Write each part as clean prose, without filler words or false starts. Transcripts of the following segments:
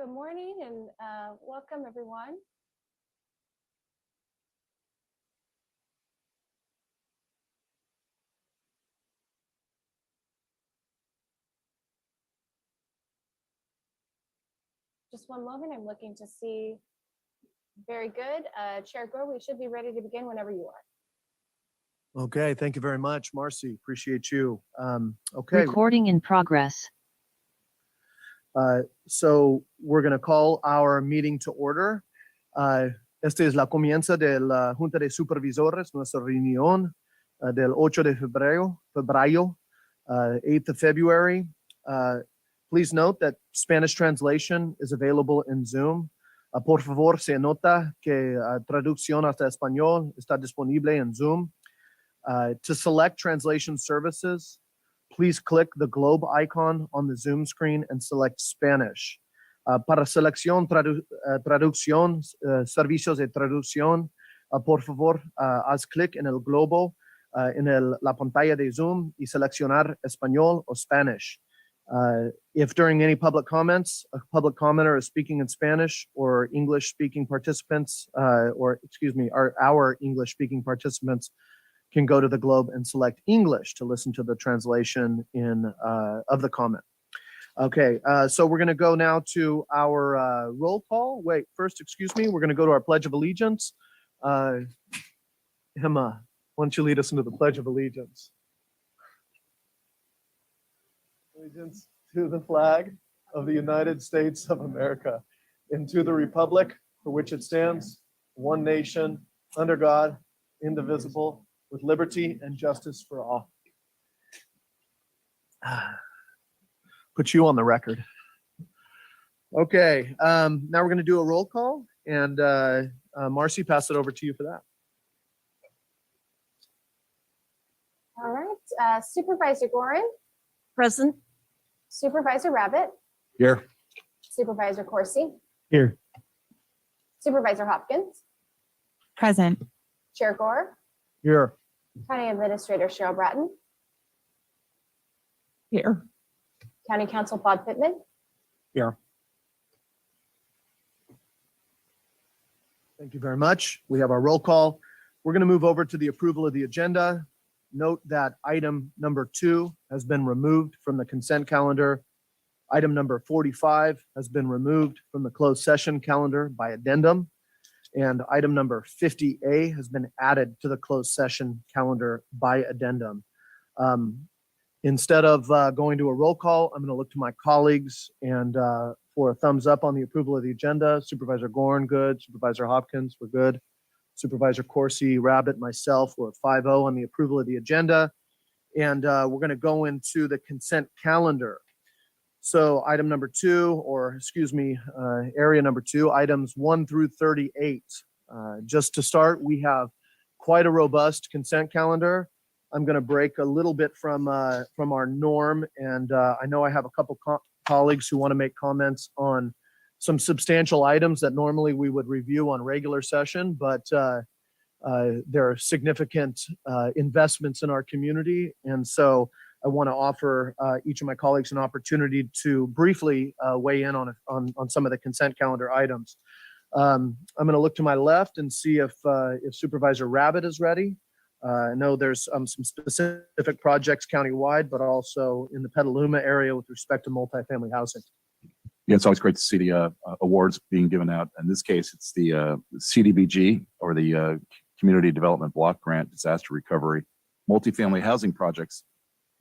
Good morning and welcome everyone. Just one moment, I'm looking to see. Very good. Chair Gore, we should be ready to begin whenever you are. Okay, thank you very much, Marcy. Appreciate you. Okay. Recording in progress. So we're going to call our meeting to order. Esta es la comienza de la Junta de Supervisores, nuestra reunión del 8 de febrero, 8th of February. Please note that Spanish translation is available in Zoom. Por favor, se nota que traducción hasta español está disponible en Zoom. To select translation services, please click the globe icon on the Zoom screen and select Spanish. Para selección traducción, servicios de traducción, por favor, haz clic en el globo en la pantalla de Zoom y seleccionar español o Spanish. If during any public comments, a public commenter is speaking in Spanish or English-speaking participants, our English-speaking participants can go to the globe and select English to listen to the translation of the comment. Okay, so we're going to go now to our roll call. Wait, first, excuse me, we're going to go to our Pledge of Allegiance. Emma, why don't you lead us into the Pledge of Allegiance? Allegiance to the flag of the United States of America and to the republic for which it stands, one nation, under God, indivisible, with liberty and justice for all. Put you on the record. Okay, now we're going to do a roll call, and Marcy, pass it over to you for that. All right, Supervisor Gorin. Present. Supervisor Rabbit. Here. Supervisor Corsi. Here. Supervisor Hopkins. Present. Chair Gore. Here. County Administrator Cheryl Bratton. Here. County Counsel Bob Pittman. Here. Thank you very much. We have our roll call. We're going to move over to the approval of the agenda. Note that item number 2 has been removed from the consent calendar. Item number 45 has been removed from the closed session calendar by addendum. And item number 50A has been added to the closed session calendar by addendum. Instead of going to a roll call, I'm going to look to my colleagues and for a thumbs up on the approval of the agenda. Supervisor Gorin, good. Supervisor Hopkins, we're good. Supervisor Corsi, Rabbit, myself, we're at 5-0 on the approval of the agenda. And we're going to go into the consent calendar. So item number 2, or excuse me, area number 2, items 1 through 38. Just to start, we have quite a robust consent calendar. I'm going to break a little bit from our norm, and I know I have a couple colleagues who want to make comments on some substantial items that normally we would review on regular session, but there are significant investments in our community, and so I want to offer each of my colleagues an opportunity to briefly weigh in on some of the consent calendar items. I'm going to look to my left and see if Supervisor Rabbit is ready. I know there's some specific projects countywide, but also in the Petaluma area with respect to multifamily housing. Yeah, it's always great to see the awards being given out. In this case, it's the CDBG, or the Community Development Block Grant Disaster Recovery Multifamily Housing Projects.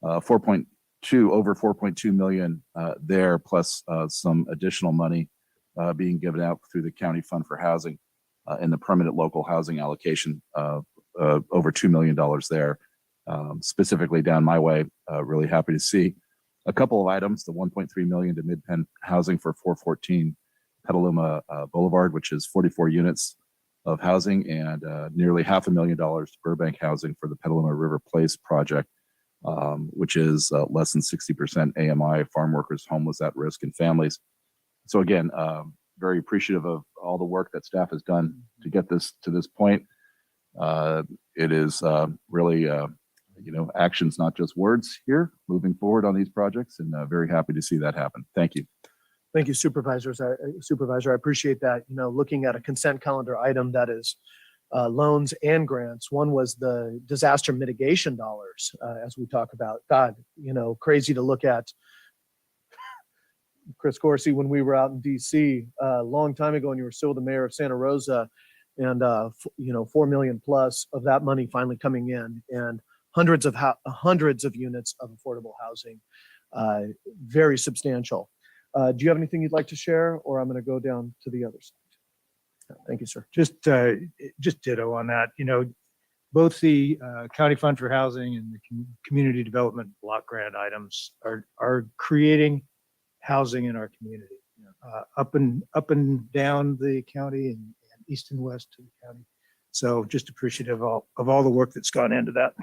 Over 4.2 million there, plus some additional money being given out through the County Fund for Housing in the permanent local housing allocation, over $2 million there. Specifically down my way, really happy to see a couple of items: the 1.3 million to Mid-Penn Housing for 414 Petaluma Boulevard, which is 44 units of housing, and nearly $500,000 to Burbank Housing for the Petaluma River Place project, which is less than 60% AMI, farm workers, homeless, at risk, and families. So again, very appreciative of all the work that staff has done to get this to this point. It is really, actions, not just words here, moving forward on these projects, and very happy to see that happen. Thank you. Thank you, supervisors. Supervisor, I appreciate that. You know, looking at a consent calendar item that is loans and grants. One was the disaster mitigation dollars, as we talk about. God, you know, crazy to look at. Chris Corsi, when we were out in DC a long time ago, and you were still the mayor of Santa Rosa, and you know, 4 million plus of that money finally coming in, and hundreds of units of affordable housing, very substantial. Do you have anything you'd like to share, or I'm going to go down to the other side? Thank you, sir. Just ditto on that. You know, both the County Fund for Housing and the Community Development Block Grant items are creating housing in our community, up and down the county and east and west to the county. So just appreciative of all the work that's gone into that.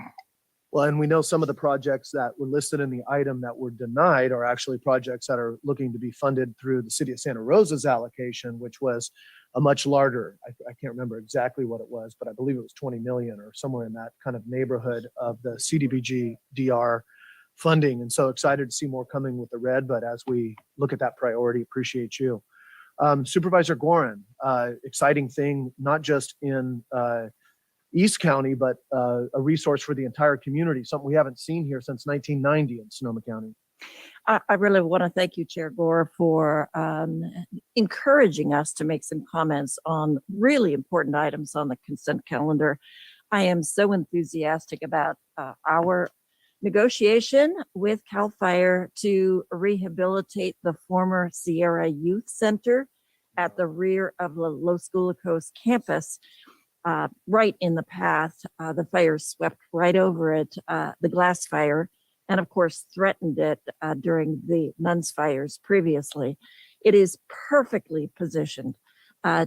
Well, and we know some of the projects that were listed in the item that were denied are actually projects that are looking to be funded through the city of Santa Rosa's allocation, which was a much larger, I can't remember exactly what it was, but I believe it was 20 million or somewhere in that kind of neighborhood of the CDBG DR funding. And so excited to see more coming with the red, but as we look at that priority, appreciate you. Supervisor Gorin, exciting thing, not just in East County, but a resource for the entire community, something we haven't seen here since 1990 in Sonoma County. I really want to thank you, Chair Gore, for encouraging us to make some comments on really important items on the consent calendar. I am so enthusiastic about our negotiation with CAL FIRE to rehabilitate the former Sierra Youth Center at the rear of the Los Gulicos campus. Right in the path, the fire swept right over it, the glass fire, and of course threatened it during the Nuns fires previously. It is perfectly positioned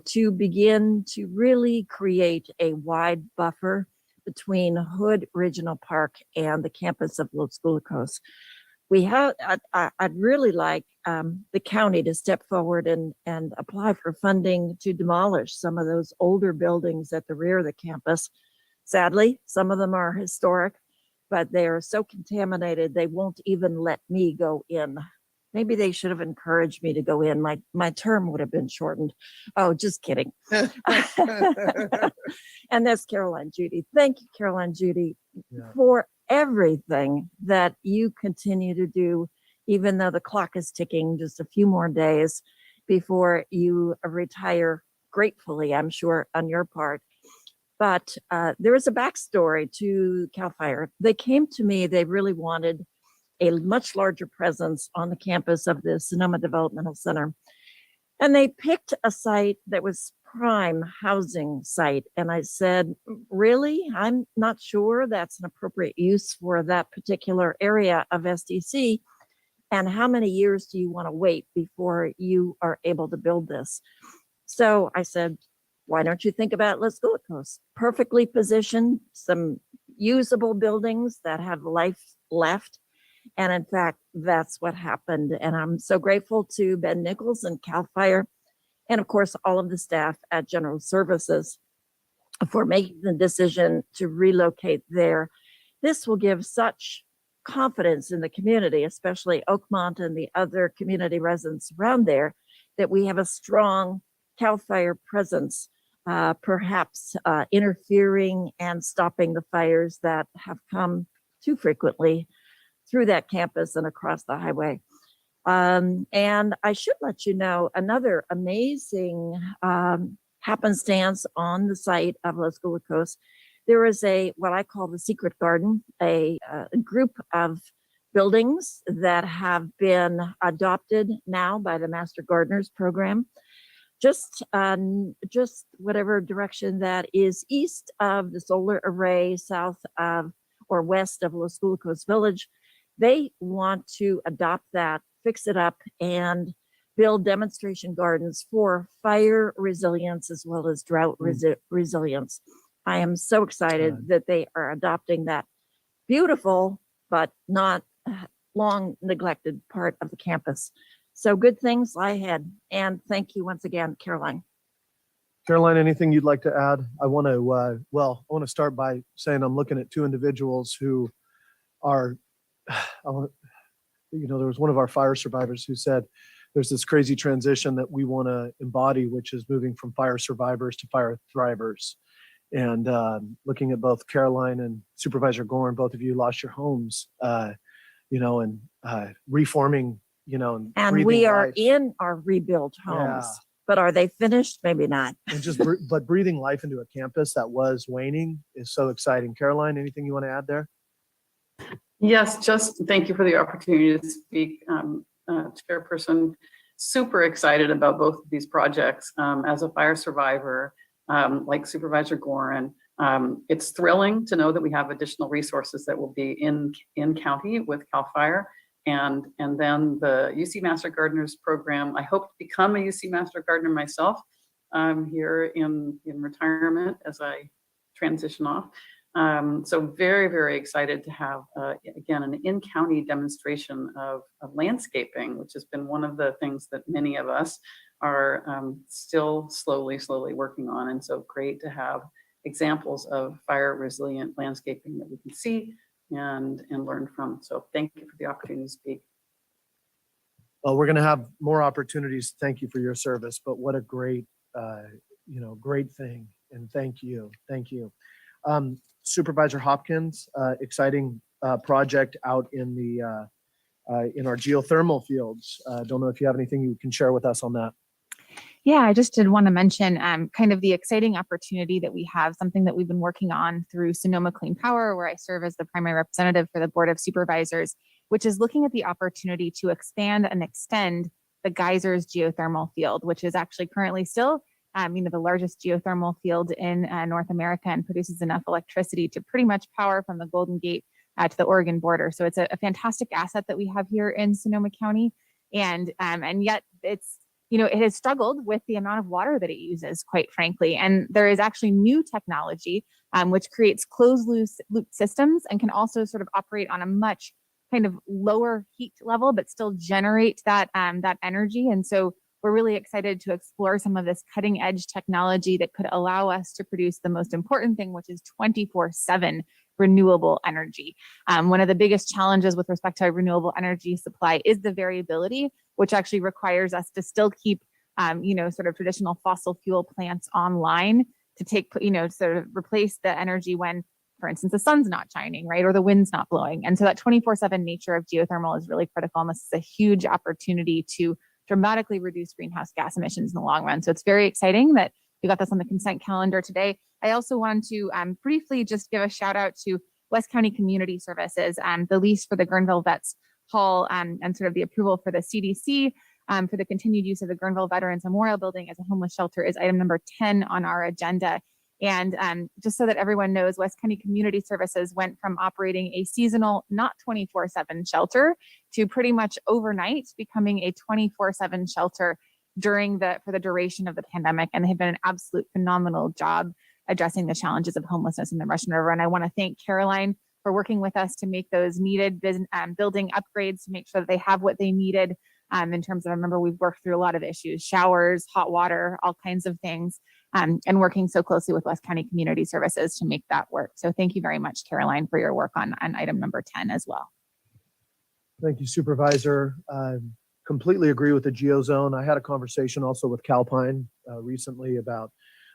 to begin to really create a wide buffer between Hood Regional Park and the campus of Los Gulicos. I'd really like the county to step forward and apply for funding to demolish some of those older buildings at the rear of the campus. Sadly, some of them are historic, but they are so contaminated, they won't even let me go in. Maybe they should have encouraged me to go in. My term would have been shortened. Oh, just kidding. And that's Caroline Judy. Thank you, Caroline Judy, for everything that you continue to do, even though the clock is ticking just a few more days before you retire gratefully, I'm sure, on your part. But there is a backstory to CAL FIRE. They came to me, they really wanted a much larger presence on the campus of the Sonoma Developmental Center. And they picked a site that was prime housing site. And I said, really? I'm not sure that's an appropriate use for that particular area of SDC. And how many years do you want to wait before you are able to build this? So I said, why don't you think about Los Gulicos? Perfectly positioned, some usable buildings that have life left. And in fact, that's what happened. And I'm so grateful to Ben Nichols and CAL FIRE, and of course, all of the staff at General Services for making the decision to relocate there. This will give such confidence in the community, especially Oakmont and the other community residents around there, that we have a strong CAL FIRE presence, perhaps interfering and stopping the fires that have come too frequently through that campus and across the highway. And I should let you know another amazing happenstance on the site of Los Gulicos. There is what I call the secret garden, a group of buildings that have been adopted now by the Master Gardeners program. Just whatever direction that is east of the solar array, south of or west of Los Gulicos Village. They want to adopt that, fix it up, and build demonstration gardens for fire resilience as well as drought resilience. I am so excited that they are adopting that beautiful but not long neglected part of the campus. So good things lie ahead. And thank you once again, Caroline. Caroline, anything you'd like to add? I want to start by saying I'm looking at two individuals who are, there was one of our fire survivors who said there's this crazy transition that we want to embody, which is moving from fire survivors to fire thrivers. And looking at both Caroline and Supervisor Gorn, both of you lost your homes, and reforming, and And we breathing are life. in our rebuilt homes, Yeah. but are they finished? Maybe not. And but breathing life into a campus that was waning is so exciting. Caroline, anything you want to add there? Yes, just thank you for the opportunity to speak, Chairperson. Super excited about both of these projects. As a fire survivor, like Supervisor Gorin, it's thrilling to know that we have additional resources that will be in county with CAL FIRE. And then the UC Master Gardeners program, I hope to become a UC Master Gardener myself here in retirement as I transition off. So very, very excited to have, again, an in-county demonstration of landscaping, which has been one of the things that many of us are still slowly working on. And so great to have examples of fire resilient landscaping that we can see and learn from. So thank you for the opportunity to speak. Well, we're going to have more opportunities. Thank you for your service, but what a great, great thing. And thank you. Supervisor Hopkins, exciting project out in in our geothermal fields. Don't know if you have anything you can share with us on that. Yeah, I just did want to mention kind of the exciting opportunity that we have, something that we've been working on through Sonoma Clean Power, where I serve as the primary representative for the Board of Supervisors, which is looking at the opportunity to expand and extend the Geysers geothermal field, which is actually currently still the largest geothermal field in North America and produces enough electricity to pretty much power from the Golden Gate to the Oregon border. So it's a fantastic asset that we have here in Sonoma County. And yet it's, it has struggled with the amount of water that it uses, quite frankly. And there is actually new technology which creates closed loop systems and can also sort of operate on a much kind of lower heat level, but still generate that energy. And so we're really excited to explore some of this cutting edge technology that could allow us to produce the most important thing, which is 24/7 renewable energy. One of the biggest challenges with respect to renewable energy supply is the variability, which actually requires us to still keep, sort of traditional fossil fuel plants online to take, sort of replace the energy when, for instance, the sun's not shining, right? Or the wind's not blowing. And so that 24/7 nature of geothermal is really critical. And this is a huge opportunity to dramatically reduce greenhouse gas emissions in the long run. So it's very exciting that we got this on the consent calendar today. I also want to briefly just give a shout out to West County Community Services, the lease for the Guerneville Vets Hall and sort of the approval for the CDC for the continued use of the Guerneville Veterans Memorial Building as a homeless shelter is item number 10 on our agenda. And just so that everyone knows, West County Community Services went from operating a seasonal, not 24/7 shelter to pretty much overnight becoming a 24/7 shelter for the duration of the pandemic. And they've done an absolute phenomenal job addressing the challenges of homelessness in the Russian River. And I want to thank Caroline for working with us to make those needed building upgrades to make sure that they have what they needed in terms of, I remember we've worked through a lot of issues, showers, hot water, all kinds of things. And working so closely with West County Community Services to make that work. So thank you very much, Caroline, for your work on item number 10 as well. Thank you, Supervisor. Completely agree with the GeoZone. I had a conversation also with Calpine recently about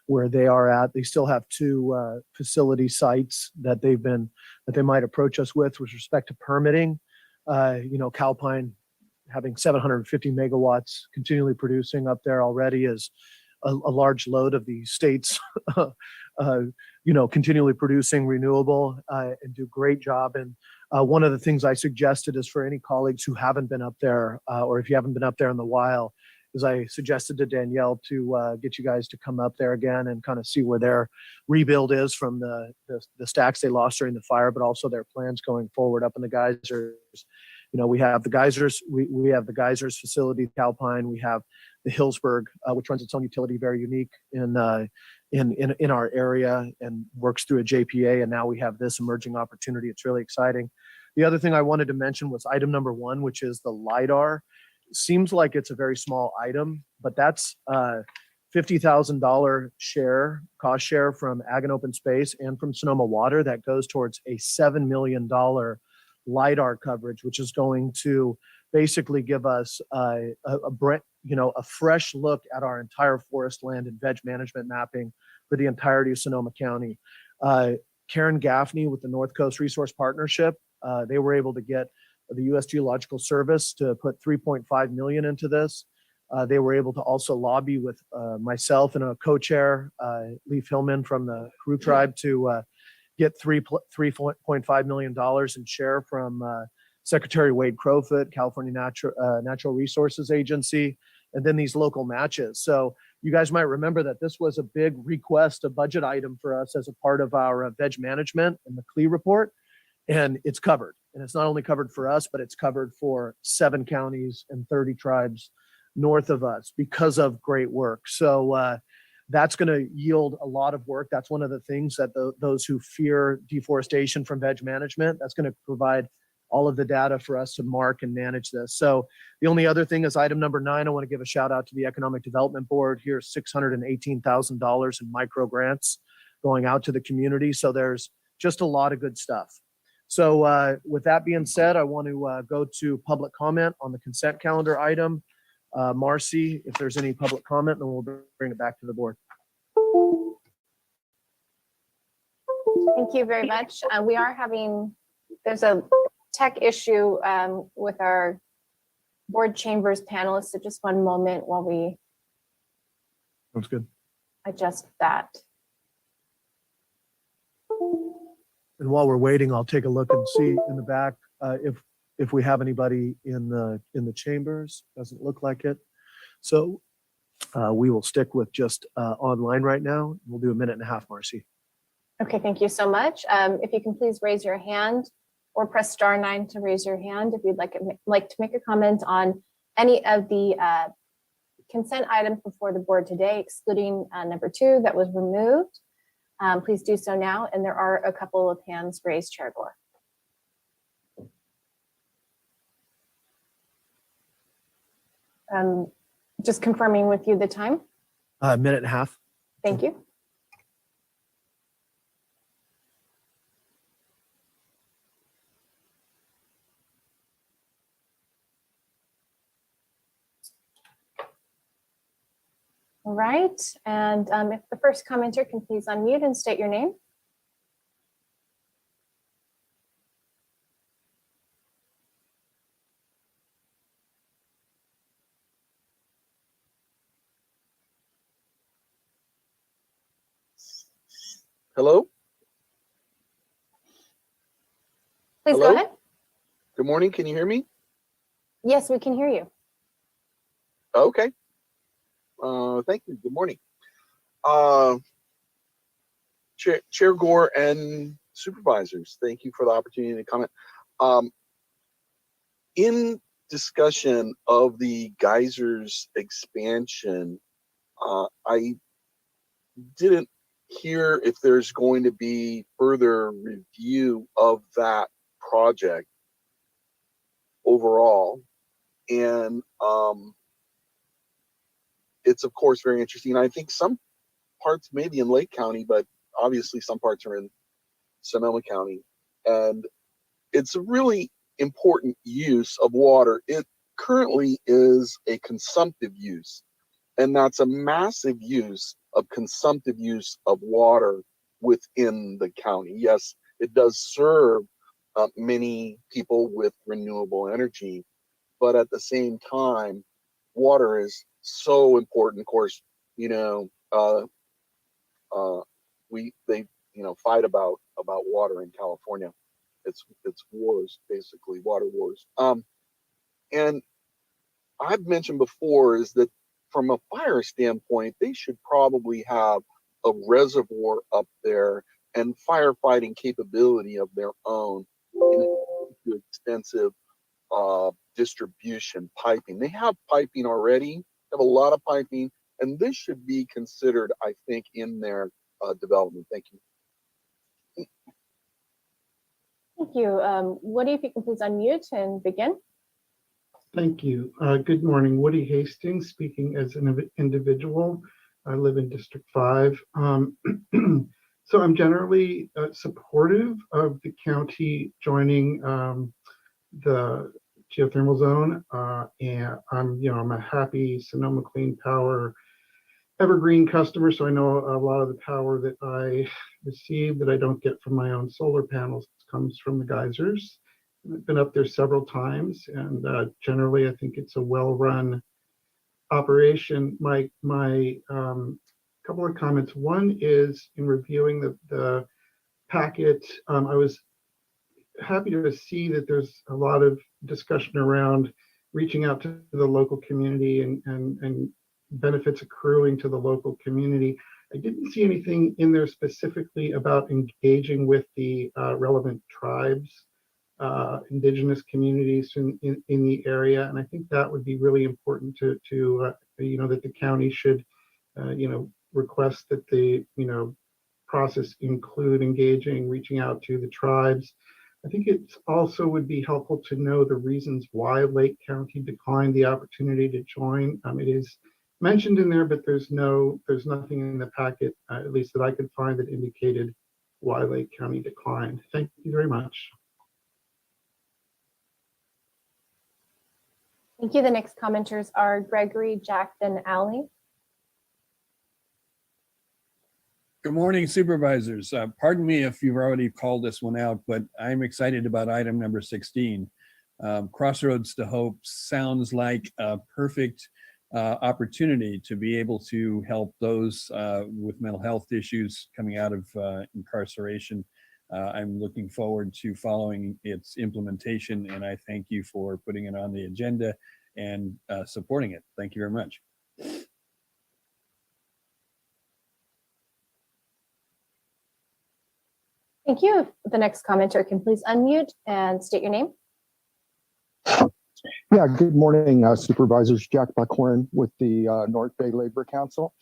where they are at. They still have two facility sites that they might approach us with respect to permitting. Calpine having 750 megawatts continually producing up there already is a large load of the state's, continually producing renewable and do great job. And one of the things I suggested is for any colleagues who haven't been up there, or if you haven't been up there in the while, is I suggested to Danielle to get you guys to come up there again and kind of see where their rebuild is from the stacks they lost during the fire, but also their plans going forward up in the geysers. We have the geysers, we have the geysers facility, Calpine, we have the Hillsburg, which runs its own utility, very unique in our area and works through a JPA. And now we have this emerging opportunity. It's really exciting. The other thing I wanted to mention was item number 1, which is the LIDAR. Seems like it's a very small item, but that's $50,000 cost share from Ag and Open Space and from Sonoma Water that goes towards a $7 million LIDAR coverage, which is going to basically give us a fresh look at our entire forest land and veg management mapping for the entirety of Sonoma County. Karen Gaffney with the North Coast Resource Partnership, they were able to get the U.S. Geological Service to put $3.5 million into this. They were able to also lobby with myself and a co-chair, Lee Hillman from the Kru tribe, to get $3.5 million in share from Secretary Wade Crowfoot, California Natural Resources Agency, and then these local matches. So you guys might remember that this was a big request, a budget item for us as a part of our veg management and the CLE report, and it's covered. And it's not only covered for us, but it's covered for 7 counties and 30 tribes north of us because of great work. So that's going to yield a lot of work. That's one of the things that those who fear deforestation from veg management, that's going to provide all of the data for us to mark and manage this. So the only other thing is item number 9. I want to give a shout out to the Economic Development Board. Here's $618,000 in micro grants going out to the community. So there's just a lot of good stuff. So with that being said, I want to go to public comment on the consent calendar item. Marcy, if there's any public comment, then we'll bring it back to the board. Thank you very much. There's a tech issue with our board chambers panelists. So just one moment while we Sounds good. adjust that. And while we're waiting, I'll take a look and see in the back if we have anybody in the chambers. Doesn't look like it. So we will stick with just online right now. We'll do 1.5 minutes, Marcy. Okay, thank you so much. If you can please raise your hand or press *9 to raise your hand if you'd like to make a comment on any of the consent items before the board today, excluding number 2 that was removed. Please do so now. And there are a couple of hands raised, Chair Gore. Just confirming with you the time. 1.5 minutes. Thank you. All right, and if the first commenter can please unmute and state your name. Hello? Please Hello? go ahead. Good morning. Can you hear me? Yes, we can hear you. Okay. Thank you. Good morning. Chair Gore and supervisors, thank you for the opportunity to comment. In discussion of the geysers expansion, I didn't hear if there's going to be further review of that project overall. And it's of course very interesting. I think some parts maybe in Lake County, but obviously some parts are in Sonoma County. And it's a really important use of water. It currently is a consumptive use, and that's a massive use of consumptive use of water within the county. Yes, it does serve many people with renewable energy, but at the same time, water is so important. Of course, you know, they fight about water in California. It's wars, basically, water wars. And I've mentioned before is that from a fire standpoint, they should probably have a reservoir up there and firefighting capability of their own in addition to extensive distribution piping. They have piping already, have a lot of piping, and this should be considered, I think, in their development. Thank you. Thank you. Woody, if you can please unmute and begin. Thank you. Good morning. Woody Hastings speaking as an individual. I live in District 5. So I'm generally supportive of the county joining the geothermal zone. And I'm a happy Sonoma Clean Power evergreen customer, so I know a lot of the power that I receive that I don't get from my own solar panels comes from the geysers. I've been up there several times, and generally I think it's a well-run operation. My couple of comments. One is in reviewing the packet, I was happy to see that there's a lot of discussion around reaching out to the local community and benefits accruing to the local community. I didn't see anything in there specifically about engaging with the relevant tribes, indigenous communities in the area. And I think that would be really important to that the county should, request that the, process include engaging, reaching out to the tribes. I think it also would be helpful to know the reasons why Lake County declined the opportunity to join. It is mentioned in there, but there's nothing in the packet, at least that I could find, that indicated why Lake County declined. Thank you very much. Thank you. The next commenters are Gregory, Jack, then Ally. Good morning, supervisors. Pardon me if you've already called this one out, but I'm excited about item number 16. Crossroads to Hope sounds like a perfect opportunity to be able to help those with mental health issues coming out of incarceration. I'm looking forward to following its implementation, and I thank you for putting it on the agenda and supporting it. Thank you very much. Thank you. The next commenter can please unmute and state your name. Yeah, good morning, Supervisors. Jack Buckhorn with the North Bay Labor Council.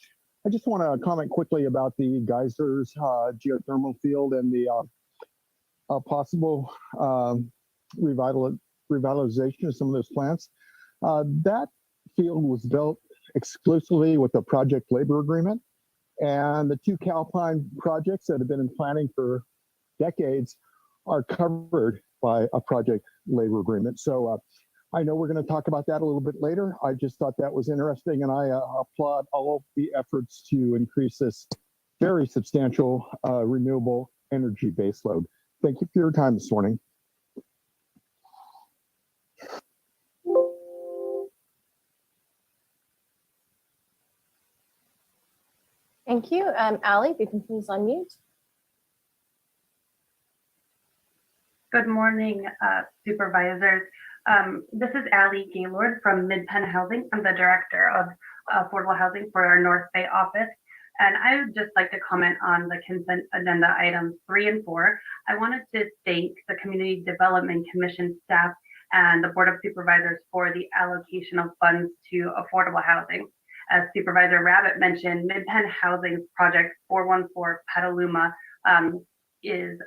I just want to comment quickly about the geysers geothermal field and the possible revitalization of some of those plants. That field was built exclusively with a project labor agreement, and the two Calpine projects that have been in planning for decades are covered by a project labor agreement. So I know we're going to talk about that a little bit later. I just thought that was interesting, and I applaud all of the efforts to increase this very substantial renewable energy baseload. Thank you for your time this morning. Thank you. Ally, if you can please unmute. Good morning, supervisors. This is Ally Gaylord from Mid-Penn Housing. I'm the director of affordable housing for our North Bay office. And I would just like to comment on the consent agenda items 3 and 4. I wanted to thank the Community Development Commission staff and the Board of Supervisors for the allocation of funds to affordable housing. As Supervisor Rabbit mentioned, Mid-Penn Housing's project 414 Petaluma is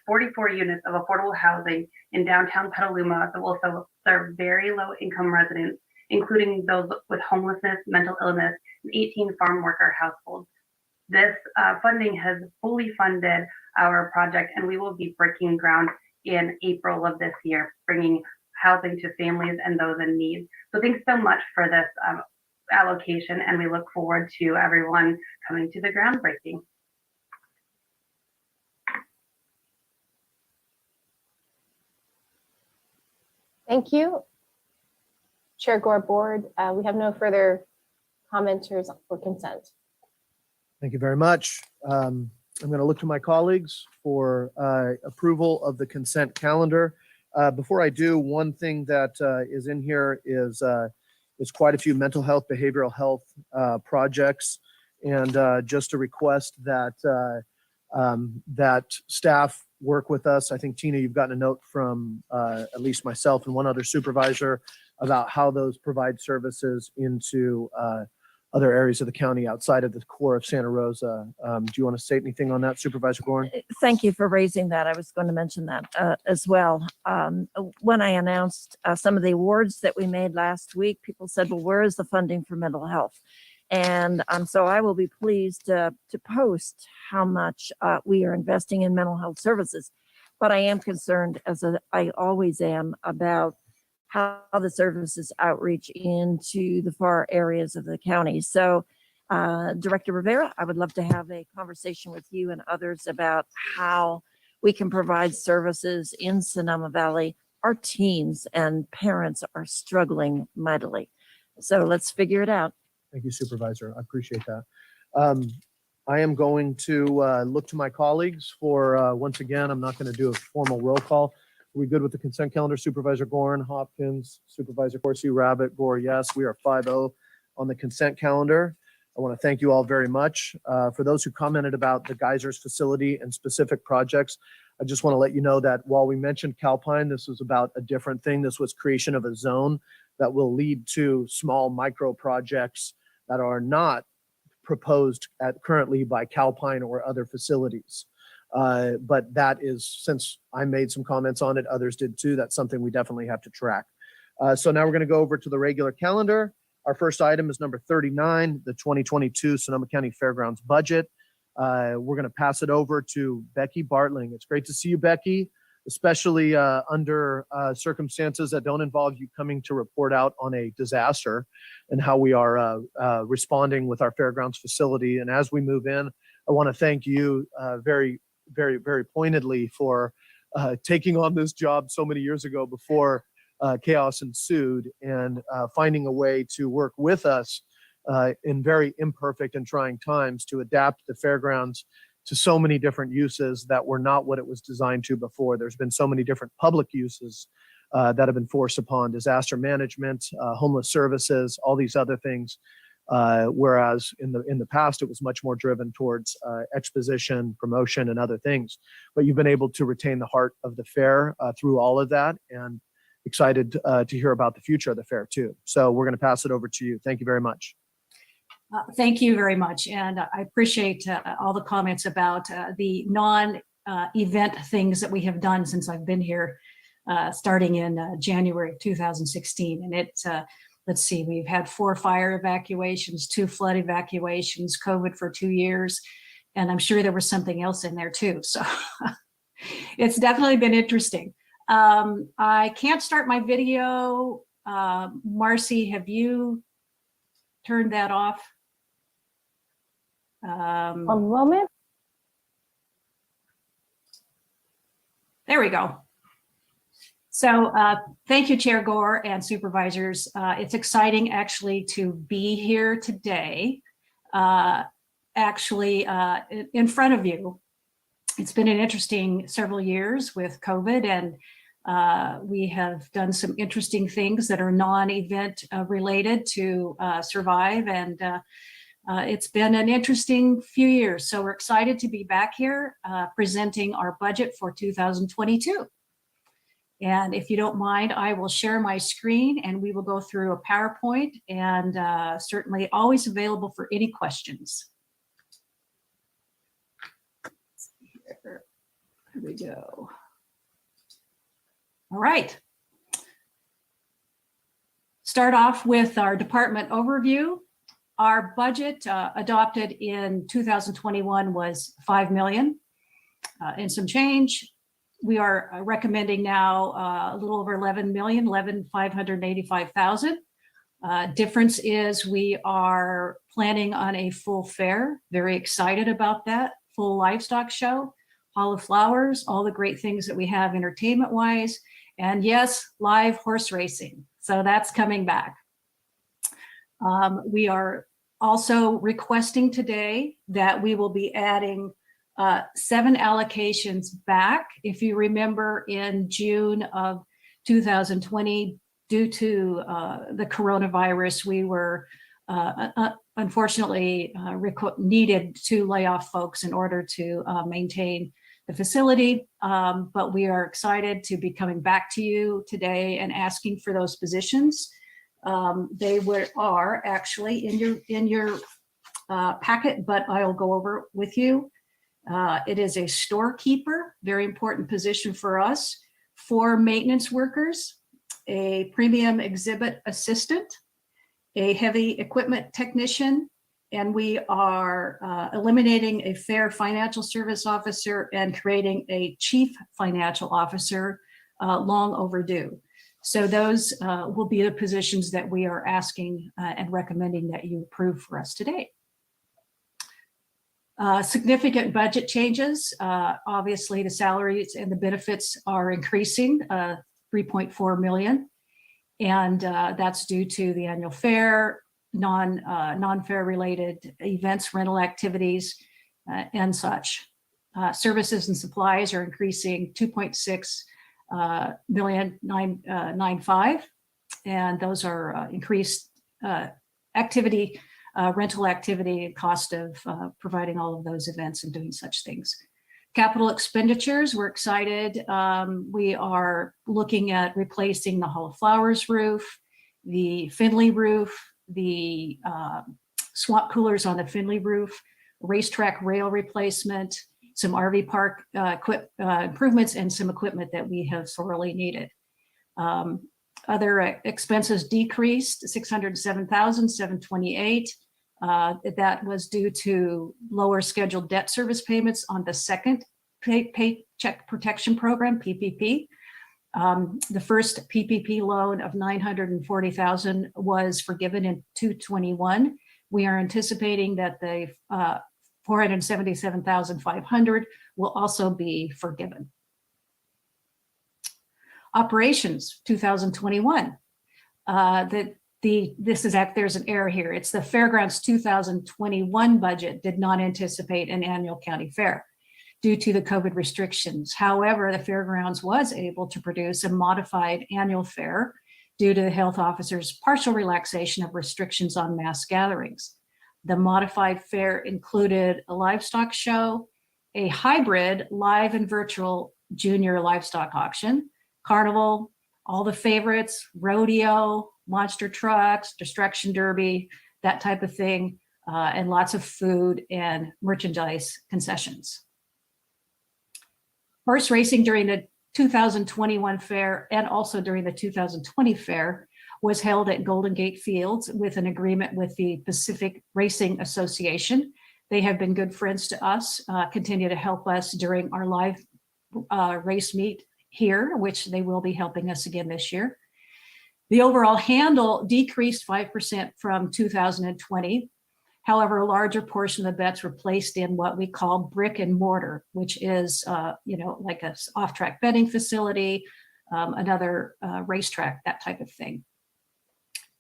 44 units of affordable housing in downtown Petaluma that will serve very low income residents, including those with homelessness, mental illness, and 18 farm worker households. This funding has fully funded our project, and we will be breaking ground in April of this year, bringing housing to families and those in need. So thanks so much for this allocation, and we look forward to everyone coming to the groundbreaking. Thank you. Chair Gore Board, we have no further commenters for consent. Thank you very much. I'm going to look to my colleagues for approval of the consent calendar. Before I do, one thing that is in here is quite a few mental health, behavioral health projects, and just a request that that staff work with us. I think, Tina, you've gotten a note from at least myself and one other supervisor about how those provide services into other areas of the county outside of the core of Santa Rosa. Do you want to say anything on that, Supervisor Gorn? Thank you for raising that. I was going to mention that as well. When I announced some of the awards that we made last week, people said, well, where is the funding for mental health? And so I will be pleased to post how much we are investing in mental health services. But I am concerned, as I always am, about how the services outreach into the far areas of the county. So Director Rivera, I would love to have a conversation with you and others about how we can provide services in Sonoma Valley. Our teens and parents are struggling mightily. So let's figure it out. Thank you, Supervisor. I appreciate that. I am going to look to my colleagues for, once again, I'm not going to do a formal roll call. Are we good with the consent calendar? Supervisor Gorin, Hopkins, Supervisor Corsi, Rabbit, Gore, yes. We are 5-0 on the consent calendar. I want to thank you all very much. For those who commented about the geysers facility and specific projects, I just want to let you know that while we mentioned Calpine, this was about a different thing. This was creation of a zone that will lead to small micro projects that are not proposed currently by Calpine or other facilities. But that is, since I made some comments on it, others did too, that's something we definitely have to track. So now we're going to go over to the regular calendar. Our first item is number 39, the 2022 Sonoma County Fairgrounds budget. We're going to pass it over to Becky Bartling. It's great to see you, Becky, especially under circumstances that don't involve you coming to report out on a disaster and how we are responding with our fairgrounds facility. And as we move in, I want to thank you very pointedly for taking on this job so many years ago before chaos ensued and finding a way to work with us in very imperfect and trying times to adapt the fairgrounds to so many different uses that were not what it was designed to before. There's been so many different public uses that have been forced upon: disaster management, homeless services, all these other things. Whereas in the past, it was much more driven towards exposition, promotion, and other things. But you've been able to retain the heart of the fair through all of that, and excited to hear about the future of the fair too. So we're going to pass it over to you. Thank you very much. Thank you very much. And I appreciate all the comments about the non-event things that we have done since I've been here, starting in January of 2016. And it's, let's see, we've had 4 fire evacuations, 2 flood evacuations, COVID for 2 years. And I'm sure there was something else in there too. So it's definitely been interesting. I can't start my video. Marcy, have you turned that off? One moment. There we go. So thank you, Chair Gore and supervisors. It's exciting actually to be here today, actually in front of you. It's been an interesting several years with COVID, and we have done some interesting things that are non-event related to survive, and it's been an interesting few years. So we're excited to be back here presenting our budget for 2022. And if you don't mind, I will share my screen and we will go through a PowerPoint, and certainly always available for any questions. Here we go. All right. Start off with our department overview. Our budget adopted in 2021 was $5 million and some change. We are recommending now a little over 11 million, 11,585,000. Difference is we are planning on a full fair. Very excited about that. Full livestock show, Hall of Flowers, all the great things that we have entertainment wise. And yes, live horse racing. So that's coming back. We are also requesting today that we will be adding 7 allocations back. If you remember, in June of 2020, due to the coronavirus, we were unfortunately needed to lay off folks in order to maintain the facility. But we are excited to be coming back to you today and asking for those positions. They are actually in your packet, but I'll go over with you. It is a storekeeper, very important position for us, 4 maintenance workers, a premium exhibit assistant, a heavy equipment technician, and we are eliminating a fair financial service officer and creating a chief financial officer, long overdue. So those will be the positions that we are asking and recommending that you approve for us today. Significant budget changes. Obviously, the salaries and the benefits are increasing, 3.4 million. And that's due to the annual fair, non-fair related events, rental activities, and such. Services and supplies are increasing 2.6 million 995, and those are increased activity, rental activity, and cost of providing all of those events and doing such things. Capital expenditures, we're excited. We are looking at replacing the Hall of Flowers roof, the Finley roof, the swamp coolers on the Finley roof, racetrack rail replacement, some RV park improvements, and some equipment that we have sorely needed. Other expenses decreased 607,728. That was due to lower scheduled debt service payments on the second Paycheck Protection Program, PPP. The first PPP loan of 940,000 was forgiven in 2/21. We are anticipating that the 477,500 will also be forgiven. Operations 2021. There's an error here. It's the Fairgrounds 2021 budget did not anticipate an annual county fair due to the COVID restrictions. However, the Fairgrounds was able to produce a modified annual fair due to the health officer's partial relaxation of restrictions on mass gatherings. The modified fair included a livestock show, a hybrid live and virtual junior livestock auction, carnival, all the favorites, rodeo, monster trucks, destruction derby, that type of thing, and lots of food and merchandise concessions. Horse racing during the 2021 fair and also during the 2020 fair was held at Golden Gate Fields with an agreement with the Pacific Racing Association. They have been good friends to us, continue to help us during our live race meet here, which they will be helping us again this year. The overall handle decreased 5% from 2020. However, a larger portion of the bets were placed in what we call brick and mortar, which is, like a off-track betting facility, another racetrack, that type of thing.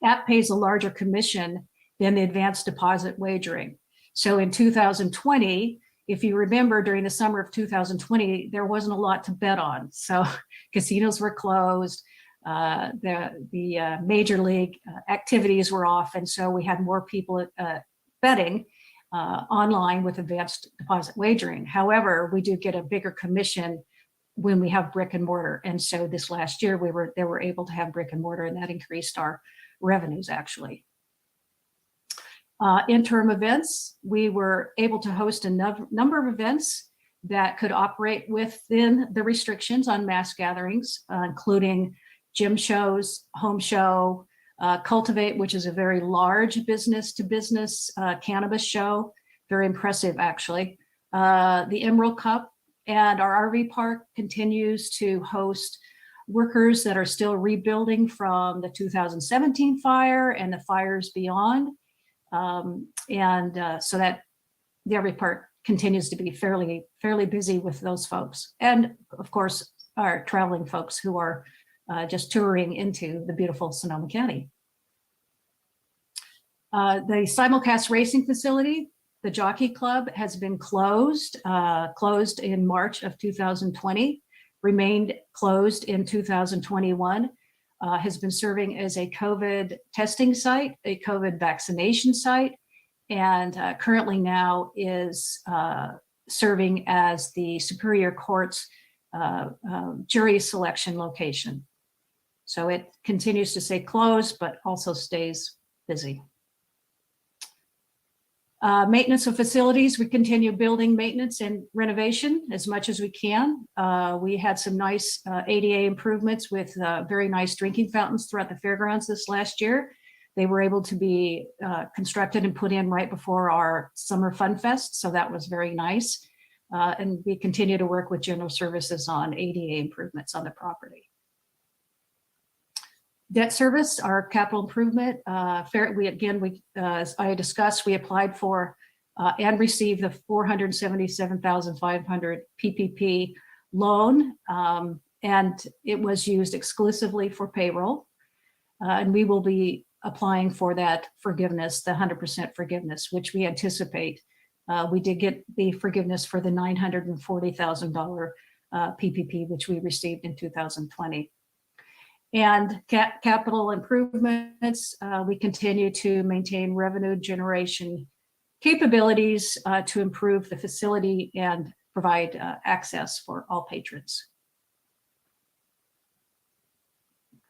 That pays a larger commission than the advanced deposit wagering. So in 2020, if you remember, during the summer of 2020, there wasn't a lot to bet on. So casinos were closed. The major league activities were off, and so we had more people betting online with advanced deposit wagering. However, we do get a bigger commission when we have brick and mortar, and so this last year they were able to have brick and mortar, and that increased our revenues actually. Interim events, we were able to host a number of events that could operate within the restrictions on mass gatherings, including gym shows, home show, Cultivate, which is a very large business-to-business cannabis show, very impressive actually. The Emerald Cup, and our RV park continues to host workers that are still rebuilding from the 2017 fire and the fires beyond. So that the RV park continues to be fairly busy with those folks. And of course, our traveling folks who are just touring into the beautiful Sonoma County. The simulcast racing facility, the Jockey Club, has been closed in March of 2020, remained closed in 2021, has been serving as a COVID testing site, a COVID vaccination site, and currently now is serving as the Superior Court's jury selection location. So it continues to stay closed, but also stays busy. Maintenance of facilities, we continue building maintenance and renovation as much as we can. We had some nice ADA improvements with very nice drinking fountains throughout the fairgrounds this last year. They were able to be constructed and put in right before our Summer Fun Fest, so that was very nice. And we continue to work with General Services on ADA improvements on the property. Debt service, our capital improvement, as I discussed, we applied for and received the $477,500 PPP loan. And it was used exclusively for payroll. And we will be applying for that forgiveness, the 100% forgiveness, which we anticipate. We did get the forgiveness for the $940,000 PPP, which we received in 2020. And capital improvements, we continue to maintain revenue generation capabilities to improve the facility and provide access for all patrons.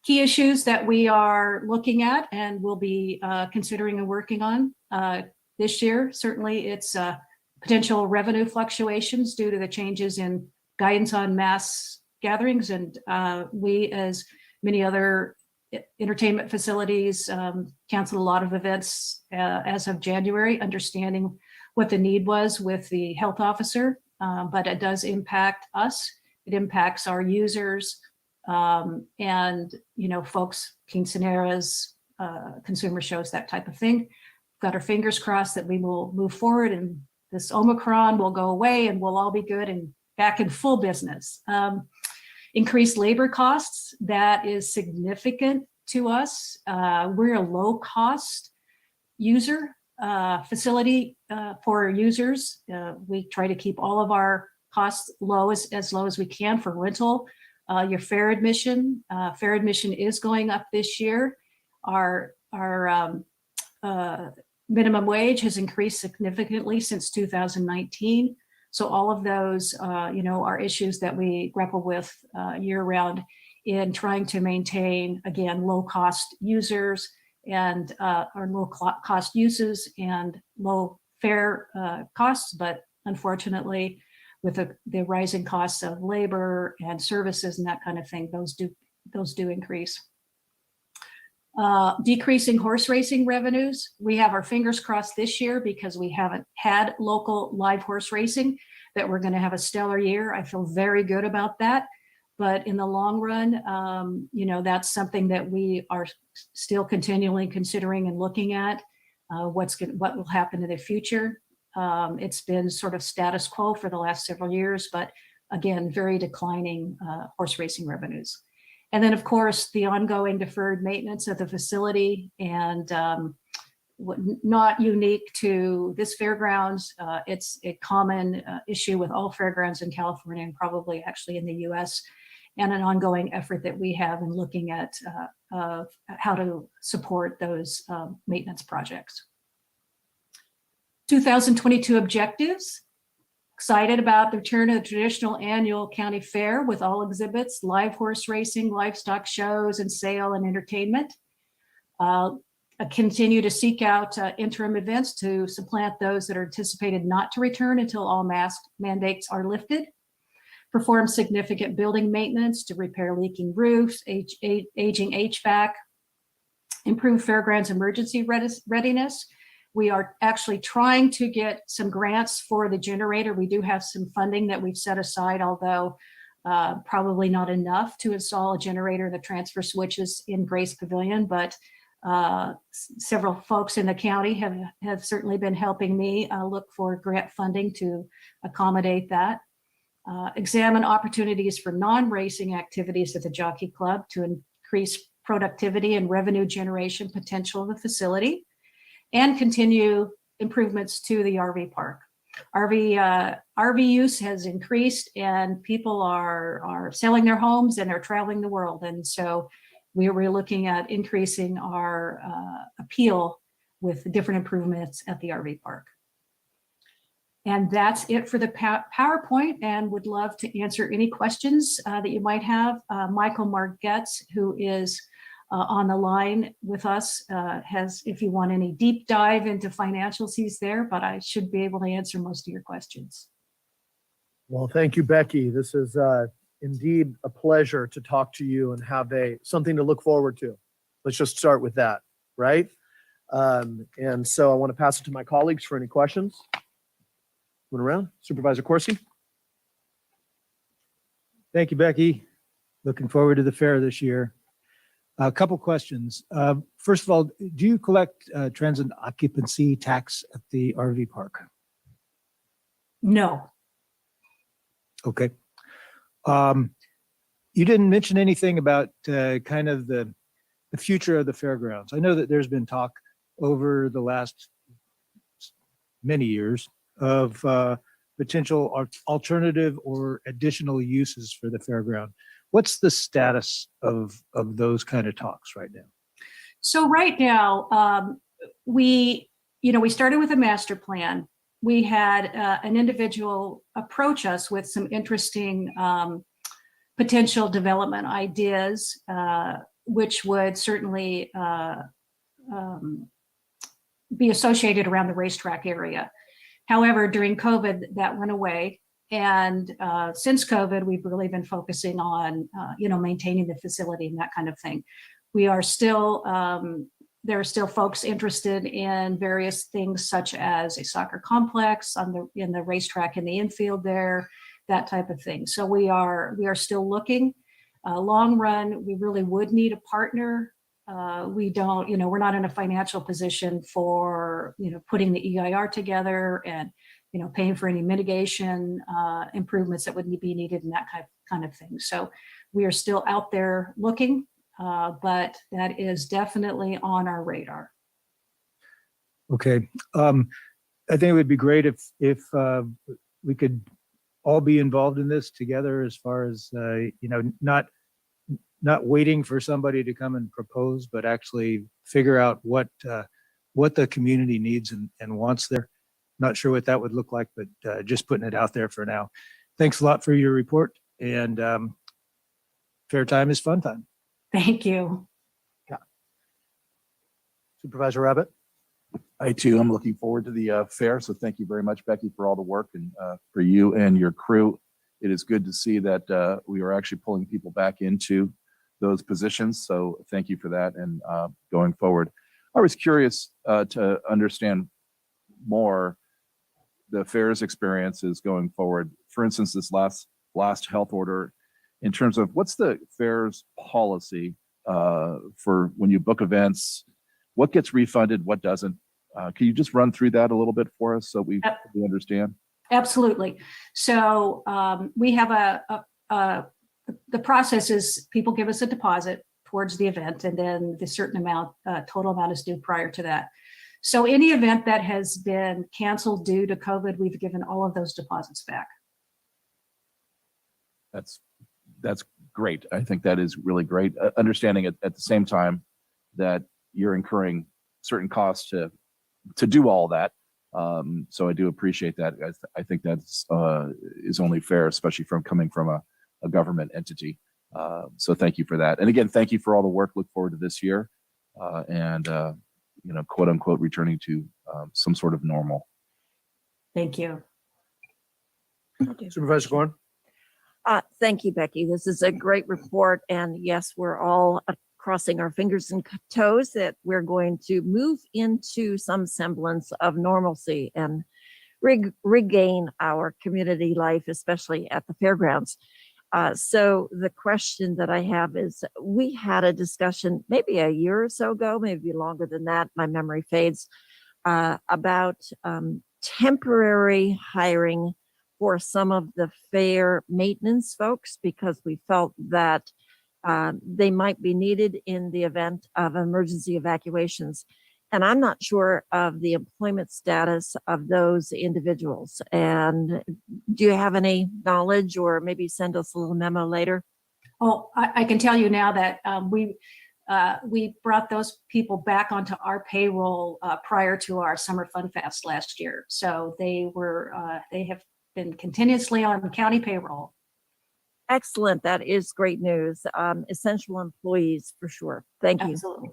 Key issues that we are looking at and will be considering and working on this year, certainly it's potential revenue fluctuations due to the changes in guidance on mass gatherings. And we, as many other entertainment facilities, canceled a lot of events as of January, understanding what the need was with the health officer, but it does impact us. It impacts our users and, you know, folks, quinceaneras, consumer shows, that type of thing. Got our fingers crossed that we will move forward and this Omicron will go away and we'll all be good and back in full business. Increased labor costs, that is significant to us. We're a low cost user facility for users. We try to keep all of our costs low, as low as we can for rental. Your fare admission is going up this year. Our minimum wage has increased significantly since 2019. So all of those, you know, are issues that we grapple with year round in trying to maintain, again, low cost users and our low cost uses and low fare costs. But unfortunately, with the rising costs of labor and services and that kind of thing, those do increase. Decreasing horse racing revenues. We have our fingers crossed this year because we haven't had local live horse racing, that we're going to have a stellar year. I feel very good about that. But in the long run, you know, that's something that we are still continually considering and looking at. What will happen in the future. It's been sort of status quo for the last several years, but again, very declining horse racing revenues. And then, of course, the ongoing deferred maintenance of the facility and not unique to this fairgrounds. It's a common issue with all fairgrounds in California and probably actually in the US, and an ongoing effort that we have in looking at how to support those maintenance projects. 2022 objectives. Excited about the return of the traditional annual county fair with all exhibits, live horse racing, livestock shows, and sale and entertainment. Continue to seek out interim events to supplant those that are anticipated not to return until all mask mandates are lifted. Perform significant building maintenance to repair leaking roofs, aging HVAC, improve fairgrounds emergency readiness. We are actually trying to get some grants for the generator. We do have some funding that we've set aside, although probably not enough to install a generator, the transfer switches in Grace Pavilion, but several folks in the county have certainly been helping me look for grant funding to accommodate that. Examine opportunities for non-racing activities at the Jockey Club to increase productivity and revenue generation potential of the facility, and continue improvements to the RV park. RV use has increased and people are selling their homes and they're traveling the world. And so we're looking at increasing our appeal with different improvements at the RV park. And that's it for the PowerPoint, and would love to answer any questions that you might have. Michael Margetts, who is on the line with us, has, if you want any deep dive into financials, he's there, but I should be able to answer most of your questions. Well, thank you, Becky. This is indeed a pleasure to talk to you and have something to look forward to. Let's just start with that, right? And so I want to pass it to my colleagues for any questions. Went around. Supervisor Corsi. Thank you, Becky. Looking forward to the fair this year. A couple questions. First of all, do you collect transit occupancy tax at the RV park? No. Okay. You didn't mention anything about kind of the future of the fairgrounds. I know that there's been talk over the last many years of potential alternative or additional uses for the fairground. What's the status of those kind of talks right now? So right now, we started with a master plan. We had an individual approach us with some interesting potential development ideas, which would certainly be associated around the racetrack area. However, during COVID, that went away. And since COVID, we've really been focusing on, maintaining the facility and that kind of thing. We are still, there are still folks interested in various things such as a soccer complex in the racetrack in the infield there, that type of thing. So we are still looking. Long run, we really would need a partner. We don't, we're not in a financial position for, putting the EIR together and, paying for any mitigation improvements that would be needed and that kind of thing. So we are still out there looking, but that is definitely on our radar. Okay. I think it would be great if we could all be involved in this together as far as, not waiting for somebody to come and propose, but actually figure out what the community needs and wants there. Not sure what that would look like, but just putting it out there for now. Thanks a lot for your report, and fair time is fun time. Thank you. Supervisor Rabbit? I too am looking forward to the fair. So thank you very much, Becky, for all the work and for you and your crew. It is good to see that we are actually pulling people back into those positions. So thank you for that. And going forward, I was curious to understand more the fair's experiences going forward. For instance, this last health order, in terms of what's the fair's policy for when you book events, what gets refunded, what doesn't? Can you just run through that a little bit for us so we understand? Absolutely. So we have the process is people give us a deposit towards the event, and then the certain amount, total amount is due prior to that. So any event that has been canceled due to COVID, we've given all of those deposits back. That's great. I think that is really great. Understanding at the same time that you're incurring certain costs to do all that. So I do appreciate that. I think that's is only fair, especially coming from a government entity. So thank you for that. And again, thank you for all the work. Look forward to this year and quote unquote, returning to some sort of normal. Thank you. Supervisor Gorn? Thank you, Becky. This is a great report. And yes, we're all crossing our fingers and toes that we're going to move into some semblance of normalcy and regain our community life, especially at the fairgrounds. So the question that I have is, we had a discussion maybe a year or so ago, maybe longer than that, my memory fades, about temporary hiring for some of the fair maintenance folks, because we felt that they might be needed in the event of emergency evacuations. And I'm not sure of the employment status of those individuals. And do you have any knowledge, or maybe send us a little memo later? Oh, I can tell you now that we brought those people back onto our payroll prior to our Summer Fun Fest last year. So they have been continuously on the county payroll. Excellent. That is great news. Essential employees for sure. Thank you. Absolutely.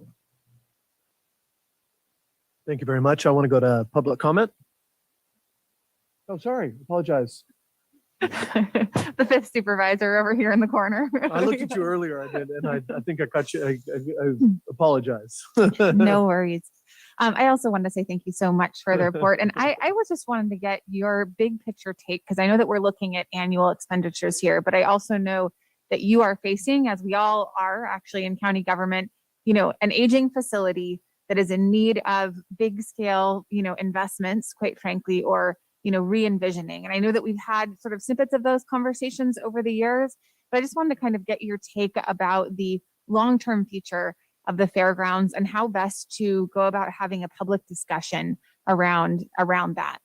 Thank you very much. I want to go to public comment. Oh, sorry. Apologize. The fifth supervisor over here in the corner. I looked at you earlier. I did, and I think I caught you. I apologize. No worries. I also wanted to say thank you so much for the report. And I was just wanting to get your big picture take, because I know that we're looking at annual expenditures here, but I also know that you are facing, as we all are actually in county government, you know, an aging facility that is in need of big scale, you know, investments, quite frankly, or, you know, re-envisioning. And I know that we've had sort of snippets of those conversations over the years, but I just wanted to kind of get your take about the long-term future of the fairgrounds and how best to go about having a public discussion around that.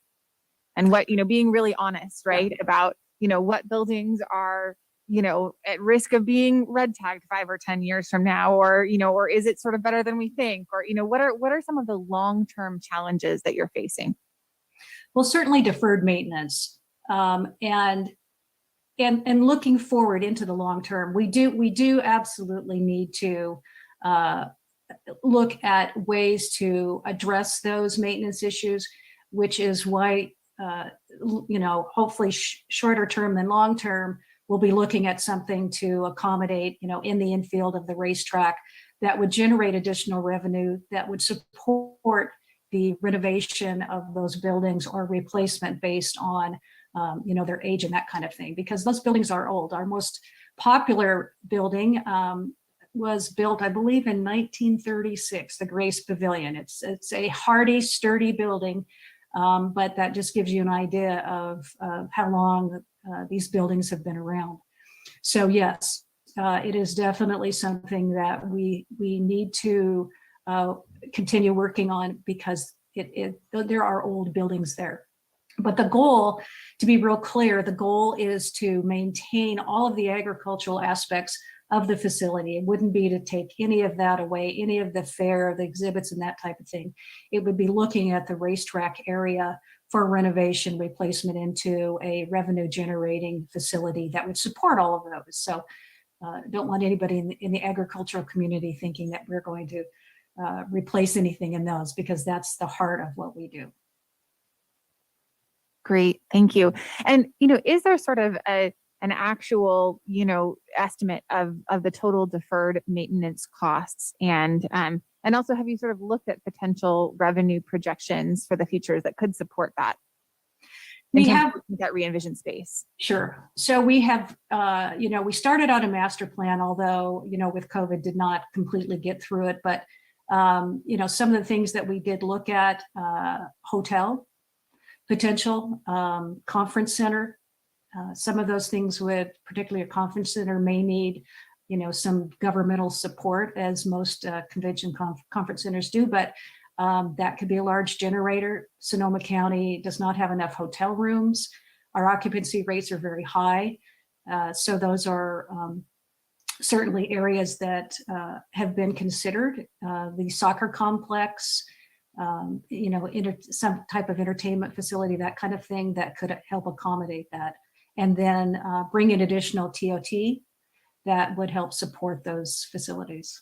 And what, you know, being really honest, right, about, you know, what buildings are, you know, at risk of being red tagged 5 or 10 years from now, or, you know, or is it sort of better than we think? Or, you know, what are some of the long-term challenges that you're facing? Well, certainly deferred maintenance, and looking forward into the long term, we do absolutely need to look at ways to address those maintenance issues, which is why you know, hopefully shorter term than long term, we'll be looking at something to accommodate, you know, in the infield of the racetrack that would generate additional revenue that would support the renovation of those buildings or replacement based on, you know, their age and that kind of thing, because those buildings are old. Our most popular building was built, I believe, in 1936, the Grace Pavilion. It's a hardy, sturdy building, but that just gives you an idea of how long these buildings have been around. So yes, it is definitely something that we need to continue working on, because there are old buildings there. But the goal, to be real clear, the goal is to maintain all of the agricultural aspects of the facility. It wouldn't be to take any of that away, any of the fair, the exhibits and that type of thing. It would be looking at the racetrack area for renovation, replacement into a revenue generating facility that would support all of those. So don't want anybody in the agricultural community thinking that we're going to replace anything in those, because that's the heart of what we do. Great, thank you. And, you know, is there sort of an actual, you know, estimate of the total deferred maintenance costs? And also, have you sort of looked at potential revenue projections for the future that could support that? We have that re-envision space. Sure. So we have, you know, we started on a master plan, although, you know, with COVID did not completely get through it. But, you know, some of the things that we did look at, hotel potential, conference center. Some of those things would, particularly a conference center, may need, you know, some governmental support, as most convention conference centers do, but that could be a large generator. Sonoma County does not have enough hotel rooms. Our occupancy rates are very high. So those are certainly areas that have been considered. The soccer complex, you know, some type of entertainment facility, that kind of thing that could help accommodate that. And then bring in additional TOT that would help support those facilities.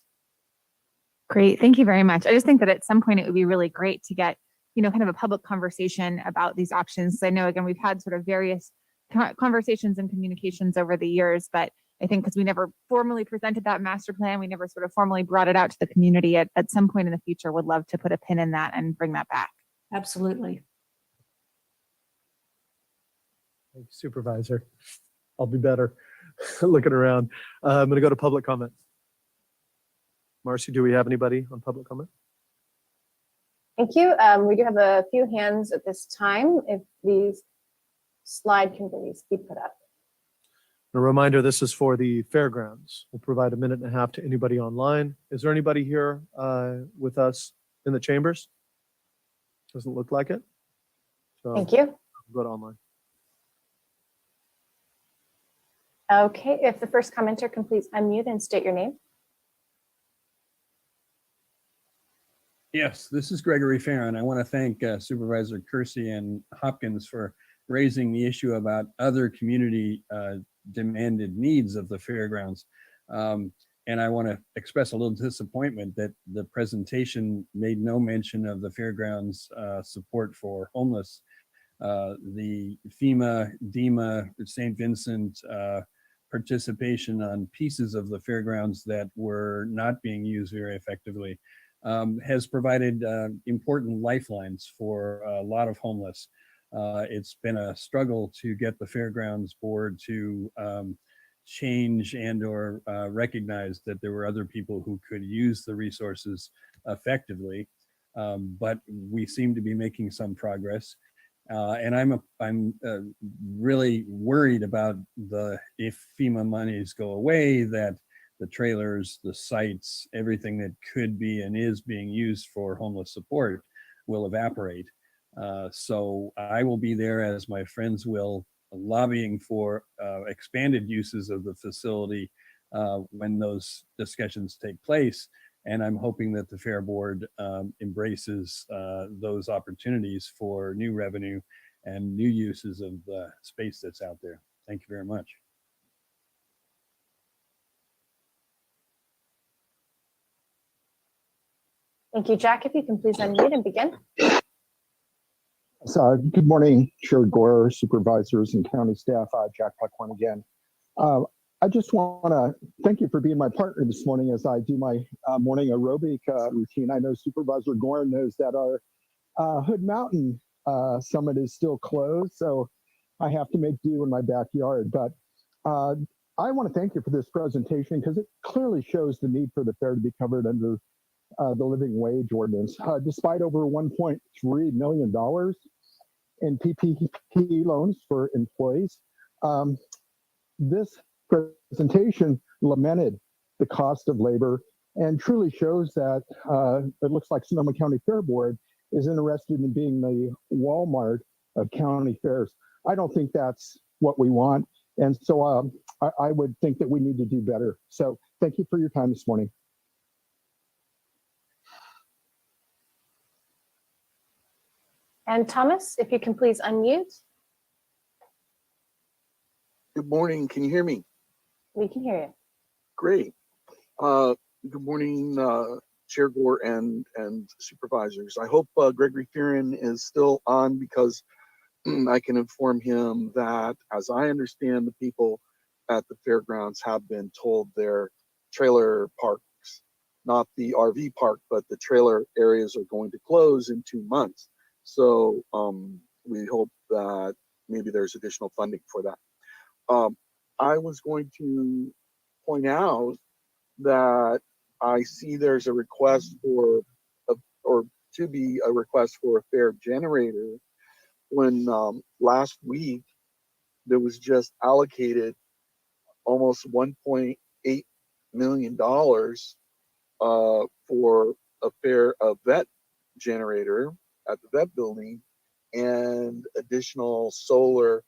Great, thank you very much. I just think that at some point it would be really great to get, you know, kind of a public conversation about these options. I know, again, we've had sort of various conversations and communications over the years, but I think because we never formally presented that master plan, we never sort of formally brought it out to the community. At some point in the future, would love to put a pin in that and bring that back. Absolutely. Thank you, Supervisor. I'll be better looking around. I'm going to go to public comment. Marcy, do we have anybody on public comment? Thank you. We do have a few hands at this time. If the slide can please be put up. A reminder, this is for the fairgrounds. We'll provide a minute and a half to anybody online. Is there anybody here with us in the chambers? Doesn't look like it. So Thank you. go to online. Okay, if the first commenter can please unmute and state your name. Yes, this is Gregory Farron. I want to thank Supervisor Kersey and Hopkins for raising the issue about other community demanded needs of the fairgrounds. And I want to express a little disappointment that the presentation made no mention of the fairgrounds support for homeless. The FEMA, DEMA, St. Vincent participation on pieces of the fairgrounds that were not being used very effectively has provided important lifelines for a lot of homeless. It's been a struggle to get the Fairgrounds Board to change and or recognize that there were other people who could use the resources effectively. But we seem to be making some progress. And I'm really worried about if FEMA monies go away, that the trailers, the sites, everything that could be and is being used for homeless support will evaporate. So I will be there, as my friends will, lobbying for expanded uses of the facility when those discussions take place. And I'm hoping that the Fair Board embraces those opportunities for new revenue and new uses of the space that's out there. Thank you very much. Thank you, Jack. If you can please unmute and begin. So, good morning, Chair Gore, supervisors, and county staff. Jack Buckhorn again. I just want to thank you for being my partner this morning as I do my morning aerobic routine. I know Supervisor Gore knows that our Hood Mountain summit is still closed, so I have to make do in my backyard. But I want to thank you for this presentation because it clearly shows the need for the fair to be covered under the living wage ordinance. Despite over $1.3 million in PPP loans for employees, this presentation lamented the cost of labor and truly shows that it looks like Sonoma County Fair Board is interested in being the Walmart of county fairs. I don't think that's what we want. And so I would think that we need to do better. So thank you for your time this morning. And Thomas, if you can please unmute. Good morning. Can you hear me? We can hear you. Great. Good morning, Chair Gore and supervisors. I hope Gregory Fearon is still on because I can inform him that, as I understand, the people at the fairgrounds have been told their trailer parks, not the RV park, but the trailer areas are going to close in 2 months. So we hope that maybe there's additional funding for that. I was going to point out that I see there's a request for, or to be a request for a fair generator, when last week there was just allocated almost $1.8 million for a vet generator at the vet building and additional solar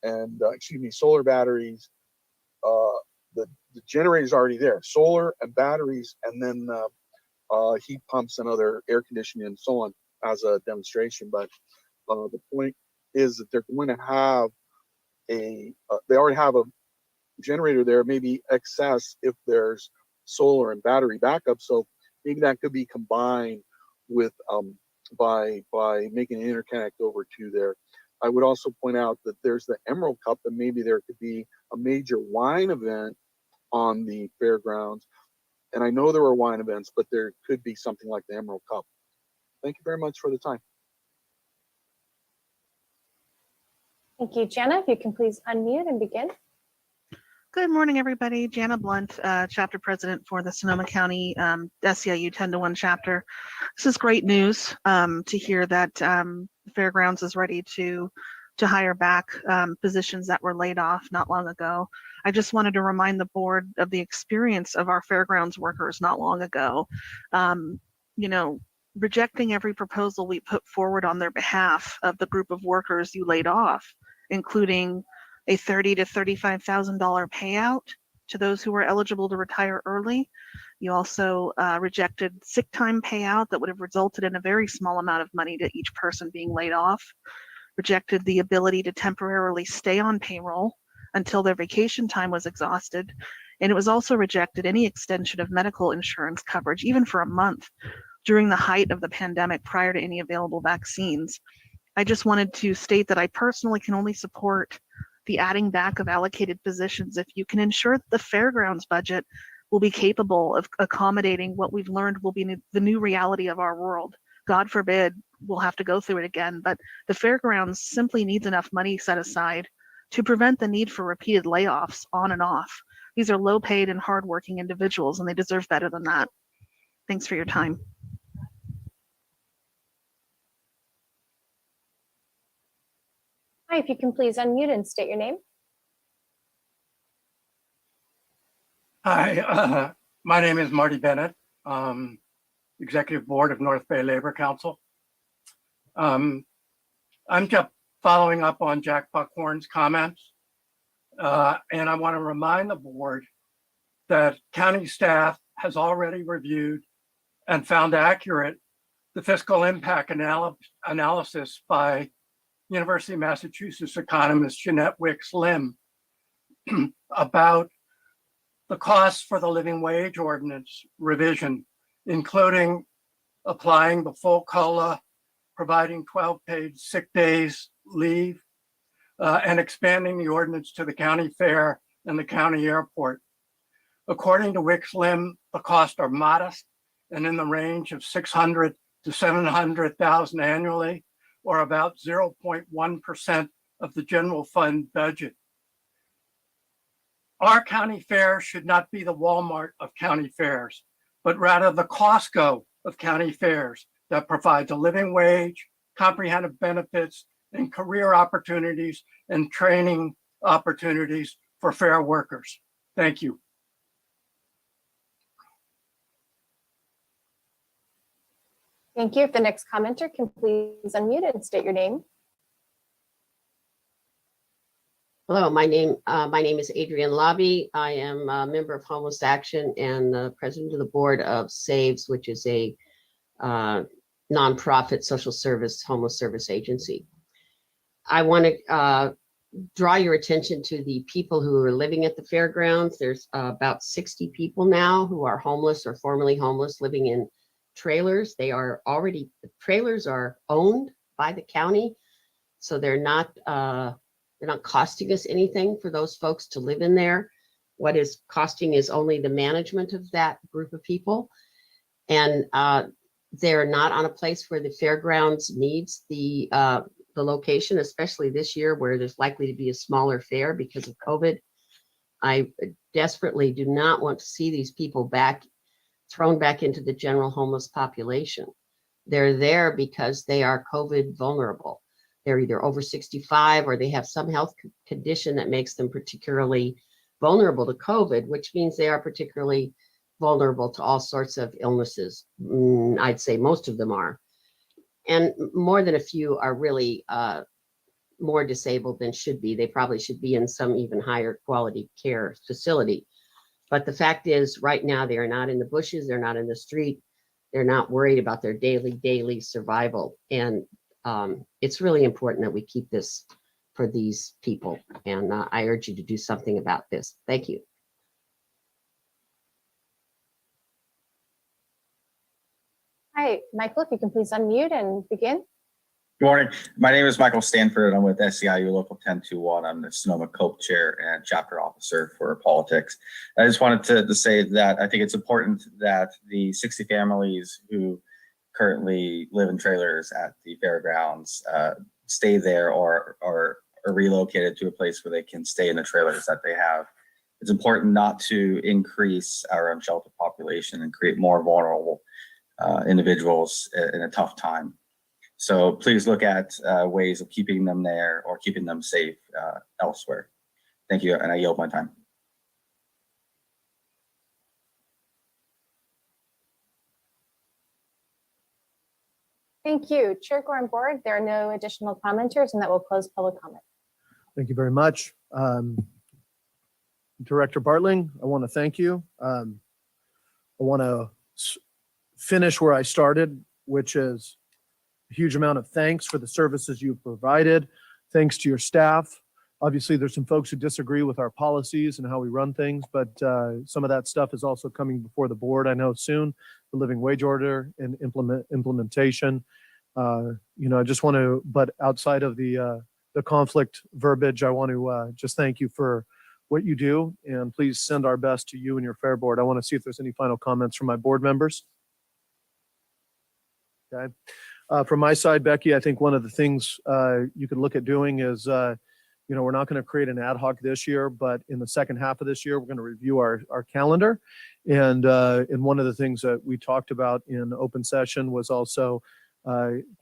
and solar batteries. The generator's already there, solar and batteries, and then heat pumps and other air conditioning and so on as a demonstration. But the point is that they're going to have they already have a generator there, maybe excess if there's solar and battery backup. So maybe that could be combined with by making an interconnect over to there. I would also point out that there's the Emerald Cup, and maybe there could be a major wine event on the fairgrounds. And I know there are wine events, but there could be something like the Emerald Cup. Thank you very much for the time. Thank you, Jana. If you can please unmute and begin. Good morning, everybody. Jana Blunt, chapter president for the Sonoma County SEIU 10-to-1 chapter. This is great news to hear that the Fairgrounds is ready to hire back positions that were laid off not long ago. I just wanted to remind the board of the experience of our Fairgrounds workers not long ago. Rejecting every proposal we put forward on their behalf of the group of workers you laid off, including a $30,000 to $35,000 payout to those who were eligible to retire early. You also rejected sick time payout that would have resulted in a very small amount of money to each person being laid off. Rejected the ability to temporarily stay on payroll until their vacation time was exhausted. And it was also rejected any extension of medical insurance coverage, even for a month, during the height of the pandemic prior to any available vaccines. I just wanted to state that I personally can only support the adding back of allocated positions if you can ensure that the fairgrounds budget will be capable of accommodating what we've learned will be the new reality of our world. God forbid we'll have to go through it again, but the fairgrounds simply needs enough money set aside to prevent the need for repeated layoffs on and off. These are low paid and hardworking individuals, and they deserve better than that. Thanks for your time. Hi, if you can please unmute and state your name. Hi, my name is Marty Bennett, Executive Board of North Bay Labor Council. I'm just following up on Jack Buckhorn's comments. And I want to remind the board that county staff has already reviewed and found accurate the fiscal impact analysis by University of Massachusetts economist Jeanette Wicks Lim about the costs for the living wage ordinance revision, including applying the full COLA, providing 12 paid sick days leave, and expanding the ordinance to the county fair and the county airport. According to Wicks Lim, the costs are modest and in the range of 600 to 700,000 annually, or about 0.1% of the general fund budget. Our county fair should not be the Walmart of county fairs, but rather the Costco of county fairs that provides a living wage, comprehensive benefits, and career opportunities and training opportunities for fair workers. Thank you. Thank you. If the next commenter can please unmute and state your name. Hello, my name is Adrienne Lobby. I am a member of Homeless Action and the president of the board of SAVES, which is a nonprofit social service homeless service agency. I want to draw your attention to the people who are living at the fairgrounds. There's about 60 people now who are homeless or formerly homeless living in trailers. The trailers are owned by the county, so they're not costing us anything for those folks to live in there. What is costing is only the management of that group of people. And they're not on a place where the fairgrounds needs the location, especially this year where there's likely to be a smaller fair because of COVID. I desperately do not want to see these people thrown back into the general homeless population. They're there because they are COVID vulnerable. They're either over 65 or they have some health condition that makes them particularly vulnerable to COVID, which means they are particularly vulnerable to all sorts of illnesses. I'd say most of them are. And more than a few are really more disabled than should be. They probably should be in some even higher quality care facility. But the fact is, right now, they are not in the bushes. They're not in the street. They're not worried about their daily survival. And it's really important that we keep this for these people. And I urge you to do something about this. Thank you. Hi, Michael, if you can please unmute and begin. Good morning. My name is Michael Stanford. I'm with SEIU Local 1021. I'm the Sonoma co-chair and chapter officer for politics. I just wanted to say that I think it's important that the 60 families who currently live in trailers at the fairgrounds stay there or are relocated to a place where they can stay in the trailers that they have. It's important not to increase our unsheltered population and create more vulnerable individuals in a tough time. So please look at ways of keeping them there or keeping them safe elsewhere. Thank you, and I yield my time. Thank you. Chair Gorin Board, there are no additional commenters, and that will close public comment. Thank you very much. Director Bartling, I want to thank you. I want to finish where I started, which is a huge amount of thanks for the services you've provided. Thanks to your staff. Obviously, there's some folks who disagree with our policies and how we run things, but some of that stuff is also coming before the board, I know soon, the living wage order and implementation. I just want to, but outside of the conflict verbiage, I want to just thank you for what you do, and please send our best to you and your fair board. I want to see if there's any final comments from my board members. Okay. From my side, Becky, I think one of the things you could look at doing is we're not going to create an ad hoc this year, but in the second half of this year, we're going to review our calendar. And one of the things that we talked about in open session was also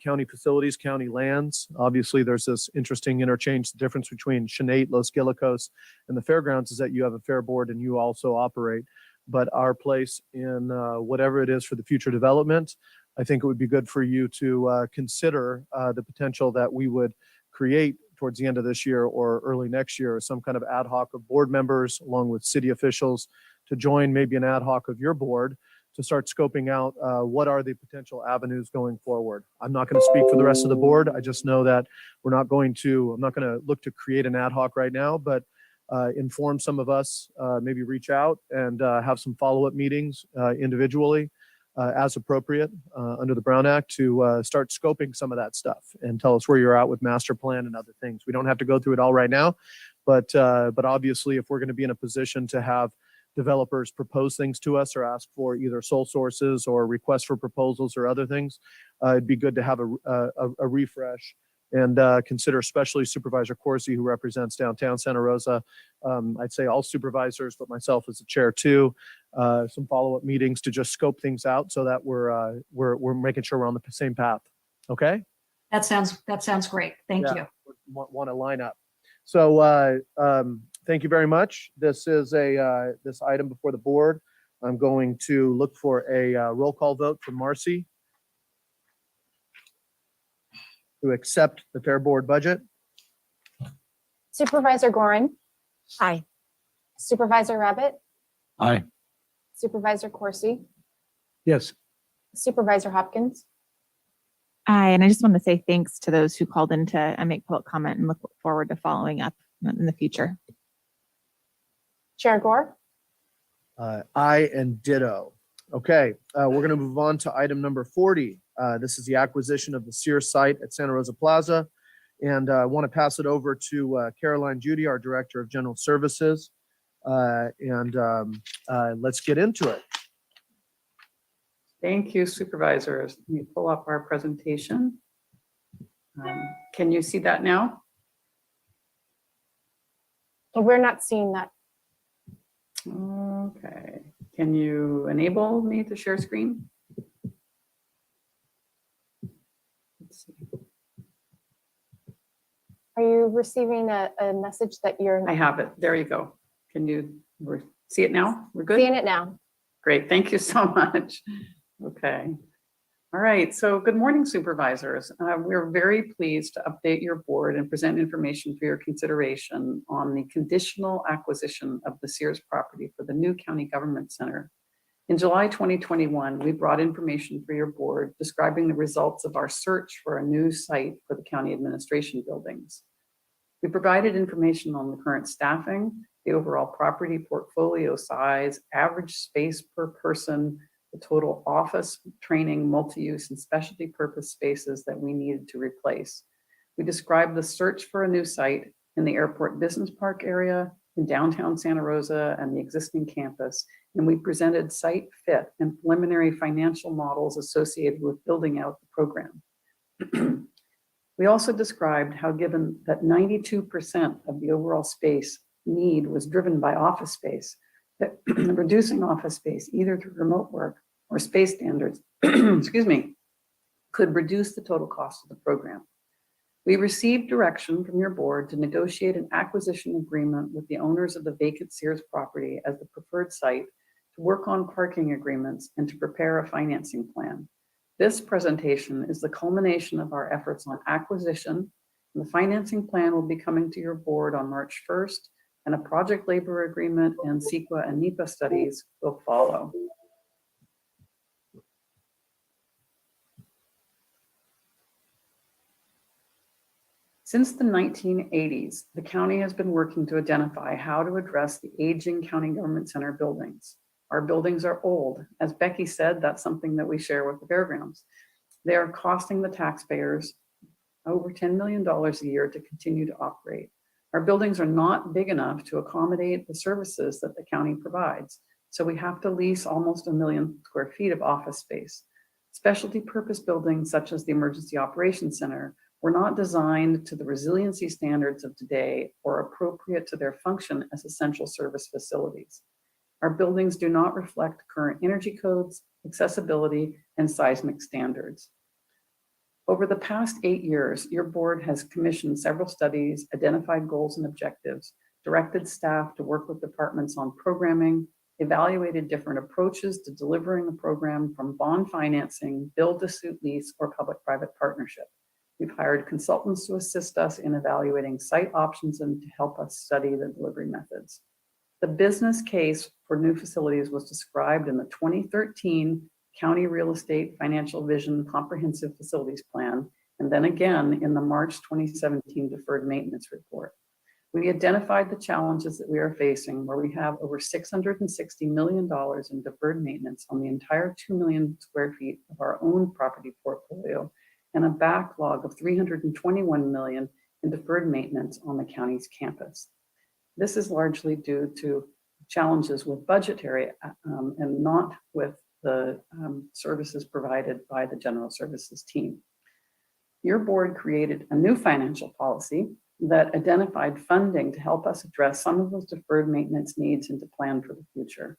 county facilities, county lands. Obviously, there's this interesting interchange. The difference between Shanate, Los Guilicos, and the fairgrounds is that you have a fair board and you also operate. But our place in whatever it is for the future development, I think it would be good for you to consider the potential that we would create towards the end of this year or early next year, some kind of ad hoc of board members along with city officials to join maybe an ad hoc of your board to start scoping out what are the potential avenues going forward. I'm not going to speak for the rest of the board. I just know that I'm not going to look to create an ad hoc right now, but inform some of us, maybe reach out and have some follow-up meetings individually as appropriate under the Brown Act to start scoping some of that stuff and tell us where you're at with master plan and other things. We don't have to go through it all right now, but obviously if we're going to be in a position to have developers propose things to us or ask for either sole sources or requests for proposals or other things, it'd be good to have a refresh and consider especially Supervisor Corsi, who represents downtown Santa Rosa. I'd say all supervisors, but myself as the chair too, some follow-up meetings to just scope things out so that we're making sure we're on the same path. Okay? That sounds great. Thank you. Want to line up. So thank you very much. This is this item before the board. I'm going to look for a roll call vote from Marcy to accept the Fair Board budget. Supervisor Gorin, Aye. Supervisor Rabbit, Aye. Supervisor Corsi, Yes. Supervisor Hopkins. Aye, and I just want to say thanks to those who called in to make public comment and look forward to following up in the future. Chair Gore. Aye and ditto. Okay, we're going to move on to item number 40. This is the acquisition of the Sears site at Santa Rosa Plaza. And I want to pass it over to Caroline Judy, our Director of General Services. Let's get into it. Thank you, supervisors. Let me pull up our presentation. Can you see that now? We're not seeing that. Okay. Can you enable me to share screen? Let's see. Are you receiving a message that you're? I have it. There you go. Can you see it now? We're good? Seeing it now. Great. Thank you so much. Okay. All right. So good morning, supervisors. We're very pleased to update your board and present information for your consideration on the conditional acquisition of the Sears property for the new county government center. In July 2021, we brought information for your board describing the results of our search for a new site for the county administration buildings. We provided information on the current staffing, the overall property portfolio size, average space per person, the total office, training, multi-use, and specialty purpose spaces that we needed to replace. We described the search for a new site in the airport business park area, in downtown Santa Rosa, and the existing campus, and we presented site fit and preliminary financial models associated with building out the program. We also described how, given that 92% of the overall space need was driven by office space, that reducing office space either through remote work or space standards, excuse me, could reduce the total cost of the program. We received direction from your board to negotiate an acquisition agreement with the owners of the vacant Sears property as the preferred site, to work on parking agreements, and to prepare a financing plan. This presentation is the culmination of our efforts on acquisition, and the financing plan will be coming to your board on March 1st, and a project labor agreement and CEQA and NEPA studies will follow. Since the 1980s, the county has been working to identify how to address the aging county government center buildings. Our buildings are old. As Becky said, that's something that we share with the fairgrounds. They are costing the taxpayers over $10 million a year to continue to operate. Our buildings are not big enough to accommodate the services that the county provides, so we have to lease almost 1 million square feet of office space. Specialty purpose buildings such as the Emergency Operations Center were not designed to the resiliency standards of today or appropriate to their function as essential service facilities. Our buildings do not reflect current energy codes, accessibility, and seismic standards. Over the past 8 years, your board has commissioned several studies, identified goals and objectives, directed staff to work with departments on programming, evaluated different approaches to delivering the program from bond financing, build-to-suit lease, or public-private partnership. We've hired consultants to assist us in evaluating site options and to help us study the delivery methods. The business case for new facilities was described in the 2013 County Real Estate Financial Vision Comprehensive Facilities Plan, and then again in the March 2017 Deferred Maintenance Report. We identified the challenges that we are facing, where we have over $660 million in deferred maintenance on the entire 2 million square feet of our own property portfolio, and a backlog of $321 million in deferred maintenance on the county's campus. This is largely due to challenges with budgetary and not with the services provided by the general services team. Your board created a new financial policy that identified funding to help us address some of those deferred maintenance needs and to plan for the future.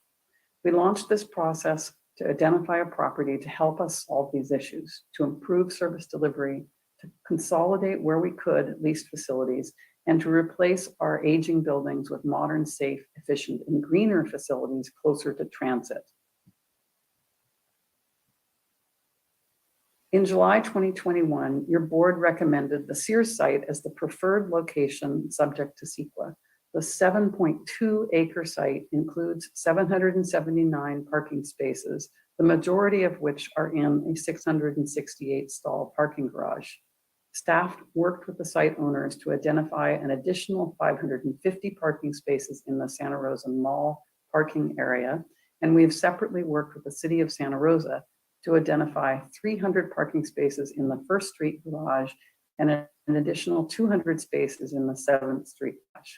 We launched this process to identify a property to help us solve these issues, to improve service delivery, to consolidate where we could leased facilities, and to replace our aging buildings with modern, safe, efficient, and greener facilities closer to transit. In July 2021, your board recommended the Sears site as the preferred location subject to CEQA. The 7.2 acre site includes 779 parking spaces, the majority of which are in a 668 stall parking garage. Staff worked with the site owners to identify an additional 550 parking spaces in the Santa Rosa Mall parking area, and we have separately worked with the City of Santa Rosa to identify 300 parking spaces in the First Street garage and an additional 200 spaces in the 7th Street garage.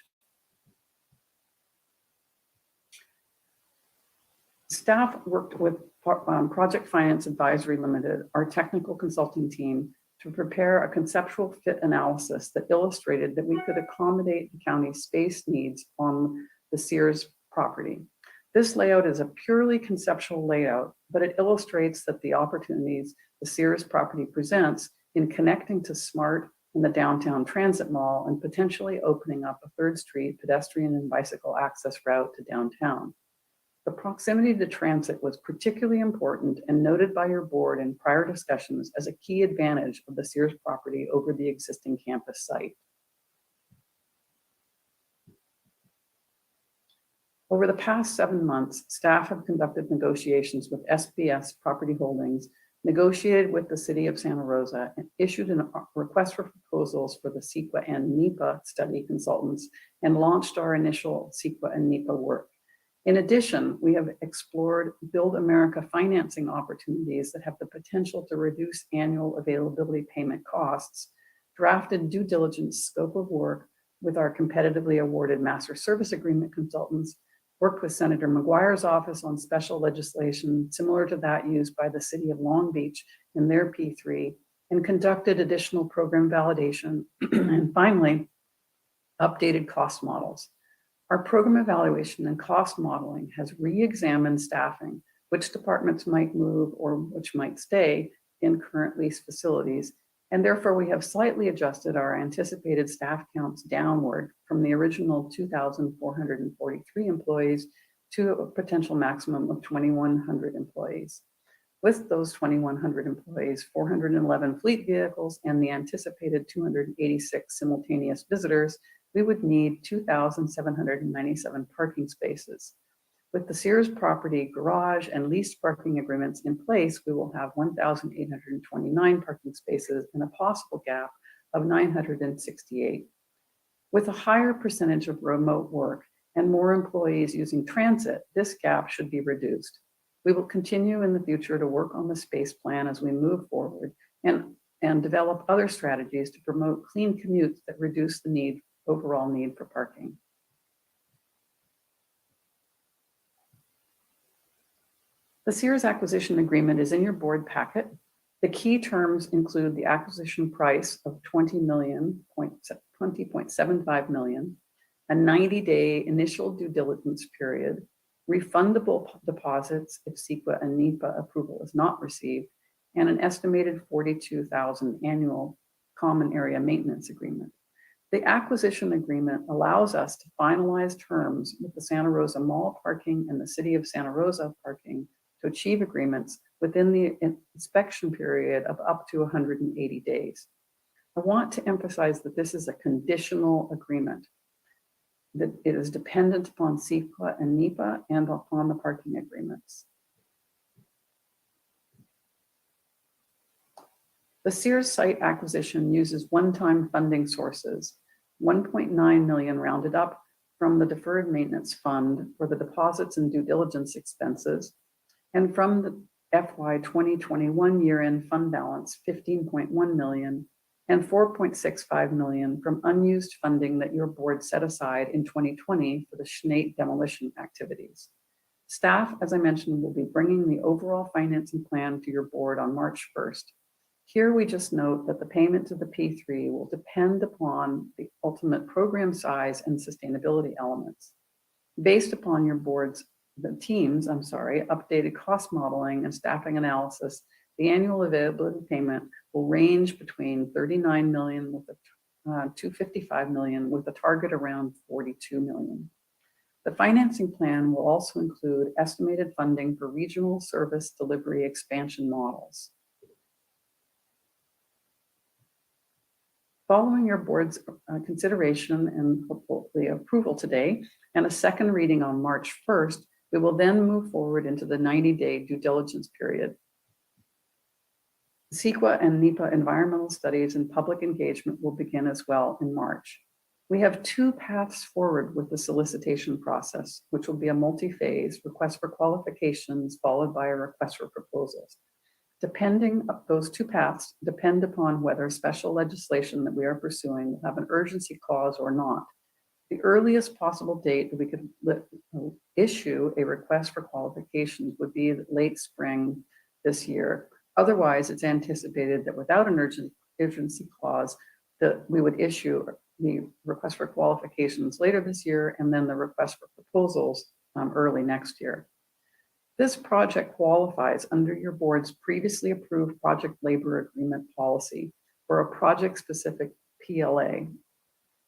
Staff worked with Project Finance Advisory Limited, our technical consulting team, to prepare a conceptual fit analysis that illustrated that we could accommodate the county's space needs on the Sears property. This layout is a purely conceptual layout, but it illustrates that the opportunities the Sears property presents in connecting to SMART in the downtown transit mall and potentially opening up a 3rd Street pedestrian and bicycle access route to downtown. The proximity to transit was particularly important and noted by your board in prior discussions as a key advantage of the Sears property over the existing campus site. Over the past 7 months, staff have conducted negotiations with SBS Property Holdings, negotiated with the City of Santa Rosa, and issued a request for proposals for the CEQA and NEPA study consultants, and launched our initial CEQA and NEPA work. In addition, we have explored Build America financing opportunities that have the potential to reduce annual availability payment costs, drafted due diligence scope of work with our competitively awarded master service agreement consultants, worked with Senator McGuire's office on special legislation similar to that used by the City of Long Beach in their P3, and conducted additional program validation, and finally, updated cost models. Our program evaluation and cost modeling has re-examined staffing, which departments might move or which might stay in current lease facilities, and therefore we have slightly adjusted our anticipated staff counts downward from the original 2,443 employees to a potential maximum of 2,100 employees. With those 2,100 employees, 411 fleet vehicles, and the anticipated 286 simultaneous visitors, we would need 2,797 parking spaces. With the Sears property garage and leased parking agreements in place, we will have 1,829 parking spaces and a possible gap of 968. With a higher percentage of remote work and more employees using transit, this gap should be reduced. We will continue in the future to work on the space plan as we move forward and develop other strategies to promote clean commutes that reduce the overall need for parking. The Sears acquisition agreement is in your board packet. The key terms include the acquisition price of $20.75 million, a 90-day initial due diligence period, refundable deposits if CEQA and NEPA approval is not received, and an estimated $42,000 annual common area maintenance agreement. The acquisition agreement allows us to finalize terms with the Santa Rosa Mall Parking and the City of Santa Rosa Parking to achieve agreements within the inspection period of up to 180 days. I want to emphasize that this is a conditional agreement, that it is dependent upon CEQA and NEPA and upon the parking agreements. The Sears site acquisition uses one-time funding sources, $1.9 million rounded up from the deferred maintenance fund for the deposits and due diligence expenses, and from the FY 2021 year-end fund balance, $15.1 million, and $4.65 million from unused funding that your board set aside in 2020 for the Schnate demolition activities. Staff, as I mentioned, will be bringing the overall financing plan to your board on March 1st. Here we just note that the payment to the P3 will depend upon the ultimate program size and sustainability elements. Based upon your team's updated cost modeling and staffing analysis, the annual availability payment will range between $39 million to $55 million with a target around $42 million. The financing plan will also include estimated funding for regional service delivery expansion models. Following your board's consideration and hopefully approval today and a second reading on March 1st, we will then move forward into the 90-day due diligence period. CEQA and NEPA environmental studies and public engagement will begin as well in March. We have two paths forward with the solicitation process, which will be a multi-phase request for qualifications followed by a request for proposals. Those two paths depend upon whether special legislation that we are pursuing will have an urgency clause or not. The earliest possible date that we could issue a request for qualifications would be late spring this year. Otherwise, it's anticipated that without an urgency clause, that we would issue the request for qualifications later this year and then the request for proposals early next year. This project qualifies under your board's previously approved project labor agreement policy for a project-specific PLA.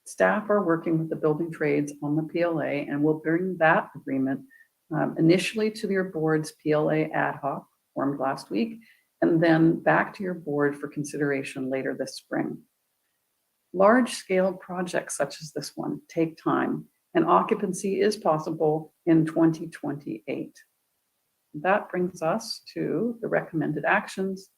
Staff are working with the building trades on the PLA and will bring that agreement initially to your board's PLA ad hoc formed last week, and then back to your board for consideration later this spring. Large-scale projects such as this one take time, and occupancy is possible in 2028. That brings us to the recommended actions.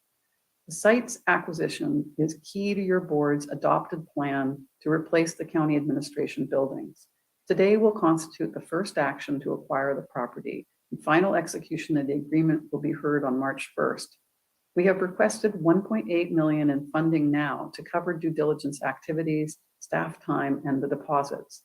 The site's acquisition is key to your board's adopted plan to replace the county administration buildings. Today will constitute the first action to acquire the property, and final execution of the agreement will be heard on March 1st. We have requested $1.8 million in funding now to cover due diligence activities, staff time, and the deposits.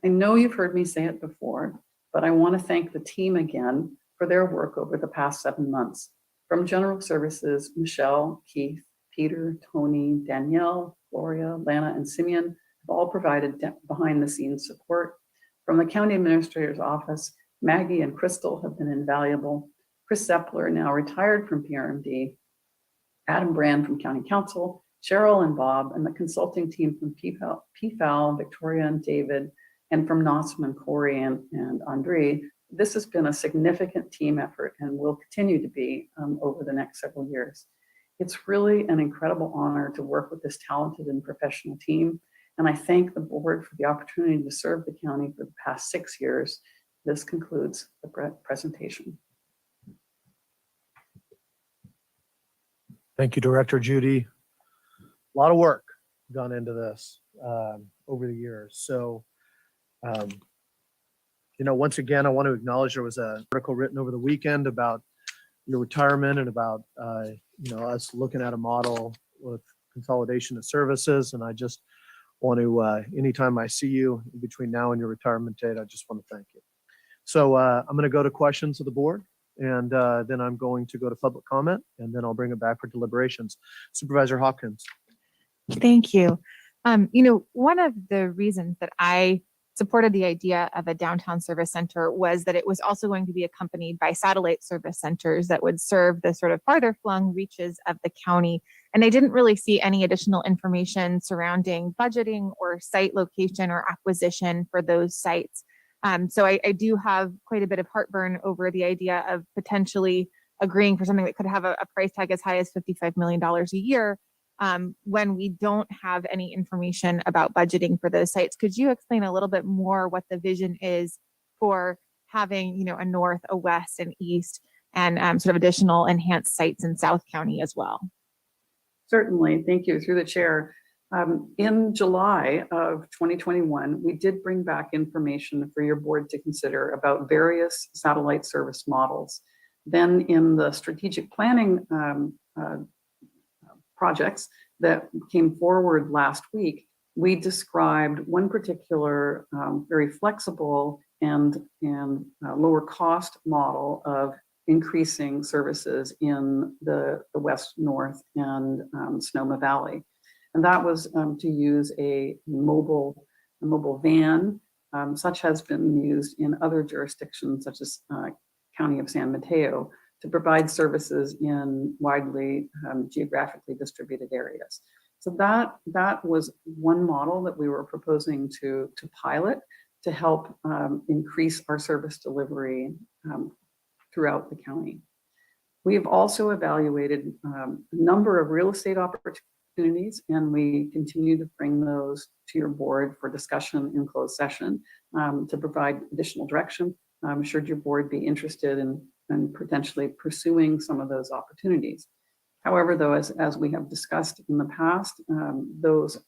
I know you've heard me say it before, but I want to thank the team again for their work over the past 7 months. From General Services, Michelle, Keith, Peter, Tony, Danielle, Gloria, Lana, and Simeon have all provided behind-the-scenes support. From the County Administrator's Office, Maggie and Crystal have been invaluable. Chris Zeppler, now retired from PRMD, Adam Brand from County Council, Cheryl and Bob, and the consulting team from PFAL, Victoria and David, and from Nosman, Corey, and Andre. This has been a significant team effort and will continue to be over the next several years. It's really an incredible honor to work with this talented and professional team, and I thank the board for the opportunity to serve the county for the past 6 years. This concludes the presentation. Thank you, Director Judy. A lot of work gone into this over the years. So, once again, I want to acknowledge there was an article written over the weekend about your retirement and about, us looking at a model with consolidation of services. And I just want to, anytime I see you between now and your retirement date, I just want to thank you. So I'm going to go to questions of the board. And then I'm going to go to public comment, and then I'll bring it back for deliberations. Supervisor Hopkins. Thank you. One of the reasons that I supported the idea of a downtown service center was that it was also going to be accompanied by satellite service centers that would serve the sort of farther flung reaches of the county. And I didn't really see any additional information surrounding budgeting or site location or acquisition for those sites. So I do have quite a bit of heartburn over the idea of potentially agreeing for something that could have a price tag as high as $55 million a year when we don't have any information about budgeting for those sites. Could you explain a little bit more what the vision is for having, a north, a west, and east, and sort of additional enhanced sites in South County as well? Certainly, thank you. Through the chair. In July of 2021, we did bring back information for your board to consider about various satellite service models. Then in the strategic planning projects that came forward last week, we described one particular very flexible and lower cost model of increasing services in the west, north, and Sonoma Valley. And that was to use a mobile van, such has been used in other jurisdictions, such as County of San Mateo, to provide services in widely geographically distributed areas. So that was one model that we were proposing to pilot to help increase our service delivery throughout the county. We have also evaluated a number of real estate opportunities, and we continue to bring those to your board for discussion in closed session to provide additional direction. Should your board be interested in potentially pursuing some of those opportunities. However, though, as we have discussed in the past, those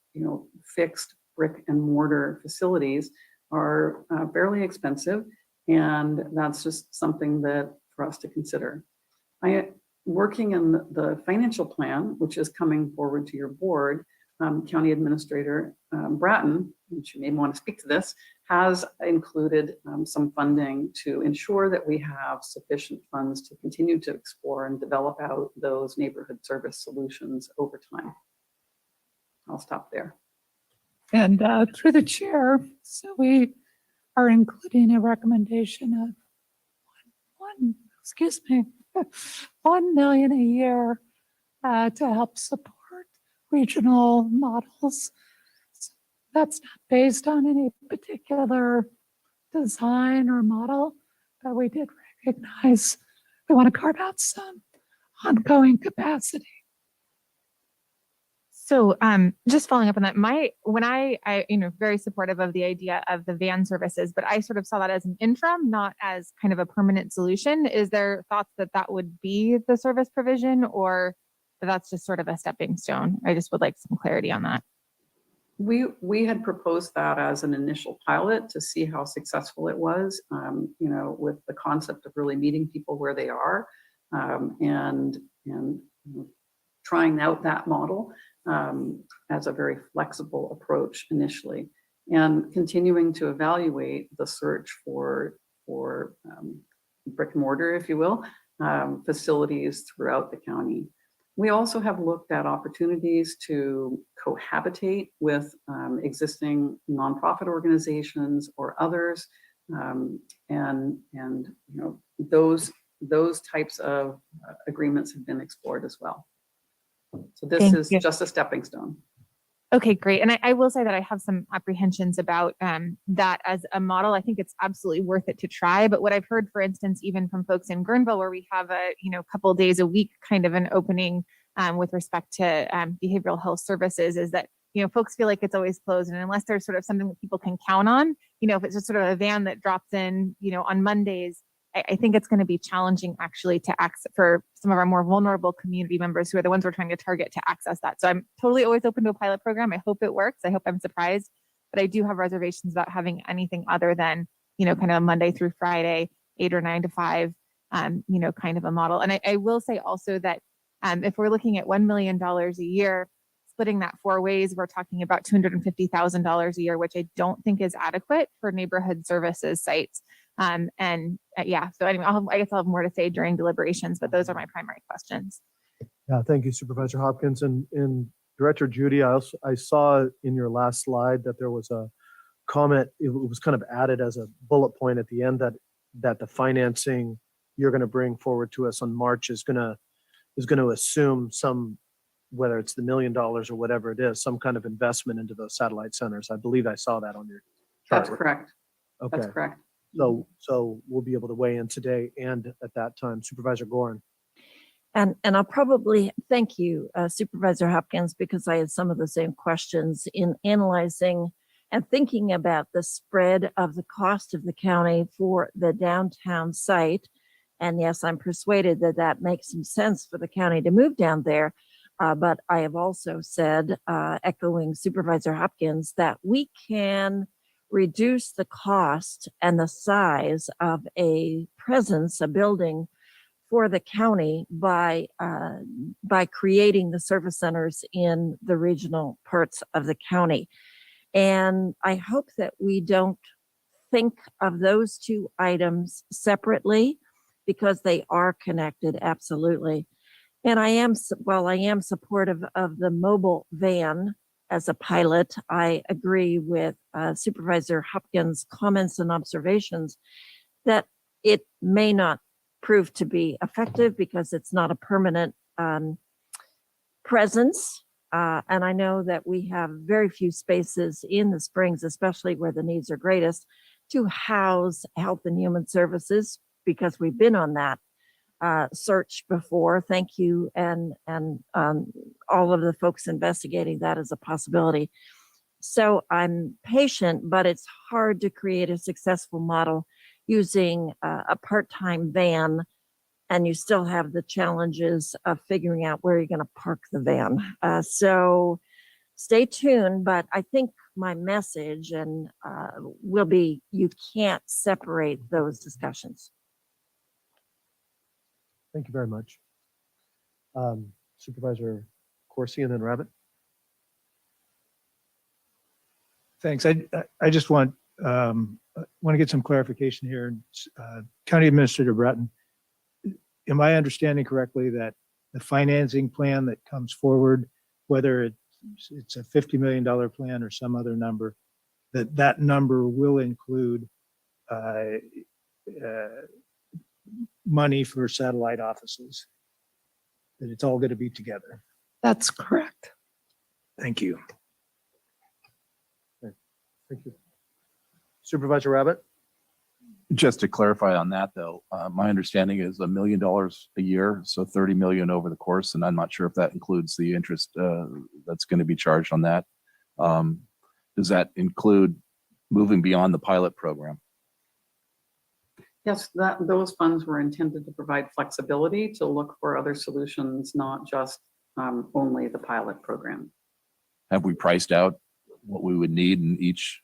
fixed brick and mortar facilities are fairly expensive, and that's just something that for us to consider. Working in the financial plan, which is coming forward to your board, County Administrator Bratton, which you may want to speak to this, has included some funding to ensure that we have sufficient funds to continue to explore and develop out those neighborhood service solutions over time. I'll stop there. And through the chair, so we are including a recommendation of $1 million a year to help support regional models. That's not based on any particular design or model, but we did recognize we want to carve out some ongoing capacity. So just following up on that, when I very supportive of the idea of the van services, but I sort of saw that as an interim, not as kind of a permanent solution. Is there thoughts that would be the service provision, or that's just sort of a stepping stone? I just would like some clarity on that. We had proposed that as an initial pilot to see how successful it was, with the concept of really meeting people where they are, and trying out that model as a very flexible approach initially, and continuing to evaluate the search for brick and mortar, if you will, facilities throughout the county. We also have looked at opportunities to cohabitate with existing nonprofit organizations or others, and those types of agreements have been explored as well. So this is just a stepping stone. Okay, great. And I will say that I have some apprehensions about that as a model. I think it's absolutely worth it to try. But what I've heard, for instance, even from folks in Guerneville, where we have a couple days a week kind of an opening with respect to behavioral health services, is that folks feel like it's always closed, and unless there's sort of something that people can count on, if it's just sort of a van that drops in, on Mondays, I think it's going to be challenging actually to access for some of our more vulnerable community members who are the ones we're trying to target to access that. So I'm totally always open to a pilot program. I hope it works. I hope I'm surprised, but I do have reservations about having anything other than, kind of a Monday through Friday, 8 or 9 to 5, kind of a model. And I will say also that if we're looking at $1 million a year, splitting that 4 ways, we're talking about $250,000 a year, which I don't think is adequate for neighborhood services sites. Yeah, so anyway, I guess I'll have more to say during deliberations, but those are my primary questions. Yeah, thank you, Supervisor Hopkins. And Director Judy, I saw in your last slide that there was a comment, it was kind of added as a bullet point at the end that the financing you're going to bring forward to us on March is going to assume some, whether it's the $1 million or whatever it is, some kind of investment into those satellite centers. I believe I saw that on your chart. That's correct. Okay. That's correct. So we'll be able to weigh in today and at that time. Supervisor Gorin. And I'll probably thank you, Supervisor Hopkins, because I had some of the same questions in analyzing and thinking about the spread of the cost of the county for the downtown site. And yes, I'm persuaded that that makes some sense for the county to move down there. But I have also said, echoing Supervisor Hopkins, that we can reduce the cost and the size of a presence, a building for the county by creating the service centers in the regional parts of the county. And I hope that we don't think of those two items separately because they are connected, absolutely. And while I am supportive of the mobile van as a pilot, I agree with Supervisor Hopkins' comments and observations that it may not prove to be effective because it's not a permanent presence. And I know that we have very few spaces in the Springs, especially where the needs are greatest, to house Health and Human Services because we've been on that search before. Thank you. And all of the folks investigating that as a possibility. So I'm patient, but it's hard to create a successful model using a part-time van, and you still have the challenges of figuring out where you're going to park the van. So stay tuned, but I think my message will be you can't separate those discussions. Thank you very much. Supervisor Corsi and then Rabbit. Thanks. I just want to get some clarification here. County Administrator Bratton, am I understanding correctly that the financing plan that comes forward, whether it's a $50 million plan or some other number, that number will include money for satellite offices, that it's all going to be together? That's correct. Thank you. Thank you. Supervisor Rabbit. Just to clarify on that, though, my understanding is $1 million a year, so 30 million over the course, and I'm not sure if that includes the interest that's going to be charged on that. Does that include moving beyond the pilot program? Yes, those funds were intended to provide flexibility to look for other solutions, not just only the pilot program. Have we priced out what we would need in each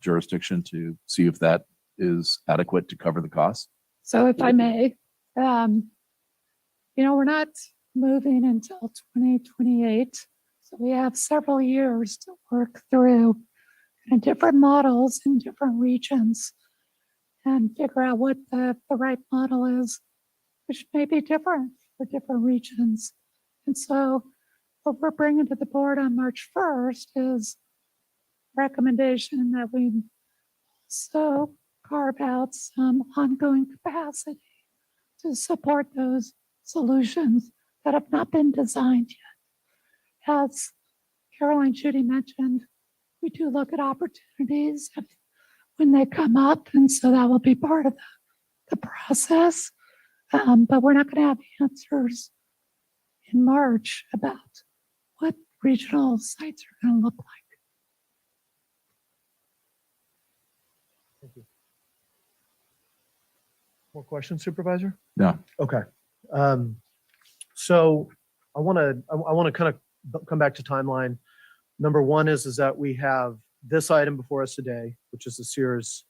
jurisdiction to see if that is adequate to cover the cost? So if I may, we're not moving until 2028. So we have several years to work through different models in different regions and figure out what the right model is, which may be different for different regions. And so what we're bringing to the board on March 1st is recommendation that we also carve out some ongoing capacity to support those solutions that have not been designed yet. As Caroline Judy mentioned, we do look at opportunities when they come up, and so that will be part of the process. But we're not going to have answers in March about what regional sites are going to look like. Thank you. More questions, Supervisor? No. Okay. So I want to kind of come back to timeline. Number one is that we have this item before us today, which is the Sears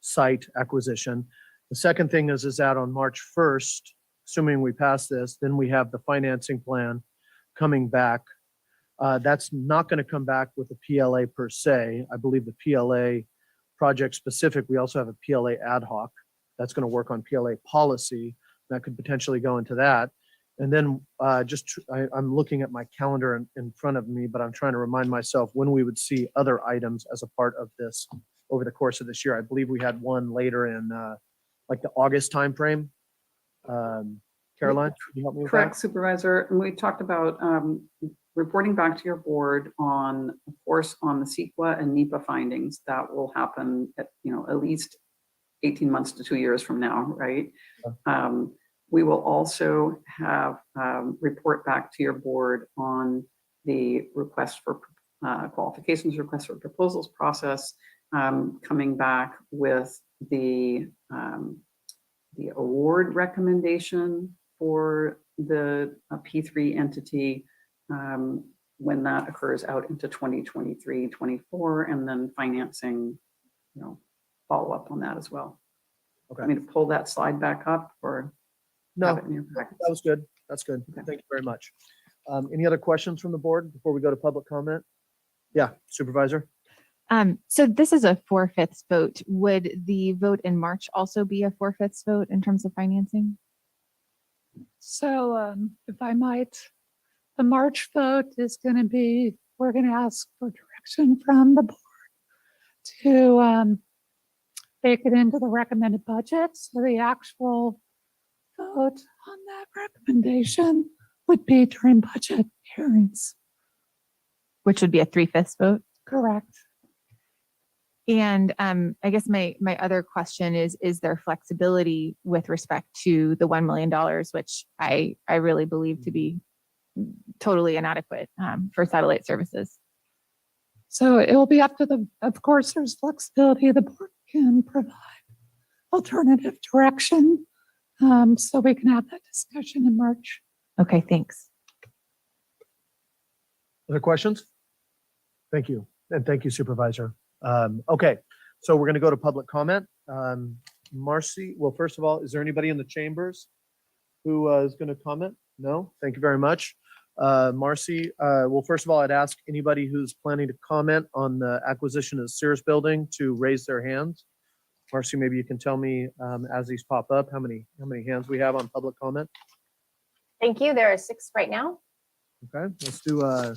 site acquisition. The second thing is that on March 1st, assuming we pass this, then we have the financing plan coming back. That's not going to come back with a PLA per se. I believe the PLA project specific, we also have a PLA ad hoc that's going to work on PLA policy. That could potentially go into that. And then I'm looking at my calendar in front of me, but I'm trying to remind myself when we would see other items as a part of this over the course of this year. I believe we had one later in like the August timeframe. Caroline, can you help me with Correct, that? Supervisor. And we talked about reporting back to your board on, of course, on the CEQA and NEPA findings. That will happen at, at least 18 months to 2 years from now, right? We will also have report back to your board on the request for qualifications, request for proposals process, coming back with the award recommendation for the P3 entity when that occurs out into 2023, 24, and then financing, follow up on that as well. Okay. I mean, to pull that slide back up or No, have it in your that packets? was good. That's good. Thank you very much. Any other questions from the board before we go to public comment? Yeah, Supervisor. So this is a 4/5 vote. Would the vote in March also be a 4/5 vote in terms of financing? So if I might, the March vote is going to be, we're going to ask for direction from the board to bake it into the recommended budget. So the actual vote on that recommendation would be during budget hearings. Which would be a 3/5 vote? Correct. And I guess my other question is there flexibility with respect to the $1 million, which I really believe to be totally inadequate for satellite services? So it will be up to of course, there's flexibility. The board can provide alternative direction. So we can have that discussion in March. Okay, thanks. Other questions? Thank you. And thank you, Supervisor. Okay, so we're going to go to public comment. Marcy, well, first of all, is there anybody in the chambers who is going to comment? No? Thank you very much. Marcy, well, first of all, I'd ask anybody who's planning to comment on the acquisition of the Sears building to raise their hands. Marcy, maybe you can tell me as these pop up, how many hands we have on public comment? Thank you. There are 6 right now. Okay, let's do a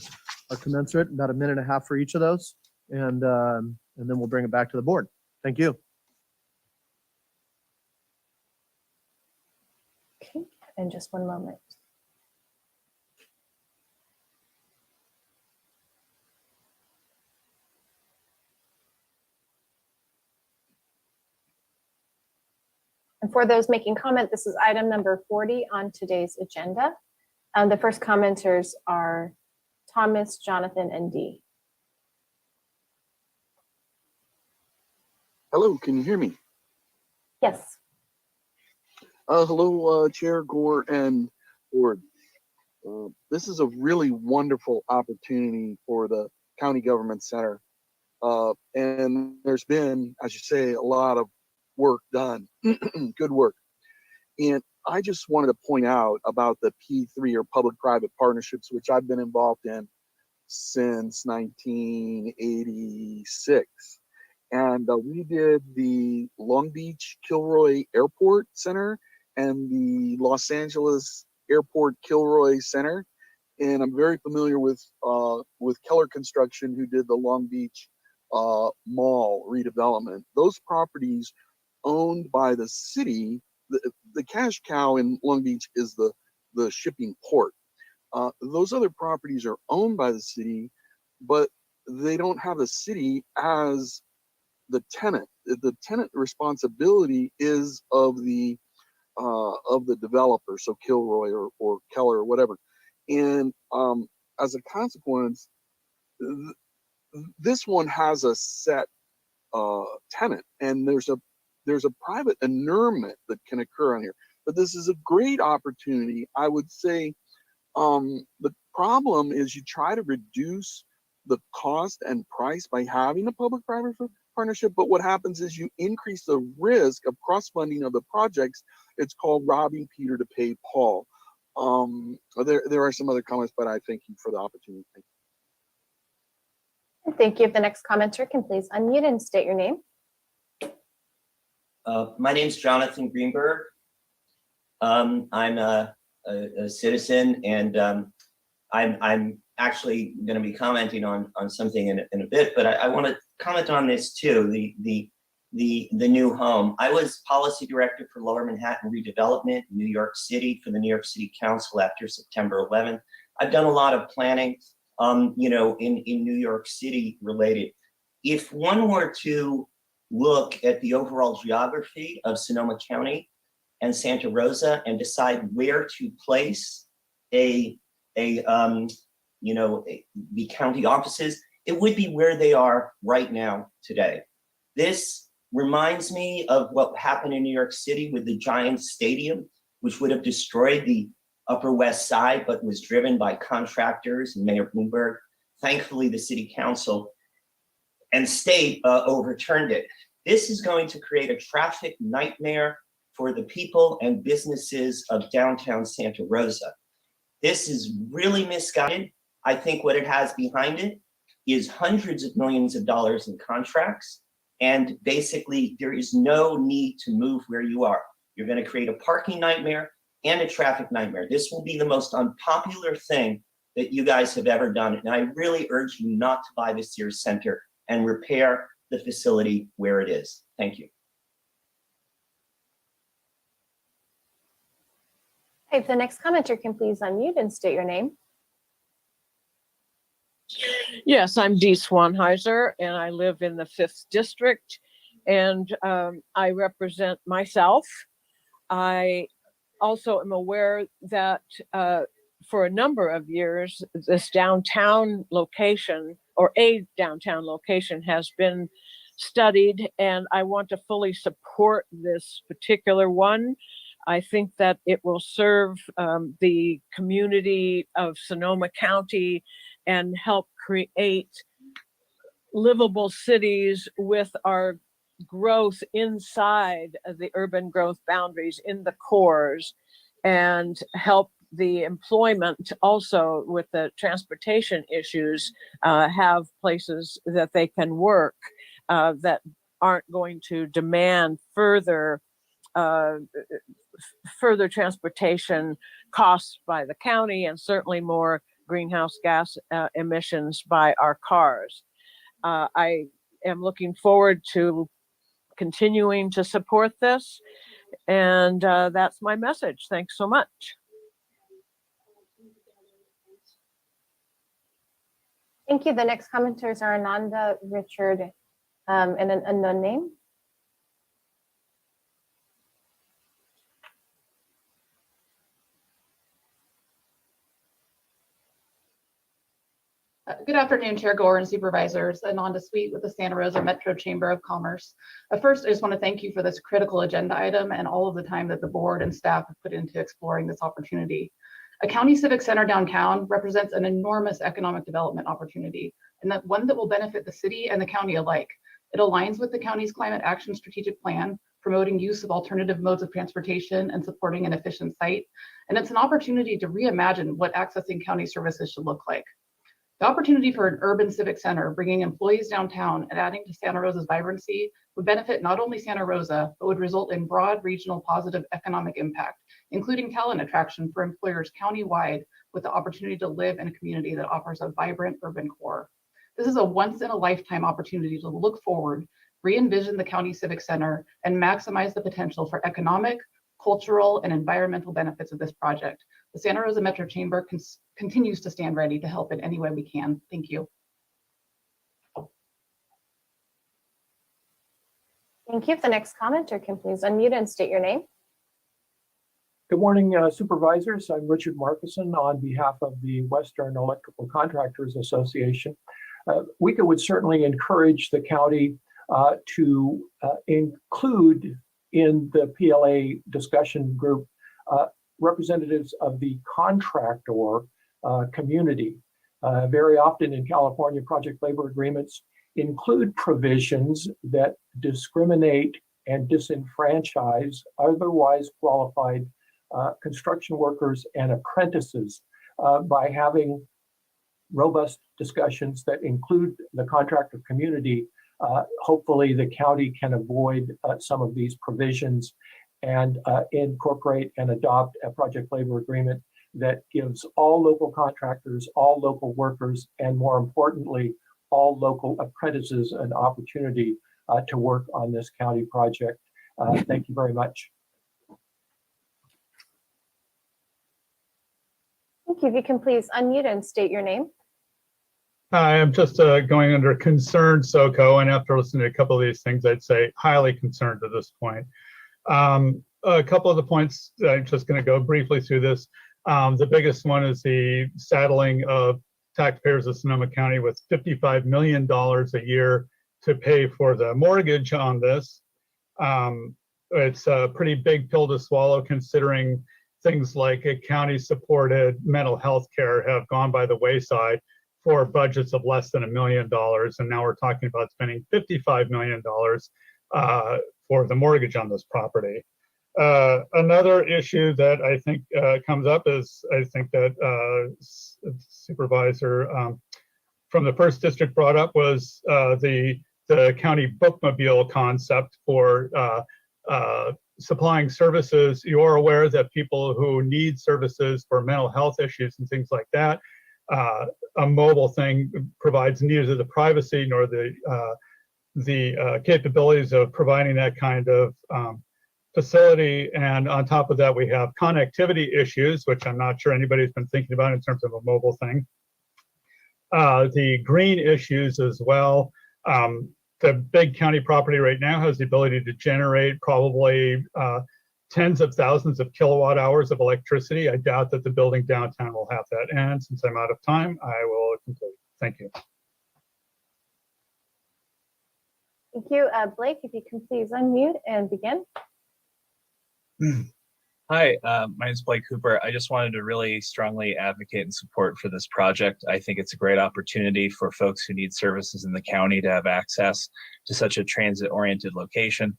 commensurate, about a minute and a half for each of those. And then we'll bring it back to the board. Thank you. Okay, in just one moment. And for those making comment, this is item number 40 on today's agenda. The first commenters are Thomas, Jonathan, and Dee. Hello, can you hear me? Yes. Hello, Chair Gore and board. This is a really wonderful opportunity for the County Government Center. And there's been, as you say, a lot of work done, good work. And I just wanted to point out about the P3 or public-private partnerships, which I've been involved in since 1986. And we did the Long Beach Kilroy Airport Center and the Los Angeles Airport Kilroy Center. And I'm very familiar with Keller Construction, who did the Long Beach Mall redevelopment. Those properties owned by the city. The cash cow in Long Beach is the shipping port. Those other properties are owned by the city, but they don't have the city as the tenant. The tenant responsibility is of the developer, so Kilroy or Keller or whatever. And as a consequence, this one has a set tenant, and there's a private inurement that can occur on here. But this is a great opportunity. I would say the problem is you try to reduce the cost and price by having a public-private partnership, but what happens is you increase the risk of cross-funding of the projects. It's called robbing Peter to pay Paul. There are some other comments, but I thank you for the opportunity. Thank you. Thank you. If the next commenter can please unmute and state your name. My name's Jonathan Greenberg. I'm a citizen, and I'm actually going to be commenting on something in a bit, but I want to comment on this too. The new home. I was policy director for Lower Manhattan redevelopment in New York City for the New York City Council after September 11th. I've done a lot of planning, in New York City related. If one were to look at the overall geography of Sonoma County and Santa Rosa and decide where to place the county offices, it would be where they are right now today. This reminds me of what happened in New York City with the Giants Stadium, which would have destroyed the Upper West Side, but was driven by contractors and Mayor Bloomberg. Thankfully, the city council and state overturned it. This is going to create a traffic nightmare for the people and businesses of downtown Santa Rosa. This is really misguided. I think what it has behind it is hundreds of millions of dollars in contracts. And basically, there is no need to move where you are. You're going to create a parking nightmare and a traffic nightmare. This will be the most unpopular thing that you guys have ever done. And I really urge you not to buy the Sears Center and repair the facility where it is. Thank you. If the next commenter can please unmute and state your name. Yes, I'm Dee Swanheiser, and I live in the 5th District, and I represent myself. I also am aware that for a number of years, this downtown location, or a downtown location, has been studied, and I want to fully support this particular one. I think that it will serve the community of Sonoma County and help create livable cities with our growth inside of the urban growth boundaries in the cores, and help the employment also with the transportation issues, have places that they can work that aren't going to demand further transportation costs by the county, and certainly more greenhouse gas emissions by our cars. I am looking forward to continuing to support this, and that's my message. Thanks so much. Thank you. The next commenters are Ananda, Richard, and an unknown name. Good afternoon, Chair Gore and Supervisors. Ananda Sweet with the Santa Rosa Metro Chamber of Commerce. First, I just want to thank you for this critical agenda item and all of the time that the board and staff have put into exploring this opportunity. A county civic center downtown represents an enormous economic development opportunity, and that one that will benefit the city and the county alike. It aligns with the county's climate action strategic plan, promoting use of alternative modes of transportation and supporting an efficient site. And it's an opportunity to reimagine what accessing county services should look like. The opportunity for an urban civic center, bringing employees downtown and adding to Santa Rosa's vibrancy, would benefit not only Santa Rosa, but would result in broad regional positive economic impact, including talent attraction for employers countywide with the opportunity to live in a community that offers a vibrant urban core. This is a once-in-a-lifetime opportunity to look forward, re-envision the county civic center, and maximize the potential for economic, cultural, and environmental benefits of this project. The Santa Rosa Metro Chamber continues to stand ready to help in any way we can. Thank you. Thank you. If the next commenter can please unmute and state your name. Good morning, Supervisors. I'm Richard Markison on behalf of the Western Electrical Contractors Association. WECA would certainly encourage the county to include in the PLA discussion group representatives of the contractor community. Very often in California, project labor agreements include provisions that discriminate and disenfranchise otherwise qualified construction workers and apprentices by having robust discussions that include the contractor community Hopefully, the county can avoid some of these provisions and incorporate and adopt a project labor agreement that gives all local contractors, all local workers, and more importantly, all local apprentices an opportunity to work on this county project. Thank you very much. Thank you. If you can please unmute and state your name. Hi, I'm just going under concerned SoCo, and after listening to a couple of these things, I'd say highly concerned at this point. A couple of the points, I'm just going to go briefly through this. The biggest one is the saddling of taxpayers of Sonoma County with $55 million a year to pay for the mortgage on this. It's a pretty big pill to swallow, considering things like a county-supported mental health care have gone by the wayside for budgets of less than $1 million. And now we're talking about spending $55 million for the mortgage on this property. Another issue that I think comes up is, I think that Supervisor from the first district brought up was the county bookmobile concept for supplying services. You're aware that people who need services for mental health issues and things like that, a mobile thing provides neither the privacy nor the capabilities of providing that kind of facility. And on top of that, we have connectivity issues, which I'm not sure anybody's been thinking about in terms of a mobile thing. The green issues as well. The big county property right now has the ability to generate probably tens of thousands of kilowatt hours of electricity. I doubt that the building downtown will have that. And since I'm out of time, I will conclude. Thank you. Thank you. Blake, if you can please unmute and begin. Hi, my name is Blake Cooper. I just wanted to really strongly advocate and support for this project. I think it's a great opportunity for folks who need services in the county to have access to such a transit-oriented location.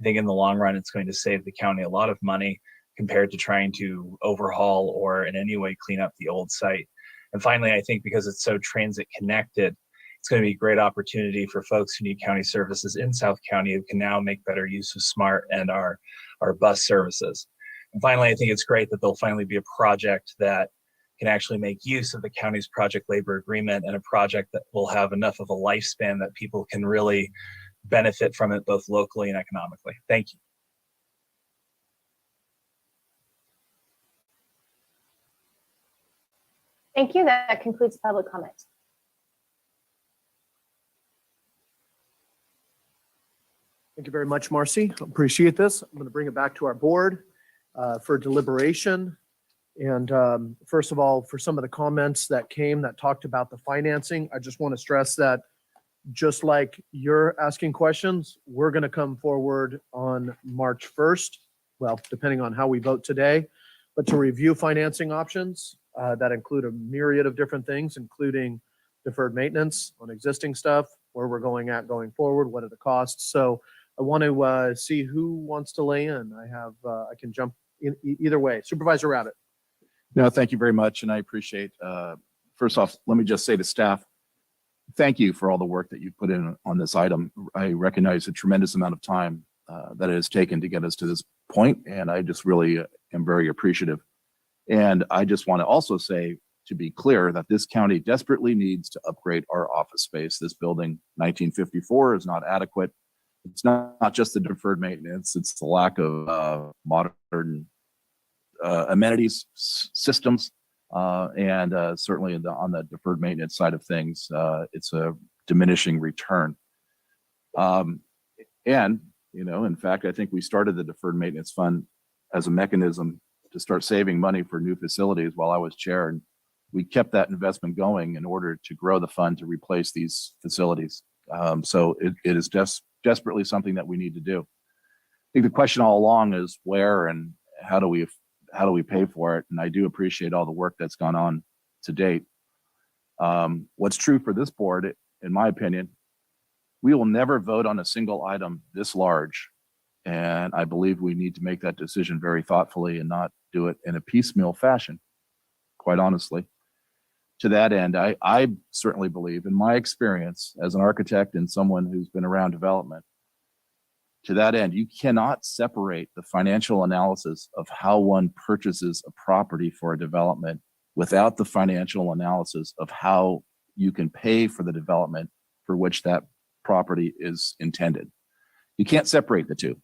I think in the long run, it's going to save the county a lot of money compared to trying to overhaul or in any way clean up the old site. And finally, I think because it's so transit connected, it's going to be a great opportunity for folks who need county services in South County who can now make better use of SMART and our bus services. And finally, I think it's great that there'll finally be a project that can actually make use of the county's project labor agreement, and a project that will have enough of a lifespan that people can really benefit from it both locally and economically. Thank you. Thank you. That concludes public comment. Thank you very much, Marcy. Appreciate this. I'm going to bring it back to our board for deliberation. And first of all, for some of the comments that came that talked about the financing, I just want to stress that just like you're asking questions, we're going to come forward on March 1st. Well, depending on how we vote today, but to review financing options that include a myriad of different things, including deferred maintenance on existing stuff, where we're going forward, what are the costs. So I want to see who wants to lay in. I can jump in either way. Supervisor Rabbit. No, thank you very much. And I appreciate, first off, let me just say to staff, thank you for all the work that you put in on this item. I recognize a tremendous amount of time that it has taken to get us to this point, and I just really am very appreciative. And I just want to also say, to be clear, that this county desperately needs to upgrade our office space. This building, 1954, is not adequate. It's not just the deferred maintenance, it's the lack of modern amenities systems, and certainly on the deferred maintenance side of things, it's a diminishing return. And, in fact, I think we started the deferred maintenance fund as a mechanism to start saving money for new facilities while I was chair, and we kept that investment going in order to grow the fund to replace these facilities. So it is just desperately something that we need to do. I think the question all along is where and how do we pay for it? And I do appreciate all the work that's gone on to date. What's true for this board, in my opinion, we will never vote on a single item this large. And I believe we need to make that decision very thoughtfully and not do it in a piecemeal fashion, quite honestly. to that end, I certainly believe, in my experience as an architect and someone who's been around development, to that end, you cannot separate the financial analysis of how one purchases a property for a development without the financial analysis of how you can pay for the development for which that property is intended. You can't separate the two.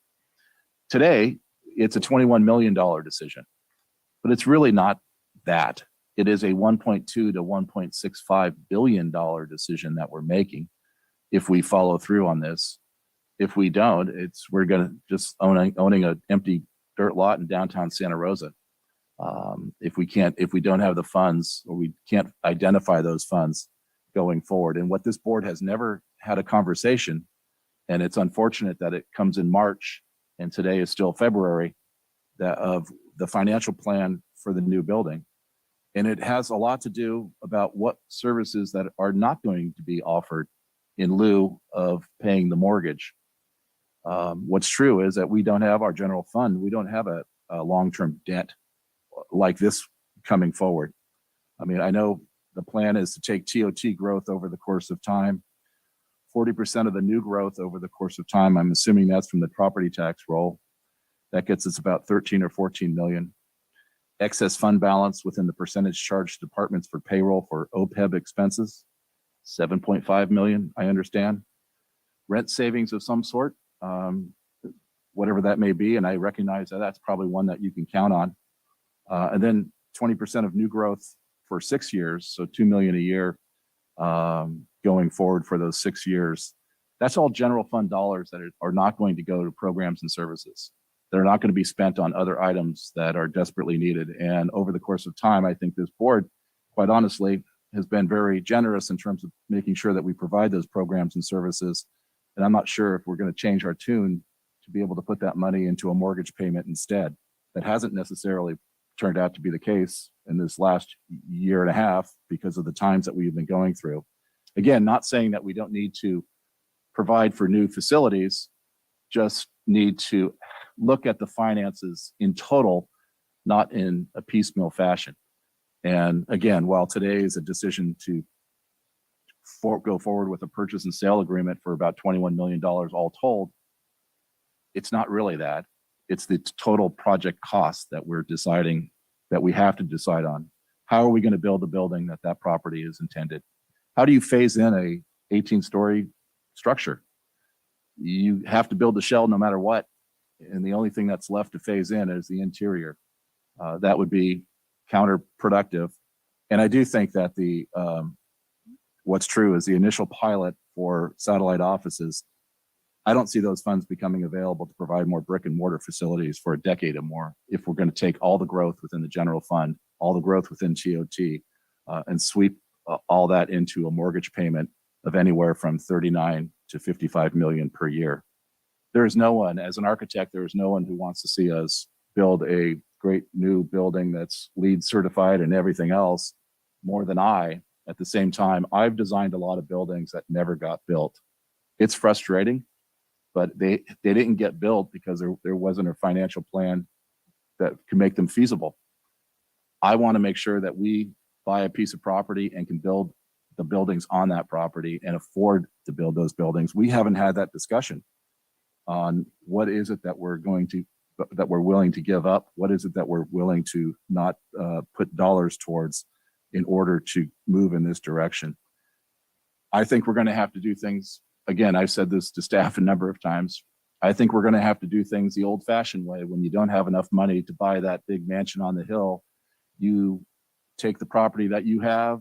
Today, it's a $21 million decision, but it's really not that. It is a $1.2 to $1.65 billion decision that we're making if we follow through on this. If we don't, we're going to just owning an empty dirt lot in downtown Santa Rosa. If we don't have the funds, or we can't identify those funds going forward. And what this board has never had a conversation, and it's unfortunate that it comes in March and today is still February, that of the financial plan for the new building. And it has a lot to do about what services that are not going to be offered in lieu of paying the mortgage. What's true is that we don't have our general fund. We don't have a long-term debt like this coming forward. I mean, I know the plan is to take TOT growth over the course of time, 40% of the new growth over the course of time. I'm assuming that's from the property tax roll. That gets us about 13 or 14 million. Excess fund balance within the percentage charged to departments for payroll for OPEB expenses, 7.5 million, I understand. Rent savings of some sort, whatever that may be, and I recognize that that's probably one that you can count on. And then 20% of new growth for 6 years, so 2 million a year going forward for those 6 years. That's all general fund dollars that are not going to go to programs and services. They're not going to be spent on other items that are desperately needed. And over the course of time, I think this board, quite honestly, has been very generous in terms of making sure that we provide those programs and services. And I'm not sure if we're going to change our tune to be able to put that money into a mortgage payment instead. That hasn't necessarily turned out to be the case in this last year and a half because of the times that we've been going through. Again, not saying that we don't need to provide for new facilities, just need to look at the finances in total, not in a piecemeal fashion. And again, while today is a decision to go forward with a purchase and sale agreement for about $21 million all told, it's not really that. It's the total project cost that we're deciding, that we have to decide on. How are we going to build the building that property is intended? How do you phase in a 18-story structure? You have to build the shell no matter what. And the only thing that's left to phase in is the interior. That would be counterproductive. And I do think that what's true is the initial pilot for satellite offices, I don't see those funds becoming available to provide more brick and mortar facilities for a decade or more if we're going to take all the growth within the general fund, all the growth within TOT, and sweep all that into a mortgage payment of anywhere from 39 to 55 million per year. There is no one, as an architect, there is no one who wants to see us build a great new building that's LEED certified and everything else more than I. At the same time, I've designed a lot of buildings that never got built. It's frustrating, but they didn't get built because there wasn't a financial plan that could make them feasible. I want to make sure that we buy a piece of property and can build the buildings on that property and afford to build those buildings. We haven't had that discussion on what is it that we're willing to give up? What is it that we're willing to not put dollars towards in order to move in this direction? I think we're going to have to do things, again, I've said this to staff a number of times. I think we're going to have to do things the old fashioned way. When you don't have enough money to buy that big mansion on the hill, you take the property that you have,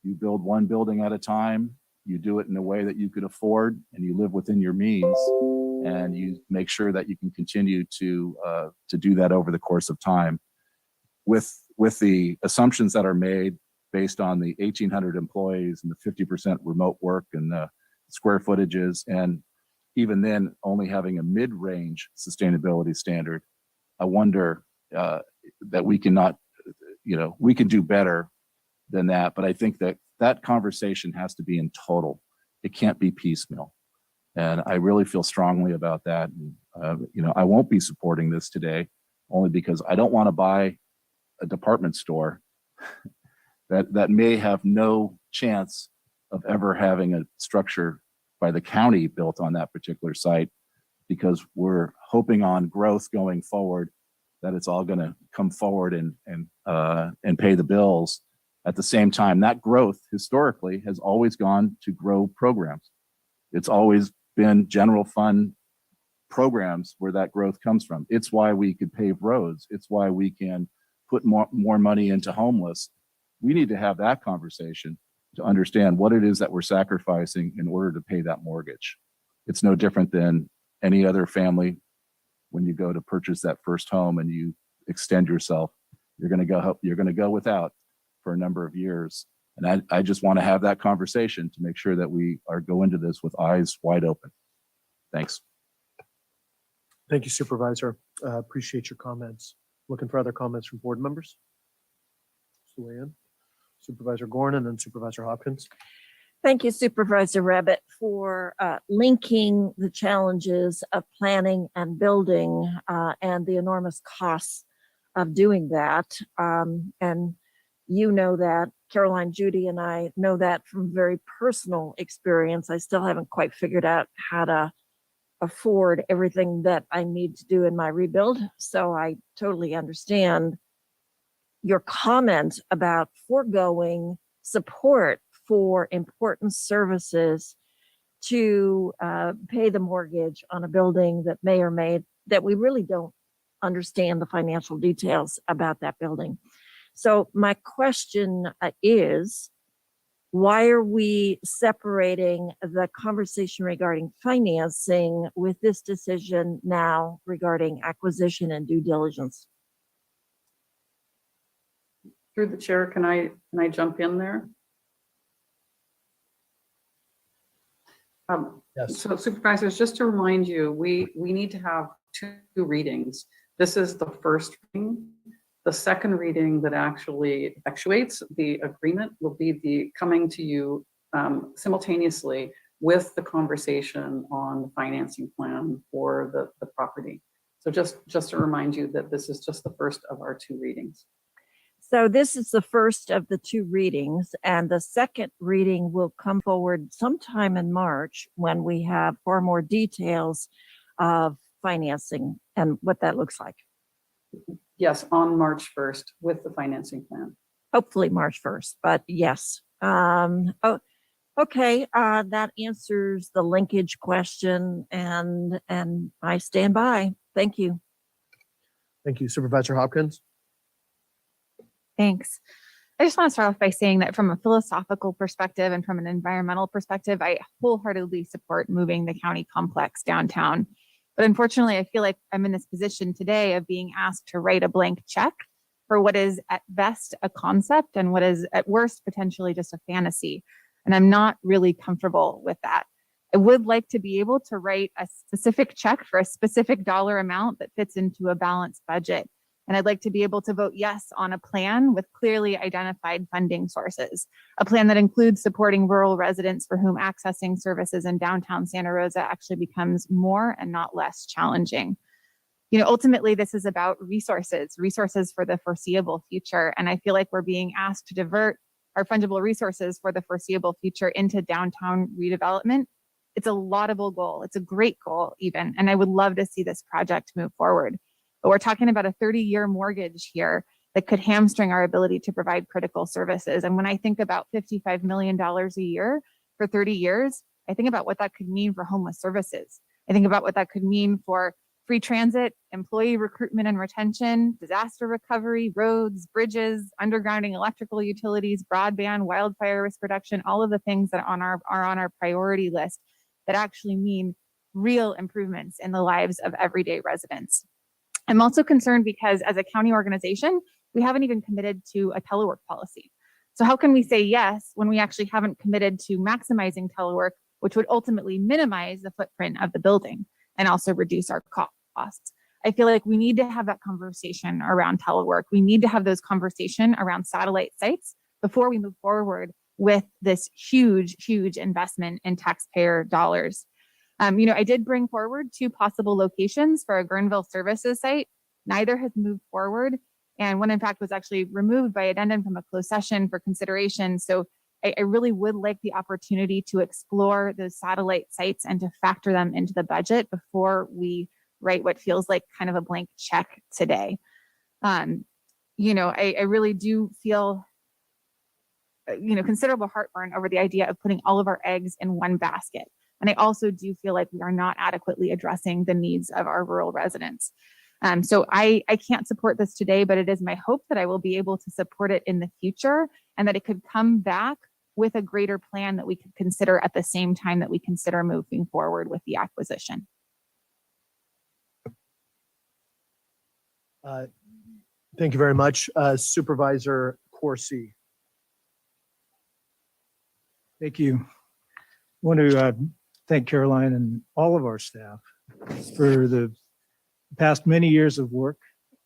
you build one building at a time, you do it in a way that you could afford, and you live within your means, and you make sure that you can continue to do that over the course of time. With the assumptions that are made based on the 1,800 employees and the 50% remote work and the square footages, and even then only having a mid-range sustainability standard, I wonder that we cannot, we can do better than that. But I think that conversation has to be in total. It can't be piecemeal. And I really feel strongly about that. And, I won't be supporting this today only because I don't want to buy a department store that may have no chance of ever having a structure by the county built on that particular site, because we're hoping on growth going forward, that it's all going to come forward and pay the bills. At the same time, that growth historically has always gone to grow programs. It's always been general fund programs where that growth comes from. It's why we could pave roads. It's why we can put more money into homeless. We need to have that conversation to understand what it is that we're sacrificing in order to pay that mortgage. It's no different than any other family. When you go to purchase that first home and you extend yourself, you're going to go without for a number of years. And I just want to have that conversation to make sure that we go into this with eyes wide open. Thanks. Thank you, Supervisor. Appreciate your comments. Looking for other comments from board members? Luann, Supervisor Gorn, and then Supervisor Hopkins. Thank you, Supervisor Rabbit, for linking the challenges of planning and building and the enormous costs of doing that. And you know that, Caroline, Judy, and I know that from very personal experience. I still haven't quite figured out how to afford everything that I need to do in my rebuild. So I totally understand your comment about foregoing support for important services to pay the mortgage on a building that may or may, that we really don't understand the financial details about that building. So my question is, why are we separating the conversation regarding financing with this decision now regarding acquisition and due diligence? Through the chair, can I jump in there? Yes. So supervisors, just to remind you, we need to have two readings. This is the first reading. The second reading that actually effectuates the agreement will be the coming to you simultaneously with the conversation on the financing plan for the property. So just to remind you that this is just the first of our two readings. So this is the first of the two readings, and the second reading will come forward sometime in March when we have far more details of financing and what that looks like. Yes, on March 1st with the financing plan. Hopefully March 1st, but yes. Oh, okay, that answers the linkage question, and I stand by. Thank you. Thank you, Supervisor Hopkins. Thanks. I just want to start off by saying that from a philosophical perspective and from an environmental perspective, I wholeheartedly support moving the county complex downtown. But unfortunately, I feel like I'm in this position today of being asked to write a blank check for what is at best a concept and what is at worst potentially just a fantasy. And I'm not really comfortable with that. I would like to be able to write a specific check for a specific dollar amount that fits into a balanced budget. And I'd like to be able to vote yes on a plan with clearly identified funding sources, a plan that includes supporting rural residents for whom accessing services in downtown Santa Rosa actually becomes more and not less challenging. You know, ultimately, this is about resources for the foreseeable future. And I feel like we're being asked to divert our fungible resources for the foreseeable future into downtown redevelopment. It's a laudable goal. It's a great goal even. And I would love to see this project move forward. But we're talking about a 30-year mortgage here that could hamstring our ability to provide critical services. And when I think about $55 million a year for 30 years, I think about what that could mean for homeless services. I think about what that could mean for free transit, employee recruitment and retention, disaster recovery, roads, bridges, undergrounding electrical utilities, broadband, wildfire risk reduction, all of the things that are on our priority list that actually mean real improvements in the lives of everyday residents. I'm also concerned because as a county organization, we haven't even committed to a telework policy. So how can we say yes when we actually haven't committed to maximizing telework, which would ultimately minimize the footprint of the building and also reduce our costs? I feel like we need to have that conversation around telework. We need to have those conversations around satellite sites before we move forward with this huge, huge investment in taxpayer dollars. I did bring forward two possible locations for a Guerneville services site. Neither has moved forward. And one, in fact, was actually removed by addendum from a closed session for consideration. So I really would like the opportunity to explore those satellite sites and to factor them into the budget before we write what feels like kind of a blank check today. I really do feel, considerable heartburn over the idea of putting all of our eggs in one basket. And I also do feel like we are not adequately addressing the needs of our rural residents. So I can't support this today, but it is my hope that I will be able to support it in the future and that it could come back with a greater plan that we could consider at the same time that we consider moving forward with the acquisition. Thank you very much, Supervisor Corsi. Thank you. I want to thank Caroline and all of our staff for the past many years of work,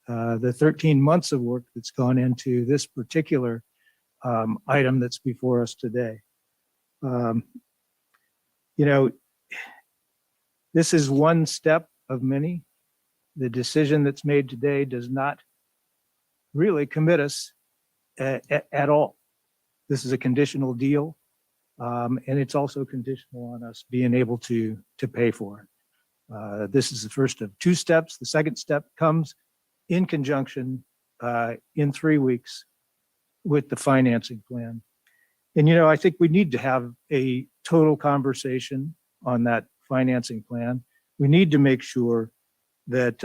the 13 months of work that's gone into this particular item that's before us today. This is one step of many. The decision that's made today does not really commit us at all. This is a conditional deal, and it's also conditional on us being able to pay for it. This is the first of two steps. The second step comes in conjunction in 3 weeks with the financing plan. And, I think we need to have a total conversation on that financing plan. We need to make sure that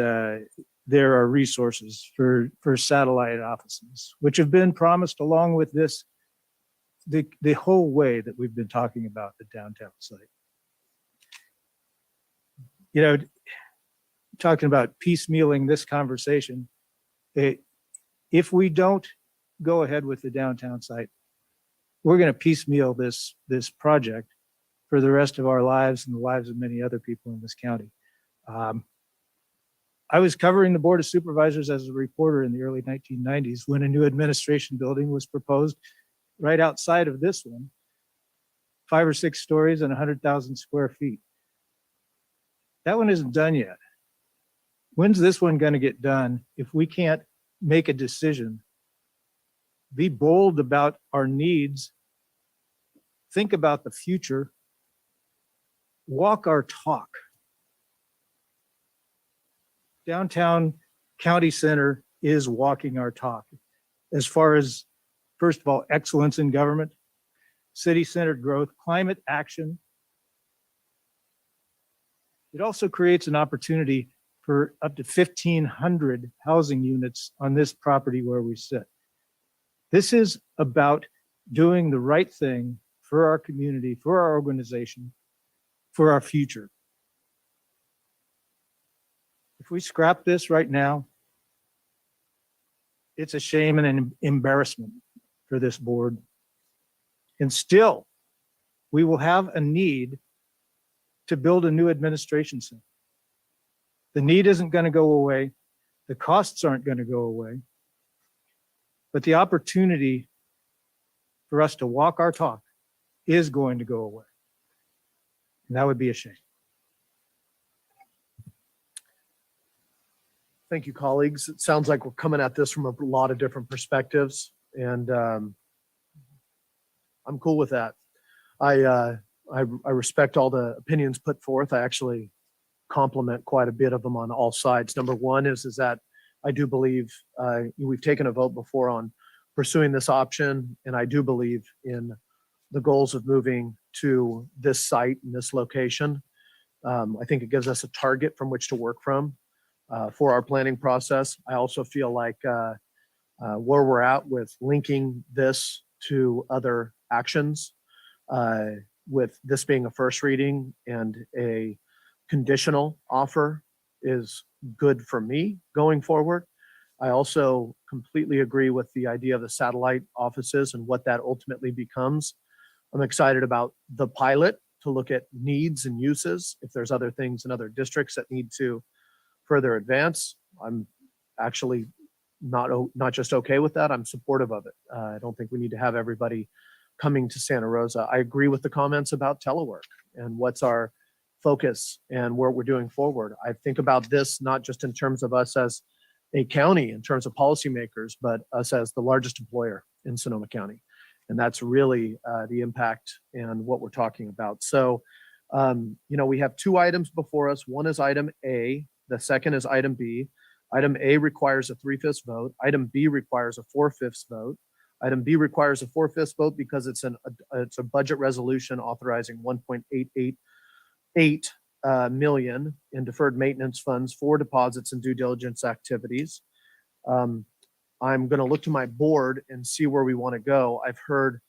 there are resources for satellite offices, which have been promised along with this, the whole way that we've been talking about the downtown site. Talking about piecemealing this conversation, if we don't go ahead with the downtown site, we're going to piecemeal this project for the rest of our lives and the lives of many other people in this county. I was covering the Board of Supervisors as a reporter in the early 1990s when a new administration building was proposed right outside of this one, 5 or 6 stories and 100,000 square feet. That one isn't done yet. When's this one going to get done if we can't make a decision? Be bold about our needs. Think about the future. Walk our talk. Downtown County Center is walking our talk as far as, first of all, excellence in government, city-centered growth, climate action. It also creates an opportunity for up to 1,500 housing units on this property where we sit. This is about doing the right thing for our community, for our organization, for our future. If we scrap this right now, it's a shame and an embarrassment for this board. And still, we will have a need to build a new administration center. The need isn't going to go away. The costs aren't going to go away. But the opportunity for us to walk our talk is going to go away. And that would be a shame. Thank you, colleagues. It sounds like we're coming at this from a lot of different perspectives, and I'm cool with that. I respect all the opinions put forth. I actually compliment quite a bit of them on all sides. Number one is that I do believe we've taken a vote before on pursuing this option, and I do believe in the goals of moving to this site and this location. I think it gives us a target from which to work from for our planning process. I also feel like where we're at with linking this to other actions, with this being a first reading and a conditional offer, is good for me going forward. I also completely agree with the idea of the satellite offices and what that ultimately becomes. I'm excited about the pilot to look at needs and uses. If there's other things in other districts that need to further advance, I'm actually not just okay with that, I'm supportive of it. I don't think we need to have everybody coming to Santa Rosa. I agree with the comments about telework and what's our focus and what we're doing forward. I think about this not just in terms of us as a county in terms of policymakers, but us as the largest employer in Sonoma County. And that's really the impact and what we're talking about. So, we have two items before us. One is item A. The second is item B. Item A requires a 3/5 vote. Item B requires a 4/5 vote. Item B requires a 4/5 vote because it's a budget resolution authorizing 1.888 million in deferred maintenance funds for deposits and due diligence activities. I'm going to look to my board and see where we want to go. I've heard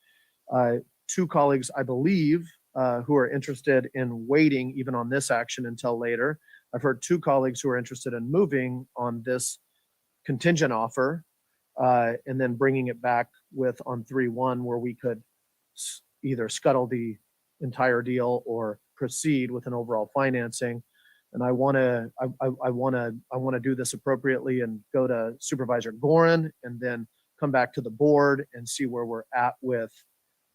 two colleagues, I believe, who are interested in waiting even on this action until later. I've heard two colleagues who are interested in moving on this contingent offer and then bringing it back on 3/1 where we could either scuttle the entire deal or proceed with an overall financing. And I want to do this appropriately and go to Supervisor Gorin and then come back to the board and see where we're at with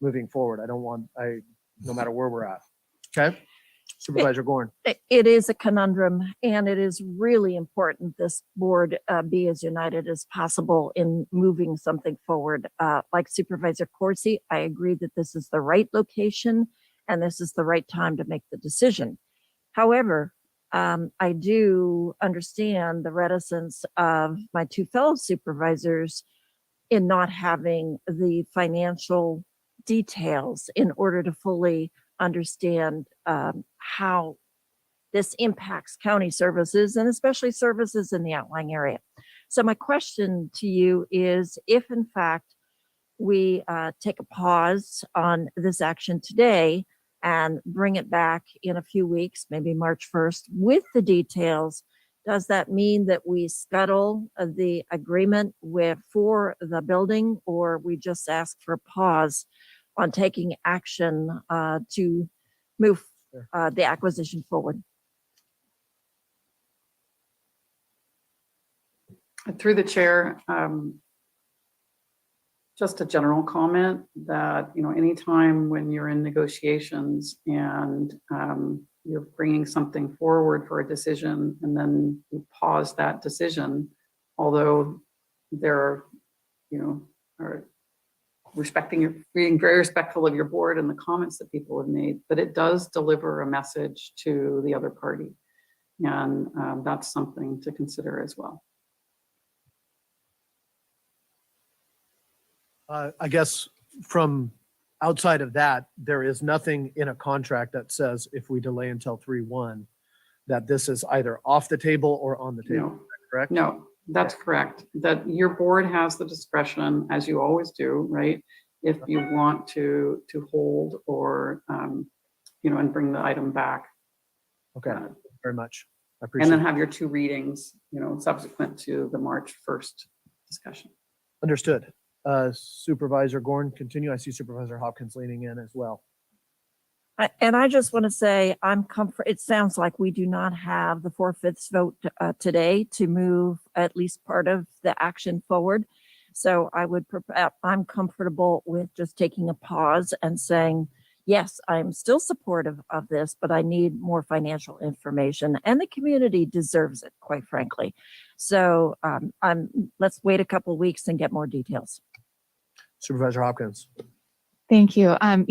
moving forward. No matter where we're at. Okay. Supervisor Gorin. It is a conundrum, and it is really important this board be as united as possible in moving something forward. Like Supervisor Corsi, I agree that this is the right location and this is the right time to make the decision. However, I do understand the reticence of my two fellow supervisors in not having the financial details in order to fully understand how this impacts county services and especially services in the outlying area. So my question to you is, if in fact we take a pause on this action today and bring it back in a few weeks, maybe March 1st, with the details, does that mean that we scuttle the agreement for the building, or we just ask for a pause on taking action to move the acquisition forward? Through the chair, just a general comment that, anytime when you're in negotiations and you're bringing something forward for a decision and then you pause that decision, although there are being very respectful of your board and the comments that people have made, but it does deliver a message to the other party. And that's something to consider as well. I guess from outside of that, there is nothing in a contract that says if we delay until 3/1 that this is either off the table or on the table. No. Correct? No, that's correct. That your board has the discretion, as you always do, right? If you want to hold or, and bring the item back. Okay, very much. I And appreciate then it. have your two readings, subsequent to the March 1st discussion. Understood. Supervisor Gorn, continue. I see Supervisor Hopkins leaning in as well. And I just want to say it sounds like we do not have the 4/5 vote today to move at least part of the action forward. So I'm comfortable with just taking a pause and saying, yes, I'm still supportive of this, but I need more financial information, and the community deserves it, quite frankly. So let's wait a couple of weeks and get more details. Supervisor Hopkins. Thank you. I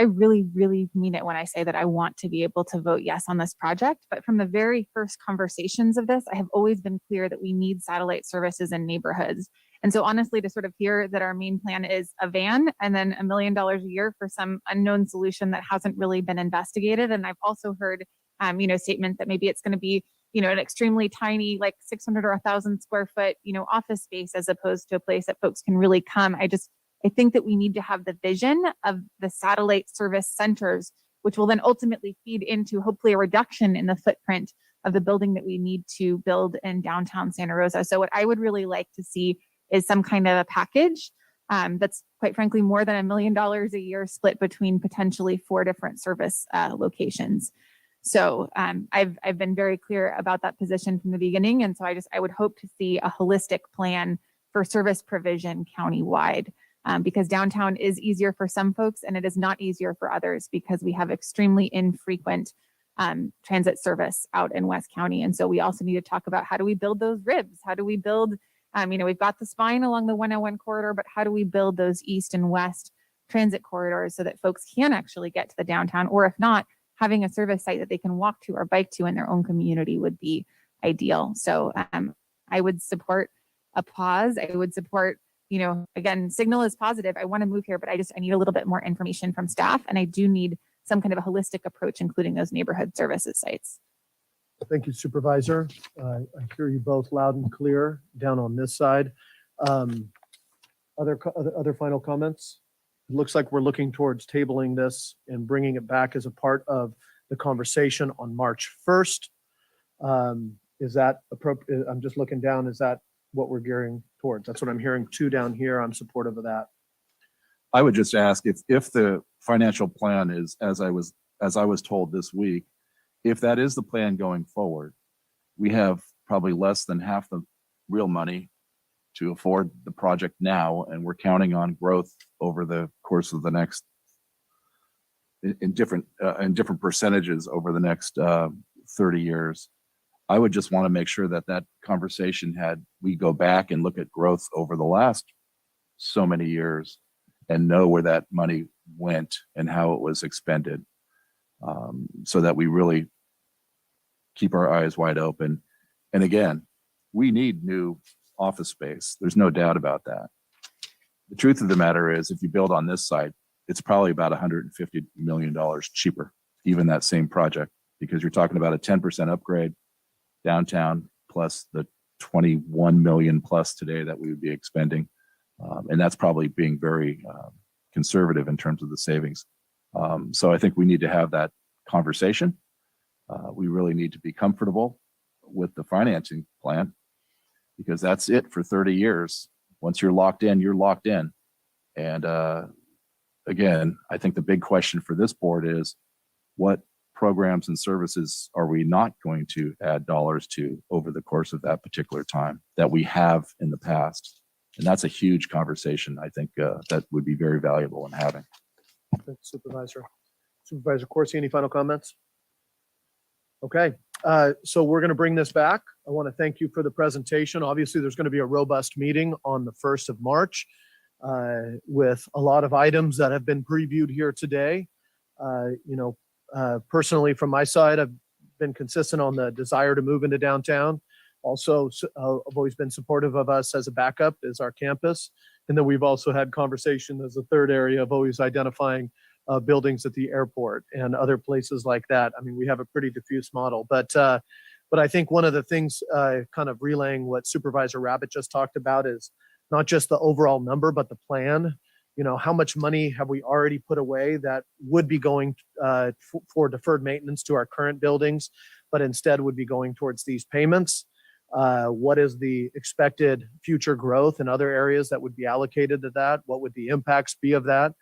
really, really mean it when I say that I want to be able to vote yes on this project. But from the very first conversations of this, I have always been clear that we need satellite services in neighborhoods. And so honestly, to sort of hear that our main plan is a van and then $1 million a year for some unknown solution that hasn't really been investigated. And I've also heard, statements that maybe it's going to be, an extremely tiny, like 600 or 1,000 square foot, office space, as opposed to a place that folks can really come. I think that we need to have the vision of the satellite service centers, which will then ultimately feed into hopefully a reduction in the footprint of the building that we need to build in downtown Santa Rosa. So what I would really like to see is some kind of a package that's quite frankly more than $1 million a year split between potentially 4 different service locations. So I've been very clear about that position from the beginning. And so I would hope to see a holistic plan for service provision countywide. Because downtown is easier for some folks and it is not easier for others because we have extremely infrequent transit service out in West County. And so we also need to talk about how do we build those ribs? How do we build, we've got the spine along the 101 corridor, but how do we build those east and west transit corridors so that folks can actually get to the downtown, or if not, having a service site that they can walk to or bike to in their own community would be ideal. So I would support a pause. I would support, again, signal is positive. I want to move here, but I need a little bit more information from staff. And I do need some kind of a holistic approach, including those neighborhood services sites. Thank you, Supervisor. I hear you both loud and clear down on this side. Other final comments? It looks like we're looking towards tabling this and bringing it back as a part of the conversation on March 1st. Is that appropriate? I'm just looking down. Is that what we're gearing towards? That's what I'm hearing too down here. I'm supportive of that. I would just ask if the financial plan is, as I was told this week, if that is the plan going forward, we have probably less than half the real money to afford the project now, and we're counting on growth over the course of the next in different percentages over the next 30 years. I would just want to make sure that conversation we go back and look at growth over the last so many years and know where that money went and how it was expended, so that we really keep our eyes wide open. And again, we need new office space. There's no doubt about that. The truth of the matter is, if you build on this site, it's probably about $150 million cheaper, even that same project, because you're talking about a 10% upgrade downtown plus the 21 million plus today that we would be expending. And that's probably being very conservative in terms of the savings. So I think we need to have that conversation. We really need to be comfortable with the financing plan, because that's it for 30 years. Once you're locked in, you're locked in. And again, I think the big question for this board is, what programs and services are we not going to add dollars to over the course of that particular time that we have in the past? And that's a huge conversation, I think, that would be very valuable in having. Thanks, Supervisor. Supervisor Corsi, any final comments? Okay, so we're going to bring this back. I want to thank you for the presentation. Obviously, there's going to be a robust meeting on the 1st of March with a lot of items that have been previewed here today. Personally, from my side, I've been consistent on the desire to move into downtown. Also, I've always been supportive of us as a backup as our campus. And then we've also had conversation as a third area of always identifying buildings at the airport and other places like that. I mean, we have a pretty diffuse model, but I think one of the things kind of relaying what Supervisor Rabbit just talked about is not just the overall number, but the plan. How much money have we already put away that would be going for deferred maintenance to our current buildings, but instead would be going towards these payments? What is the expected future growth in other areas that would be allocated to that? What would the impacts be of that?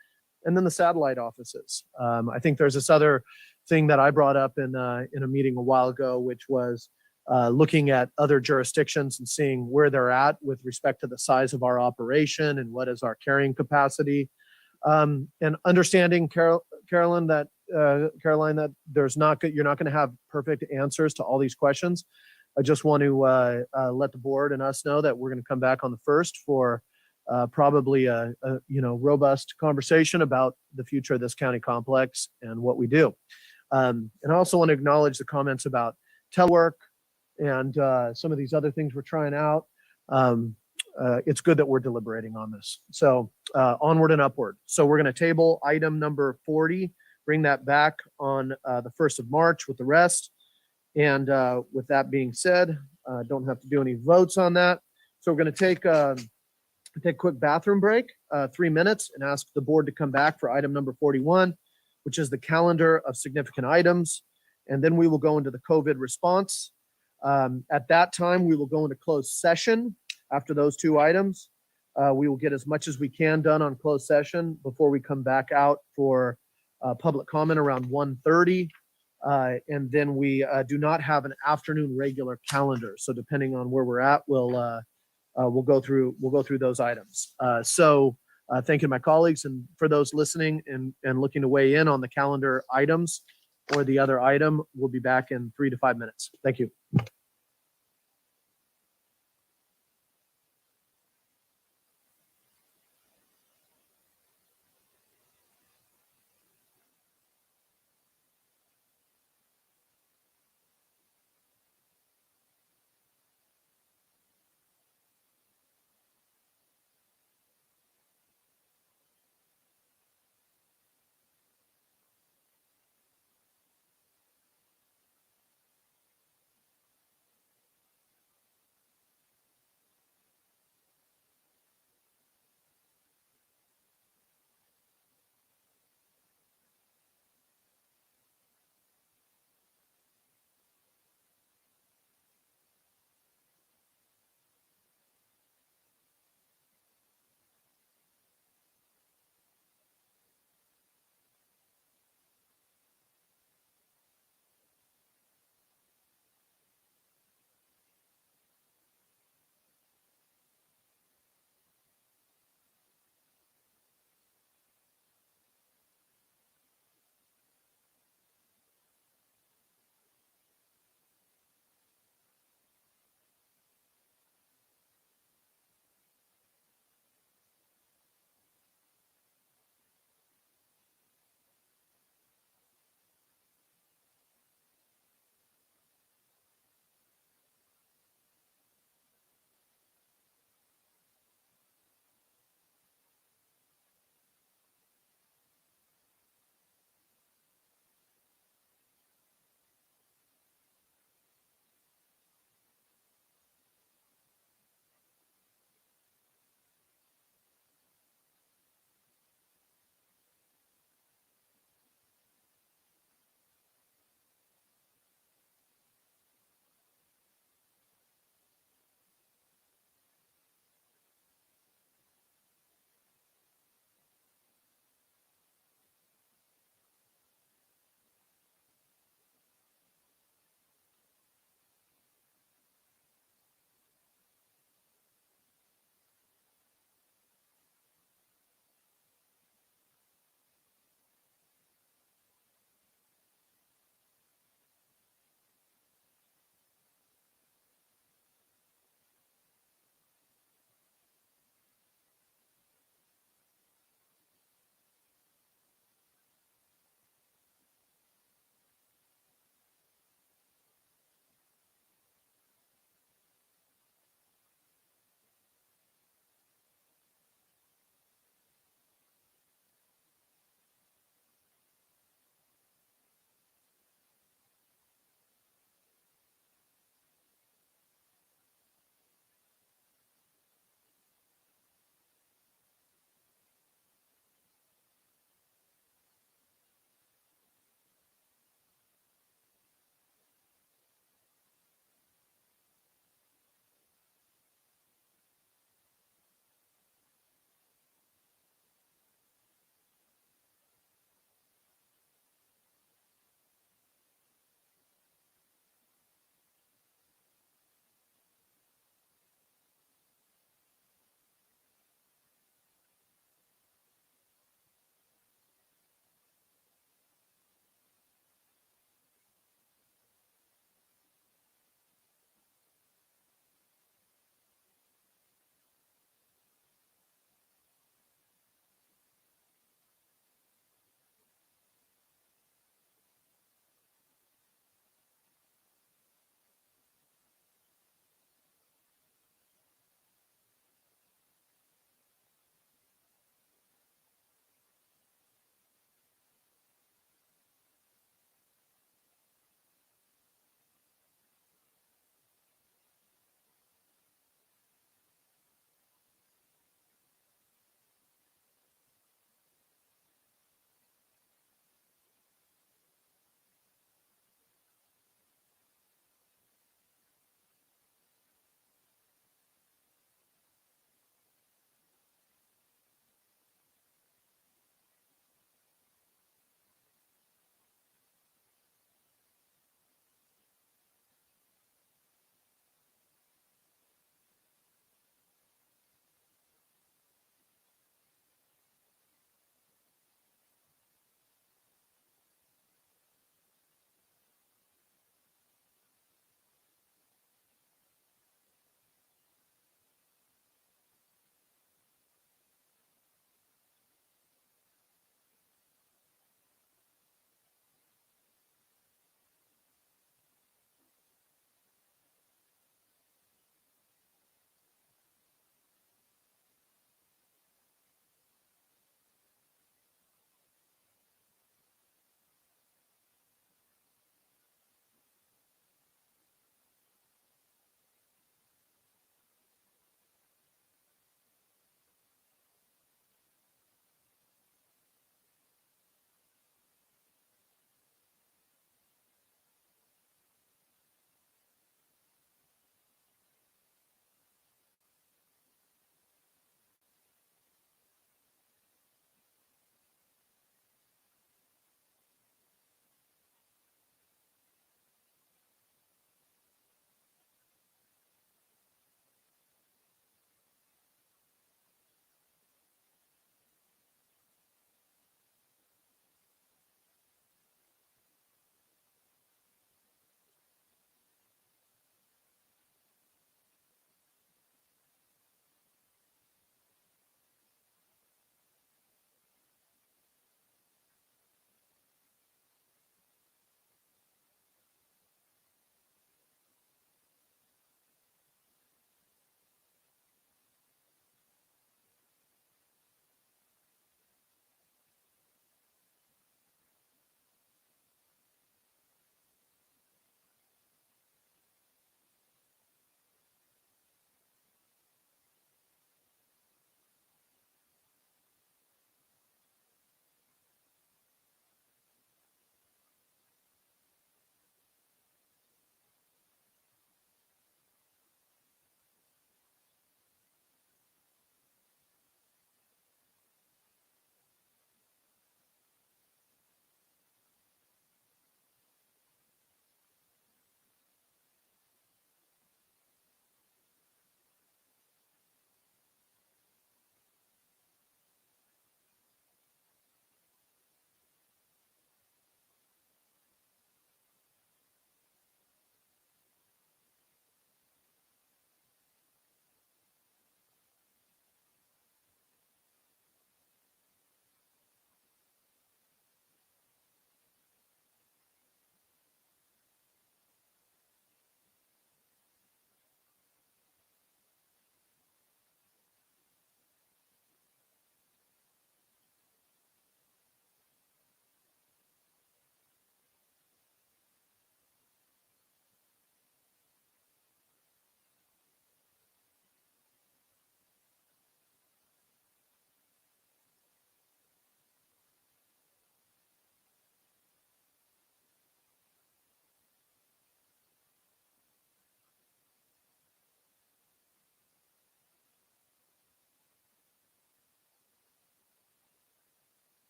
And then the satellite offices. I think there's this other thing that I brought up in a meeting a while ago, which was looking at other jurisdictions and seeing where they're at with respect to the size of our operation and what is our carrying capacity. And understanding, Caroline, that you're not going to have perfect answers to all these questions. I just want to let the board and us know that we're going to come back on the 1st for probably a robust conversation about the future of this county complex and what we do. And I also want to acknowledge the comments about telework and some of these other things we're trying out. It's good that we're deliberating on this. So onward and upward. So we're going to table item number 40, bring that back on the 1st of March with the rest. And with that being said, don't have to do any votes on that. So we're going to take a quick bathroom break, 3 minutes, and ask the board to come back for item number 41, which is the calendar of significant items. And then we will go into the COVID response. At that time, we will go into closed session after those two items. We will get as much as we can done on closed session before we come back out for public comment around 1:30. And then we do not have an afternoon regular calendar. So depending on where we're at, we'll go through those items. So thank you, my colleagues, and for those listening and looking to weigh in on the calendar items. or the other item. We'll be back in 3 to 5 minutes. Thank you.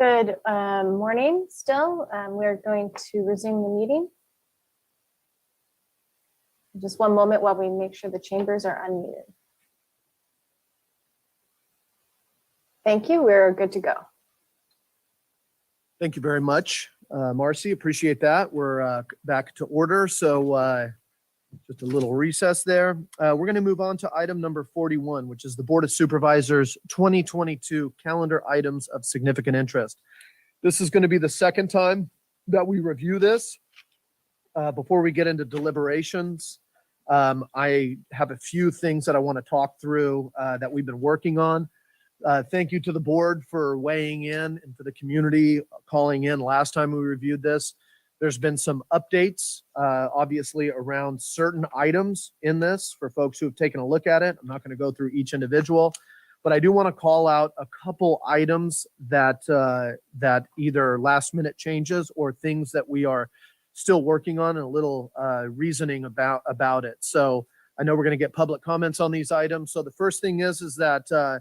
Good morning still. We're going to resume the meeting. Just one moment while we make sure the chambers are unmuted. Thank you. We're good to go. Thank you very much, Marcy. Appreciate that. We're back to order. So just a little recess there. We're going to move on to item number 41, which is the Board of Supervisors 2022 calendar items of significant interest. This is going to be the second time that we review this. Before we get into deliberations, I have a few things that I want to talk through that we've been working on. Thank you to the board for weighing in and for the community calling in last time we reviewed this. There's been some updates, obviously, around certain items in this for folks who have taken a look at it. I'm not going to go through each individual, but I do want to call out a couple items that that either last minute changes or things that we are still working on and a little reasoning about it. So I know we're going to get public comments on these items. So the first thing is that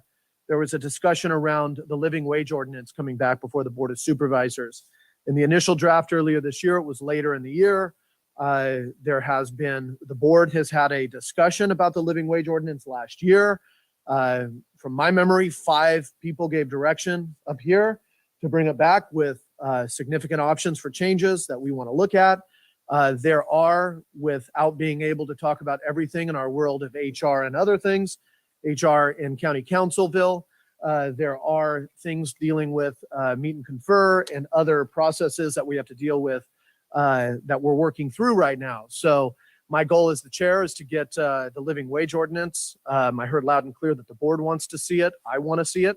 there was a discussion around the living wage ordinance coming back before the Board of Supervisors. In the initial draft earlier this year, it was later in the year. The board has had a discussion about the living wage ordinance last year. From my memory, 5 people gave direction up here to bring it back with significant options for changes that we want to look at. There are, without being able to talk about everything in our world of HR and other things, HR in County Councilville, there are things dealing with meet and confer and other processes that we have to deal with that we're working through right now. So my goal as the chair is to get the living wage ordinance. I heard loud and clear that the board wants to see it. I want to see it.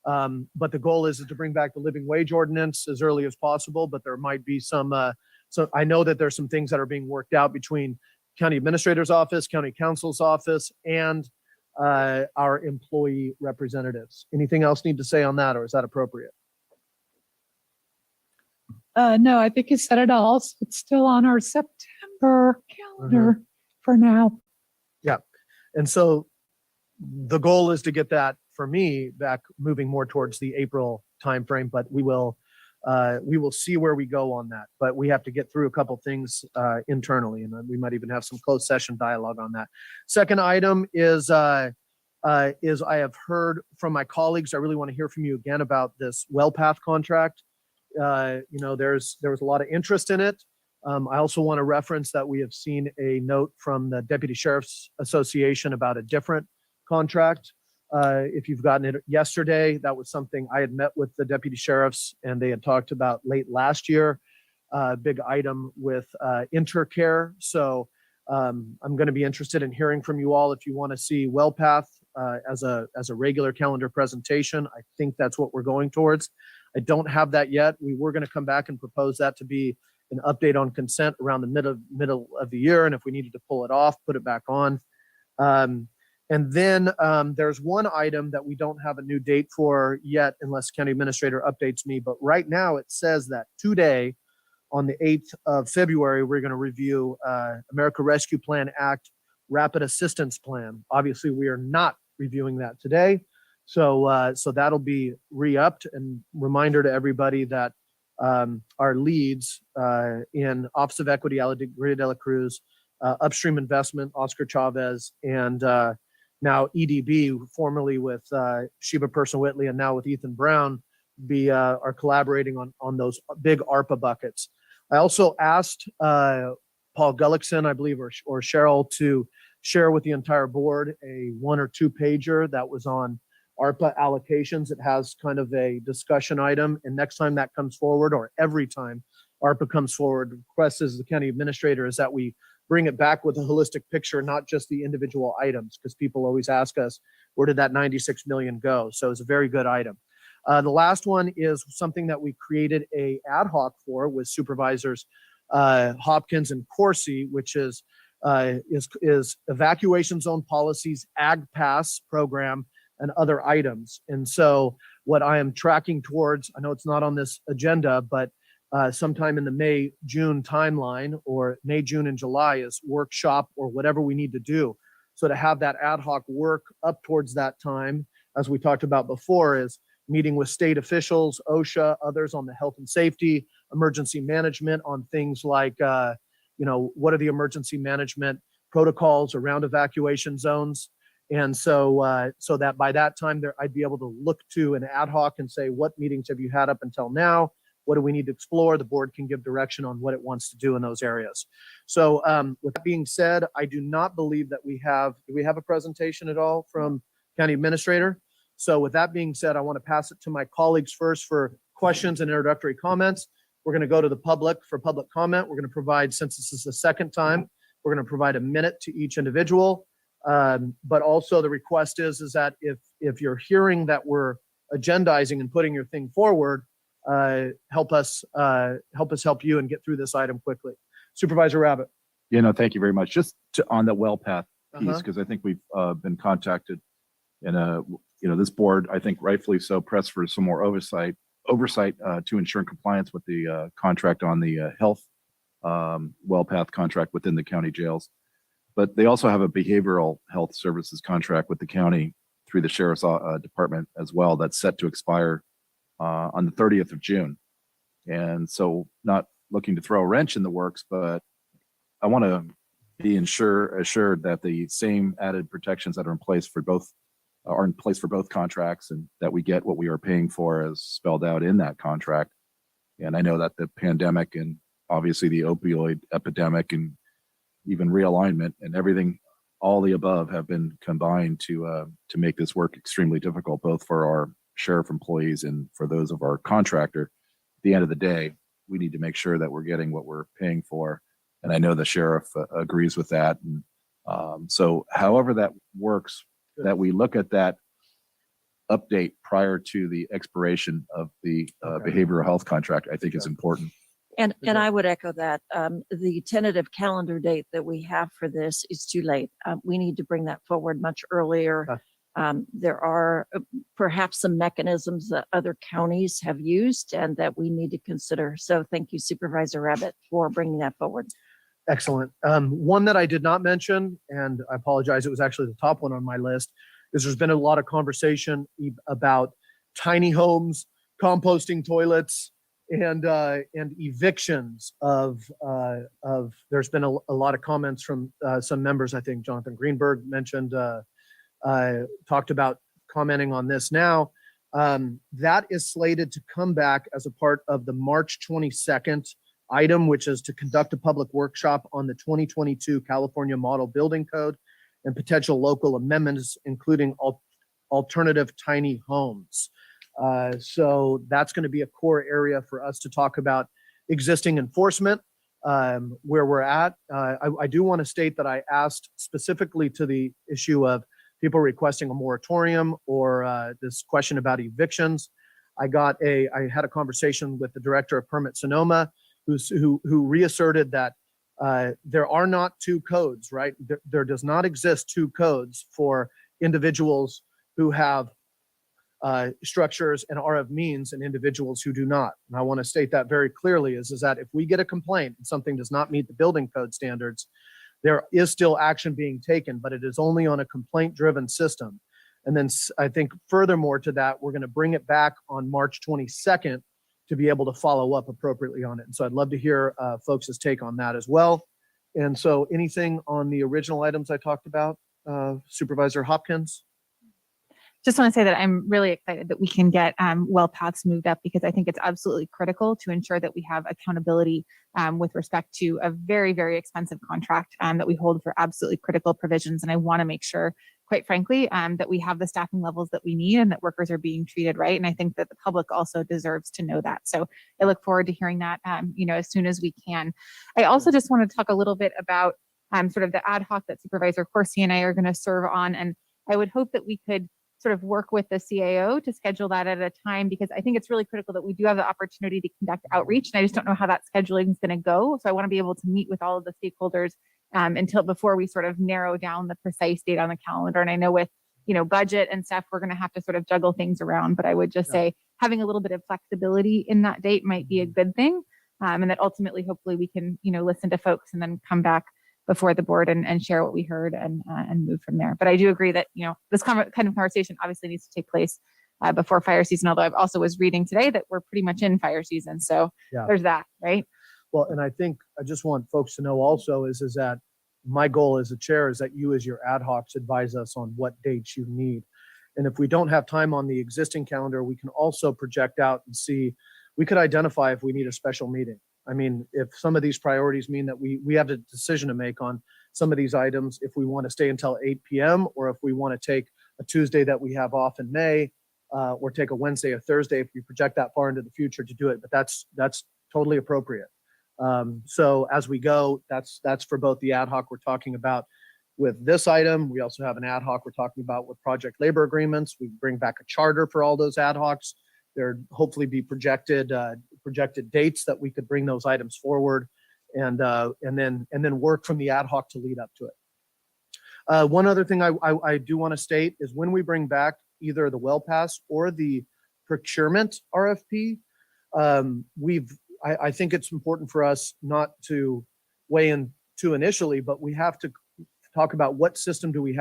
But the goal is to bring back the living wage ordinance as early as possible. But there might be some, so I know that there's some things that are being worked out between county administrator's office, county council's office, and our employee representatives. Anything else need to say on that, or is that appropriate? No, I think you said it all. So it's still on our September calendar for now. Yeah. And so the goal is to get that, for me, back moving more towards the April timeframe, but we will see where we go on that. But we have to get through a couple things internally, and we might even have some closed session dialogue on that. Second item is I have heard from my colleagues. I really want to hear from you again about this WellPath contract. There was a lot of interest in it. I also want to reference that we have seen a note from the Deputy Sheriff's Association about a different contract. If you've gotten it yesterday, that was something I had met with the deputy sheriffs and they had talked about late last year, big item with Intercare. So I'm going to be interested in hearing from you all if you want to see WellPath as a regular calendar presentation. I think that's what we're going towards. I don't have that yet. We were going to come back and propose that to be an update on consent around the middle of the year. And if we needed to pull it off, put it back on. And then there's one item that we don't have a new date for yet, unless county administrator updates me. But right now it says that today, on the 8th of February, we're going to review America Rescue Plan Act Rapid Assistance Plan. Obviously, we are not reviewing that today. So that'll be re-upped, and reminder to everybody that our leads in Office of Equity, Alegría de la Cruz, Upstream Investment, Oscar Chavez, and now EDB, formerly with Sheba Person Whitley and now with Ethan Brown, are collaborating on those big ARPA buckets. I also asked Paul Gullickson, I believe, or Cheryl, to share with the entire board a 1 or 2 pager that was on ARPA allocations. It has kind of a discussion item, and next time that comes forward, or every time ARPA comes forward, the request as the county administrator is that we bring it back with a holistic picture, not just the individual items, because people always ask us, where did that 96 million go? So it's a very good item. The last one is something that we created a ad hoc for with Supervisors Hopkins and Corsi, which is evacuation zone policies, Ag Pass program, and other items. And so what I am tracking towards, I know it's not on this agenda, but sometime in the May, June timeline, or May, June, and July, is workshop or whatever we need to do. So to have that ad hoc work up towards that time, as we talked about before, is meeting with state officials, OSHA, others on the health and safety, emergency management on things like, what are the emergency management protocols around evacuation zones? And so that by that time there, I'd be able to look to an ad hoc and say, what meetings have you had up until now? What do we need to explore? The board can give direction on what it wants to do in those areas. So with that being said, I do not believe that do we have a presentation at all from County Administrator? So with that being said, I want to pass it to my colleagues first for questions and introductory comments. We're going to go to the public for public comment. We're going to provide, since this is the second time, we're going to provide a minute to each individual. But also the request is that if you're hearing that we're agendizing and putting your thing forward, help us help you and get through this item quickly. Supervisor Rabbit. Thank you very much. Just on the well path piece, Uh-huh. because I think we've been contacted and this board, I think rightfully so, pressed for some more oversight to ensure compliance with the contract on the health well path contract within the county jails. But they also have a behavioral health services contract with the county through the sheriff's department as well that's set to expire on the 30th of June. And so not looking to throw a wrench in the works, but I want to be assured that the same added protections that are in place for both contracts, and that we get what we are paying for as spelled out in that contract. And I know that the pandemic and obviously the opioid epidemic and even realignment and everything, all the above, have been combined to make this work extremely difficult, both for our sheriff employees and for those of our contractor. At the end of the day, we need to make sure that we're getting what we're paying for. And I know the sheriff agrees with that. And so however that works, that we look at that update prior to the expiration of the behavioral health contract, I think is important. And I would echo that. The tentative calendar date that we have for this is too late. We need to bring that forward much earlier. There are perhaps some mechanisms that other counties have used and that we need to consider. So thank you, Supervisor Rabbit, for bringing that forward. Excellent. One that I did not mention, and I apologize, it was actually the top one on my list, is there's been a lot of conversation about tiny homes, composting toilets, and evictions of there's been a lot of comments from some members. I think Jonathan Greenberg mentioned, talked about commenting on this now. That is slated to come back as a part of the March 22nd item, which is to conduct a public workshop on the 2022 California Model Building Code and potential local amendments, including alternative tiny homes. So that's going to be a core area for us to talk about existing enforcement, where we're at. I do want to state that I asked specifically to the issue of people requesting a moratorium or this question about evictions. I had a conversation with the director of Permit Sonoma, who reasserted that there are not two codes, right? There does not exist two codes for individuals who have structures and are of means and individuals who do not. And I want to state that very clearly is that if we get a complaint and something does not meet the building code standards, there is still action being taken, but it is only on a complaint-driven system. And then I think furthermore to that, we're going to bring it back on March 22nd to be able to follow up appropriately on it. And so I'd love to hear folks' take on that as well. And so anything on the original items I talked about, Supervisor Hopkins? Just want to say that I'm really excited that we can get well paths moved up, because I think it's absolutely critical to ensure that we have accountability with respect to a very, very expensive contract that we hold for absolutely critical provisions. And I want to make sure, quite frankly, that we have the staffing levels that we need and that workers are being treated right. And I think that the public also deserves to know that. So I look forward to hearing that, as soon as we can. I also just want to talk a little bit about sort of the ad hoc that Supervisor Corsi and I are going to serve on. And I would hope that we could sort of work with the CAO to schedule that at a time, because I think it's really critical that we do have the opportunity to conduct outreach. And I just don't know how that scheduling is going to go. So I want to be able to meet with all of the stakeholders before we sort of narrow down the precise date on the calendar. And I know with, budget and stuff, we're going to have to sort of juggle things around, but I would just say having a little bit of flexibility in that date might be a good thing. And that ultimately, hopefully we can, listen to folks and then come back before the board and share what we heard and move from there. But I do agree that, this kind of conversation obviously needs to take place before fire season, although I've also was reading today that we're pretty much in fire season. So Yeah. there's that, right? Well, and I think I just want folks to know also is that my goal as a chair is that you as your ad hocs advise us on what dates you need. And if we don't have time on the existing calendar, we can also project out and see, we could identify if we need a special meeting. I mean, if some of these priorities mean that we have a decision to make on some of these items, if we want to stay until 8 p.m. or if we want to take a Tuesday that we have off in May, or take a Wednesday or Thursday, if we project that far into the future to do it, but that's totally appropriate. So as we go, that's for both the ad hoc we're talking about with this item. We also have an ad hoc we're talking about with project labor agreements. We bring back a charter for all those ad hocs. There hopefully be projected dates that we could bring those items forward, and then work from the ad hoc to lead up to it. One other thing I do want to state is when we bring back either the well pass or the procurement RFP, I think it's important for us not to weigh in too initially, but we have to talk about what system do we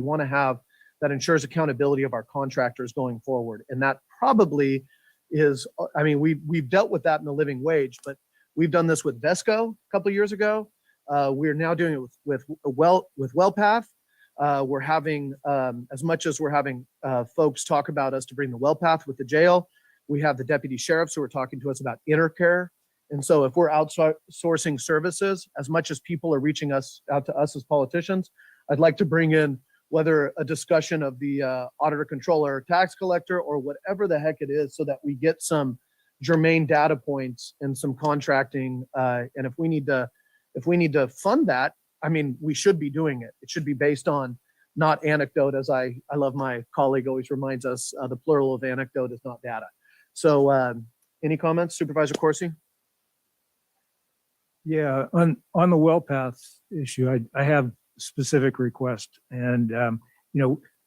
want to have that ensures accountability of our contractors going forward. And that probably is, I mean, we've dealt with that in the living wage, but we've done this with Vesco a couple of years ago. We're now doing it with WellPath. We're having, as much as we're having folks talk about us to bring the WellPath with the jail, we have the deputy sheriffs who are talking to us about intercare. And so if we're outsourcing services, as much as people are reaching out to us as politicians, I'd like to bring in whether a discussion of the auditor, controller, tax collector, or whatever the heck it is, so that we get some germane data points and some contracting. And if we need to fund that, I mean, we should be doing it. It should be based on not anecdote, as I love my colleague always reminds us, the plural of anecdote is not data. So any comments, Supervisor Corsi? Yeah, on the well path issue, I have specific request, and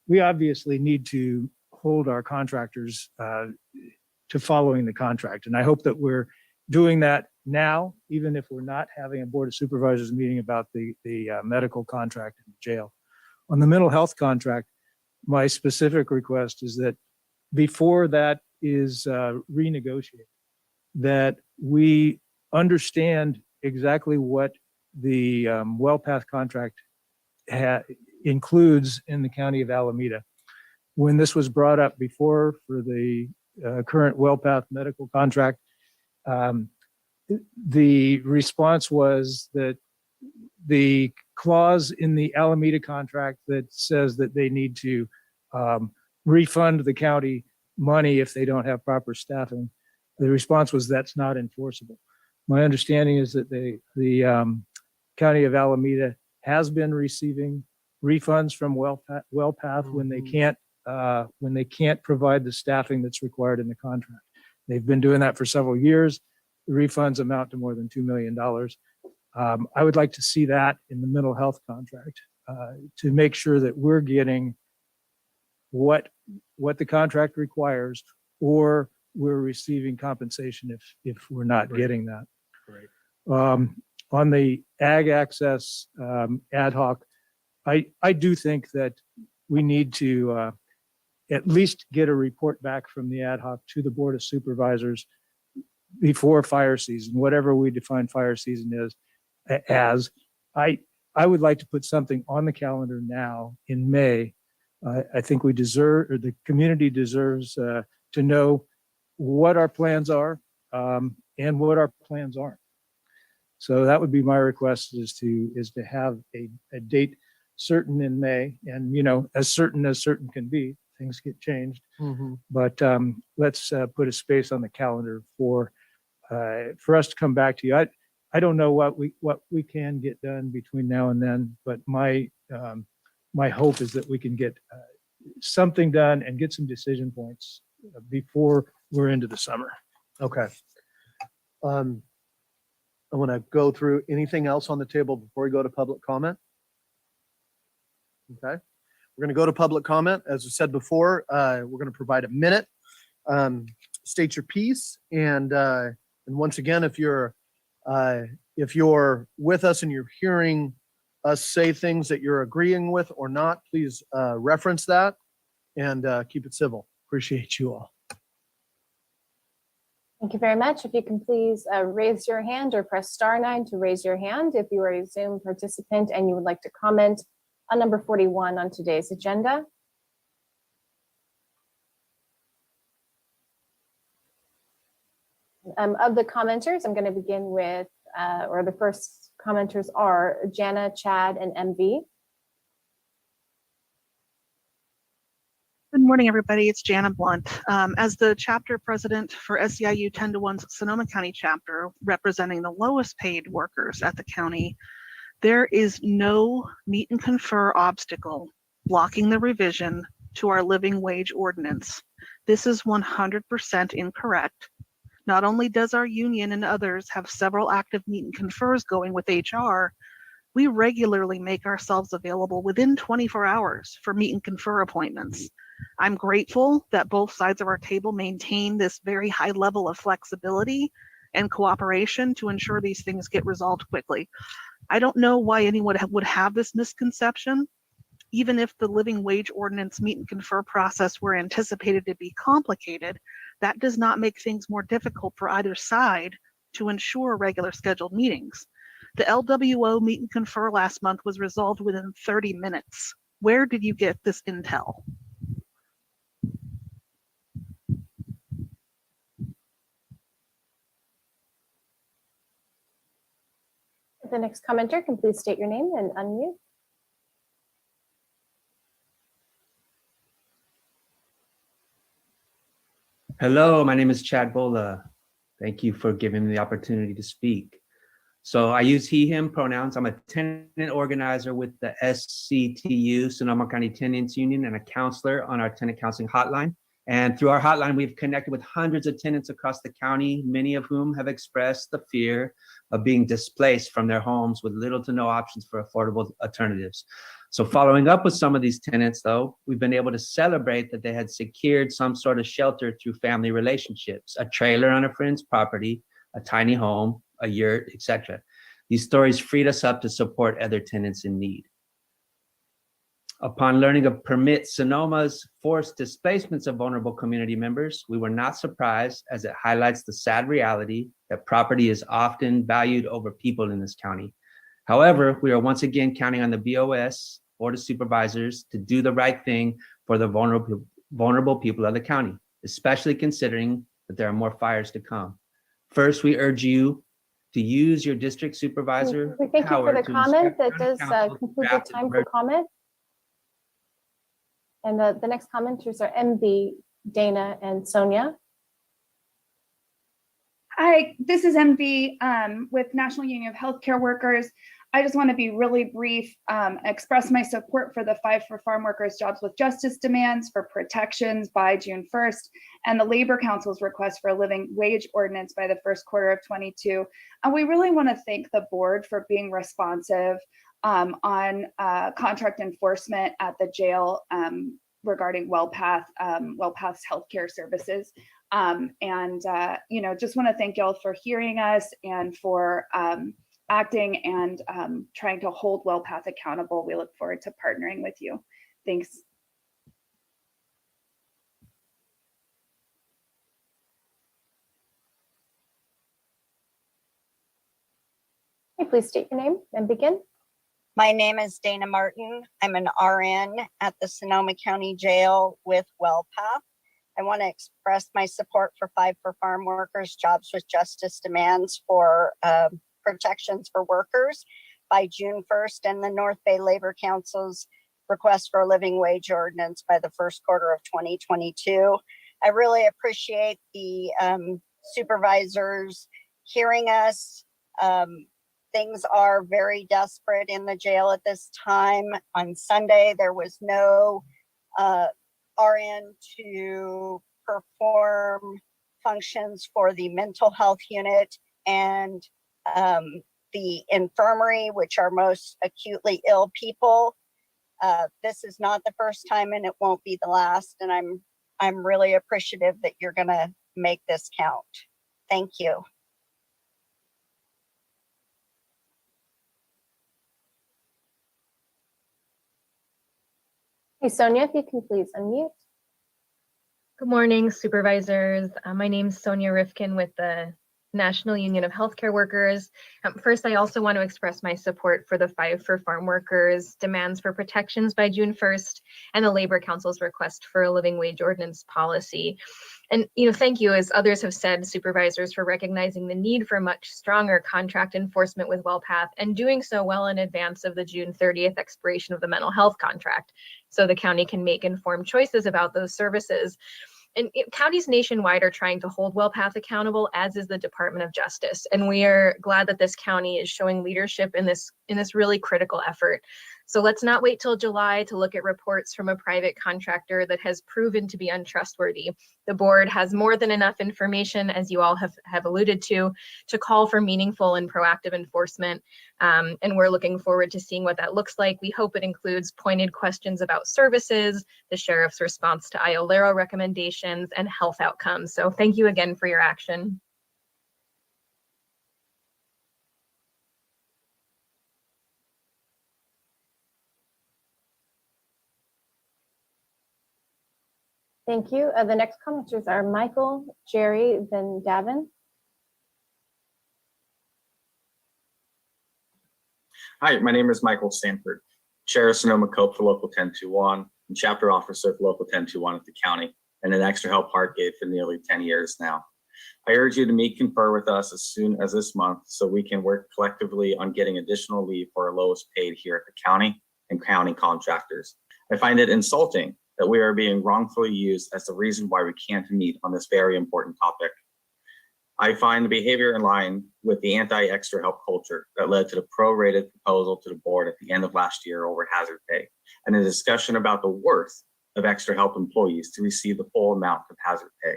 we obviously need to hold our contractors to following the contract, and I hope that we're doing that now, even if we're not having a Board of Supervisors meeting about the medical contract in the jail. On the mental health contract, my specific request is that before that is renegotiated, that we understand exactly what the WellPath contract includes in the county of Alameda. When this was brought up before for the current WellPath medical contract, the response was that the clause in the Alameda contract that says that they need to refund the county money if they don't have proper staffing, the response was that's not enforceable. My understanding is that the county of Alameda has been receiving refunds from WellPath when they can't provide the staffing that's required in the contract. They've been doing that for several years. The refunds amount to more than $2 million. I would like to see that in the mental health contract to make sure that we're getting what the contract requires, or we're receiving compensation if we're not getting that. Great. On the ag access ad hoc, I do think that we need to at least get a report back from the ad hoc to the Board of Supervisors before fire season, whatever we define fire season is as. I would like to put something on the calendar now in May. I think we deserve, or the community deserves to know what our plans are and what our plans aren't. So that would be my request, is to have a date certain in May, and as certain can be. Things get changed, but let's put a space on the calendar for us to come back to you. I don't know what we can get done between now and then, but my hope is that we can get something done and get some decision points before we're into the summer. Okay. I want to go through anything else on the table before we go to public comment. Okay. We're going to go to public comment. As I said before, we're going to provide a minute. State your piece, and once again, if you're with us and you're hearing us say things that you're agreeing with or not, please reference that and keep it civil. Appreciate you all. Thank you very much. If you can please raise your hand or press star 9 to raise your hand if you are a Zoom participant and you would like to comment on number 41 on today's agenda. Of the commenters, I'm going to begin with, or the first commenters are Jana, Chad, and MV. Good morning, everybody. It's Jana Blunt. As the chapter president for SEIU 10-1's Sonoma County chapter, representing the lowest paid workers at the county, there is no meet and confer obstacle blocking the revision to our living wage ordinance. This is 100% incorrect. Not only does our union and others have several active meet and confers going with HR, we regularly make ourselves available within 24 hours for meet and confer appointments. I'm grateful that both sides of our table maintain this very high level of flexibility and cooperation to ensure these things get resolved quickly. I don't know why anyone would have this misconception. Even if the living wage ordinance meet and confer process were anticipated to be complicated, that does not make things more difficult for either side to ensure regular scheduled meetings. The LWO meet and confer last month was resolved within 30 minutes. Where did you get this intel? The next commenter can please state your name and unmute. Hello, my name is Chad Bola. Thank you for giving me the opportunity to speak. So I use he, him pronouns. I'm a tenant organizer with the SCTU, Sonoma County Tenants Union, and a counselor on our tenant counseling hotline. And through our hotline, we've connected with hundreds of tenants across the county, many of whom have expressed the fear of being displaced from their homes with little to no options for affordable alternatives. So following up with some of these tenants, though, we've been able to celebrate that they had secured some sort of shelter through family relationships, a trailer on a friend's property, a tiny home, a yurt, etc. These stories freed us up to support other tenants in need. Upon learning of Permit Sonoma's forced displacements of vulnerable community members, we were not surprised, as it highlights the sad reality that property is often valued over people in this county. However, we are once again counting on the BOS, Board of Supervisors, to do the right thing for the vulnerable people of the county, especially considering that there are more fires to come. First, we urge you to use your district supervisor We thank you for power the to comment. instruct That county does council to conclude the draft an time for comment. And the next commenters are MV, Dana, and Sonia. Hi, this is MV with National Union of Healthcare Workers. I just want to be really brief, express my support for the 5 for Farm Workers Jobs with Justice demands for protections by June 1st and the Labor Council's request for a living wage ordinance by the first quarter of 22. And we really want to thank the board for being responsive on contract enforcement at the jail regarding WellPath's healthcare services. You know, just want to thank y'all for hearing us and for acting and trying to hold WellPath accountable. We look forward to partnering with you. Thanks. Hey, please state your name and begin. My name is Dana Martin. I'm an RN at the Sonoma County Jail with WellPath. I want to express my support for 5 for Farm Workers Jobs with Justice demands for protections for workers by June 1st and the North Bay Labor Council's request for a living wage ordinance by the first quarter of 2022. I really appreciate the supervisors hearing us. Things are very desperate in the jail at this time. On Sunday, there was no RN to perform functions for the mental health unit and the infirmary, which are most acutely ill people. This is not the first time and it won't be the last. And I'm really appreciative that you're gonna make this count. Thank you. Hey, Sonia, if you can please unmute. Good morning, supervisors. My name is Sonia Rifkin with the National Union of Healthcare Workers. First, I also want to express my support for the 5 for Farm Workers demands for protections by June 1st and the Labor Council's request for a living wage ordinance policy. And, thank you, as others have said, supervisors, for recognizing the need for much stronger contract enforcement with WellPath and doing so well in advance of the June 30th expiration of the mental health contract, so the county can make informed choices about those services. And counties nationwide are trying to hold WellPath accountable, as is the Department of Justice. And we are glad that this county is showing leadership in this really critical effort. So let's not wait till July to look at reports from a private contractor that has proven to be untrustworthy. The board has more than enough information, as you all have alluded to call for meaningful and proactive enforcement. And we're looking forward to seeing what that looks like. We hope it includes pointed questions about services, the sheriff's response to IOLERO recommendations, and health outcomes. So thank you again for your action. Thank you. The next commenters are Michael, Jerry, then Davin. Hi, my name is Michael Stanford, Chair of Sonoma COPE for Local 1021 and Chapter Officer for Local 1021 at the county, and an Extra Help Parkgate for nearly 10 years now. I urge you to meet confer with us as soon as this month so we can work collectively on getting additional leave for our lowest paid here at the county and county contractors. I find it insulting that we are being wrongfully used as the reason why we can't meet on this very important topic. I find the behavior in line with the anti-extra help culture that led to the prorated proposal to the board at the end of last year over hazard pay, and a discussion about the worth of extra help employees to receive the full amount of hazard pay.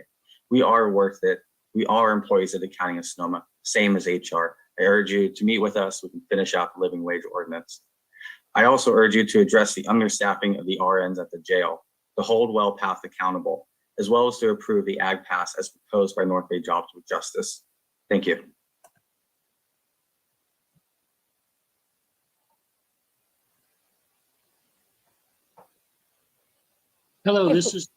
We are worth it. We are employees of the County of Sonoma, same as HR. I urge you to meet with us. We can finish out the living wage ordinance. I also urge you to address the understaffing of the RNs at the jail, to hold WellPath accountable, as well as to approve the Ag Pass as proposed by North Bay Jobs with Justice. Thank you. Hello, this is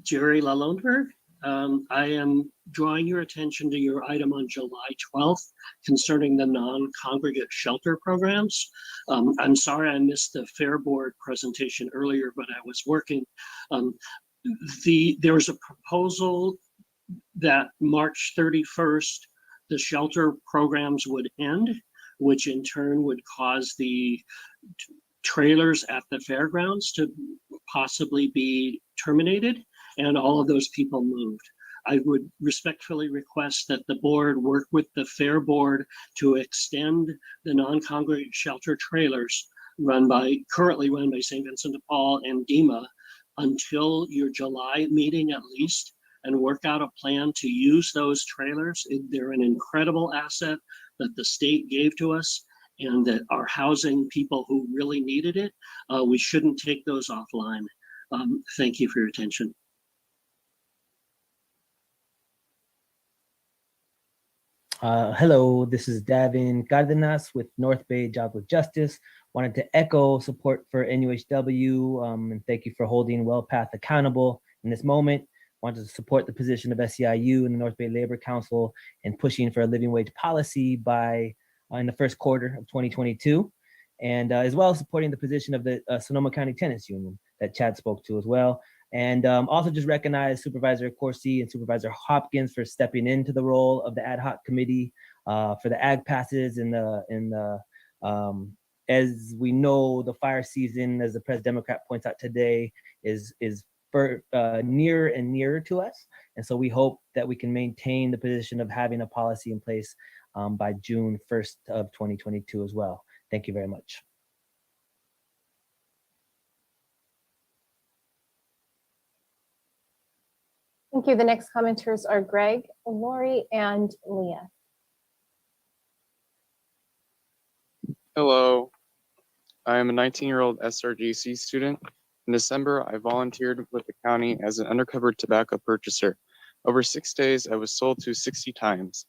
Jerry Lalonberg. I am drawing your attention to your item on July 12th concerning the non-congregate shelter programs. I'm sorry I missed the Fair Board presentation earlier, but I was working. There was a proposal that March 31st, the shelter programs would end, which in turn would cause the trailers at the fairgrounds to possibly be terminated, and all of those people moved. I would respectfully request that the board work with the Fair Board to extend the non-congregate shelter trailers currently run by St. Vincent de Paul and DEMA until your July meeting at least, and work out a plan to use those trailers. They're an incredible asset that the state gave to us and that are housing people who really needed it. We shouldn't take those offline. Thank you for your attention. Hello, this is Davin Cardenas with North Bay Jobs with Justice. Wanted to echo support for NUHW and thank you for holding WellPath accountable in this moment. Wanted to support the position of SEIU and the North Bay Labor Council in pushing for a living wage policy in the first quarter of 2022, and as well as supporting the position of the Sonoma County Tenants Union that Chad spoke to as well. And also just recognize Supervisor Corsi and Supervisor Hopkins for stepping into the role of the ad hoc committee for the ag passes as we know, the fire season, as the President Democrat points out today, is nearer and nearer to us. And so we hope that we can maintain the position of having a policy in place by June 1st of 2022 as well. Thank you very much. Thank you. The next commenters are Greg, Lori, and Leah. Hello, I am a 19-year-old SRGC student. In December, I volunteered with the county as an undercover tobacco purchaser. Over 6 days, I was sold to 60 times.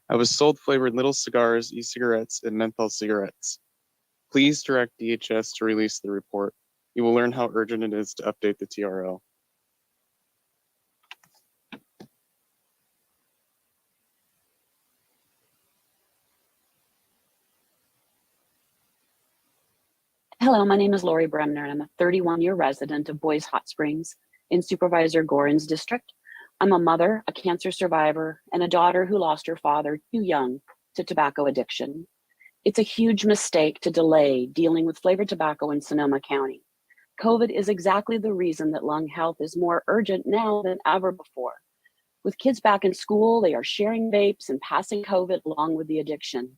I was sold flavored little cigars, e-cigarettes, and menthol cigarettes. Please direct DHS to release the report. You will learn how urgent it is to update the TRL. Hello, my name is Lori Bremner, and I'm a 31-year resident of Boys Hot Springs in Supervisor Gorin's district. I'm a mother, a cancer survivor, and a daughter who lost her father too young to tobacco addiction. It's a huge mistake to delay dealing with flavored tobacco in Sonoma County. COVID is exactly the reason that lung health is more urgent now than ever before. With kids back in school, they are sharing vapes and passing COVID along with the addiction.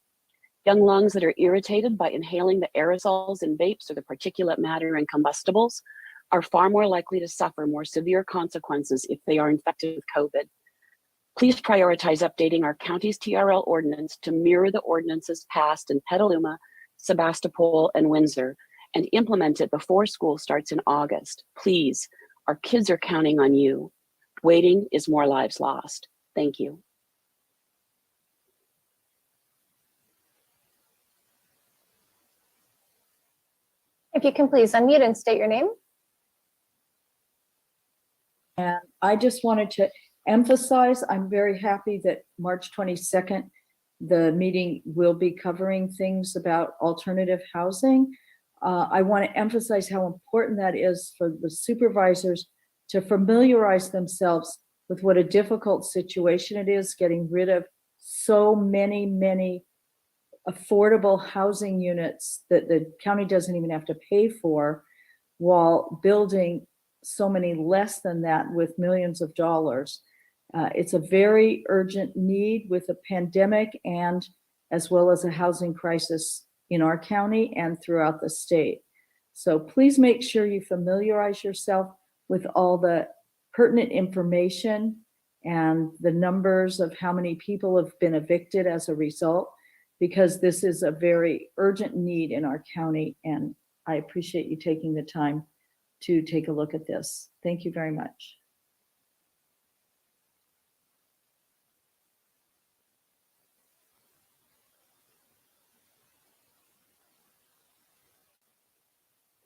Young lungs that are irritated by inhaling the aerosols in vapes or the particulate matter in combustibles are far more likely to suffer more severe consequences if they are infected with COVID. Please prioritize updating our county's TRL ordinance to mirror the ordinances passed in Petaluma, Sebastopol, and Windsor, and implement it before school starts in August. Please, our kids are counting on you. Waiting is more lives lost. Thank you. If you can please unmute and state your name. And I just wanted to emphasize, I'm very happy that March 22nd, the meeting will be covering things about alternative housing. I want to emphasize how important that is for the supervisors to familiarize themselves with what a difficult situation it is getting rid of so many affordable housing units that the county doesn't even have to pay for, while building so many less than that with millions of dollars. It's a very urgent need with a pandemic and as well as a housing crisis in our county and throughout the state. So please make sure you familiarize yourself with all the pertinent information and the numbers of how many people have been evicted as a result, because this is a very urgent need in our county, and I appreciate you taking the time to take a look at this. Thank you very much.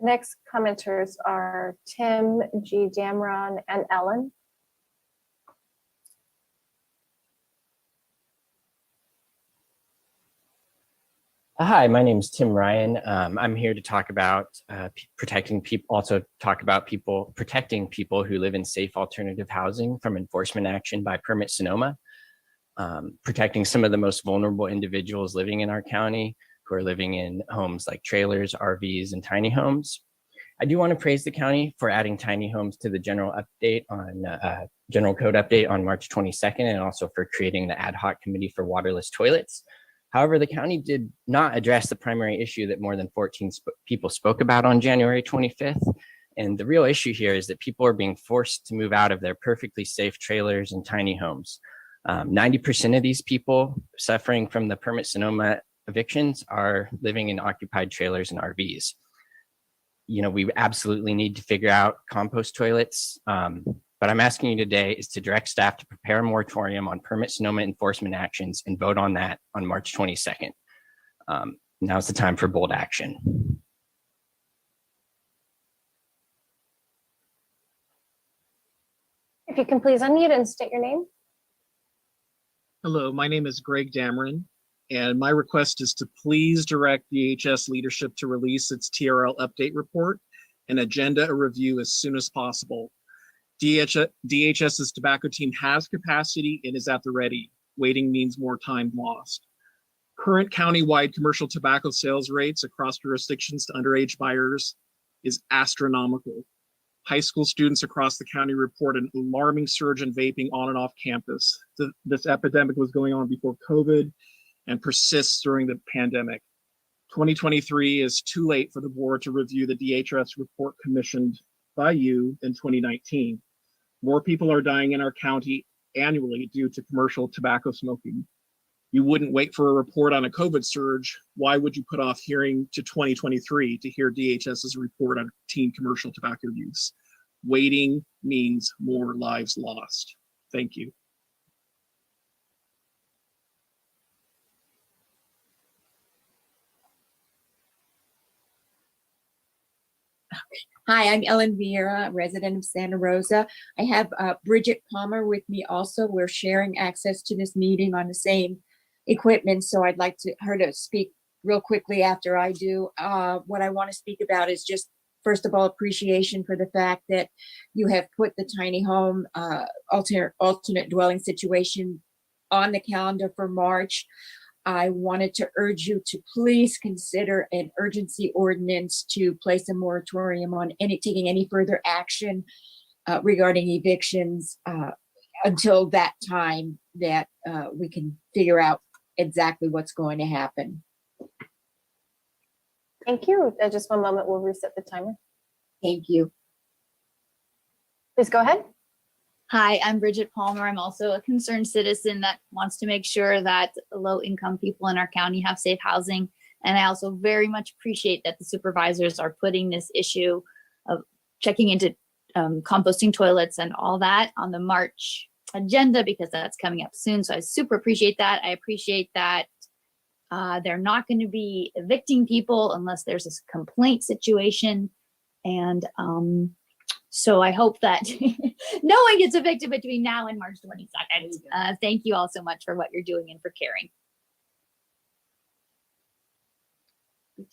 Next commenters are Tim G. Damron and Ellen. Hi, my name is Tim Ryan. I'm here to talk about protecting people, also talk about protecting people who live in safe alternative housing from enforcement action by Permit Sonoma, protecting some of the most vulnerable individuals living in our county who are living in homes like trailers, RVs, and tiny homes. I do want to praise the county for adding tiny homes to the general update on general code update on March 22nd, and also for creating the ad hoc committee for waterless toilets. However, the county did not address the primary issue that more than 14 people spoke about on January 25th. And the real issue here is that people are being forced to move out of their perfectly safe trailers and tiny homes. 90% of these people suffering from the Permit Sonoma evictions are living in occupied trailers and RVs. You know, we absolutely need to figure out compost toilets. But I'm asking you today is to direct staff to prepare a moratorium on Permit Sonoma enforcement actions and vote on that on March 22nd. Now's the time for bold action. If you can please unmute and state your name. Hello, my name is Greg Dameron, and my request is to please direct DHS leadership to release its TRL update report and agenda a review as soon as possible. DHS's tobacco team has capacity and is at the ready. Waiting means more time lost. Current county-wide commercial tobacco sales rates across jurisdictions to underage buyers is astronomical. High school students across the county report an alarming surge in vaping on and off campus. This epidemic was going on before COVID and persists during the pandemic. 2023 is too late for the board to review the DHS report commissioned by you in 2019. More people are dying in our county annually due to commercial tobacco smoking. You wouldn't wait for a report on a COVID surge. Why would you put off hearing to 2023 to hear DHS's report on teen commercial tobacco use? Waiting means more lives lost. Thank you. Hi, I'm Ellen Vieira, resident of Santa Rosa. I have Bridget Palmer with me also. We're sharing access to this meeting on the same equipment, so I'd like her to speak real quickly after I do. What I want to speak about is just, first of all, appreciation for the fact that you have put the tiny home alternate dwelling situation on the calendar for March. I wanted to urge you to please consider an urgency ordinance to place a moratorium on taking any further action regarding evictions until that time that we can figure out exactly what's going to happen. Thank you. Just one moment, we'll reset the timer. Thank you. Please go ahead. Hi, I'm Bridget Palmer. I'm also a concerned citizen that wants to make sure that low-income people in our county have safe housing. And I also very much appreciate that the supervisors are putting this issue of checking into composting toilets and all that on the March agenda, because that's coming up soon. So I super appreciate that. I appreciate that they're not going to be evicting people unless there's a complaint situation. And so I hope that no one gets evicted between now and March 22nd. Thank you all so much for what you're doing and for caring. Thank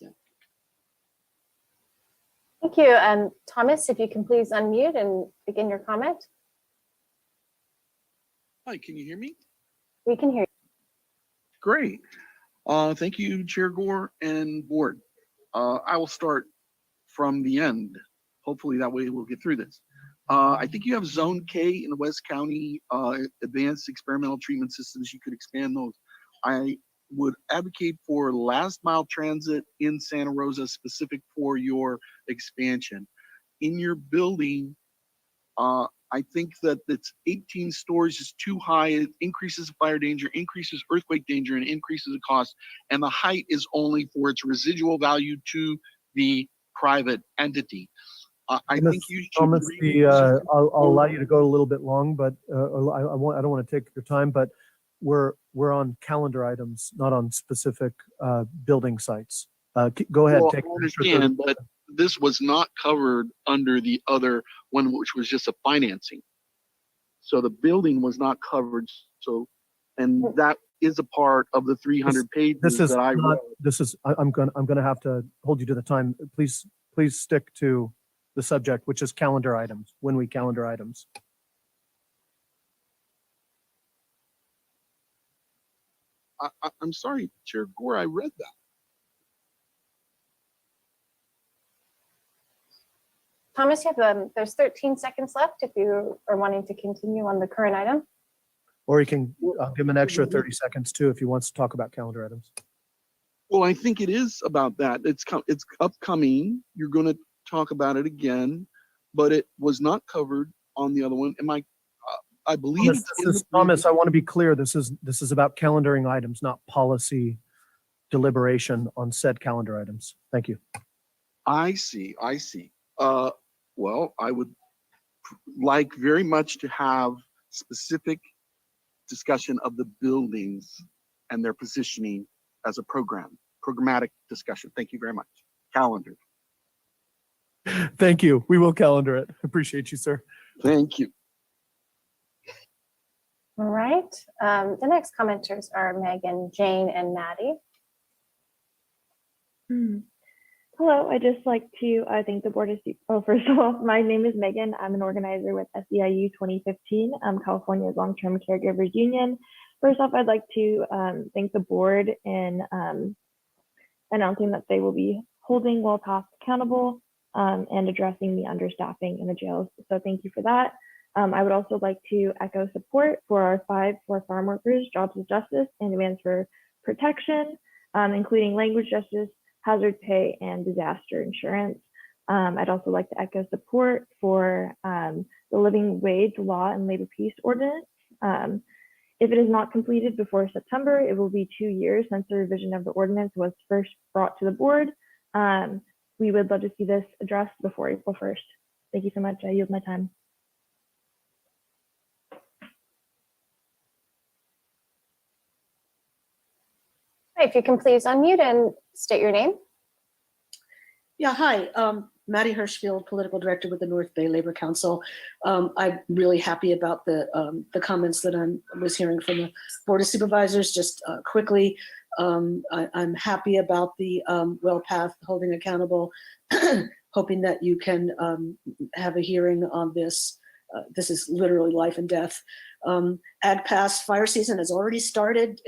you. Thomas, if you can please unmute and begin your comment. Hi, can you hear me? We can hear you. Great. Thank you, Chair Gore and board. I will start from the end. Hopefully that way we'll get through this. I think you have Zone K in the West County Advanced Experimental Treatment Systems. You could expand those. I would advocate for last mile transit in Santa Rosa specific for your expansion. In your building, I think that it's 18 stories is too high. It increases fire danger, increases earthquake danger, and increases the cost. And the height is only for its residual value to the private entity. I think you should. Thomas, I'll allow you to go a little bit long, but I don't want to take your time. But we're on calendar items, not on specific building sites. Go ahead. Well, I understand, but this was not covered under the other one, which was just a financing. So the building was not covered. So, and that is a part of the 300 pages this is that I not, wrote. this is, I'm gonna have to hold you to the time. Please stick to the subject, which is calendar items, when we calendar items. I'm sorry, Chair Gore, I read that. Thomas, you have there's 13 seconds left if you are wanting to continue on the current item. Or you can give him an extra 30 seconds too, if he wants to talk about calendar items. Well, I think it is about that. It's upcoming. You're going to talk about it again, but it was not covered on the other one. I believe Thomas, I want to be clear. This is about calendaring items, not policy deliberation on said calendar items. Thank you. I see. Well, I would like very much to have specific discussion of the buildings and their positioning as a programmatic discussion. Thank you very much. Calendar. Thank you. We will calendar it. Appreciate you, sir. Thank you. All right. The next commenters are Megan, Jane, and Maddie. Hello, I'd just like to thank the board of first of all, my name is Megan. I'm an organizer with SEIU 2015, California's Long-Term Caregivers Union. First off, I'd like to thank the board in announcing that they will be holding WellPath accountable and addressing the understaffing in the jails. So thank you for that. I would also like to echo support for our 5 for farm workers, jobs with justice, and demands for protection, including language justice, hazard pay, and disaster insurance. I'd also like to echo support for the living wage law and labor peace ordinance. If it is not completed before September, it will be 2 years since the revision of the ordinance was first brought to the board. We would love to see this addressed before April 1st. Thank you so much. I yield my time. If you can please unmute and state your name. Yeah, hi, Maddie Hirschfield, Political Director with the North Bay Labor Council. I'm really happy about the comments that I was hearing from the Board of Supervisors. Just quickly, I'm happy about the WellPath holding accountable, hoping that you can have a hearing on this. This is literally life and death. AgPass fire season has already started.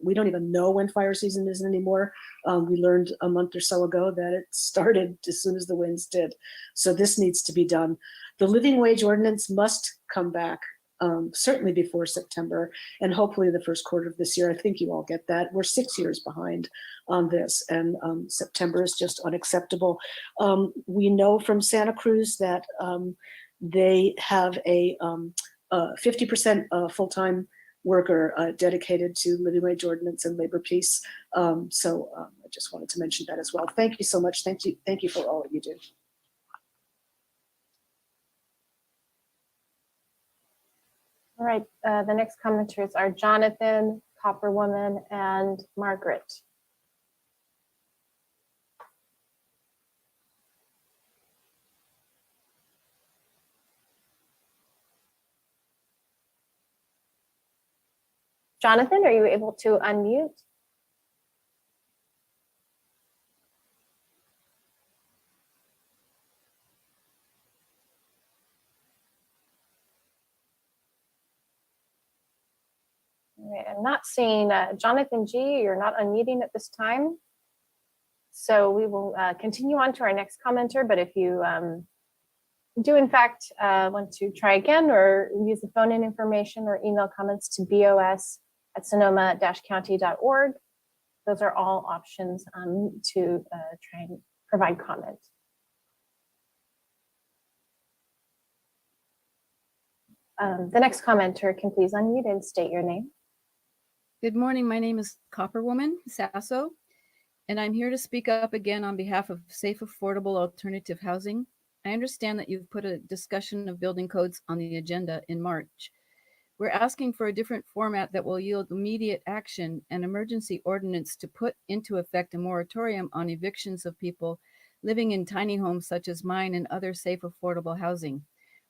We don't even know when fire season is anymore. We learned a month or so ago that it started as soon as the winds did. So this needs to be done. The living wage ordinance must come back, certainly before September, and hopefully the first quarter of this year. I think you all get that. We're 6 years behind on this, and September is just unacceptable. We know from Santa Cruz that they have a 50% full-time worker dedicated to living wage ordinance and labor peace. So I just wanted to mention that as well. Thank you so much. Thank you for all that you do. All right, the next commenters are Jonathan, Copperwoman, and Margaret. Jonathan, are you able to unmute? All right, I'm not seeing Jonathan G. You're not unmuting at this time. So we will continue on to our next commenter, but if you do in fact want to try again or use the phone-in information or email comments to bos@sonoma-county.org. Those are all options to try and provide comment. The next commenter can please unmute and state your name. Good morning. My name is Copperwoman Sasso, and I'm here to speak up again on behalf of safe, affordable alternative housing. I understand that you've put a discussion of building codes on the agenda in March. We're asking for a different format that will yield immediate action and emergency ordinance to put into effect a moratorium on evictions of people living in tiny homes such as mine and other safe, affordable housing.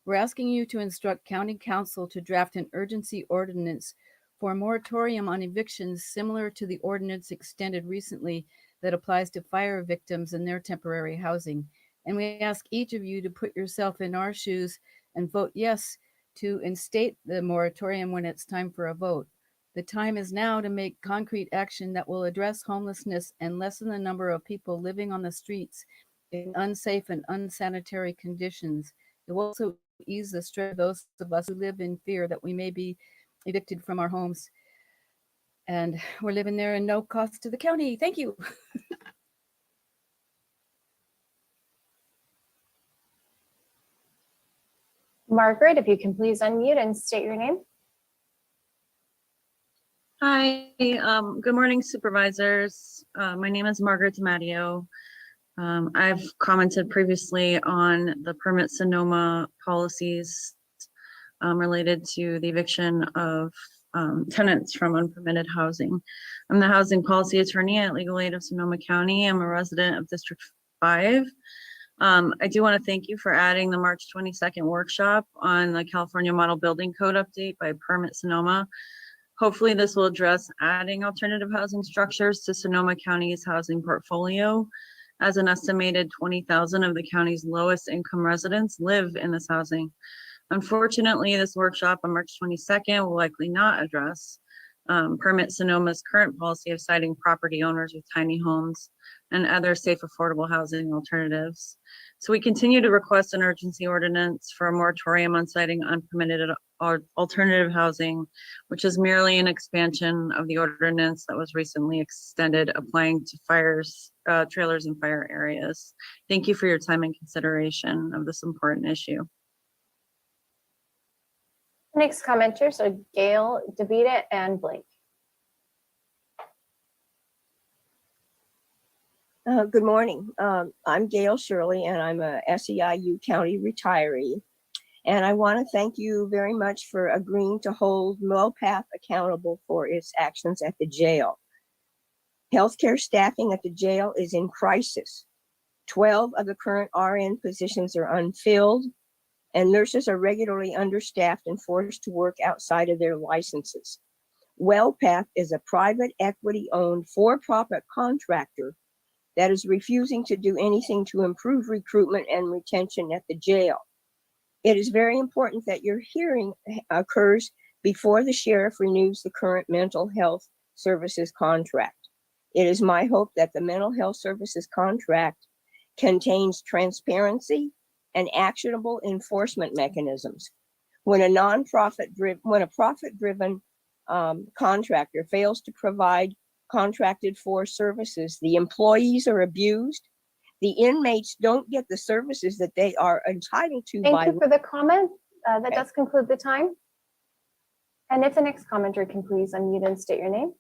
We're asking you to instruct County Council to draft an urgency ordinance for a moratorium on evictions similar to the ordinance extended recently that applies to fire victims and their temporary housing. And we ask each of you to put yourself in our shoes and vote yes to instate the moratorium when it's time for a vote. The time is now to make concrete action that will address homelessness and lessen the number of people living on the streets in unsafe and unsanitary conditions. It will also ease the stress of those of us who live in fear that we may be evicted from our homes. And we're living there in no cost to the county. Thank you. Margaret, if you can please unmute and state your name. Hi, good morning, supervisors. My name is Margaret DiMatteo. I've commented previously on the permit Sonoma policies related to the eviction of tenants from unpermitted housing. I'm the housing policy attorney at Legal Aid of Sonoma County. I'm a resident of District 5. I do want to thank you for adding the March 22nd workshop on the California Model Building Code update by Permit Sonoma. Hopefully this will address adding alternative housing structures to Sonoma County's housing portfolio, as an estimated 20,000 of the county's lowest income residents live in this housing. Unfortunately, this workshop on March 22nd will likely not address Permit Sonoma's current policy of citing property owners with tiny homes and other safe, affordable housing alternatives. So we continue to request an urgency ordinance for a moratorium on citing unpermitted alternative housing, which is merely an expansion of the ordinance that was recently extended applying to fires, trailers and fire areas. Thank you for your time and consideration of this important issue. Next commenters are Gail, Davida, and Blake. Good morning. I'm Gail Shirley, and I'm a SEIU County retiree. And I want to thank you very much for agreeing to hold WellPath accountable for its actions at the jail. Healthcare staffing at the jail is in crisis. 12 of the current RN positions are unfilled, and nurses are regularly understaffed and forced to work outside of their licenses. WellPath is a private equity-owned for-profit contractor that is refusing to do anything to improve recruitment and retention at the jail. It is very important that your hearing occurs before the sheriff renews the current mental health services contract. It is my hope that the mental health services contract contains transparency and actionable enforcement mechanisms. When a profit-driven contractor fails to provide contracted for services, the employees are abused. The inmates don't get the services that they are entitled to. Thank you for the comment. That does conclude the time. And if the next commenter can please unmute and state your name.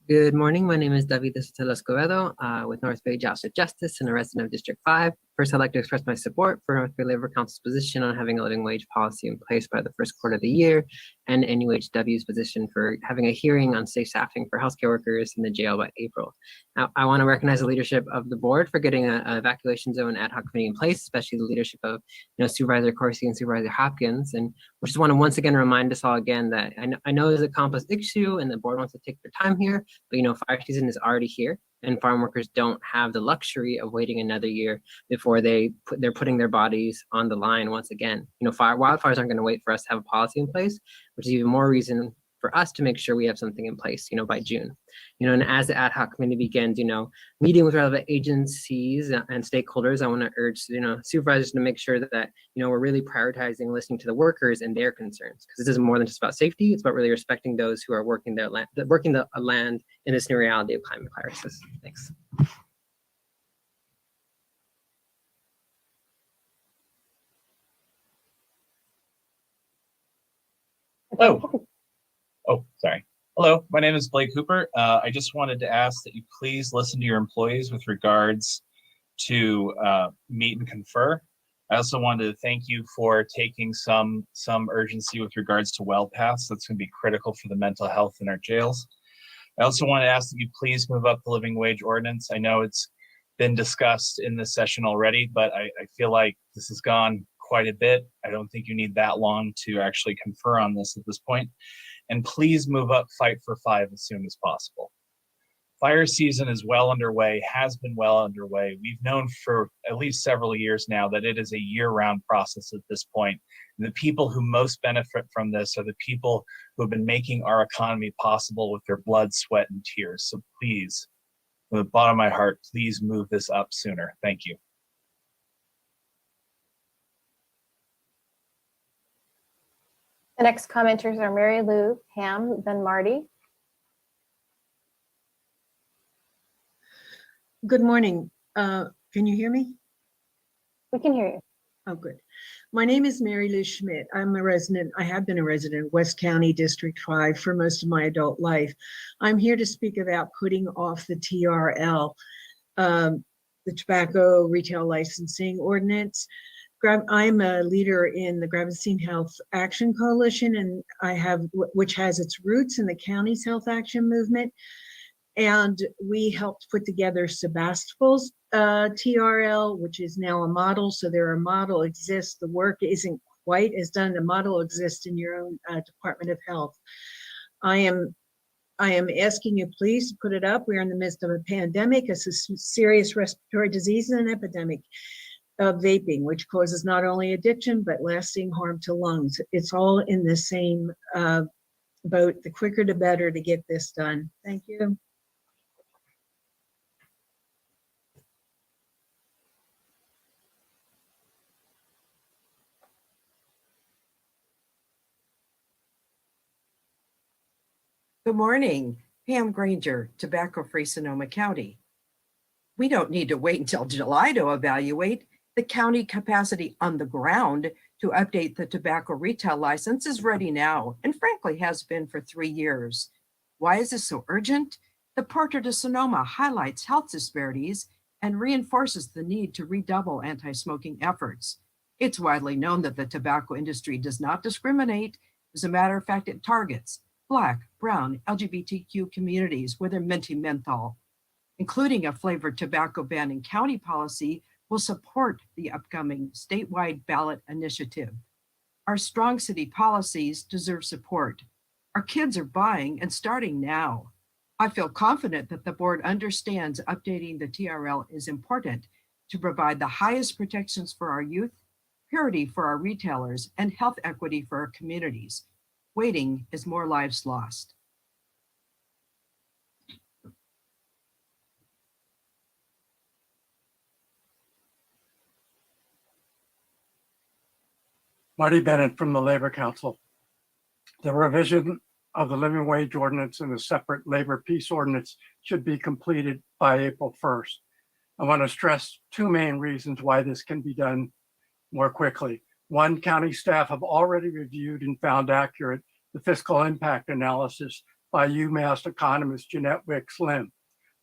Good morning. My name is David Estela Escobedo with North Bay Jobs with Justice and a resident of District 5. First, I'd like to express my support for North Bay Labor Council's position on having a living wage policy in place by the first quarter of the year, and NUHW's position for having a hearing on safe staffing for healthcare workers in the jail by April. Now, I want to recognize the leadership of the board for getting an evacuation zone ad hoc committee in place, especially the leadership of Supervisor Corsi and Supervisor Hopkins. And we just want to once again remind us all again that I know it's a complex issue and the board wants to take their time here, but fire season is already here, and farm workers don't have the luxury of waiting another year before they're putting their bodies on the line once again. Wildfires aren't going to wait for us to have a policy in place, which is even more reason for us to make sure we have something in place, by June. And as the ad hoc committee begins, meeting with relevant agencies and stakeholders, I want to urge, supervisors to make sure that, we're really prioritizing listening to the workers and their concerns, because this is more than just about safety. It's about really respecting those who are working the land in this new reality of climate crisis. Thanks. Hello. Oh, sorry. Hello, my name is Blake Hooper. I just wanted to ask that you please listen to your employees with regards to meet and confer. I also wanted to thank you for taking some urgency with regards to WellPaths. That's going to be critical for the mental health in our jails. I also want to ask that you please move up the living wage ordinance. I know it's been discussed in this session already, but I feel like this has gone quite a bit. I don't think you need that long to actually confer on this at this point. And please move up Fight for 5 as soon as possible. Fire season is well underway, has been well underway. We've known for at least several years now that it is a year-round process at this point. And the people who most benefit from this are the people who have been making our economy possible with their blood, sweat, and tears. So please, from the bottom of my heart, please move this up sooner. Thank you. The next commenters are Mary Lou, Pam, then Marty. Good morning. Can you hear me? We can hear you. Oh, good. My name is Mary Lou Schmidt. I'm a resident. I have been a resident of West County District 5 for most of my adult life. I'm here to speak about putting off the TRL, the Tobacco Retail Licensing Ordinance. I'm a leader in the Gravenstein Health Action Coalition, and which has its roots in the county's health action movement. And we helped put together Sebastopol's TRL, which is now a model. So a model exists. The work isn't quite as done. The model exists in your own Department of Health. I am asking you please to put it up. We're in the midst of a pandemic, a serious respiratory disease, and an epidemic of vaping, which causes not only addiction, but lasting harm to lungs. It's all in the same boat. The quicker the better to get this done. Thank you. Good morning, Pam Granger, Tobacco-Free Sonoma County. We don't need to wait until July to evaluate. The county capacity on the ground to update the tobacco retail license is ready now, and frankly has been for 3 years. Why is this so urgent? The Portrait of Sonoma highlights health disparities and reinforces the need to redouble anti-smoking efforts. It's widely known that the tobacco industry does not discriminate. As a matter of fact, it targets Black, Brown, LGBTQ communities with their minty menthol. Including a flavored tobacco ban in county policy will support the upcoming statewide ballot initiative. Our strong city policies deserve support. Our kids are buying and starting now. I feel confident that the board understands updating the TRL is important to provide the highest protections for our youth, purity for our retailers, and health equity for our communities. Waiting is more lives lost. Marty Bennett from the Labor Council. The revision of the living wage ordinance and the separate labor peace ordinance should be completed by April 1st. I want to stress two main reasons why this can be done more quickly. One, county staff have already reviewed and found accurate the fiscal impact analysis by UMass economist Jeanette Wicks-Lim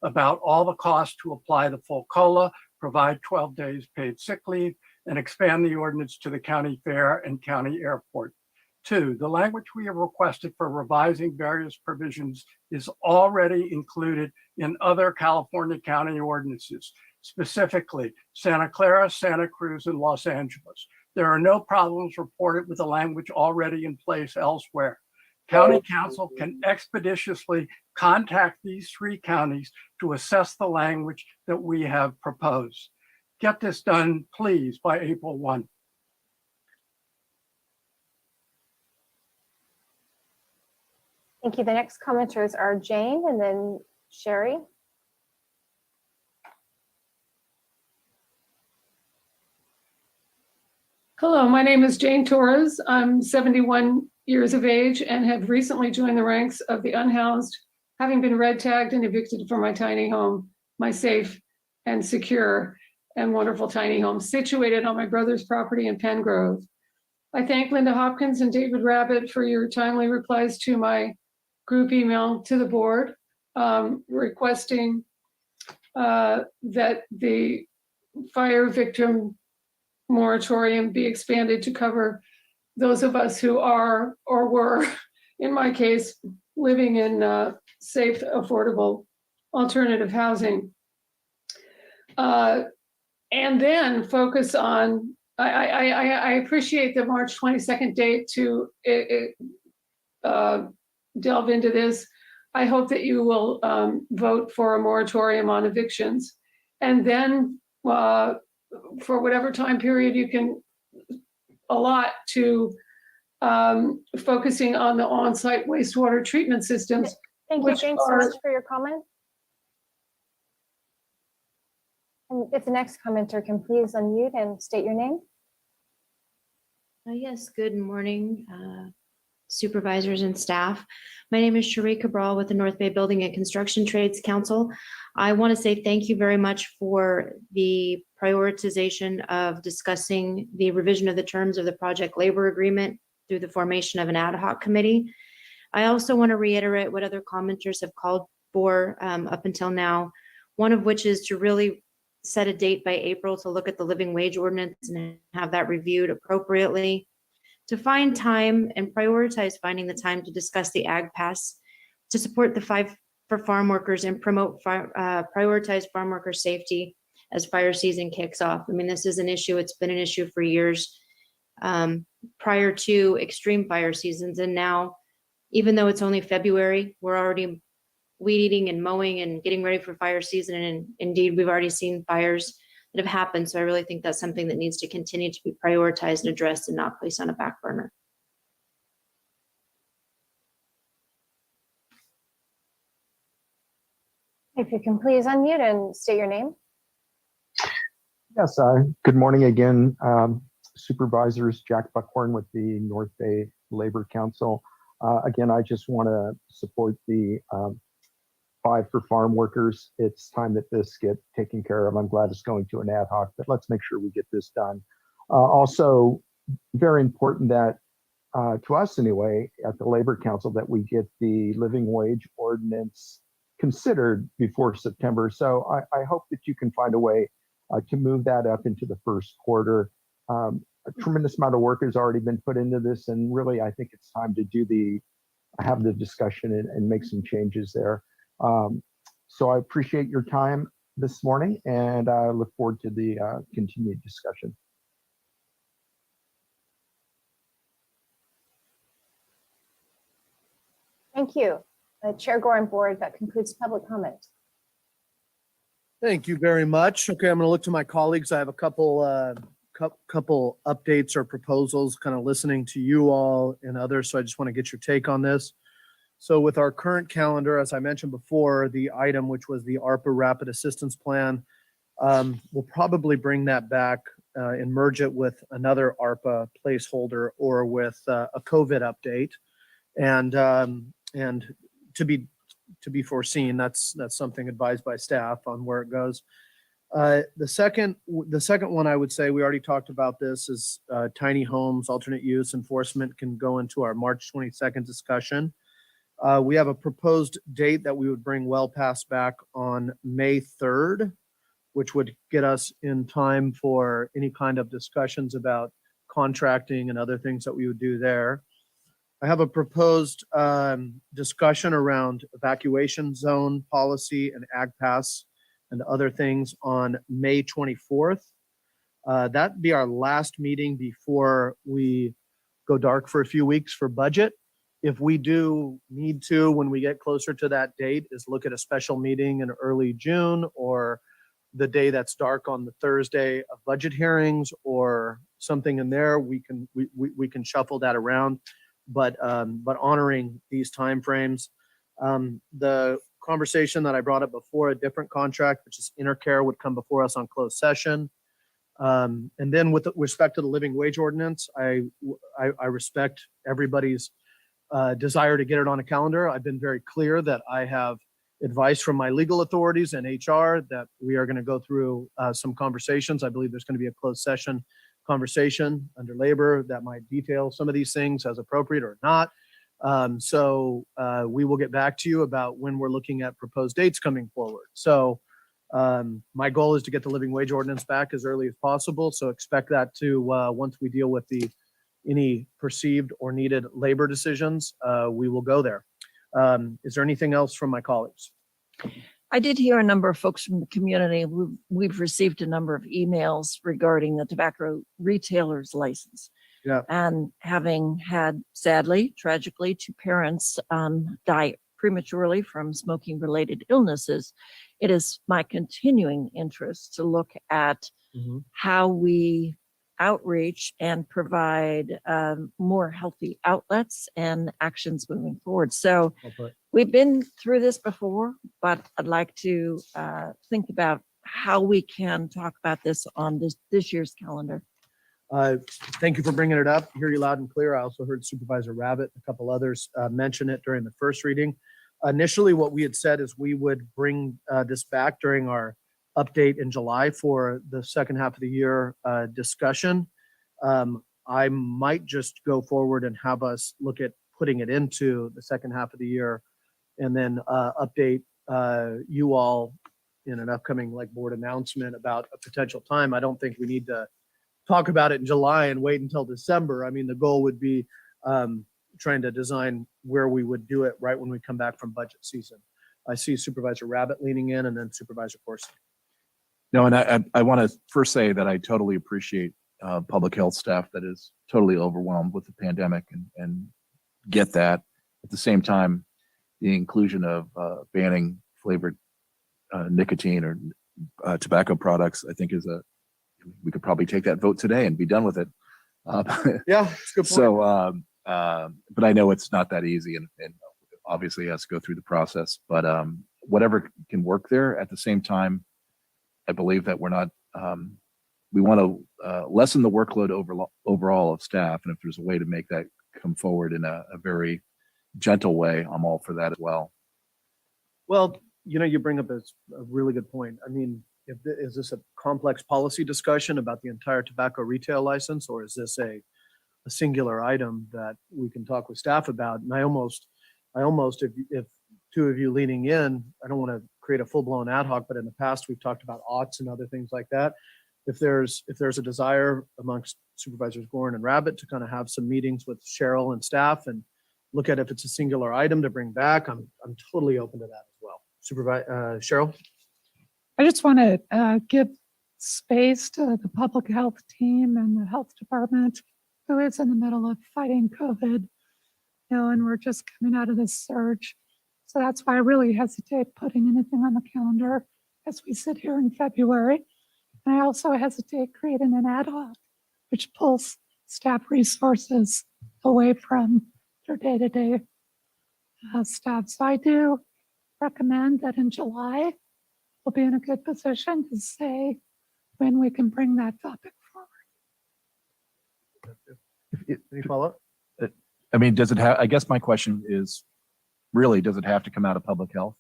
about all the costs to apply the full COLA, provide 12 days paid sick leave, and expand the ordinance to the county fair and county airport. Two, the language we have requested for revising various provisions is already included in other California county ordinances, specifically Santa Clara, Santa Cruz, and Los Angeles. There are no problems reported with the language already in place elsewhere. County Council can expeditiously contact these three counties to assess the language that we have proposed. Get this done, please, by April 1. Thank you. The next commenters are Jane and then Sherry. Hello, my name is Jane Torres. I'm 71 years of age and have recently joined the ranks of the unhoused, having been red tagged and evicted from my tiny home, my safe and secure and wonderful tiny home situated on my brother's property in Penn Grove. I thank Linda Hopkins and David Rabbit for your timely replies to my group email to the board requesting that the fire victim moratorium be expanded to cover those of us who are or were, in my case, living in safe, affordable alternative housing. And then focus on, I appreciate the March 22nd date to delve into this. I hope that you will vote for a moratorium on evictions. And then for whatever time period you can allot to focusing on the on-site wastewater treatment systems. Thank you, Jane, so much for your comment. And if the next commenter can please unmute and state your name. Yes, good morning, supervisors and staff. My name is Cherie Cabral with the North Bay Building and Construction Trades Council. I want to say thank you very much for the prioritization of discussing the revision of the terms of the project labor agreement through the formation of an ad hoc committee. I also want to reiterate what other commenters have called for up until now, one of which is to really set a date by April to look at the living wage ordinance and have that reviewed appropriately, to find time and prioritize finding the time to discuss the Ag Pass, to support the 5 for farm workers and promote prioritize farm worker safety as fire season kicks off. I mean, this is an issue, it's been an issue for years prior to extreme fire seasons. And now, even though it's only February, we're already weed eating and mowing and getting ready for fire season. And indeed, we've already seen fires that have happened. So I really think that's something that needs to continue to be prioritized and addressed and not placed on a back burner. If you can please unmute and state your name. Yes, good morning again, supervisors. Jack Buckhorn with the North Bay Labor Council. Again, I just want to support the 5 for farm workers. It's time that this get taken care of. I'm glad it's going to an ad hoc, but let's make sure we get this done. Also, very important that to us anyway, at the Labor Council, that we get the living wage ordinance considered before September. So I hope that you can find a way to move that up into the first quarter. A tremendous amount of work has already been put into this, and really I think it's time to have the discussion and make some changes there. So I appreciate your time this morning, and I look forward to the continued discussion. Thank you. Chair Gore and Board, that concludes public comment. Thank you very much. Okay, I'm going to look to my colleagues. I have a couple updates or proposals, kind of listening to you all and others. So I just want to get your take on this. So with our current calendar, as I mentioned before, the item, which was the ARPA Rapid Assistance Plan, we'll probably bring that back and merge it with another ARPA placeholder or with a COVID update. And to be foreseen, that's something advised by staff on where it goes. The second one I would say, we already talked about this, is tiny homes, alternate use enforcement can go into our March 22nd discussion. We have a proposed date that we would bring well past back on May 3rd, which would get us in time for any kind of discussions about contracting and other things that we would do there. I have a proposed discussion around evacuation zone policy and ag pass and other things on May 24th. That'd be our last meeting before we go dark for a few weeks for budget. If we do need to, when we get closer to that date, is look at a special meeting in early June or the day that's dark on the Thursday of budget hearings or something in there, we can shuffle that around. But honoring these timeframes. The conversation that I brought up before, a different contract, which is Intercare, would come before us on closed session. And then with respect to the living wage ordinance, I respect everybody's desire to get it on a calendar. I've been very clear that I have advice from my legal authorities and HR that we are going to go through some conversations. I believe there's going to be a closed session conversation under labor that might detail some of these things as appropriate or not. So we will get back to you about when we're looking at proposed dates coming forward. So my goal is to get the living wage ordinance back as early as possible. So expect that to, once we deal with any perceived or needed labor decisions, we will go there. Is there anything else from my colleagues? I did hear a number of folks from the community. We've received a number of emails regarding the tobacco retailer's license. Yeah. And having had, sadly, tragically, 2 parents die prematurely from smoking related illnesses, it is my continuing interest to look at how we outreach and provide more healthy outlets and actions moving forward. So we've been through this before, but I'd like to think about how we can talk about this on this year's calendar. Thank you for bringing it up. Hear you loud and clear. I also heard Supervisor Rabbit, a couple others mention it during the first reading. Initially, what we had said is we would bring this back during our update in July for the second half of the year discussion. I might just go forward and have us look at putting it into the second half of the year and then update you all in an upcoming board announcement about a potential time. I don't think we need to talk about it in July and wait until December. I mean, the goal would be trying to design where we would do it right when we come back from budget season. I see Supervisor Rabbit leaning in and then Supervisor Corsi. No, and I want to first say that I totally appreciate public health staff that is totally overwhelmed with the pandemic and get that. At the same time, the inclusion of banning flavored nicotine or tobacco products, I think we could probably take that vote today and be done with it. Yeah, it's a good point. So, but I know it's not that easy and obviously has to go through the process, but whatever can work there. At the same time, I believe that we're not, we want to lessen the workload overall of staff. And if there's a way to make that come forward in a very gentle way, I'm all for that as well. Well, you bring up a really good point. I mean, is this a complex policy discussion about the entire tobacco retail license, or is this a singular item that we can talk with staff about? And I almost, if 2 of you leaning in, I don't want to create a full-blown ad hoc, but in the past we've talked about aughts and other things like that. If there's a desire amongst Supervisors Gorin and Rabbit to kind of have some meetings with Cheryl and staff and look at if it's a singular item to bring back, I'm totally open to that as well. Supervisor Cheryl. I just want to give space to the public health team and the health department who is in the middle of fighting COVID. And we're just coming out of this surge. So that's why I really hesitate putting anything on the calendar as we sit here in February. And I also hesitate creating an ad hoc, which pulls staff resources away from their day-to-day stuff. So I do recommend that in July, we'll be in a good position to say when we can bring that topic forward. Any follow-up? I mean, does it have, I guess my question is, really, does it have to come out of public health?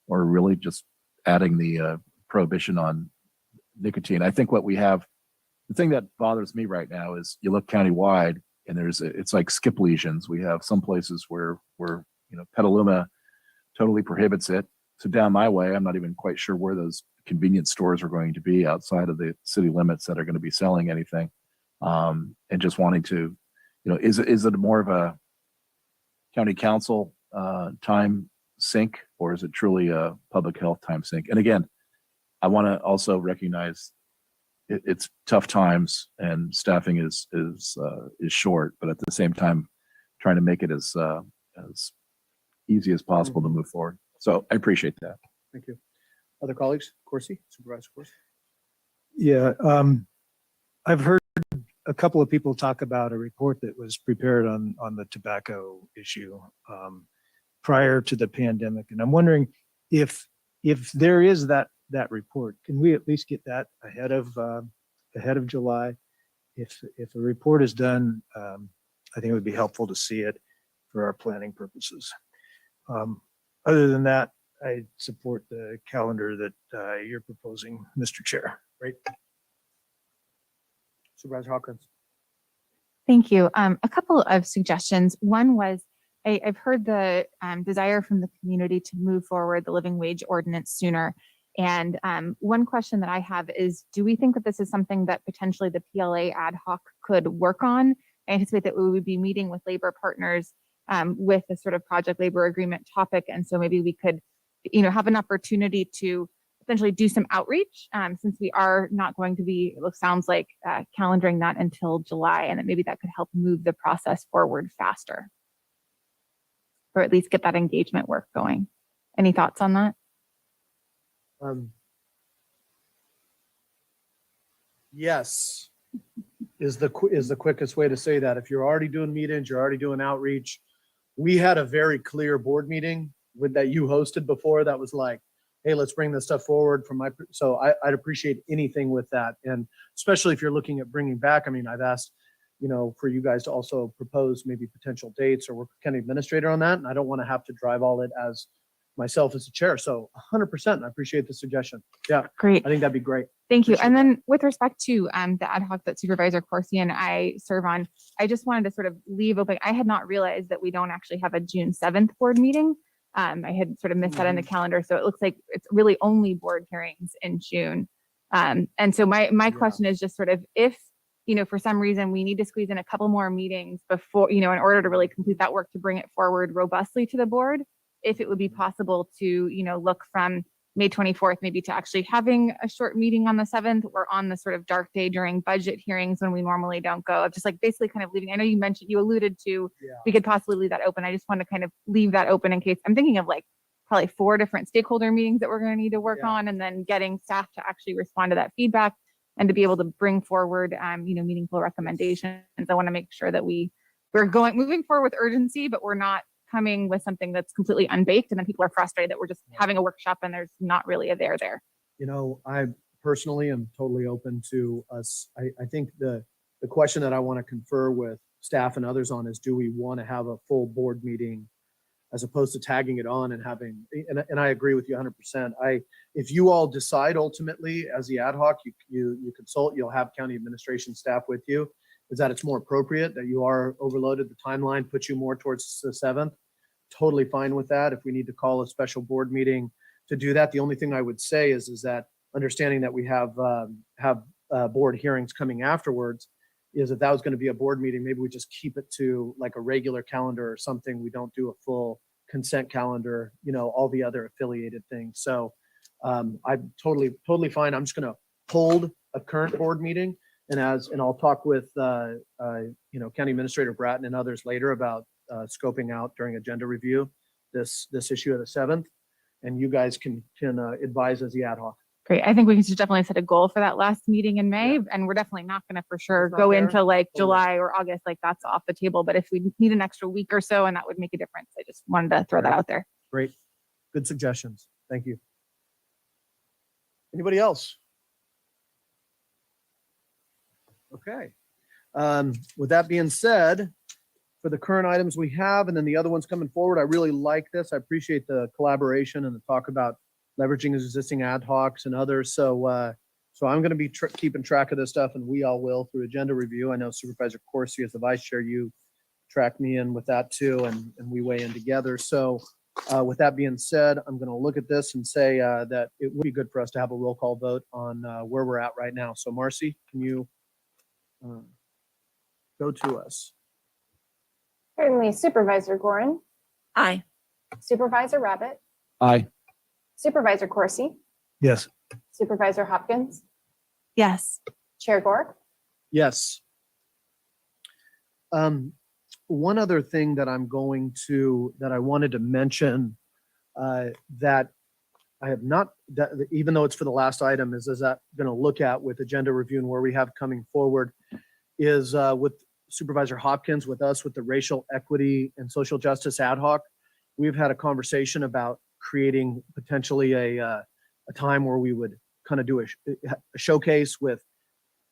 Or really just adding the prohibition on nicotine? I think what we have, the thing that bothers me right now is you look countywide and it's like skip lesions. We have some places where Petaluma totally prohibits it. So down my way, I'm not even quite sure where those convenience stores are going to be outside of the city limits that are going to be selling anything. And just wanting to, is it more of a county council time sink, or is it truly a public health time sink? And again, I want to also recognize it's tough times and staffing is short, but at the same time, trying to make it as easy as possible to move forward. So I appreciate that. Thank you. Other colleagues? Corsi, Supervisor Corsi? Yeah, I've heard a couple of people talk about a report that was prepared on the tobacco issue prior to the pandemic, and I'm wondering if there is that report, can we at least get that ahead of July? If a report is done, I think it would be helpful to see it for our planning purposes. Other than that, I support the calendar that you're proposing, Mr. Chair. Great. Supervisor Hawkins. Thank you. A couple of suggestions. One was I've heard the desire from the community to move forward the living wage ordinance sooner. And one question that I have is, do we think that this is something that potentially the PLA ad hoc could work on? I anticipate that we would be meeting with labor partners with a sort of project labor agreement topic. And so maybe we could, have an opportunity to essentially do some outreach since we are not going to be, it sounds like, calendaring that until July, and that maybe that could help move the process forward faster, or at least get that engagement work going. Any thoughts on that? Yes, is the quickest way to say that. If you're already doing meetings, you're already doing outreach. We had a very clear board meeting that you hosted before that was like, hey, let's bring this stuff forward so I'd appreciate anything with that. And especially if you're looking at bringing back, I mean, I've asked, for you guys to also propose maybe potential dates or work with county administrator on that. And I don't want to have to drive all it as myself as a chair. So 100%, I appreciate the suggestion. Yeah, great. I think that'd be great. Thank you. And then with respect to the ad hoc that Supervisor Corsi and I serve on, I just wanted to sort of leave open. I had not realized that we don't actually have a June 7th board meeting. I had sort of missed that in the calendar. So it looks like it's really only board hearings in June. And so my question is just sort of if, for some reason we need to squeeze in a couple more meetings before, in order to really complete that work to bring it forward robustly to the board, if it would be possible to, look from May 24th, maybe to actually having a short meeting on the 7th or on the sort of dark day during budget hearings when we normally don't go, just like basically kind of leaving. I know you alluded to, we could possibly leave that open. I just want to kind of leave that open in case. I'm thinking of like probably 4 different stakeholder meetings that we're going to need to work on, and then getting staff to actually respond to that feedback and to be able to bring forward, meaningful recommendations. I want to make sure that we're moving forward with urgency, but we're not coming with something that's completely unbaked, and then people are frustrated that we're just having a workshop and there's not really a there. I personally am totally open to us. I think the question that I want to confer with staff and others on is, do we want to have a full board meeting as opposed to tagging it on and having, and I agree with you 100%. If you all decide ultimately as the ad hoc, you consult, you'll have county administration staff with you, is that it's more appropriate that you are overloaded, the timeline puts you more towards the 7th. Totally fine with that. If we need to call a special board meeting to do that, the only thing I would say is that understanding that we have board hearings coming afterwards, is if that was going to be a board meeting, maybe we just keep it to like a regular calendar or something. We don't do a full consent calendar, all the other affiliated things. So I'm totally fine. I'm just going to hold a current board meeting, and I'll talk with county administrator Bratton and others later about scoping out during agenda review this issue of the 7th. And you guys can advise as the ad hoc. Great. I think we should definitely set a goal for that last meeting in May, and we're definitely not going to for sure It's not go there? into like Oh, July or August, like that's off the table. But if we need an extra week or so, and that would make a difference, I just wanted to throw that out there. Great. Good suggestions. Thank you. Anybody else? Okay. With that being said, for the current items we have, and then the other ones coming forward, I really like this. I appreciate the collaboration and the talk about leveraging existing ad hocs and others. So I'm going to be keeping track of this stuff, and we all will through agenda review. I know Supervisor Corsi, as the vice chair, you track me in with that too, and we weigh in together. So with that being said, I'm going to look at this and say that it would be good for us to have a roll call vote on where we're at right now. So Marcy, can you go to us? Certainly. Supervisor Gorin, Aye. Supervisor Rabbit, Aye. Supervisor Corsi, Yes. Supervisor Hopkins, Yes. Chair Gore. Yes. One other thing that that I wanted to mention that I have not, that even though it's for the last item, is that going to look at with agenda review and where we have coming forward is with Supervisor Hopkins, with us, with the racial equity and social justice ad hoc. We've had a conversation about creating potentially a time where we would kind of do a showcase with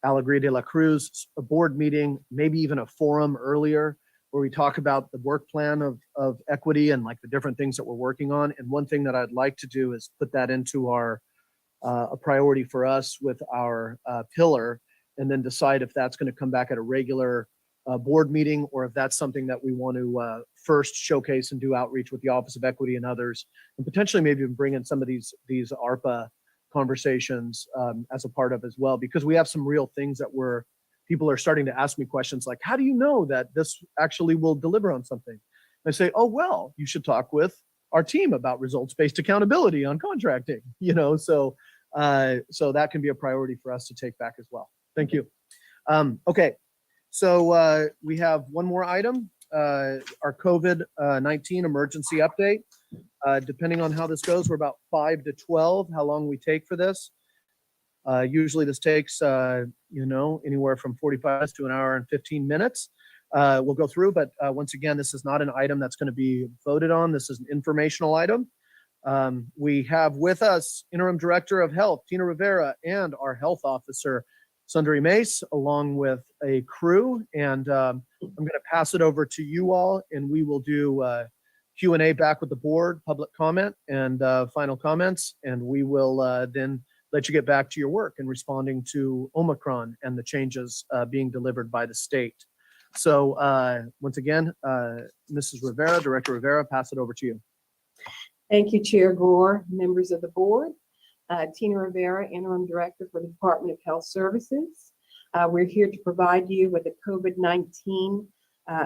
Alegría de la Cruz, a board meeting, maybe even a forum earlier where we talk about the work plan of equity and like the different things that we're working on. And one thing that I'd like to do is put that into our a priority for us with our pillar, and then decide if that's going to come back at a regular board meeting, or if that's something that we want to first showcase and do outreach with the Office of Equity and others, and potentially maybe even bring in some of these ARPA conversations as a part of as well, because we have some real things that people are starting to ask me questions like, how do you know that this actually will deliver on something? I say, oh, well, you should talk with our team about results-based accountability on contracting, so that can be a priority for us to take back as well. Thank you. Okay. So we have one more item, our COVID-19 emergency update. Depending on how this goes, we're about 5 to 12, how long we take for this. Usually this takes, anywhere from 45 minutes to an hour and 15 minutes. We'll go through, but once again, this is not an item that's going to be voted on. This is an informational item. We have with us Interim Director of Health, Tina Rivera, and our Health Officer, Sundari Mace, along with a crew. And I'm going to pass it over to you all, and we will do Q&A back with the board, public comment, and final comments. And we will then let you get back to your work and responding to Omicron and the changes being delivered by the state. So once again, Mrs. Rivera, Director Rivera, pass it over to you. Thank you, Chair Gore, members of the board. Tina Rivera, Interim Director for the Department of Health Services. We're here to provide you with a COVID-19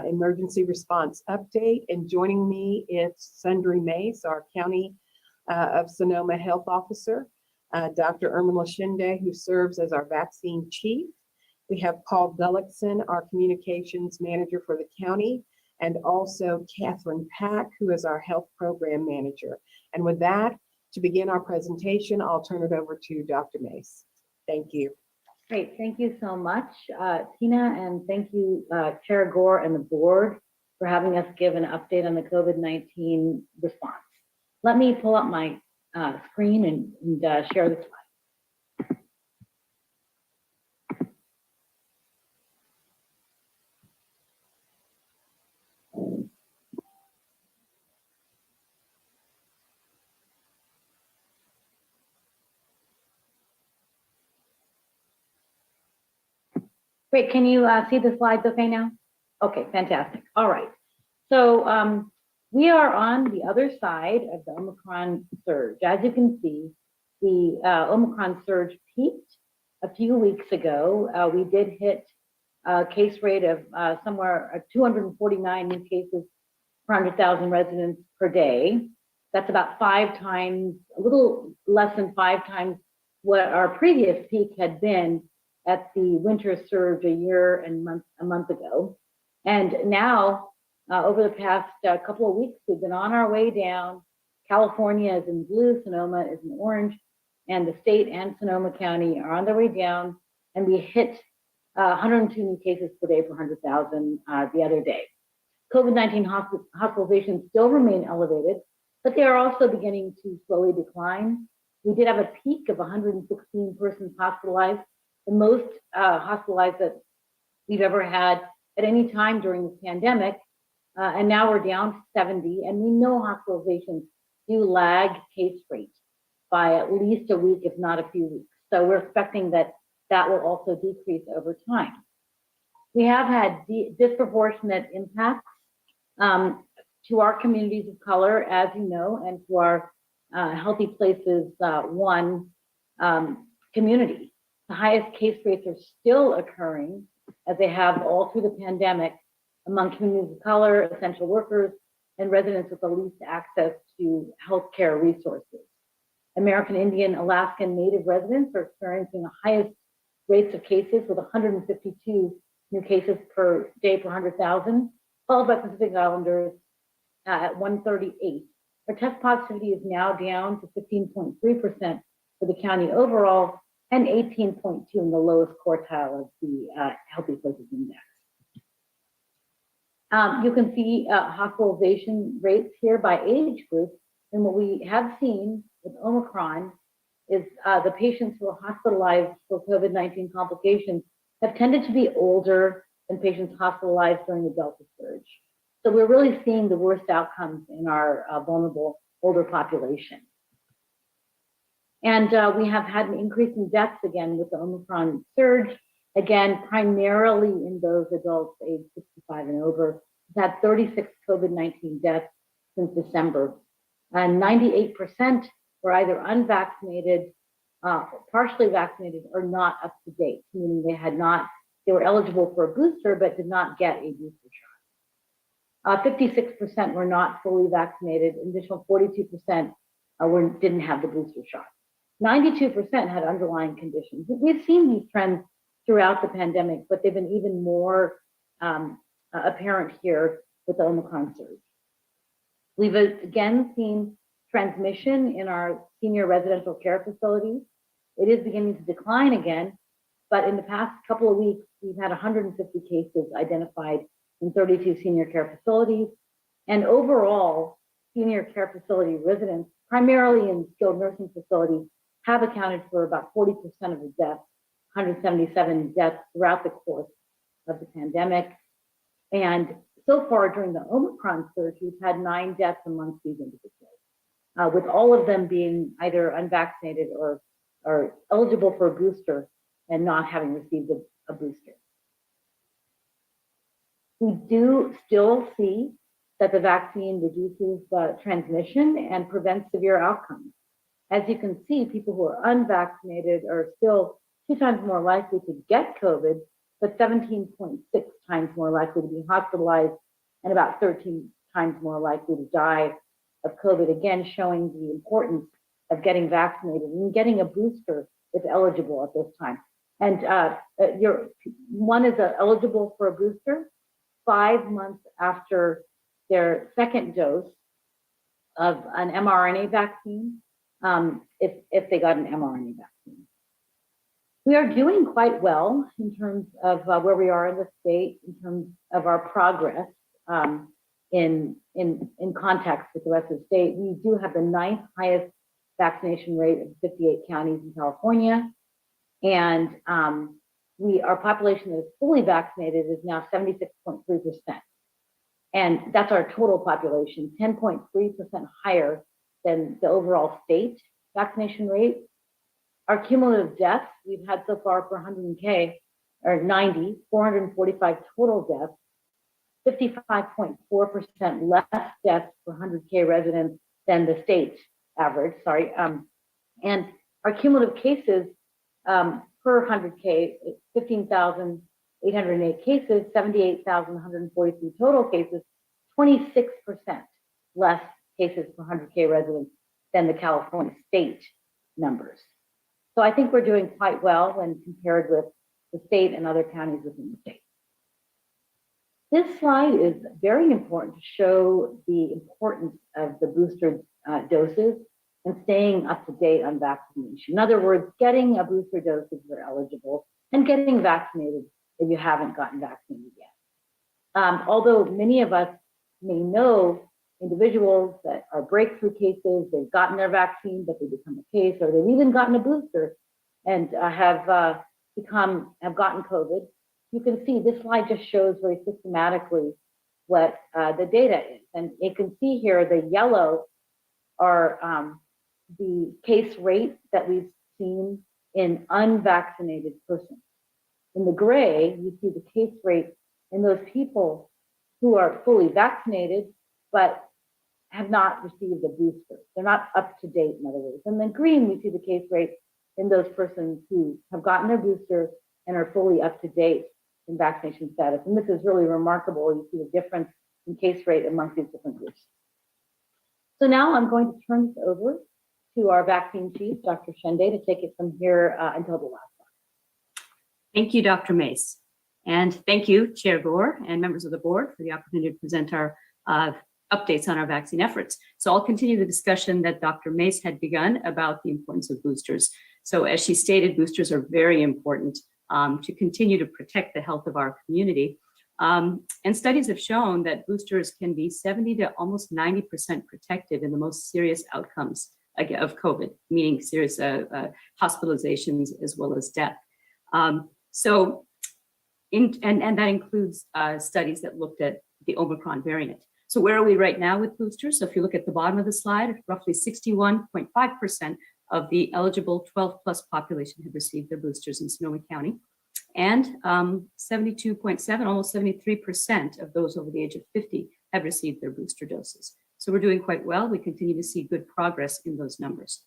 emergency response update. And joining me is Sundari Mace, our County of Sonoma Health Officer, Dr. Ermin Lashinde, who serves as our vaccine chief. We have Paul Gullickson, our communications manager for the county, and also Catherine Pack, who is our health program manager. And with that, to begin our presentation, I'll turn it over to Dr. Mace. Thank you. Great, thank you so much, Tina, and thank you, Chair Gore and the board for having us give an update on the COVID-19 response. Let me pull up my screen and share the slide. Great, can you see the slides okay now? Okay, fantastic. All right. So we are on the other side of the Omicron surge. As you can see, the Omicron surge peaked a few weeks ago. We did hit a case rate of somewhere 249 new cases per 100,000 residents per day. That's about 5 times, a little less than 5 times what our previous peak had been at the winter surge a month ago. And now Over the past couple of weeks, we've been on our way down. California is in blue, Sonoma is in orange, and the state and Sonoma County are on their way down. And we hit 102 new cases per day per 100,000 the other day. COVID-19 hospitalizations still remain elevated, but they are also beginning to slowly decline. We did have a peak of 116 persons hospitalized, the most hospitalized that we've ever had at any time during this pandemic. And now we're down to 70, and we know hospitalizations do lag case rate by at least a week, if not a few weeks. So we're expecting that that will also decrease over time. We have had disproportionate impacts to our communities of color, as you know, and to our Healthy Places One community. The highest case rates are still occurring, as they have all through the pandemic, among communities of color, essential workers, and residents with the least access to healthcare resources. American Indian, Alaskan Native residents are experiencing the highest rates of cases, with 152 new cases per day per 100,000, followed by Pacific Islanders at 138. Our test positivity is now down to 15.3% for the county overall, and 18.2 in the lowest quartile of the Healthy Places Index. You can see hospitalization rates here by age group, and what we have seen with Omicron is the patients who are hospitalized for COVID-19 complications have tended to be older than patients hospitalized during the Delta surge. So we're really seeing the worst outcomes in our vulnerable older population. And we have had an increase in deaths again with the Omicron surge, again, primarily in those adults aged 65 and over. We've had 36 COVID-19 deaths since December, and 98% were either unvaccinated, partially vaccinated, or not up to date, meaning they were eligible for a booster but did not get a booster shot. 56% were not fully vaccinated. An additional 42% didn't have the booster shot. 92% had underlying conditions. We've seen these trends throughout the pandemic, but they've been even more apparent here with the Omicron surge. We've again seen transmission in our senior residential care facilities. It is beginning to decline again, but in the past couple of weeks, we've had 150 cases identified in 32 senior care facilities. And overall, senior care facility residents, primarily in skilled nursing facilities, have accounted for about 40% of the deaths, 177 deaths throughout the course of the pandemic. And so far during the Omicron surge, we've had 9 deaths amongst these individuals, with all of them being either unvaccinated or eligible for a booster and not having received a booster. We do still see that the vaccine reduces transmission and prevents severe outcomes. As you can see, people who are unvaccinated are still 2 times more likely to get COVID, but 17.6 times more likely to be hospitalized and about 13 times more likely to die of COVID, again, showing the importance of getting vaccinated and getting a booster if eligible at this time. And one is eligible for a booster 5 months after their second dose of an mRNA vaccine, if they got an mRNA vaccine. We are doing quite well in terms of where we are in the state, in terms of our progress in context with the rest of the state. We do have the 9th highest vaccination rate of 58 counties in California. And our population that is fully vaccinated is now 76.3%. And that's our total population, 10.3% higher than the overall state vaccination rate. Our cumulative deaths we've had so far for 100K are 445 total deaths, 55.4% less deaths per 100K residents than the state average, and our cumulative cases per 100K, 15,808 cases, 78,143 total cases, 26% less cases per 100K residents than the California state numbers. So I think we're doing quite well when compared with the state and other counties within the state. This slide is very important to show the importance of the booster doses and staying up to date on vaccination. In other words, getting a booster dose if you're eligible and getting vaccinated if you haven't gotten vaccinated yet. Although many of us may know individuals that are breakthrough cases, they've gotten their vaccine, but they become a case, or they've even gotten a booster and have gotten COVID. You can see this slide just shows very systematically what the data is. And you can see here, the yellow are the case rate that we've seen in unvaccinated persons. In the gray, you see the case rate in those people who are fully vaccinated, but have not received a booster. They're not up to date, in other words. And then green, we see the case rate in those persons who have gotten their booster and are fully up to date in vaccination status. And this is really remarkable. You see the difference in case rate amongst these different groups. So now I'm going to turn this over to our vaccine chief, Dr. Shende, to take it from here until the last one. Thank you, Dr. Mace. And thank you, Chair Gore and members of the board for the opportunity to present our updates on our vaccine efforts. So I'll continue the discussion that Dr. Mace had begun about the importance of boosters. So as she stated, boosters are very important to continue to protect the health of our community. And studies have shown that boosters can be 70 to almost 90% protective in the most serious outcomes of COVID, meaning serious hospitalizations as well as death. And that includes studies that looked at the Omicron variant. So where are we right now with boosters? So if you look at the bottom of the slide, roughly 61.5% of the eligible 12 plus population have received their boosters in Sonoma County. And 72.7, almost 73% of those over the age of 50 have received their booster doses. So we're doing quite well. We continue to see good progress in those numbers.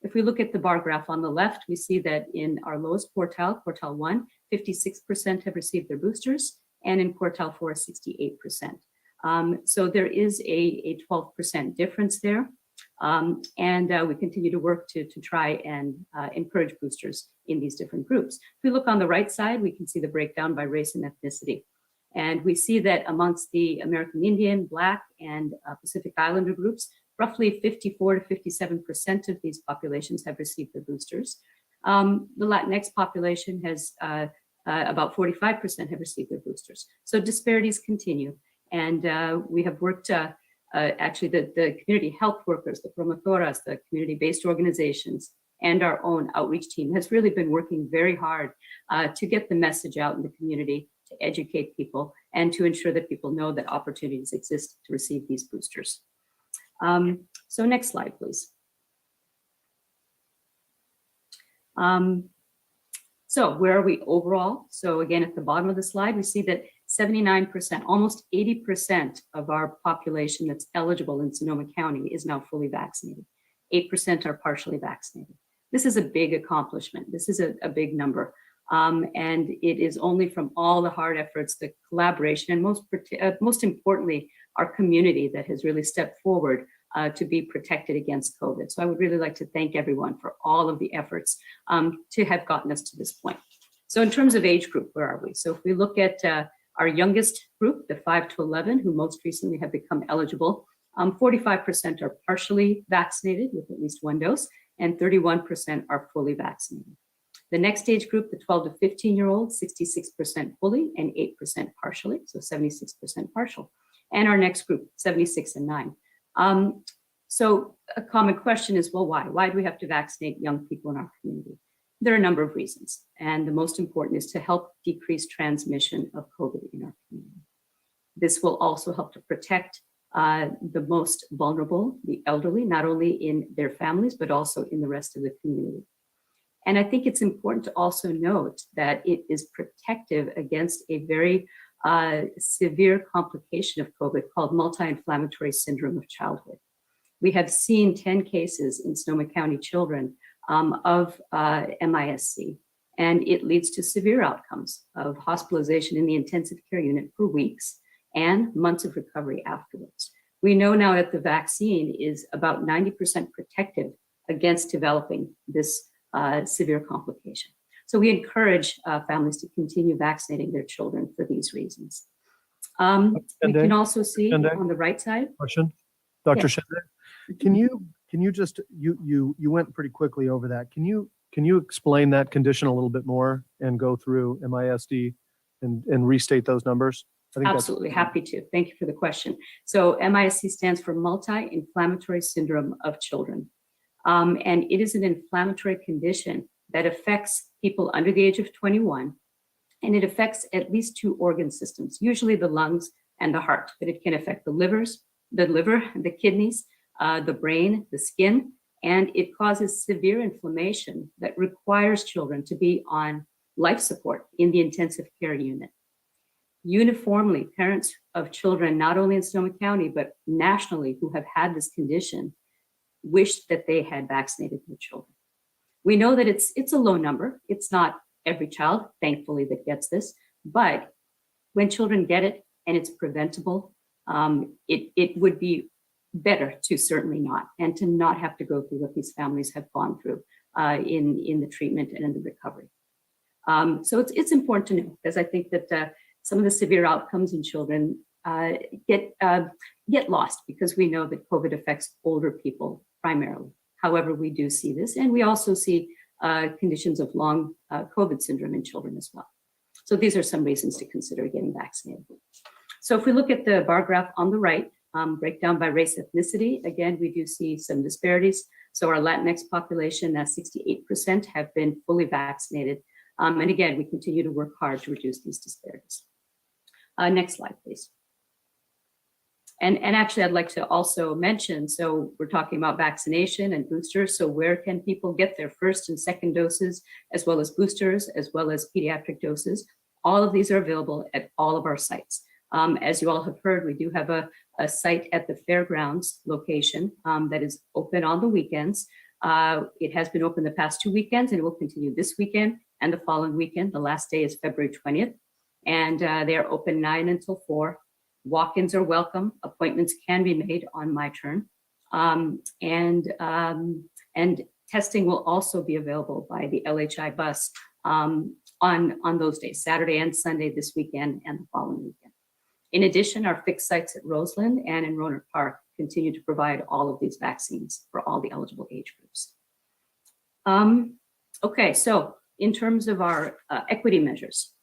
If we look at the bar graph on the left, we see that in our lowest quartile, quartile 1, 56% have received their boosters, and in quartile 4, 68%. So there is a 12% difference there. We continue to work to try and encourage boosters in these different groups. If we look on the right side, we can see the breakdown by race and ethnicity. And we see that amongst the American Indian, Black, and Pacific Islander groups, roughly 54 to 57% of these populations have received their boosters. The Latinx population has about 45% have received their boosters. So disparities continue. And we have worked, actually the community health workers, the promotoras, the community-based organizations, and our own outreach team has really been working very hard to get the message out in the community, to educate people, and to ensure that people know that opportunities exist to receive these boosters. So next slide, please. So where are we overall? So again, at the bottom of the slide, we see that 79%, almost 80% of our population that's eligible in Sonoma County is now fully vaccinated. 8% are partially vaccinated. This is a big accomplishment. This is a big number. And it is only from all the hard efforts, the collaboration, and most importantly, our community that has really stepped forward to be protected against COVID. So I would really like to thank everyone for all of the efforts to have gotten us to this point. So in terms of age group, where are we? So if we look at our youngest group, the 5 to 11, who most recently have become eligible, 45% are partially vaccinated with at least one dose, and 31% are fully vaccinated. The next age group, the 12 to 15-year-olds, 66% fully and 8% partially, so 76% partial. And our next group, 76 and 9. So a common question is, well, why? Why do we have to vaccinate young people in our community? There are a number of reasons, and the most important is to help decrease transmission of COVID in our community. This will also help to protect the most vulnerable, the elderly, not only in their families, but also in the rest of the community. And I think it's important to also note that it is protective against a very severe complication of COVID called multi-inflammatory syndrome of childhood. We have seen 10 cases in Sonoma County children of MIS-C, and it leads to severe outcomes of hospitalization in the intensive care unit for weeks and months of recovery afterwards. We know now that the vaccine is about 90% protective against developing this severe complication. So we encourage families to continue vaccinating their children for these reasons. We can Shende? also see Shende? on the right side. Question? Dr. Yes. Shende, can you just, you went pretty quickly over that. Can you explain that condition a little bit more and go through MISD and restate those numbers? I think that's- Absolutely, happy to. Thank you for the question. So MISC stands for Multi-Inflammatory Syndrome of Children. And it is an inflammatory condition that affects people under the age of 21, and it affects at least two organ systems, usually the lungs and the heart, but it can affect the liver, the kidneys, the brain, the skin, and it causes severe inflammation that requires children to be on life support in the intensive care unit. Uniformly, parents of children, not only in Sonoma County, but nationally, who have had this condition, wish that they had vaccinated their children. We know that it's a low number. It's not every child, thankfully, that gets this, but when children get it and it's preventable, it would be better to certainly not, and to not have to go through what these families have gone through in the treatment and in the recovery. So it's important to know, because I think that some of the severe outcomes in children get lost, because we know that COVID affects older people primarily. However, we do see this, and we also see conditions of long COVID syndrome in children as well. So these are some reasons to consider getting vaccinated. So if we look at the bar graph on the right, breakdown by race ethnicity, again, we do see some disparities. So our Latinx population, 68% have been fully vaccinated. And again, we continue to work hard to reduce these disparities. Next slide, please. And actually, I'd like to also mention, so we're talking about vaccination and boosters. So where can people get their first and second doses, as well as boosters, as well as pediatric doses? All of these are available at all of our sites. As you all have heard, we do have a site at the fairgrounds location that is open on the weekends. It has been open the past 2 weekends, and it will continue this weekend and the following weekend. The last day is February 20th, and they are open 9 until 4. Walk-ins are welcome. Appointments can be made on my turn. And testing will also be available by the LHI bus on those days, Saturday and Sunday this weekend and the following weekend. In addition, our fixed sites at Roseland and in Rohnert Park continue to provide all of these vaccines for all the eligible age groups. Okay, so in terms of our equity measures,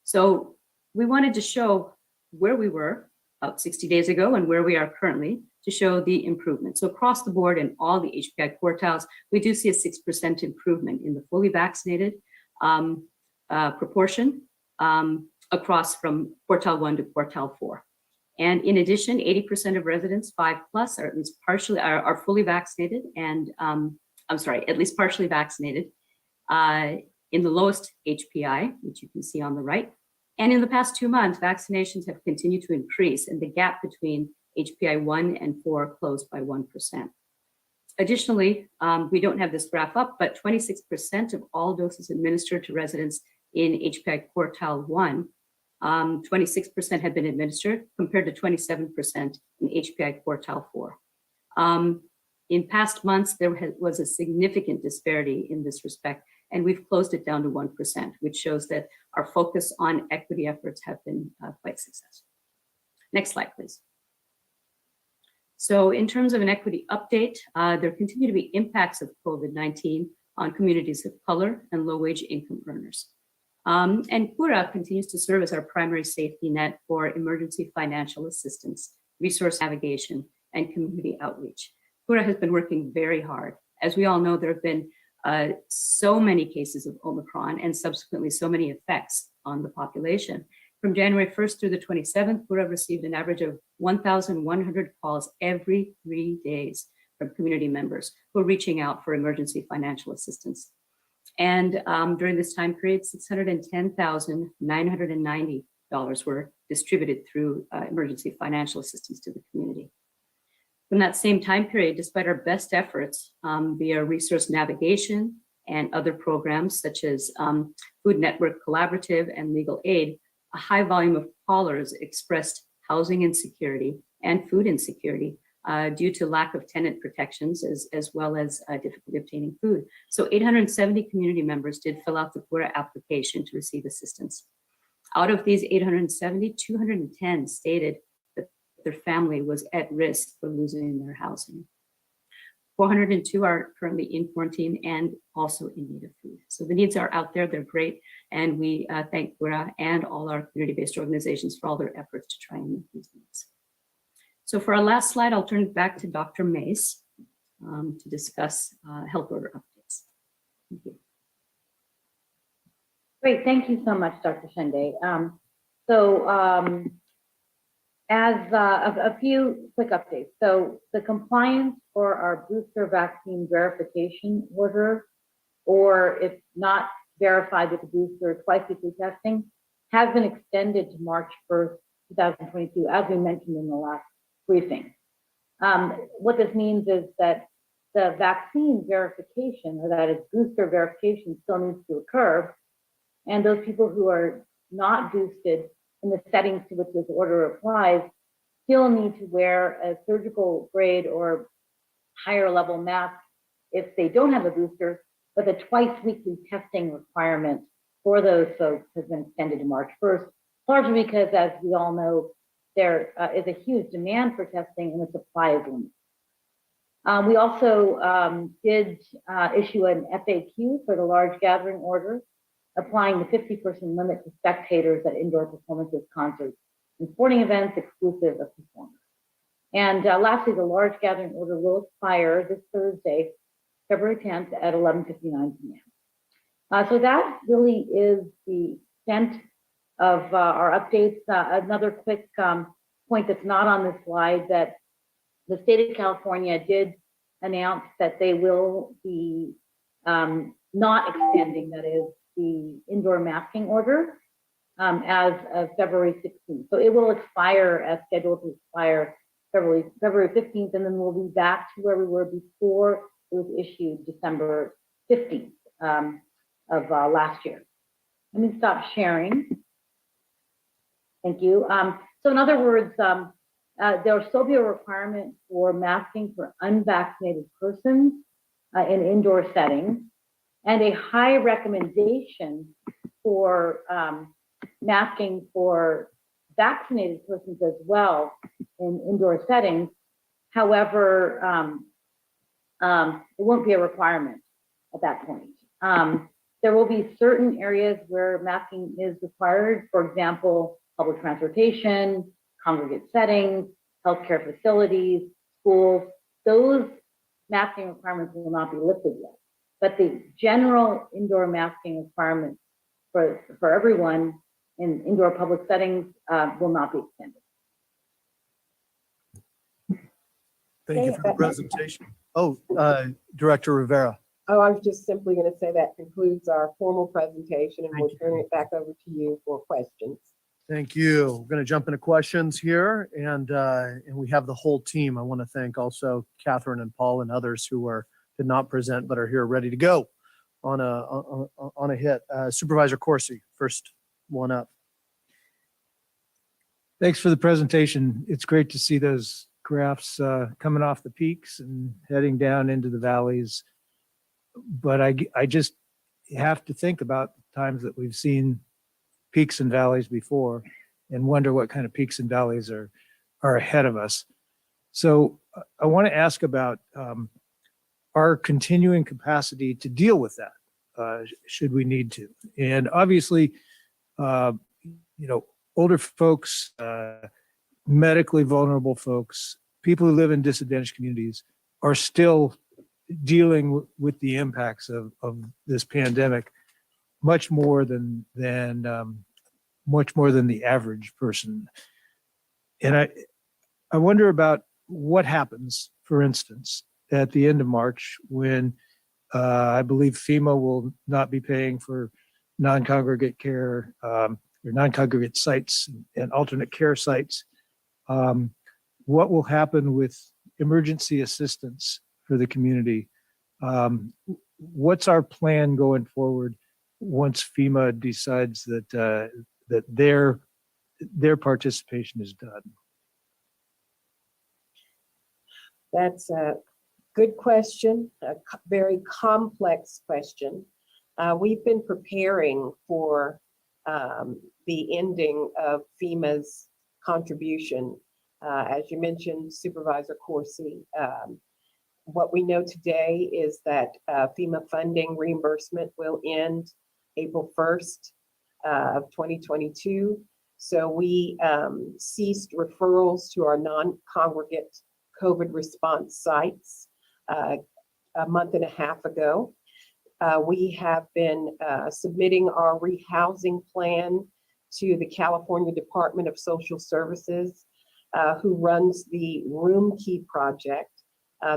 so we wanted to show where we were about 60 days ago and where we are currently to show the improvement. So across the board in all the HPI quartiles, we do see a 6% improvement in the fully vaccinated proportion across from quartile 1 to quartile 4. And in addition, 80% of residents 5+ are at least partially are fully vaccinated, and at least partially vaccinated in the lowest HPI, which you can see on the right. And in the past 2 months, vaccinations have continued to increase, and the gap between HPI 1 and 4 closed by 1%. Additionally, we don't have this graph up, but 26% of all doses administered to residents in HPI quartile 1, 26% had been administered, compared to 27% in HPI quartile 4. In past months, there was a significant disparity in this respect, and we've closed it down to 1%, which shows that our focus on equity efforts have been quite successful. Next slide, please. So in terms of an equity update, there continue to be impacts of COVID-19 on communities of color and low-wage income earners. And CURA continues to serve as our primary safety net for emergency financial assistance, resource navigation, and community outreach. CURA has been working very hard. As we all know, there have been so many cases of Omicron and subsequently so many effects on the population. From January 1st through the 27th, CURA received an average of 1,100 calls every 3 days from community members who are reaching out for emergency financial assistance. And during this time period, $610,990 were distributed through emergency financial assistance to the community. In that same time period, despite our best efforts via resource navigation and other programs such as Food Network Collaborative and Legal Aid, a high volume of callers expressed housing insecurity and food insecurity due to lack of tenant protections as well as difficulty obtaining food. So 870 community members did fill out the CURA application to receive assistance. Out of these 870, 210 stated that their family was at risk for losing their housing. 402 are currently in quarantine and also in need of food. So the needs are out there, they're great. And we thank WIRA and all our community-based organizations for all their efforts to try and meet these needs. So for our last slide, I'll turn it back to Dr. Mace to discuss health order updates. Thank you. Great, thank you so much, Dr. Shende. As a few quick updates. So the compliance for our booster vaccine verification order, or if not verified with the booster, twice weekly testing, has been extended to March 1st, 2022, as we mentioned in the last briefing. What this means is that the vaccine verification, or that is booster verification, still needs to occur. And those people who are not boosted in the settings to which this order applies still need to wear a surgical grade or higher level mask if they don't have a booster, but the twice weekly testing requirement for those folks has been extended to March 1st, largely because, as we all know, there is a huge demand for testing and the supply is limited. We also did issue an FAQ for the large gathering order, applying the 50-person limit to spectators at indoor performances, concerts, and sporting events exclusive of performers. And lastly, the large gathering order will expire this Thursday, February 10th at 11:59 p.m. So that really is the extent of our updates. Another quick point that's not on this slide, that the state of California did announce that they will be not extending, that is, the indoor masking order as of February 16th. So it will expire as scheduled to expire February 15th, and then we'll be back to where we were before it was issued December 15th of last year. Let me stop sharing. Thank you. So in other words, there will still be a requirement for masking for unvaccinated persons in indoor settings, and a high recommendation for masking for vaccinated persons as well in indoor settings. However, it won't be a requirement at that point. There will be certain areas where masking is required, for example, public transportation, congregate settings, healthcare facilities, schools. Those masking requirements will not be lifted yet. But the general indoor masking requirement for everyone in indoor public settings will not be extended. Thank you for the presentation. Oh, Director Rivera. Oh, I was just simply going to say that concludes our formal presentation, and we'll turn it back over to you for questions. Thank you. We're going to jump into questions here, and we have the whole team. I want to thank also Catherine and Paul and others who did not present but are here ready to go on a hit. Supervisor Corsi, first one up. Thanks for the presentation. It's great to see those graphs coming off the peaks and heading down into the valleys. But I just have to think about times that we've seen peaks and valleys before and wonder what kind of peaks and valleys are ahead of us. So I want to ask about our continuing capacity to deal with that, should we need to. And obviously, older folks, medically vulnerable folks, people who live in disadvantaged communities are still dealing with the impacts of this pandemic much more than the average person. And I wonder about what happens, for instance, at the end of March when I believe FEMA will not be paying for non-congregate care or non-congregate sites and alternate care sites. What will happen with emergency assistance for the community? What's our plan going forward once FEMA decides that their participation is done? That's a good question, a very complex question. We've been preparing for the ending of FEMA's contribution. As you mentioned, Supervisor Corsi, what we know today is that FEMA funding reimbursement will end April 1st of 2022. So we ceased referrals to our non-congregate COVID response sites a month and a half ago. We have been submitting our rehousing plan to the California Department of Social Services, who runs the Room Key project.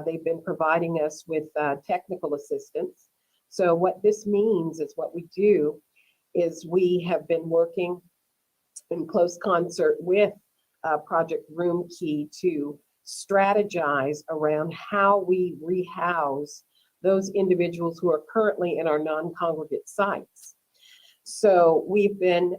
They've been providing us with technical assistance. So what this means is what we do is we have been working in close concert with Project Room Key to strategize around how we rehouse those individuals who are currently in our non-congregate sites. So we've been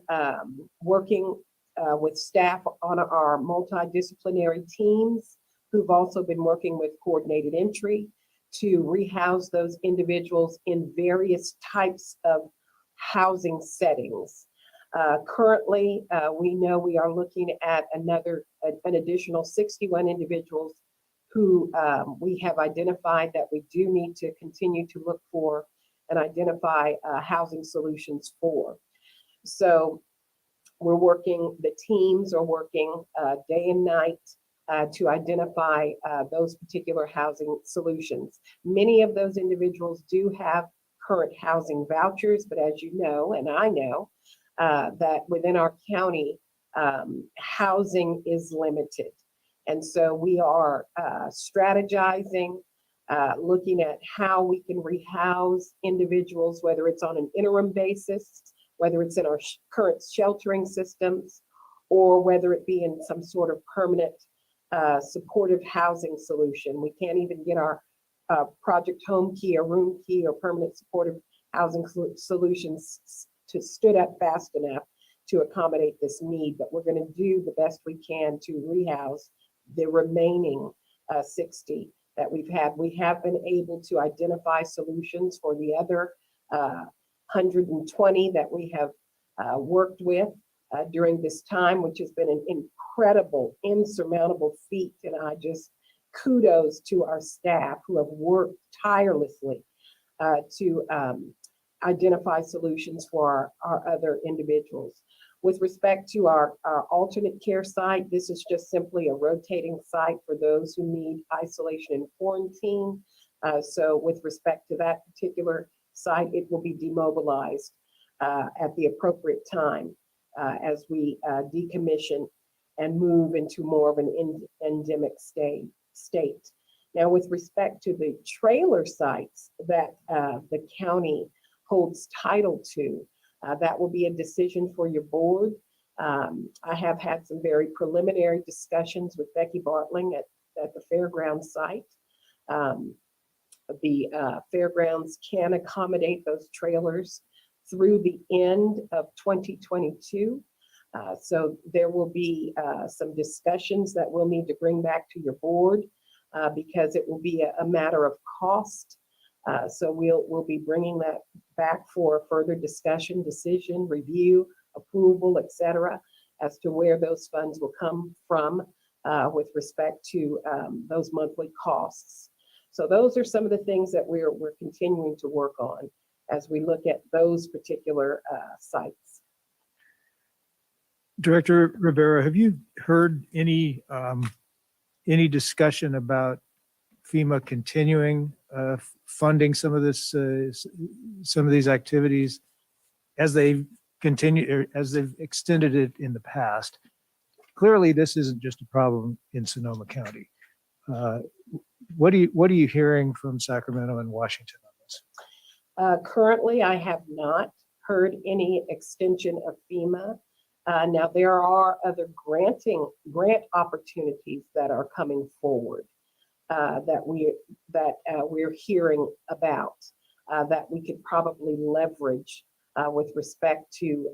working with staff on our multidisciplinary teams who've also been working with coordinated entry to rehouse those individuals in various types of housing settings. Currently, we know we are looking at an additional 61 individuals who we have identified that we do need to continue to look for and identify housing solutions for. So we're working, the teams are working day and night to identify those particular housing solutions. Many of those individuals do have current housing vouchers, but as you know, and I know, that within our county, housing is limited. And so we are strategizing, looking at how we can rehouse individuals, whether it's on an interim basis, whether it's in our current sheltering systems, or whether it be in some sort of permanent supportive housing solution. We can't even get our Project Home Key or Room Key or permanent supportive housing solutions to stood up fast enough to accommodate this need, but we're going to do the best we can to rehouse the remaining 60 that we've had. We have been able to identify solutions for the other 120 that we have worked with during this time, which has been an incredible, insurmountable feat. And I just kudos to our staff who have worked tirelessly to identify solutions for our other individuals. With respect to our alternate care site, this is just simply a rotating site for those who need isolation and quarantine. So with respect to that particular site, it will be demobilized at the appropriate time as we decommission and move into more of an endemic state. Now, with respect to the trailer sites that the county holds title to, that will be a decision for your board. I have had some very preliminary discussions with Becky Bartling at the fairgrounds site. The fairgrounds can accommodate those trailers through the end of 2022. So there will be some discussions that we'll need to bring back to your board because it will be a matter of cost. So we'll be bringing that back for further discussion, decision, review, approval, et cetera, as to where those funds will come from with respect to those monthly costs. So those are some of the things that we're continuing to work on as we look at those particular sites. Director Rivera, have you heard any discussion about FEMA continuing funding some of these activities as they've extended it in the past? Clearly, this isn't just a problem in Sonoma County. What are you hearing from Sacramento and Washington on this? Currently, I have not heard any extension of FEMA. Now, there are other grant opportunities that are coming forward that we're hearing about that we could probably leverage with respect to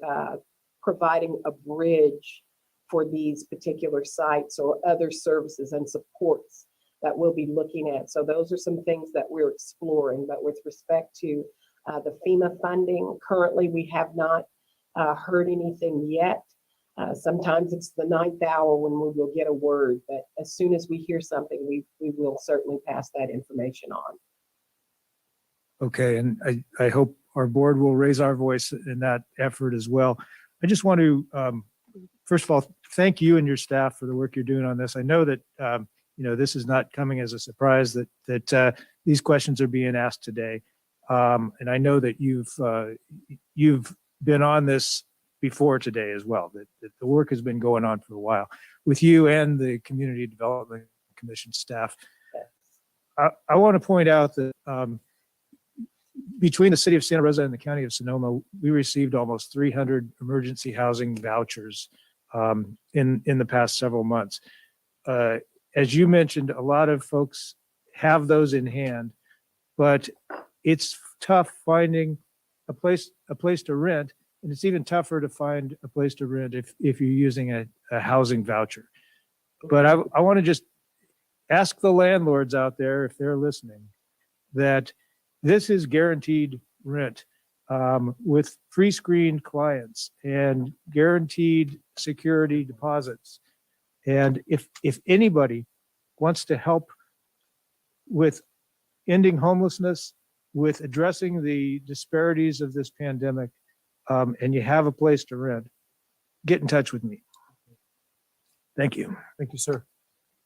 providing a bridge for these particular sites or other services and supports that we'll be looking at. So those are some things that we're exploring. But with respect to the FEMA funding, currently we have not heard anything yet. Sometimes it's the 9th hour when we will get a word, but as soon as we hear something, we will certainly pass that information on. Okay, and I hope our board will raise our voice in that effort as well. I just want to, first of all, thank you and your staff for the work you're doing on this. I know that, this is not coming as a surprise that these questions are being asked today. And I know that you've been on this before today as well, that the work has been going on for a while with you and the Community Development Commission staff. I want to point out that between the city of Santa Rosa and the county of Sonoma, we received almost 300 emergency housing vouchers in the past several months. As you mentioned, a lot of folks have those in hand, but it's tough finding a place to rent, and it's even tougher to find a place to rent if you're using a housing voucher. But I want to just ask the landlords out there, if they're listening, that this is guaranteed rent with pre-screened clients and guaranteed security deposits. And if anybody wants to help with ending homelessness, with addressing the disparities of this pandemic, and you have a place to rent, get in touch with me. Thank you. Thank you, sir.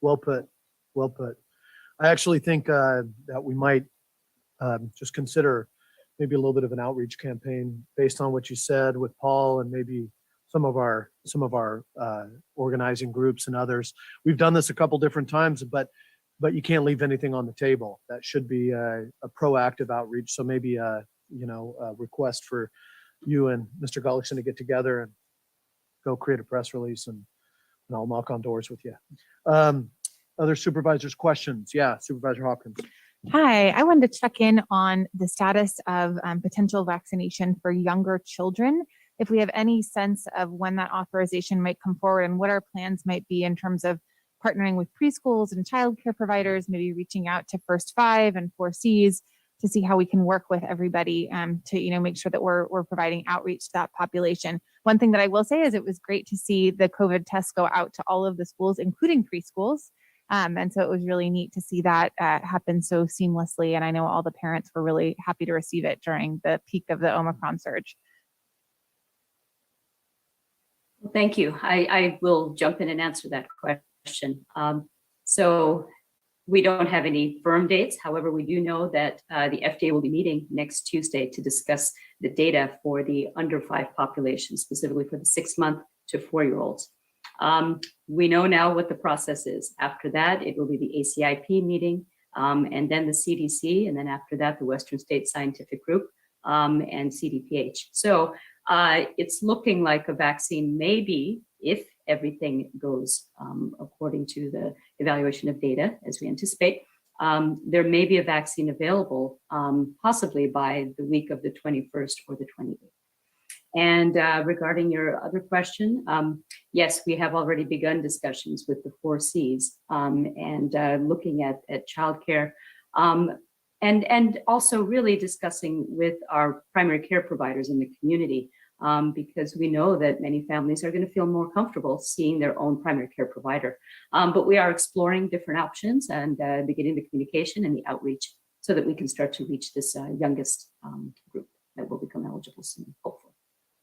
Well put. Well put. I actually think that we might just consider maybe a little bit of an outreach campaign based on what you said with Paul and maybe some of our organizing groups and others. We've done this a couple different times, but you can't leave anything on the table. That should be a proactive outreach. So maybe a request for you and Mr. Gullickson to get together and go create a press release, and I'll knock on doors with you. Other supervisors' questions? Yeah, Supervisor Hopkins. Hi, I wanted to check in on the status of potential vaccination for younger children. If we have any sense of when that authorization might come forward and what our plans might be in terms of partnering with preschools and childcare providers, maybe reaching out to First 5 and 4Cs to see how we can work with everybody to make sure that we're providing outreach to that population. One thing that I will say is it was great to see the COVID tests go out to all of the schools, including preschools. And so it was really neat to see that happen so seamlessly. And I know all the parents were really happy to receive it during the peak of the Omicron surge. Well, thank you. I will jump in and answer that question. So we don't have any firm dates. However, we do know that the FDA will be meeting next Tuesday to discuss the data for the under 5 population, specifically for the 6-month to 4-year-olds. We know now what the process is. After that, it will be the ACIP meeting, and then the CDC, and then after that, the Western State Scientific Group and CDPH. So it's looking like a vaccine maybe, if everything goes according to the evaluation of data, as we anticipate, there may be a vaccine available possibly by the week of the 21st or the 28th. And regarding your other question, yes, we have already begun discussions with the 4Cs and looking at childcare and also really discussing with our primary care providers in the community because we know that many families are going to feel more comfortable seeing their own primary care provider. But we are exploring different options and beginning the communication and the outreach so that we can start to reach this youngest group that will become eligible soon, hopefully.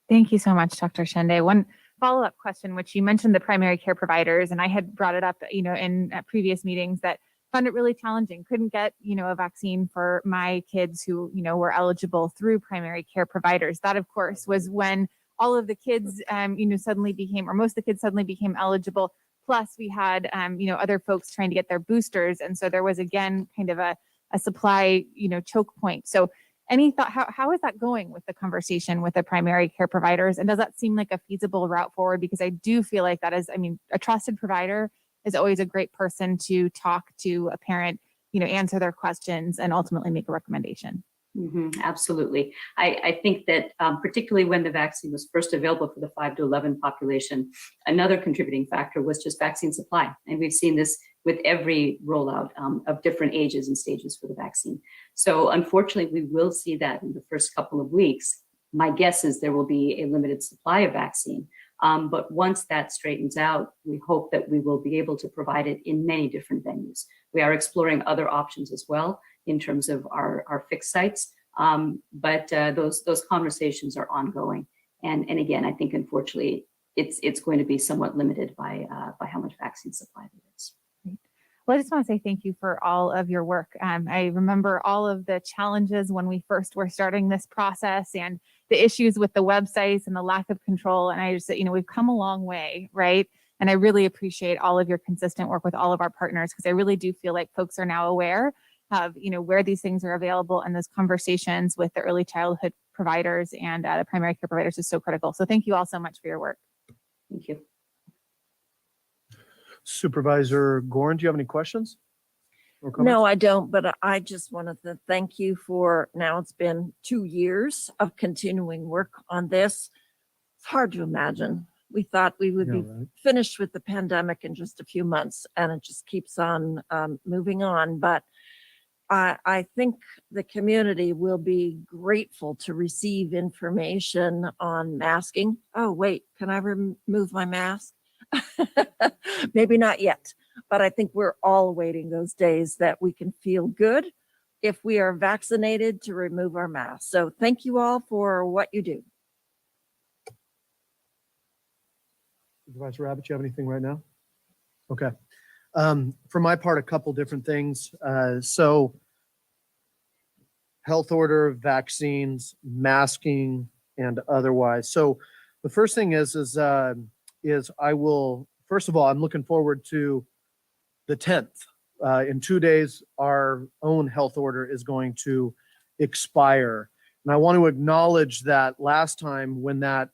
Thank you so much, Dr. Shende. One follow-up question, which you mentioned the primary care providers, and I had brought it up, in previous meetings that found it really challenging. Couldn't get, a vaccine for my kids who, were eligible through primary care providers. That, of course, was when all of the kids, suddenly became, or most of the kids suddenly became eligible. Plus, we had, other folks trying to get their boosters, and so there was again kind of a supply, choke point. So any thought, how is that going with the conversation with the primary care providers? And does that seem like a feasible route forward? Because I do feel like that is, a trusted provider is always a great person to talk to a parent, answer their questions and ultimately make a recommendation. Absolutely. I think that particularly when the vaccine was first available for the 5 to 11 population, another contributing factor was just vaccine supply. And we've seen this with every rollout of different ages and stages for the vaccine. So unfortunately, we will see that in the first couple of weeks My guess is there will be a limited supply of vaccine. But once that straightens out, we hope that we will be able to provide it in many different venues. We are exploring other options as well in terms of our fixed sites. But those conversations are ongoing. And again, I think unfortunately, it's going to be somewhat limited by how much vaccine supply there is. Well, I just want to say thank you for all of your work. I remember all of the challenges when we first were starting this process and the issues with the websites and the lack of control. And I just, we've come a long way, right? And I really appreciate all of your consistent work with all of our partners, because I really do feel like folks are now aware of, where these things are available, and those conversations with the early childhood providers and the primary care providers is so critical. So thank you all so much for your work. Thank you. Supervisor Gorin, do you have any questions? or comments? No, I don't, but I just wanted to thank you for, now it's been 2 years of continuing work on this. It's hard to imagine. We thought we would be finished with the pandemic in just a few months, and it just keeps on moving on. But I think the community will be grateful to receive information on masking. Oh, wait, can I remove my mask? Maybe not yet, but I think we're all awaiting those days that we can feel good if we are vaccinated to remove our masks. So thank you all for what you do. Supervisor Rabbit, you have anything right now? Okay. For my part, a couple different things. So health order, vaccines, masking, and otherwise. So the first thing is I will, first of all, I'm looking forward to the 10th. In 2 days, our own health order is going to expire. And I want to acknowledge that last time when that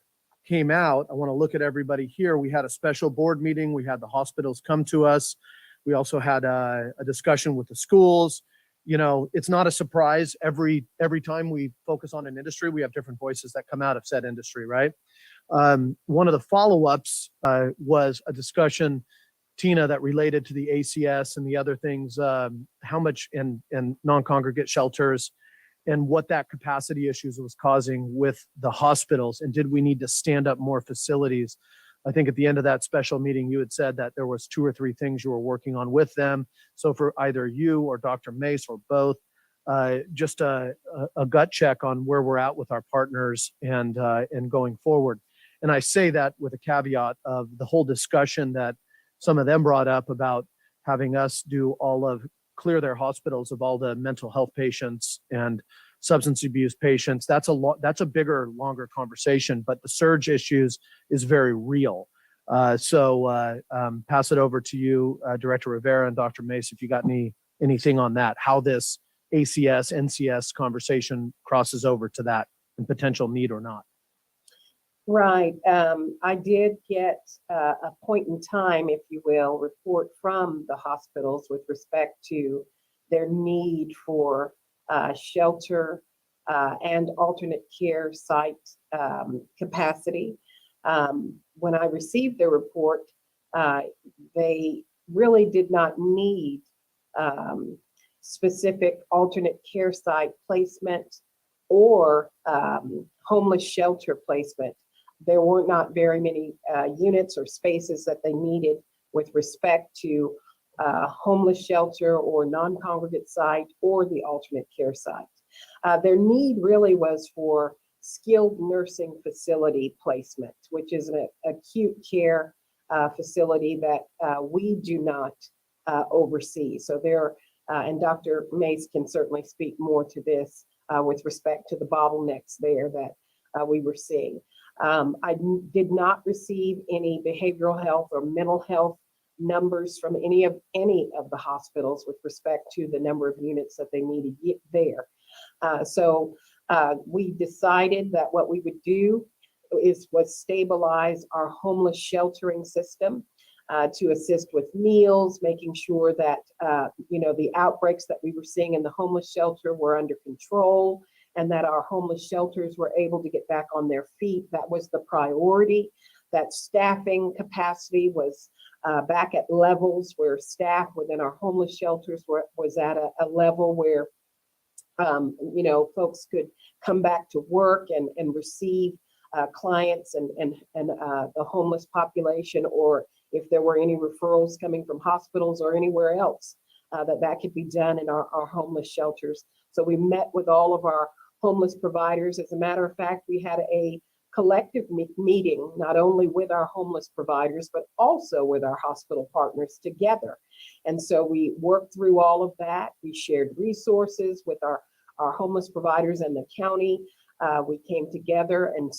came out, I want to look at everybody here. We had a special board meeting. We had the hospitals come to us. We also had a discussion with the schools. You know, it's not a surprise. Every time we focus on an industry, we have different voices that come out of said industry, right? One of the follow-ups was a discussion, Tina, that related to the ACS and the other things, how much in non-congregate shelters and what that capacity issues was causing with the hospitals, and did we need to stand up more facilities? I think at the end of that special meeting, you had said that there was 2 or 3 things you were working on with them. So for either you or Dr. Mace or both, just a gut check on where we're at with our partners and going forward. And I say that with a caveat of the whole discussion that some of them brought up about having us do clear their hospitals of all the mental health patients and substance abuse patients. That's a bigger, longer conversation, but the surge issues is very real. So pass it over to you, Director Rivera and Dr. Mace, if you got anything on that, how this ACS, NCS conversation crosses over to that and potential need or not. Right. I did get a point in time, if you will, report from the hospitals with respect to their need for shelter and alternate care site capacity. When I received the report, they really did not need specific alternate care site placement or homeless shelter placement. There were not very many units or spaces that they needed with respect to homeless shelter or non-congregate site or the alternate care site. Their need really was for skilled nursing facility placement, which is an acute care facility that we do not oversee. So there, and Dr. Mace can certainly speak more to this with respect to the bottlenecks there that we were seeing. I did not receive any behavioral health or mental health numbers from any of the hospitals with respect to the number of units that they needed there. So we decided that what we would do was stabilize our homeless sheltering system to assist with meals, making sure that the outbreaks that we were seeing in the homeless shelter were under control, and that our homeless shelters were able to get back on their feet. That was the priority. That staffing capacity was back at levels where staff within our homeless shelters was at a level where folks could come back to work and receive clients and the homeless population, or if there were any referrals coming from hospitals or anywhere else, that could be done in our homeless shelters. So we met with all of our homeless providers. As a matter of fact, we had a collective meeting, not only with our homeless providers, but also with our hospital partners together. And so we worked through all of that. We shared resources with our homeless providers and the county. We came together and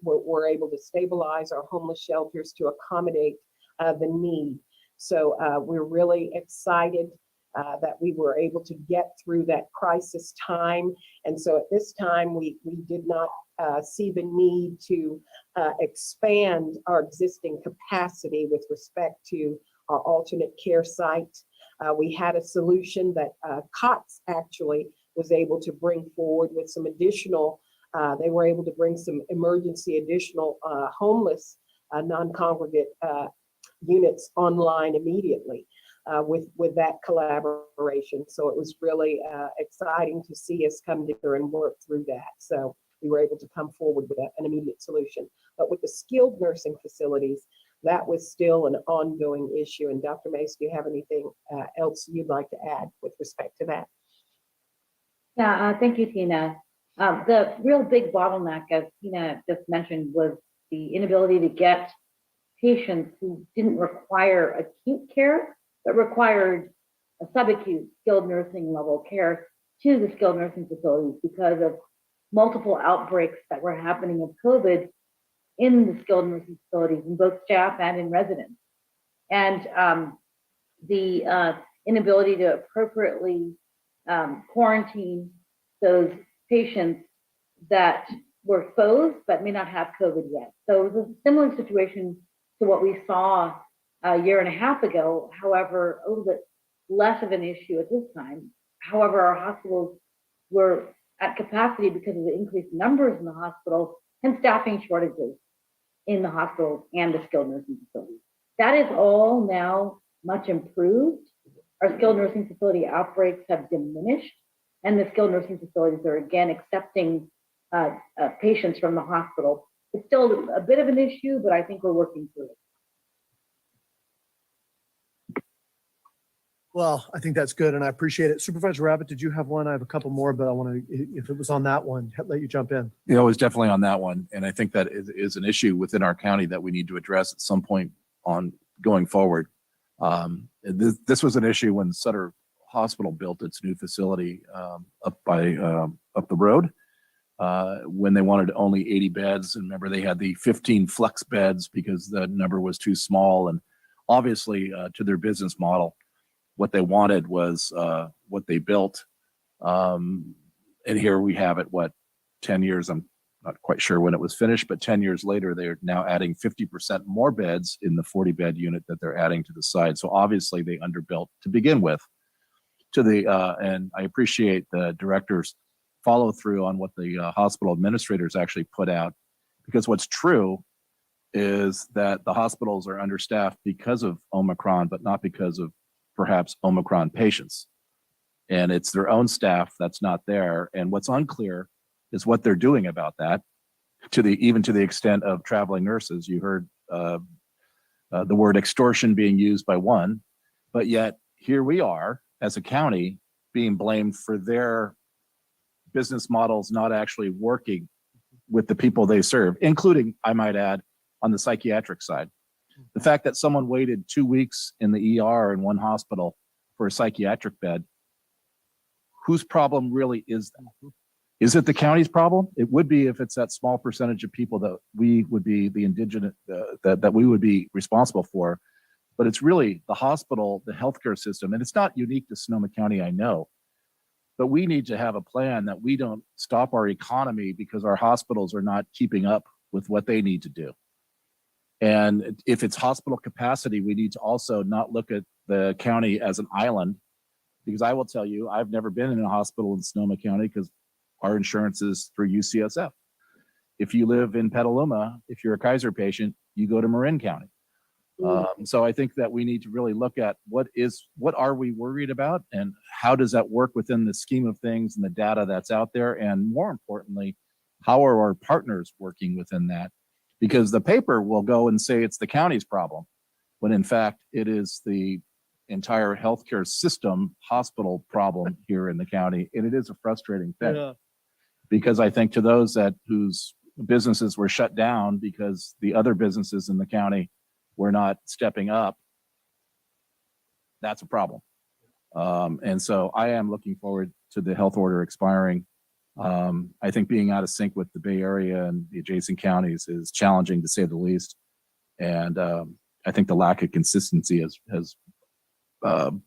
were able to stabilize our homeless shelters to accommodate the need. So we're really excited that we were able to get through that crisis time. And so at this time, we did not see the need to expand our existing capacity with respect to our alternate care site. We had a solution that COTS actually was able to bring forward with some additional, they were able to bring some emergency additional homeless non-congregate units online immediately with that collaboration. So it was really exciting to see us come together and work through that. So we were able to come forward with an immediate solution. But with the skilled nursing facilities, that was still an ongoing issue. And Dr. Mace, do you have anything else you'd like to add with respect to that? Yeah, thank you, Tina. The real big bottleneck, as Tina just mentioned, was the inability to get patients who didn't require acute care, but required a subacute skilled nursing level care to the skilled nursing facilities because of multiple outbreaks that were happening of COVID in the skilled nursing facilities, in both staff and in residents. And the inability to appropriately quarantine those patients that were exposed but may not have COVID yet. So it was a similar situation to what we saw a year and a half ago, however, a little bit less of an issue at this time. However, our hospitals were at capacity because of the increased numbers in the hospital and staffing shortages in the hospitals and the skilled nursing facilities. That is all now much improved. Our skilled nursing facility outbreaks have diminished, and the skilled nursing facilities are again accepting patients from the hospital. It's still a bit of an issue, but I think we're working through it. Well, I think that's good, and I appreciate it. Supervisor Rabbit, did you have one? I have a couple more, but I want to, if it was on that one, let you jump in. You know, it was definitely on that one. And I think that is an issue within our county that we need to address at some point on going forward. This was an issue when Sutter Hospital built its new facility up the road when they wanted only 80 beds. And remember, they had the 15 flex beds because the number was too small. And obviously, to their business model, what they wanted was what they built. And here we have it, 10 years, I'm not quite sure when it was finished, but 10 years later, they're now adding 50% more beds in the 40-bed unit that they're adding to the side. So obviously they underbuilt to begin with. And I appreciate the director's follow through on what the hospital administrators actually put out, because what's true is that the hospitals are understaffed because of Omicron, but not because of perhaps Omicron patients. And it's their own staff that's not there. And what's unclear is what they're doing about that, even to the extent of traveling nurses. You heard the word extortion being used by one, but yet here we are as a county being blamed for their business models not actually working with the people they serve, including, I might add, on the psychiatric side. The fact that someone waited 2 weeks in the ER in one hospital for a psychiatric bed, whose problem really is that? Is it the county's problem? It would be if it's that small percentage of people that we would be the indigenous, that we would be responsible for. But it's really the hospital, the healthcare system, and it's not unique to Sonoma County, I know. But we need to have a plan that we don't stop our economy because our hospitals are not keeping up with what they need to do. And if it's hospital capacity, we need to also not look at the county as an island, because I will tell you, I've never been in a hospital in Sonoma County because our insurance is through UCSF. If you live in Petaluma, if you're a Kaiser patient, you go to Marin County. So I think that we need to really look at what are we worried about and how does that work within the scheme of things and the data that's out there? And more importantly, how are our partners working within that? Because the paper will go and say it's the county's problem, when in fact it is the entire healthcare system hospital problem here in the county. And it is a frustrating thing. Yeah. Because I think to those whose businesses were shut down because the other businesses in the county were not stepping up, that's a problem. And so I am looking forward to the health order expiring. I think being out of sync with the Bay Area and the adjacent counties is challenging to say the least. And I think the lack of consistency has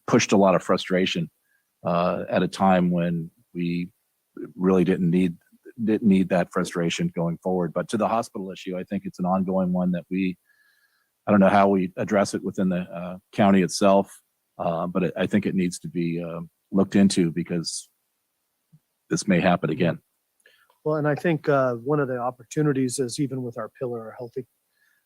pushed a lot of frustration at a time when we really didn't need that frustration going forward. But to the hospital issue, I think it's an ongoing one that I don't know how we address it within the county itself, but I think it needs to be looked into because this may happen again. Well, and I think one of the opportunities is even with our pillar, our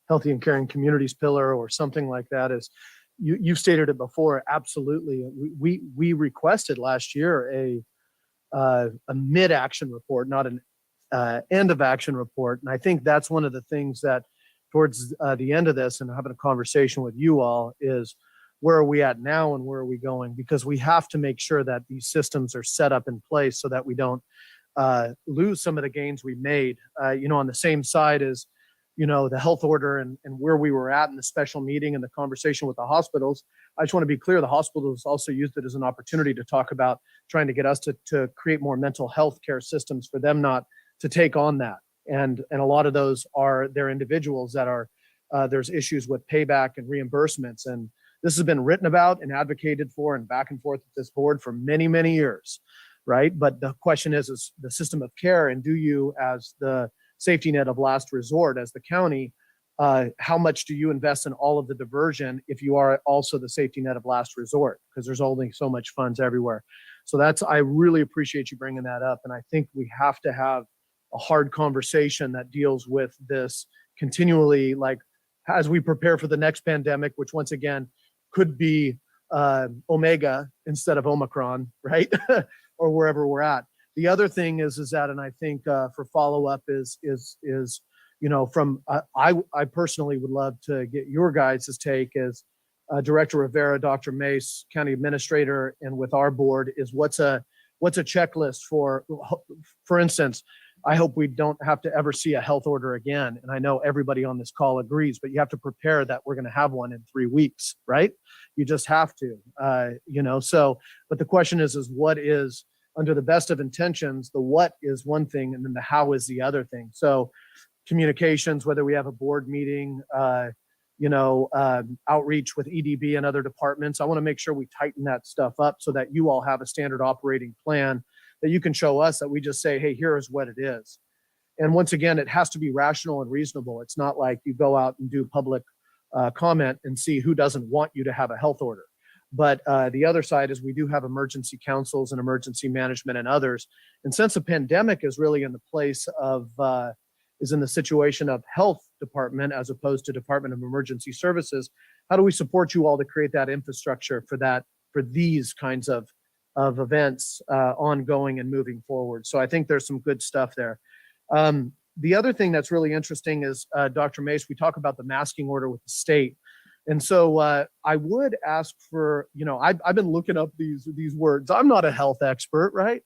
healthy and caring communities pillar or something like that is, you've stated it before, absolutely. We requested last year a mid-action report, not an end of action report. And I think that's one of the things that towards the end of this and having a conversation with you all is, where are we at now and where are we going? Because we have to make sure that these systems are set up in place so that we don't lose some of the gains we made. On the same side as, the health order and where we were at in the special meeting and the conversation with the hospitals. I just want to be clear, the hospitals also used it as an opportunity to talk about trying to get us to create more mental health care systems for them not to take on that. And a lot of those they're individuals that there's issues with payback and reimbursements. And this has been written about and advocated for and back and forth with this board for many, many years, right? But the question is the system of care, and do you, as the safety net of last resort, as the county, how much do you invest in all of the diversion if you are also the safety net of last resort? Because there's only so much funds everywhere. So I really appreciate you bringing that up. And I think we have to have a hard conversation that deals with this continually, like as we prepare for the next pandemic, which once again could be Omega instead of Omicron, right? Or wherever we're at. The other thing is that, and I think for follow-up is from I personally would love to get your guys' take as Director Rivera, Dr. Mace, County Administrator, and with our board is what's a checklist for instance, I hope we don't have to ever see a health order again. And I know everybody on this call agrees, but you have to prepare that we're going to have one in 3 weeks, right? You just have to, but the question is what is, under the best of intentions, the what is one thing, and then the how is the other thing. So communications, whether we have a board meeting, outreach with EDB and other departments, I want to make sure we tighten that stuff up so that you all have a standard operating plan that you can show us, that we just say, hey, here is what it is. And once again, it has to be rational and reasonable. It's not like you go out and do public comment and see who doesn't want you to have a health order. But the other side is we do have emergency councils and emergency management and others. And since the pandemic is really in the place of, is in the situation of health department as opposed to Department of Emergency Services, how do we support you all to create that infrastructure for these kinds of events ongoing and moving forward? So I think there's some good stuff there. The other thing that's really interesting is, Dr. Mace, we talk about the masking order with the state. And so I would ask for, I've been looking up these words. I'm not a health expert, right?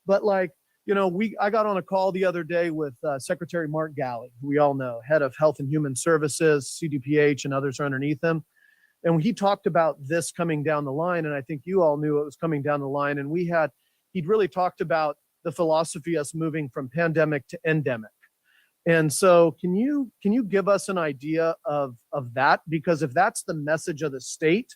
But I got on a call the other day with Secretary Mark Galley, who we all know, head of Health and Human Services, CDPH, and others are underneath him. And he talked about this coming down the line, and I think you all knew it was coming down the line. And he'd really talked about the philosophy us moving from pandemic to endemic. And so can you give us an idea of that? Because if that's the message of the state,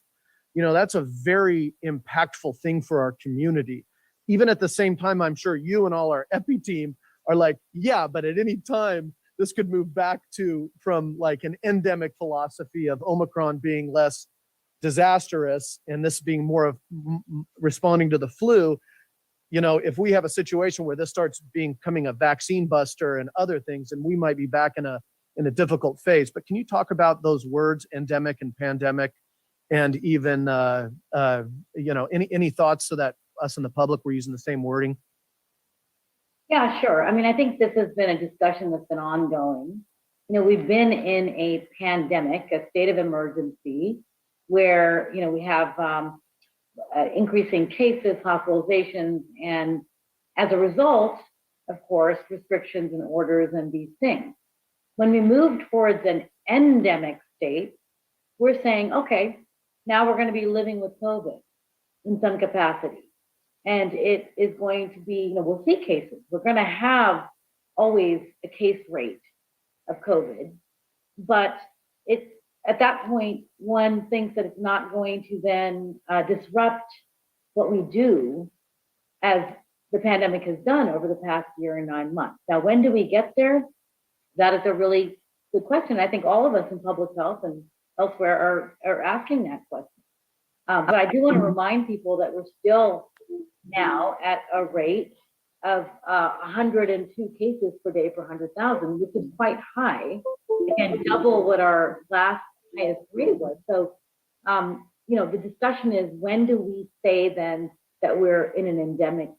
that's a very impactful thing for our community. Even at the same time, I'm sure you and all our EPI team are like, yeah, but at any time, this could move back from like an endemic philosophy of Omicron being less disastrous and this being more of responding to the flu. If we have a situation where this starts becoming a vaccine buster and other things, and we might be back in a in a difficult phase. But can you talk about those words, endemic and pandemic, and even any thoughts so that us in the public were using the same wording? Yeah, sure. I mean, I think this has been a discussion that's been ongoing. We've been in a pandemic, a state of emergency, where, we have increasing cases, hospitalizations, and as a result, of course, restrictions and orders and these things. When we move towards an endemic state, we're saying, okay, now we're going to be living with COVID in some capacity. And it is going to be, we'll see cases. We're going to have always a case rate of COVID, but it's at that point, one thinks that it's not going to then disrupt what we do as the pandemic has done over the past year and 9 months. Now, when do we get there? That is a really good question. I think all of us in public health and elsewhere are asking that question. But I do want to remind people that we're still now at a rate of 102 cases per day per 100,000, which is quite high, and double what our last highest rate was. So, the discussion is, when do we say then that we're in an endemic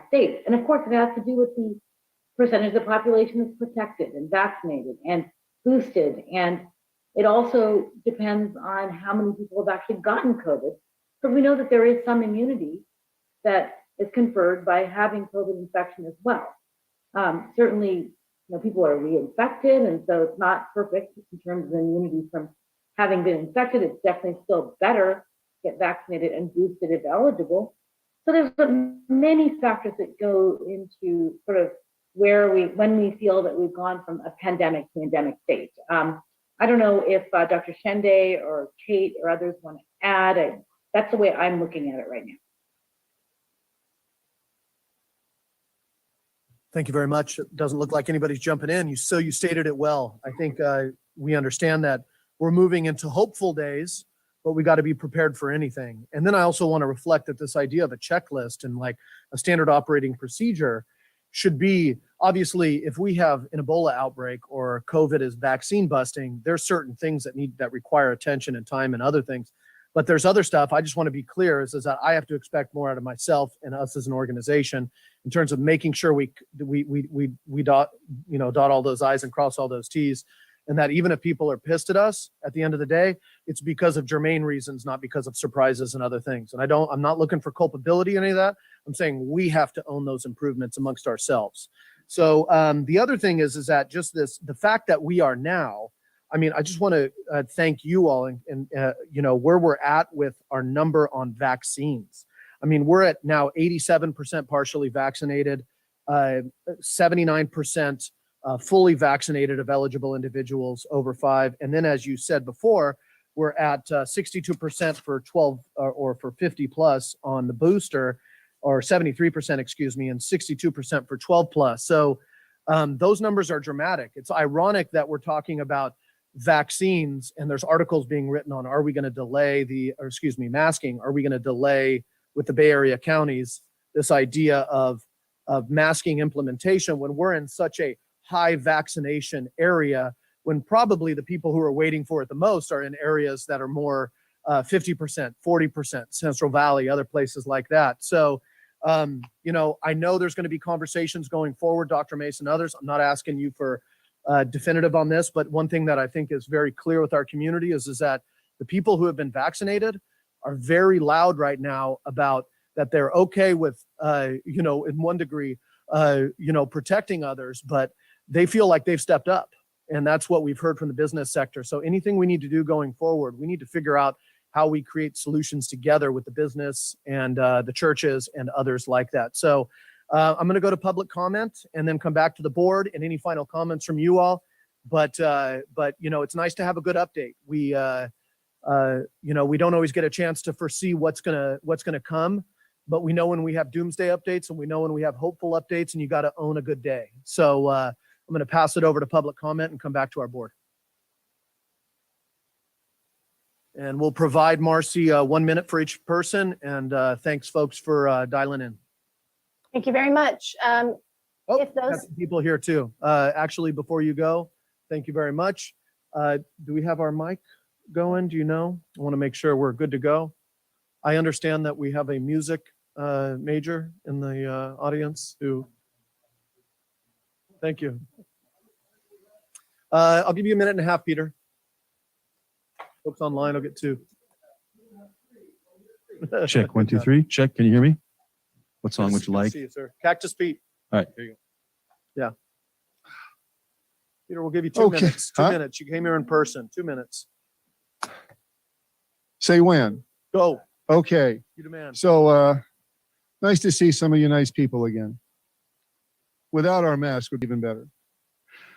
state? And of course, it has to do with the percentage of the population that's protected and vaccinated and boosted. And it also depends on how many people have actually gotten COVID, because we know that there is some immunity that is conferred by having COVID infection as well. Certainly, people are reinfected, and so it's not perfect in terms of immunity from having been infected. It's definitely still better to get vaccinated and boosted if eligible. So there's many factors that go into sort of when we feel that we've gone from a pandemic to endemic state. I don't know if Dr. Shende or Kate or others want to add. That's the way I'm looking at it right now. Thank you very much. It doesn't look like anybody's jumping in. You stated it well. I think we understand that we're moving into hopeful days, but we got to be prepared for anything. And then I also want to reflect that this idea of a checklist and like a standard operating procedure should be, obviously, if we have an Ebola outbreak or COVID is vaccine busting, there's certain things that require attention and time and other things. But there's other stuff. I just want to be clear is that I have to expect more out of myself and us as an organization in terms of making sure we dot all those I's and cross all those T's. And that even if people are pissed at us at the end of the day, it's because of germane reasons, not because of surprises and other things. And I'm not looking for culpability in any of that. I'm saying we have to own those improvements amongst ourselves. So the other thing is that just the fact that we are now, I just want to thank you all and where we're at with our number on vaccines. We're at now 87% partially vaccinated, 79% fully vaccinated of eligible individuals over 5. And then, as you said before, we're at 62% for 12 or for 50 plus on the booster, or 73%, excuse me, and 62% for 12 plus. So those numbers are dramatic. It's ironic that we're talking about vaccines and there's articles being written on, are we going to delay masking? Are we going to delay with the Bay Area counties this idea of masking implementation when we're in such a high vaccination area, when probably the people who are waiting for it the most are in areas that are more 50%, 40%, Central Valley, other places like that. So, I know there's going to be conversations going forward, Dr. Mason, others. I'm not asking you for definitive on this, but one thing that I think is very clear with our community is that the people who have been vaccinated are very loud right now about that they're okay with, in one degree, protecting others, but they feel like they've stepped up. And that's what we've heard from the business sector. So anything we need to do going forward, we need to figure out how we create solutions together with the business and the churches and others like that. So I'm going to go to public comment and then come back to the board and any final comments from you all. But it's nice to have a good update. We don't always get a chance to foresee what's gonna come, but we know when we have doomsday updates and we know when we have hopeful updates, and you got to own a good day. So I'm going to pass it over to public comment and come back to our board. And we'll provide Marcy 1 minute for each person. And thanks, folks, for dialing in. Thank you very much. If got some people here too. Actually, before you go, Thank you very much. Do we have our mic going? Do you know? I want to make sure we're good to go. I understand that we have a music major in the audience who. Thank you. I'll give you a minute and a half, Peter. Folks online, I'll get 2. Check 1, 2, 3. Check. Can you hear me? What song would you Good to like? see you, sir. Cactus Pete. All right. Here you go. Yeah. Peter, we'll give you 2 Okay. minutes. 2 Huh? minutes. You came here in person. 2 minutes. Say when. Go. Okay. You demand. So nice to see some of you nice people again. Without our mask would be even better.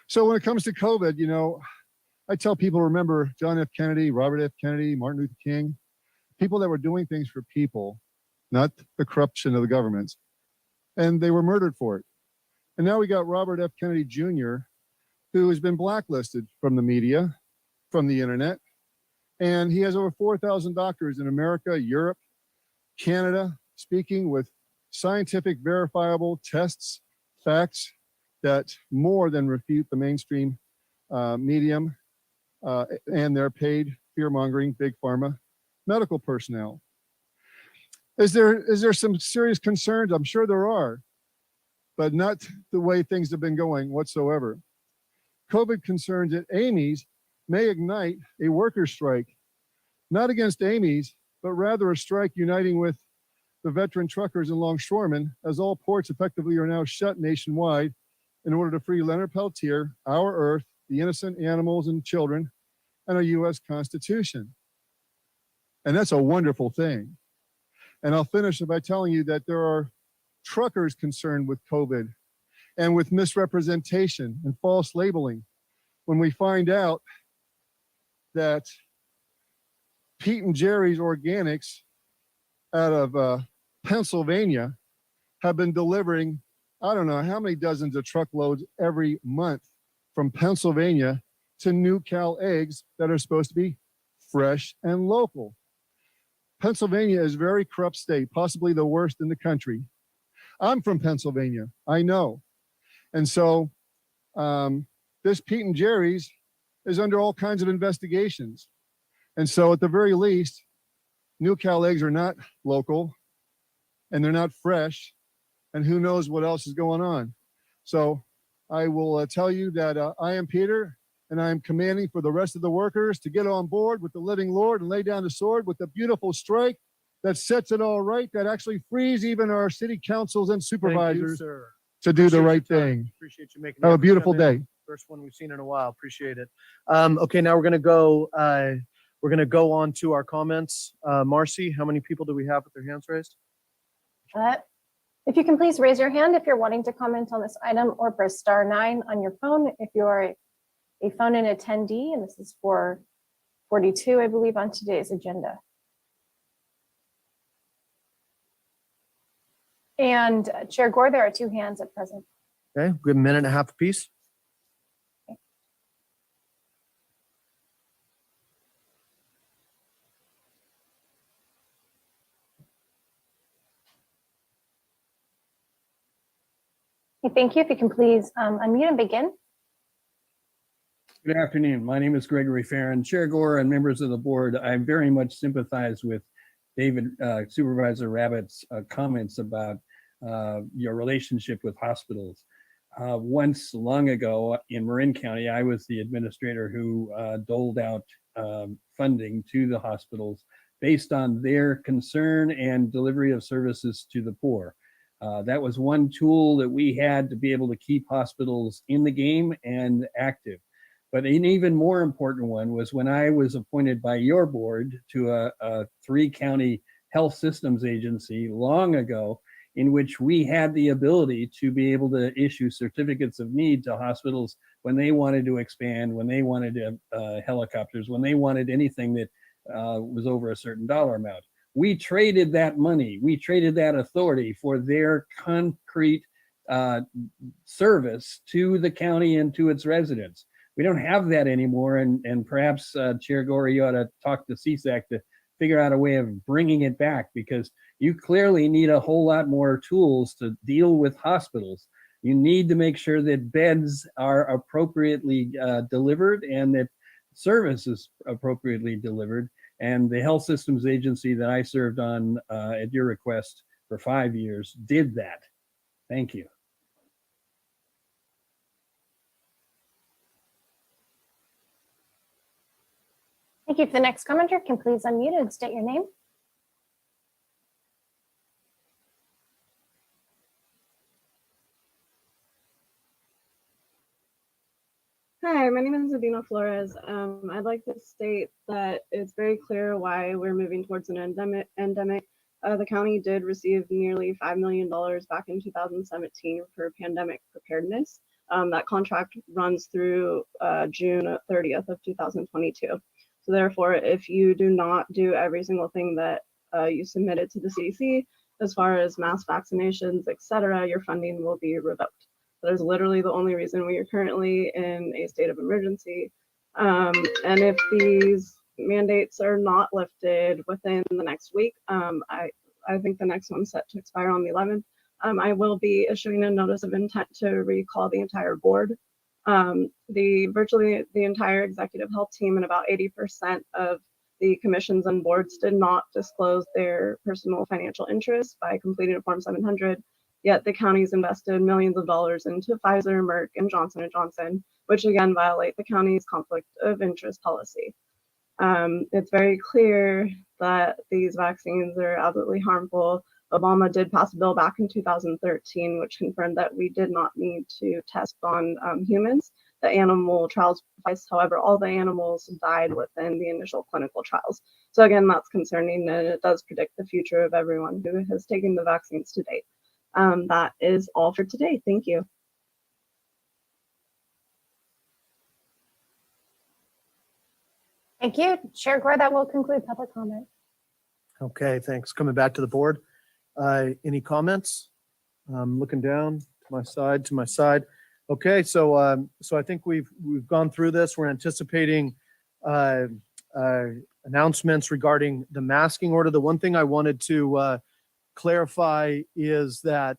So when it comes to COVID, you know, I tell people, remember John F. Kennedy, Robert F. Kennedy, Martin Luther King, people that were doing things for people, not the corruption of the governments, and they were murdered for it. And now we got Robert F. Kennedy Jr., who has been blacklisted from the media, from the internet, and he has over 4,000 doctors in America, Europe, Canada, speaking with scientific verifiable tests, facts that more than refute the mainstream medium and their paid fear-mongering big pharma medical personnel. Is there some serious concerns? I'm sure there are, but not the way things have been going whatsoever. COVID concerns at Amy's may ignite a workers' strike, not against Amy's, but rather a strike uniting with the veteran truckers and longshoremen, as all ports effectively are now shut nationwide in order to free Leonard Peltier, our earth, the innocent animals and children, and our U.S. Constitution. And that's a wonderful thing. And I'll finish by telling you that there are truckers concerned with COVID and with misrepresentation and false labeling. When we find out that Pete and Jerry's Organics out of Pennsylvania have been delivering, I don't know how many dozens of truckloads every month from Pennsylvania to New Cal eggs that are supposed to be fresh and local. Pennsylvania is a very corrupt state, possibly the worst in the country. I'm from Pennsylvania, I know. And so this Pete and Jerry's is under all kinds of investigations. And so at the very least, New Cal eggs are not local and they're not fresh, and who knows what else is going on. So I will tell you that I am Peter, and I am commanding for the rest of the workers to get on board with the living Lord and lay down the sword with the beautiful strike that sets it all right, that actually frees even our city councils and supervisors to do the right thing. Appreciate you making. Have a beautiful day. First one we've seen in a while. Appreciate it. Okay, now we're gonna go. We're gonna go on to our comments. Marcy, how many people do we have with their hands raised? If you can please raise your hand if you're wanting to comment on this item, or press *9 on your phone if you're a phone-in attendee, and this is for 42, I believe, on today's agenda. And Chair Gore, there are 2 hands at present. Okay, we have a minute and a half apiece. Okay, thank you. If you can please unmute and begin. Good afternoon. My name is Gregory Farron. Chair Gore and members of the board, I very much sympathize with David, Supervisor Rabbit's comments about your relationship with hospitals. Once long ago in Marin County, I was the administrator who doled out funding to the hospitals based on their concern and delivery of services to the poor. That was one tool that we had to be able to keep hospitals in the game and active. But an even more important one was when I was appointed by your board to a 3-county health systems agency long ago, in which we had the ability to be able to issue certificates of need to hospitals when they wanted to expand, when they wanted helicopters, when they wanted anything that was over a certain dollar amount. We traded that money, we traded that authority for their concrete service to the county and to its residents. We don't have that anymore, and perhaps Chair Gore, you ought to talk to CSAC to figure out a way of bringing it back, because you clearly need a whole lot more tools to deal with hospitals. You need to make sure that beds are appropriately delivered and that service is appropriately delivered. And the health systems agency that I served on at your request for 5 years did that. Thank you. Thank you. For the next commenter, can please unmute and state your name. Hi, my name is Adina Flores. I'd like to state that it's very clear why we're moving towards an endemic. The county did receive nearly $5 million back in 2017 for pandemic preparedness. That contract runs through June 30th of 2022. So therefore, if you do not do every single thing that you submitted to the CDC, as far as mass vaccinations, et cetera, your funding will be revoked. That is literally the only reason we are currently in a state of emergency. And if these mandates are not lifted within the next week, I think the next one's set to expire on the 11th. I will be issuing a notice of intent to recall the entire board. Virtually the entire executive health team and about 80% of the commissions and boards did not disclose their personal financial interests by completing a Form 700. Yet the county's invested millions of dollars into Pfizer, Merck, and Johnson & Johnson, which again violate the county's conflict of interest policy. It's very clear that these vaccines are absolutely harmful. Obama did pass a bill back in 2013, which confirmed that we did not need to test on humans. The animal trials, however, all the animals died within the initial clinical trials. So again, that's concerning, and it does predict the future of everyone who has taken the vaccines to date. That is all for today. Thank you. Thank you. Chair Gore, that will conclude public comment. Okay, thanks. Coming back to the board. Any comments? Looking down to my side. Okay, so I think we've gone through this. We're anticipating announcements regarding the masking order. The one thing I wanted to clarify is that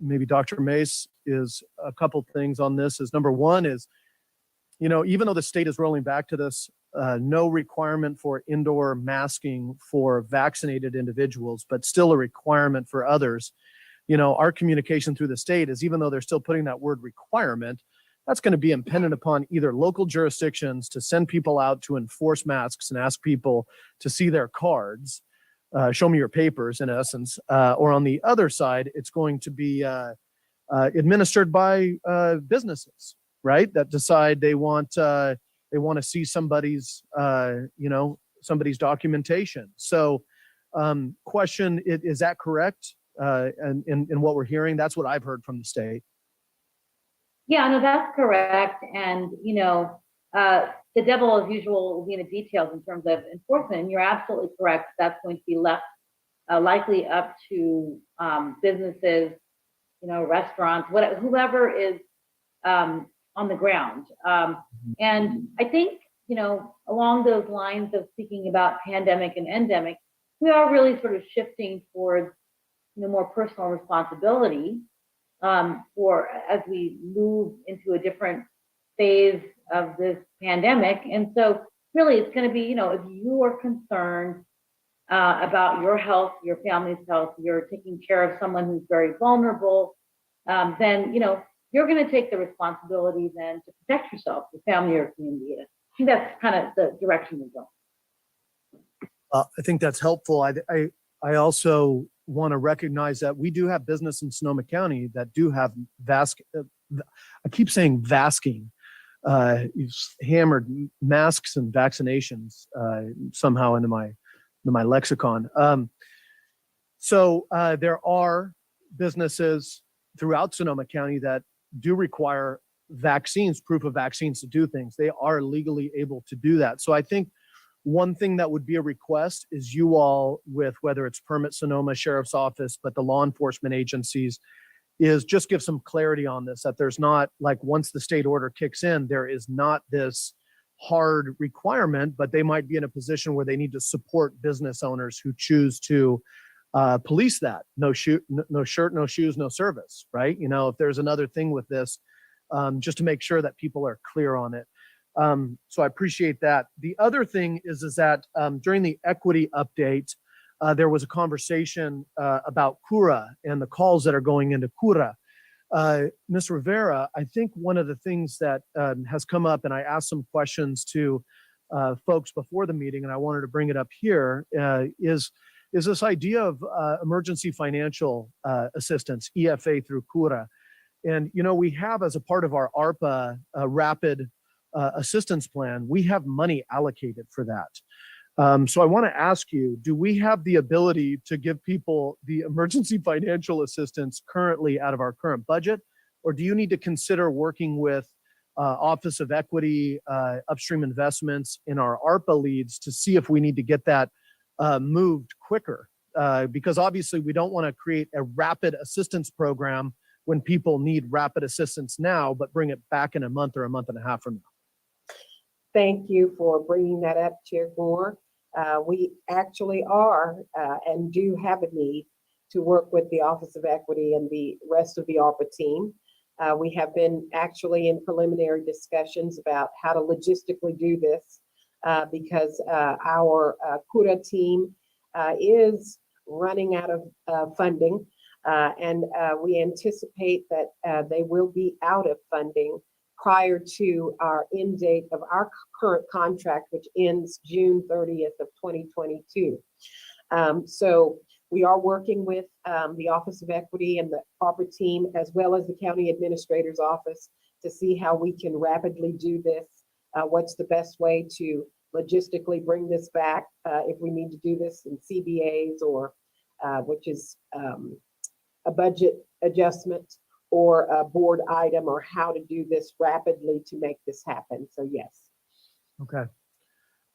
maybe Dr. Mace is a couple things on this. Is number one is, even though the state is rolling back to this, no requirement for indoor masking for vaccinated individuals, but still a requirement for others. Our communication through the state is, even though they're still putting that word requirement, that's going to be impendent upon either local jurisdictions to send people out to enforce masks and ask people to see their cards, show me your papers in essence, or on the other side, it's going to be administered by businesses, right? That decide they want to see somebody's documentation. So question, is that correct? And in what we're hearing, that's what I've heard from the state. Yeah, no, that's correct. And, the devil, as usual, will be in the details in terms of enforcement. And you're absolutely correct. That's going to be left likely up to businesses, restaurants, whoever is on the ground. And I think, along those lines of speaking about pandemic and endemic, we are really sort of shifting towards more personal responsibility as we move into a different phase of this pandemic. And so really it's going to be, if you are concerned about your health, your family's health, you're taking care of someone who's very vulnerable, then, you're going to take the responsibility then to protect yourself, your family, or community. I think that's kind of the direction we're going. I think that's helpful. I also want to recognize that we do have business in Sonoma County that do have I keep saying vasking. You've hammered masks and vaccinations somehow into my lexicon. So there are businesses throughout Sonoma County that do require vaccines, proof of vaccines to do things. They are legally able to do that. So I think one thing that would be a request is you all, with whether it's Permit Sonoma Sheriff's Office, but the law enforcement agencies, is just give some clarity on this, that there's not, like, once the state order kicks in, there is not this hard requirement, but they might be in a position where they need to support business owners who choose to police that. No shirt, no shoes, no service, right? You know, if there's another thing with this, just to make sure that people are clear on it. So I appreciate that. The other thing is that during the equity update, there was a conversation about Cura and the calls that are going into Cura. Ms. Rivera, I think one of the things that has come up, and I asked some questions to folks before the meeting, and I wanted to bring it up here, is this idea of emergency financial assistance, EFA through Cura. And, you know, we have, as a part of our ARPA rapid assistance plan, we have money allocated for that. So I want to ask you, do we have the ability to give people the emergency financial assistance currently out of our current budget? Or do you need to consider working with Office of Equity, upstream investments in our ARPA leads to see if we need to get that moved quicker? Because obviously we don't want to create a rapid assistance program when people need rapid assistance now, but bring it back in a month or a month and a half from now. Thank you for bringing that up, Chair Gore. We actually are and do have a need to work with the Office of Equity and the rest of the ARPA team. We have been actually in preliminary discussions about how to logistically do this because our CURA team is running out of funding. And we anticipate that they will be out of funding prior to our end date of our current contract, which ends June 30th of 2022. So we are working with the Office of Equity and the ARPA team, as well as the County Administrator's Office, to see how we can rapidly do this. What's the best way to logistically bring this back if we need to do this in CBAs or which is a budget adjustment or a board item, or how to do this rapidly to make this happen. So yes. Okay.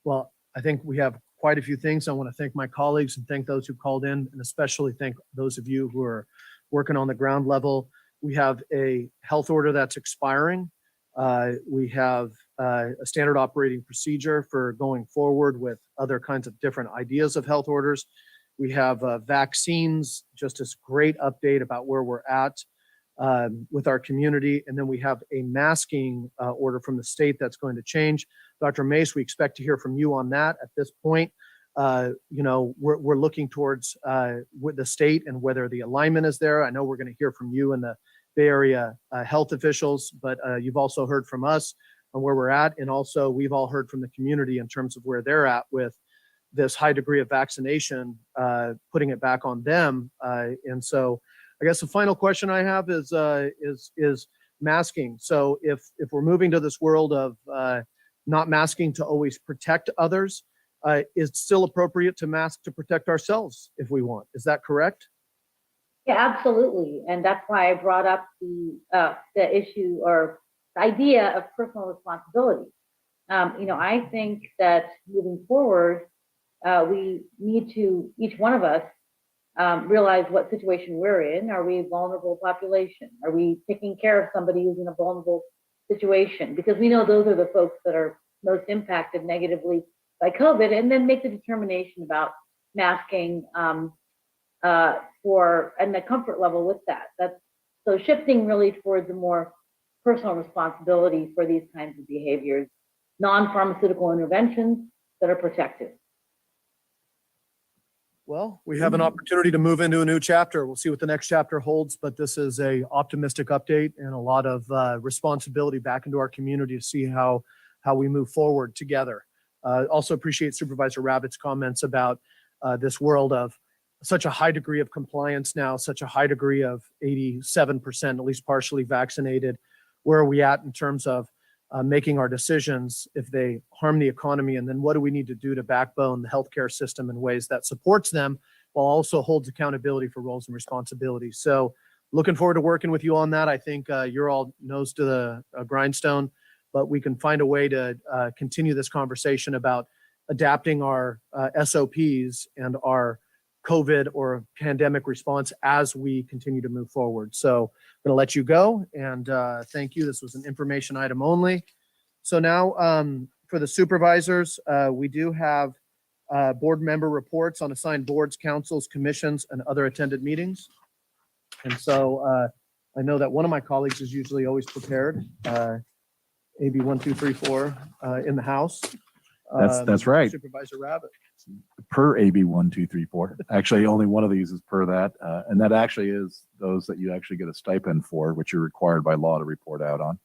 Well, I think we have quite a few things. I want to thank my colleagues and thank those who called in, and especially thank those of you who are working on the ground level. We have a health order that's expiring. We have a standard operating procedure for going forward with other kinds of different ideas of health orders. We have vaccines, just a great update about where we're at with our community. And then we have a masking order from the state that's going to change. Dr. Mace, we expect to hear from you on that. At this point, you know, we're looking towards with the state and whether the alignment is there. I know we're going to hear from you and the Bay Area health officials, but you've also heard from us on where we're at. And also we've all heard from the community in terms of where they're at with this high degree of vaccination, putting it back on them. And so I guess the final question I have is masking. So if we're moving to this world of not masking to always protect others, is it still appropriate to mask to protect ourselves if we want? Is that correct? Yeah, absolutely. And that's why I brought up the issue or the idea of personal responsibility. You know, I think that moving forward, we need to, each one of us, realize what situation we're in. Are we a vulnerable population? Are we taking care of somebody who's in a vulnerable situation? Because we know those are the folks that are most impacted negatively by COVID, and then make the determination about masking and the comfort level with that. That's so shifting really towards a more personal responsibility for these kinds of behaviors, non-pharmaceutical interventions that are protective. Well, we have an opportunity to move into a new chapter. We'll see what the next chapter holds, but this is a optimistic update and a lot of responsibility back into our community to see how we move forward together. Also appreciate Supervisor Rabbit's comments about this world of such a high degree of compliance now, such a high degree of 87%, at least partially vaccinated. Where are we at in terms of making our decisions if they harm the economy? And then what do we need to do to backbone the healthcare system in ways that supports them while also holds accountability for roles and responsibilities? So looking forward to working with you on that. I think you're all nose to the grindstone, but we can find a way to continue this conversation about adapting our SOPs and our COVID or pandemic response as we continue to move forward. So I'm going to let you go and thank you. This was an information item only. So now for the supervisors, we do have board member reports on assigned boards, councils, commissions, and other attended meetings. And so I know that one of my colleagues is usually always prepared. AB 1234 in the House. That's right. Supervisor Rabbit. Per AB 1234. Actually, only one of these is per that. And that actually is those that you actually get a stipend for, which you're required by law to report out on.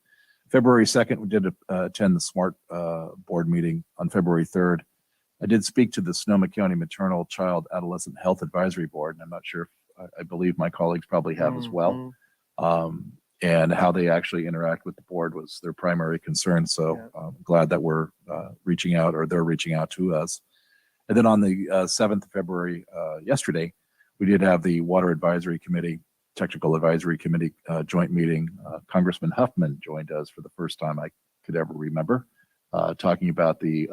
February 2nd, we did attend the SMART board meeting. On February 3rd, I did speak to the Sonoma County Maternal Child Adolescent Health Advisory Board, and I'm not sure if I believe my colleagues probably have as well. And how they actually interact with the board was their primary concern. So I'm glad that we're reaching out, or they're reaching out to us. And then on the 7th of February, yesterday, we did have the Water Advisory Committee, Technical Advisory Committee joint meeting. Congressman Huffman joined us for the first time I could ever remember, talking about the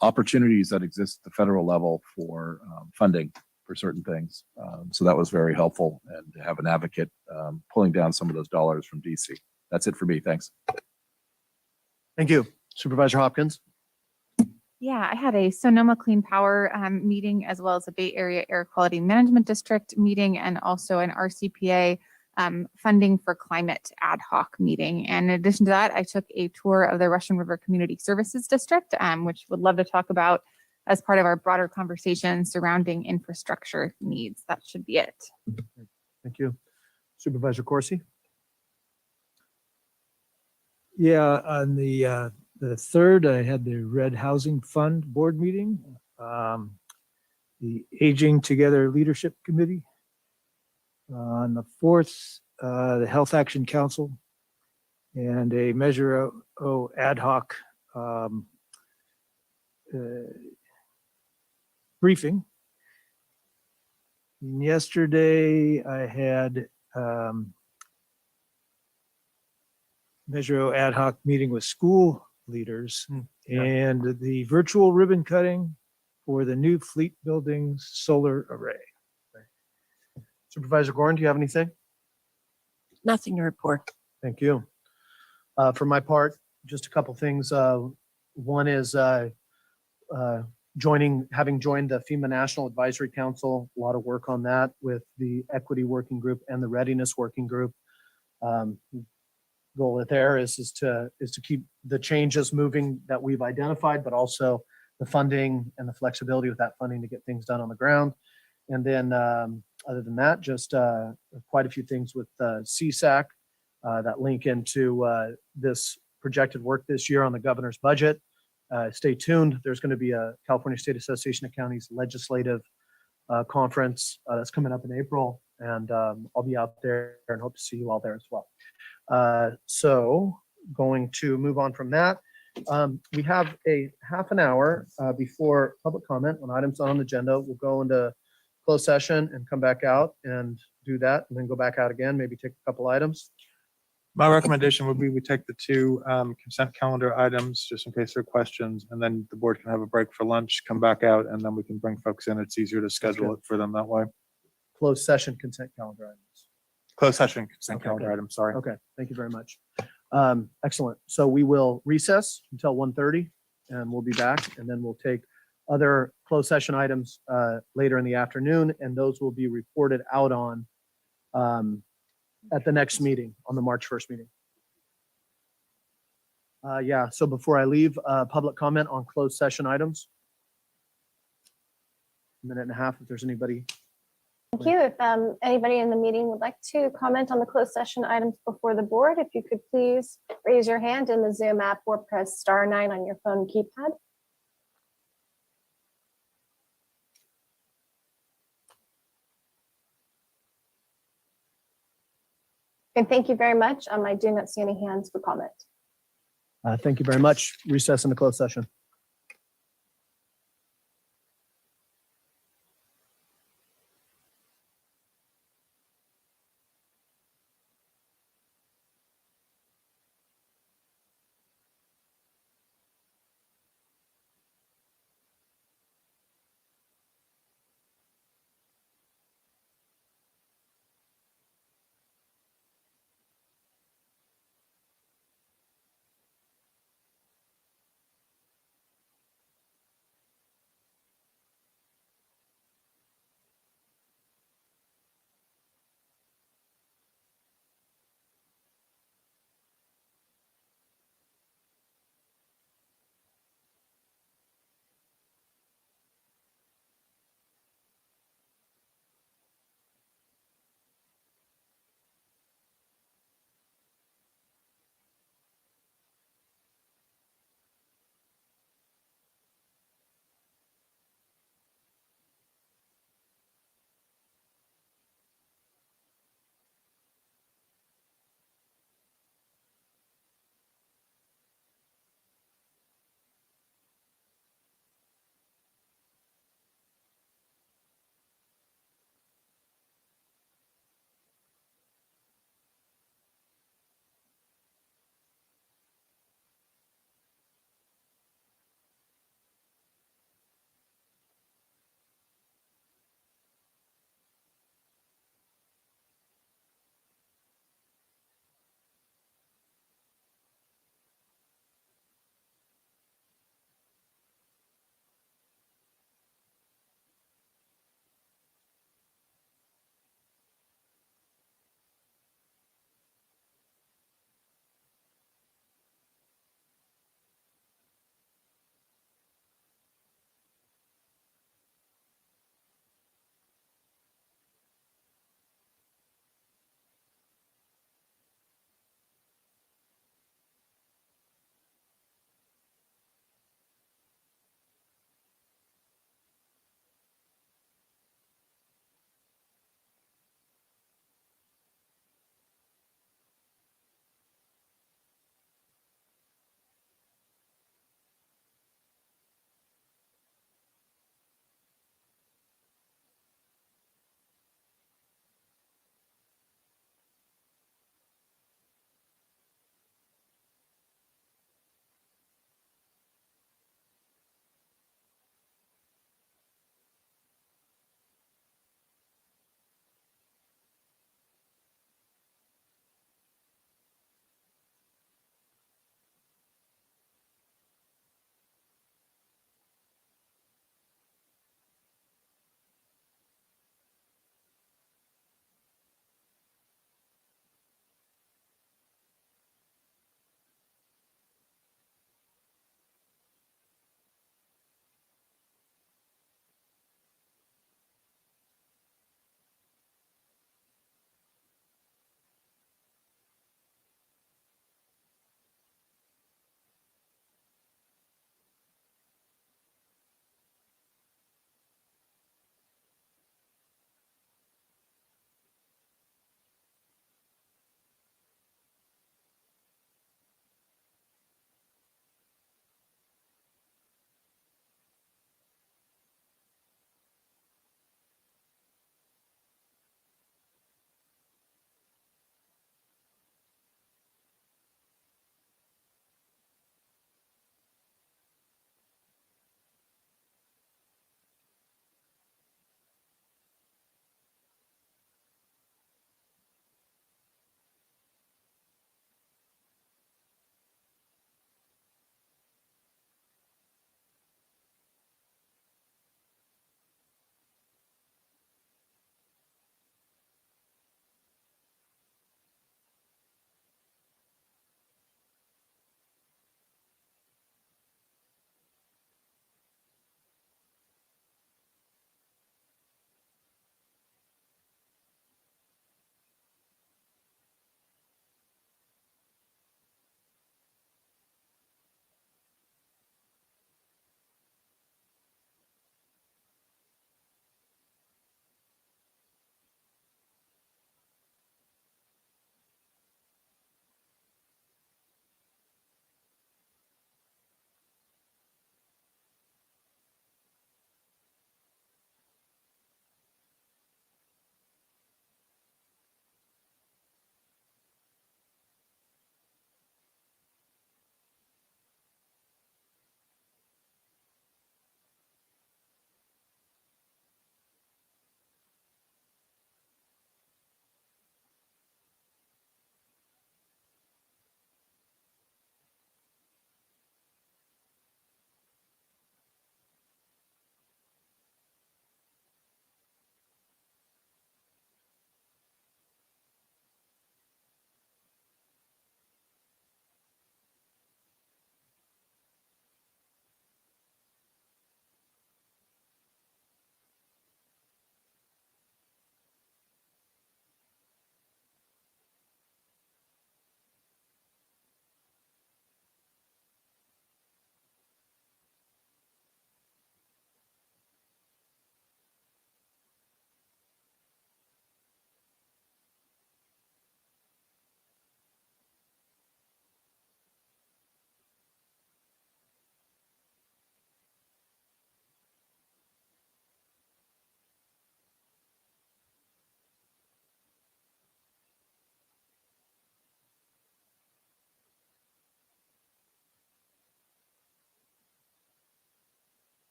opportunities that exist at the federal level for funding for certain things. So that was very helpful, and to have an advocate pulling down some of those dollars from DC. That's it for me. Thanks. Thank you. Supervisor Hopkins. Yeah, I had a Sonoma Clean Power meeting, as well as a Bay Area Air Quality Management District meeting, and also an RCPA funding for climate ad hoc meeting. And in addition to that, I took a tour of the Russian River Community Services District, which would love to talk about as part of our broader conversation surrounding infrastructure needs. That should be it. Thank you. Supervisor Corsi. Yeah, on the 3rd, I had the Red Housing Fund Board meeting, the Aging Together Leadership Committee. On the 4th, the Health Action Council, and a Measure O ad hoc briefing. And yesterday, I had Measure O ad hoc meeting with school leaders and the virtual ribbon cutting for the new Fleet Buildings solar array. Supervisor Gorin, do you have anything? Nothing to report. Thank you. For my part, just a couple things. One is having joined the FEMA National Advisory Council, a lot of work on that with the Equity Working Group and the Readiness Working Group. Goal there is to keep the changes moving that we've identified, but also the funding and the flexibility with that funding to get things done on the ground. And then other than that, just quite a few things with CSAC that link into this projected work this year on the governor's budget. Stay tuned. There's going to be a California State Association of Counties legislative conference that's coming up in April, and I'll be out there and hope to see you all there as well. So going to move on from that. We have a half an hour before public comment on items on the agenda. We'll go into closed session and come back out and do that, and then go back out again, maybe take a couple items. My recommendation would be we take the 2 consent calendar items just in case there are questions, and then the board can have a break for lunch, come back out, and then we can bring folks in. It's easier to schedule it for them that way. Closed session consent calendar items. Closed session consent calendar items, sorry. Okay, thank you very much. Excellent. So we will recess until 1:30, and we'll be back, and then we'll take other closed session items later in the afternoon, and those will be reported out on at the next meeting, on the March 1st meeting. Yeah, so before I leave, public comment on closed session items. A minute and a half if there's anybody. Thank you. If anybody in the meeting would like to comment on the closed session items before the board, if you could please raise your hand in the Zoom app or press *9 on your phone keypad. And thank you very much. I do not see any hands for comment. Thank you very much. Recess into closed session.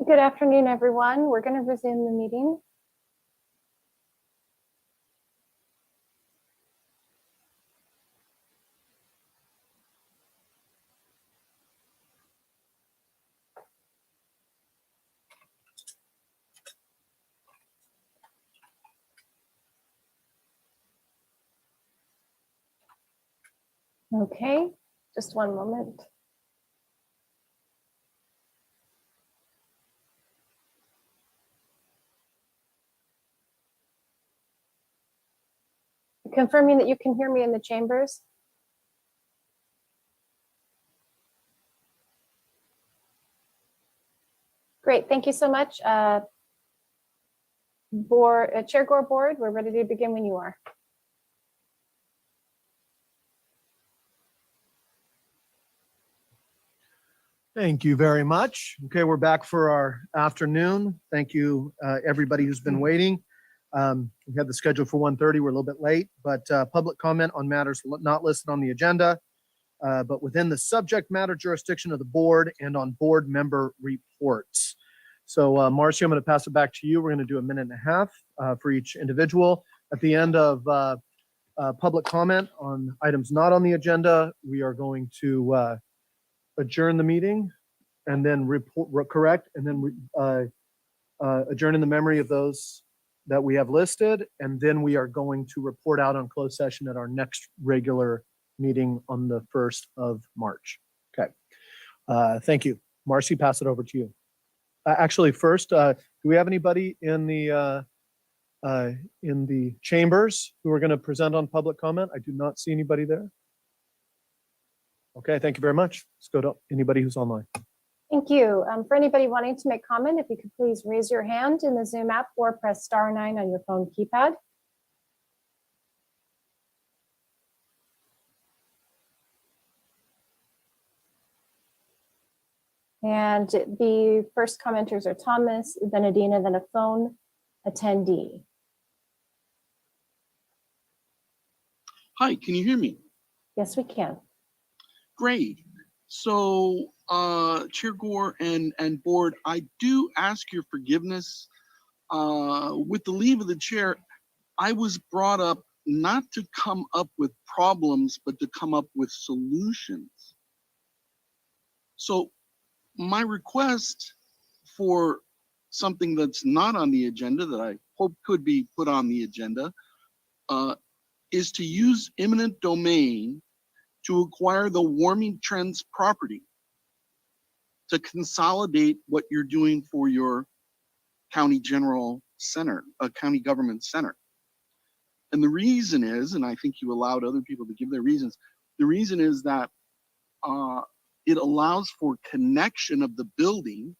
Good afternoon, everyone. We're going to resume the meeting. Okay, just one moment. Confirming that you can hear me in the chambers. Great, thank you so much. Chair Gore Board, we're ready to begin when you are. Thank you very much. Okay, we're back for our afternoon. Thank you, everybody who's been waiting. We had the schedule for 1:30. We're a little bit late, but public comment on matters not listed on the agenda, but within the subject matter jurisdiction of the board and on board member reports. So Marcy, I'm going to pass it back to you. We're going to do a minute and a half for each individual. At the end of public comment on items not on the agenda, we are going to adjourn the meeting and then correct and then adjourn in the memory of those that we have listed. And then we are going to report out on closed session at our next regular meeting on the 1st of March. Okay. Thank you. Marcy, pass it over to you. Actually, first, do we have anybody in the chambers who are going to present on public comment? I do not see anybody there. Okay, thank you very much. Let's go to anybody who's online. Thank you. For anybody wanting to make comment, if you could please raise your hand in the Zoom app or press *9 on your phone keypad. And the first commenters are Thomas, then Adina, then a phone attendee. Hi, can you hear me? Yes, we can. Great. So, Chair Gore and board, I do ask your forgiveness. With the leave of the chair, I was brought up not to come up with problems, but to come up with solutions. So my request for something that's not on the agenda that I hope could be put on the agenda is to use eminent domain to acquire the Warming Trends property to consolidate what you're doing for your county general center, a county government center. And the reason is, and I think you allowed other people to give their reasons, the reason is that it allows for connection of the building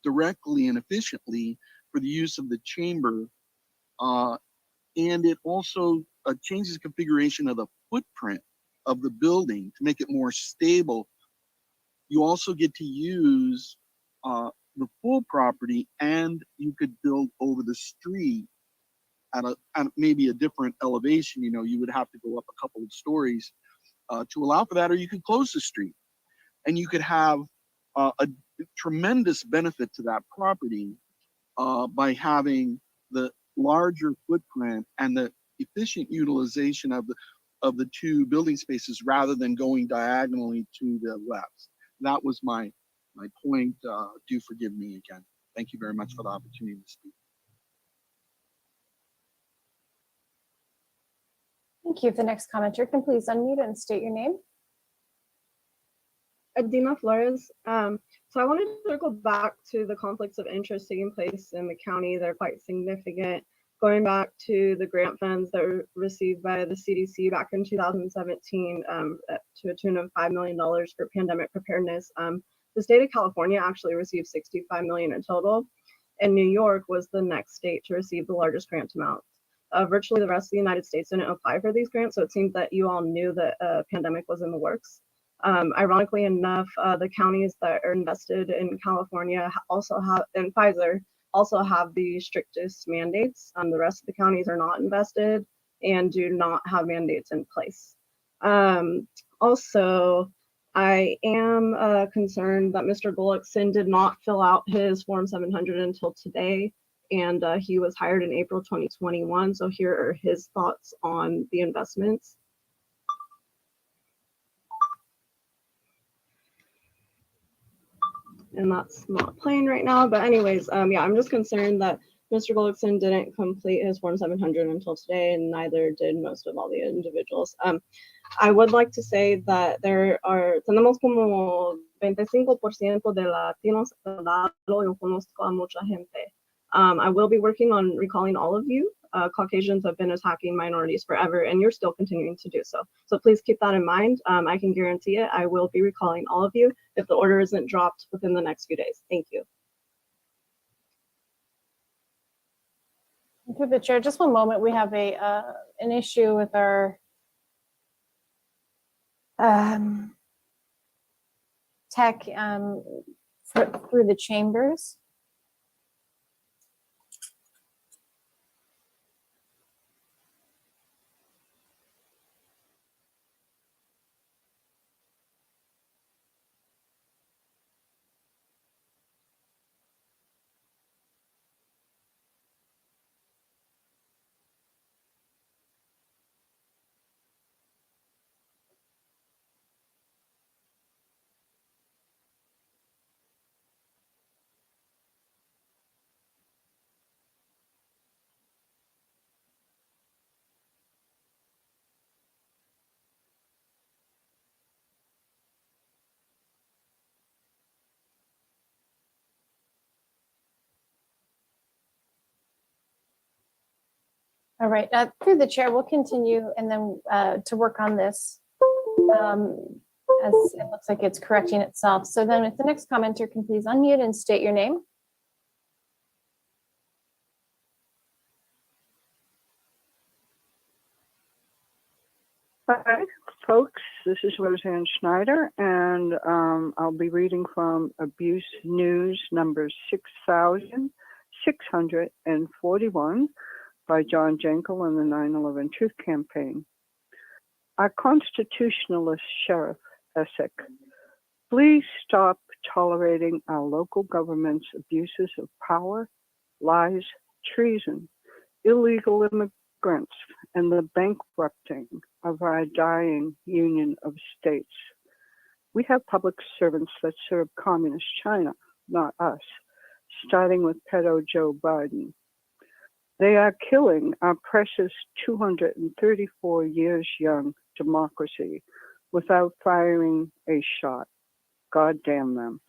directly and efficiently for the use of the chamber. And it also changes the configuration of the footprint of the building to make it more stable. You also get to use the full property, and you could build over the street at maybe a different elevation. You know, you would have to go up a couple of stories to allow for that, or you could close the street. And you could have a tremendous benefit to that property by having the larger footprint and the efficient utilization of the two building spaces rather than going diagonally to the left. That was my point. Do forgive me again. Thank you very much for the opportunity to speak. Thank you. If the next commenter can please unmute and state your name. Adina Flores. So I wanted to circle back to the conflicts of interest taking place in the county. They're quite significant. Going back to the grant funds that were received by the CDC back in 2017 to a tune of $5 million for pandemic preparedness. The state of California actually received $65 million in total, and New York was the next state to receive the largest grant amount. Virtually the rest of the United States didn't apply for these grants, so it seems that you all knew that a pandemic was in the works. Ironically enough, the counties that are invested in California also have, and Pfizer also have the strictest mandates. The rest of the counties are not invested and do not have mandates in place. Also, I am concerned that Mr. Gullickson did not fill out his Form 700 until today, and he was hired in April 2021. So here are his thoughts on the investments. And that's not playing right now, but anyways, yeah, I'm just concerned that Mr. Gullickson didn't complete his Form 700 until today, and neither did most of all the individuals. I would like to say that tenemos como 25% de latinos, yo conozco a mucha gente. I will be working on recalling all of you. Caucasians have been attacking minorities forever, and you're still continuing to do so. So please keep that in mind. I can guarantee it. I will be recalling all of you if the order isn't dropped within the next few days. Thank you. Through the chair, just one moment. We have an issue with our tech through the chambers. All right, through the chair, we'll continue and then to work on this as it looks like it's correcting itself. So then if the next commenter can please unmute and state your name. Hi, folks. This is Roseanne Schneider, and I'll be reading from Abuse News number 6,641 by John Jenkel and the 9/11 Truth Campaign. Our constitutionalist sheriff, Essex, please stop tolerating our local government's abuses of power, lies, treason, illegal immigrants, and the bankrupting of our dying Union of States. We have public servants that serve communist China, not us, starting with pedo Joe Biden. They are killing our precious 234 years young democracy without firing a shot. God damn them.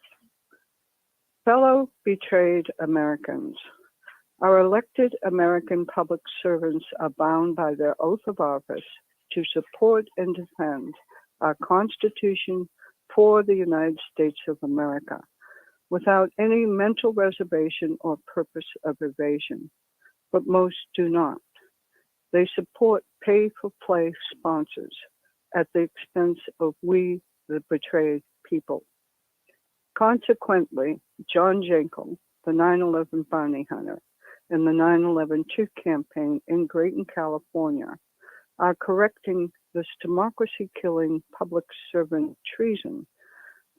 Fellow betrayed Americans, our elected American public servants are bound by their oath of office to support and defend our Constitution for the United States of America without any mental reservation or purpose of evasion. But most do not. They support pay-for-play sponsors at the expense of we, the betrayed people. Consequently, John Jenkel, the 9/11 bounty hunter, and the 9/11 Truth Campaign in Grayton, California, are correcting this democracy-killing public servant treason,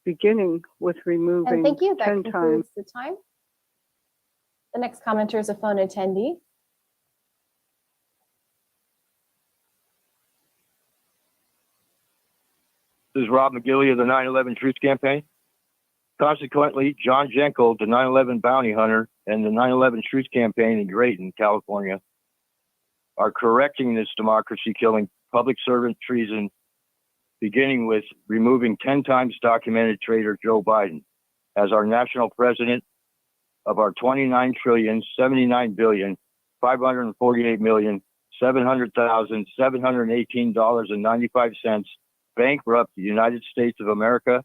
beginning with removing And thank you. That 10 times. concludes the time. The next commenter is a phone attendee. This is Rob McGilly of the 9/11 Truth Campaign. Consequently, John Jenkel, the 9/11 bounty hunter, and the 9/11 Truth Campaign in Grayton, California, are correcting this democracy-killing public servant treason, beginning with removing 10 times documented traitor Joe Biden as our national president of our $29,79,548,700,718.95 bankrupt the United States of America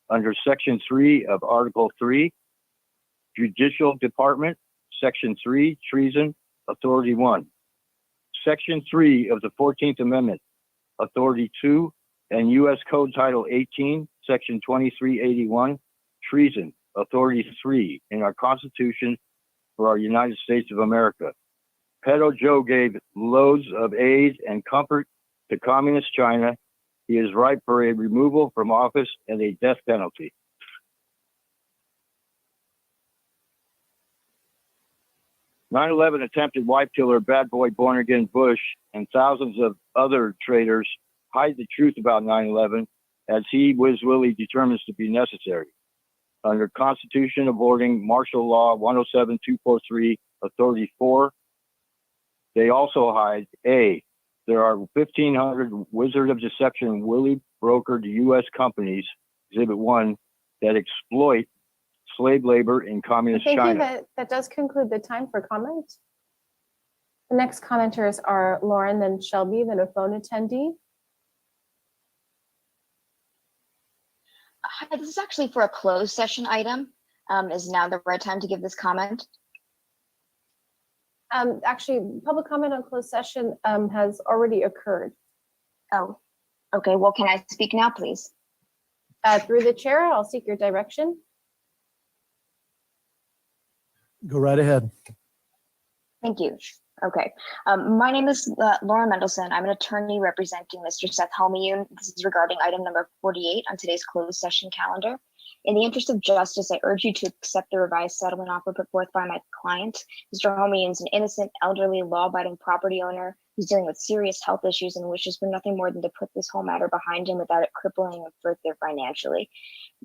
under Section 3 of Article 3, Judicial Department, Section 3, Treason, Authority 1, Section 3 of the 14th Amendment, Authority 2, and U.S. Code Title 18, Section 2381, Treason, Authority 3 in our Constitution for our United States of America. Pedo Joe gave loads of aid and comfort to Communist China He is ripe for a removal from office and a death penalty. "9/11 attempted wife killer, bad boy born again Bush, and thousands of other traitors hide the truth about 9/11 as he Wiz Willie determines to be necessary. Under Constitution aborting Martial Law 107-243, Authority 4, they also hide A, there are 1,500 Wizard of Deception Willie brokered U.S. companies, Exhibit 1, that exploit slave labor in communist Thank you. China. That does conclude the time for comment. The next commenters are Lauren, then Shelby, then a phone attendee. Hi, this is actually for a closed session item. Is now the right time to give this comment? Actually, public comment on closed session has already occurred. Oh, okay. Well, can I speak now, please? Through the chair, I'll seek your direction. Go right ahead. Thank you. Okay. My name is Laura Mendelson. I'm an attorney representing Mr. Seth Helmiune. This is regarding item number 48 on today's closed session calendar. In the interest of justice, I urge you to accept the revised settlement offer put forth by my client. Mr. Helmiune is an innocent, elderly, law-abiding property owner who's dealing with serious health issues and wishes for nothing more than to put this whole matter behind him without it crippling him further financially.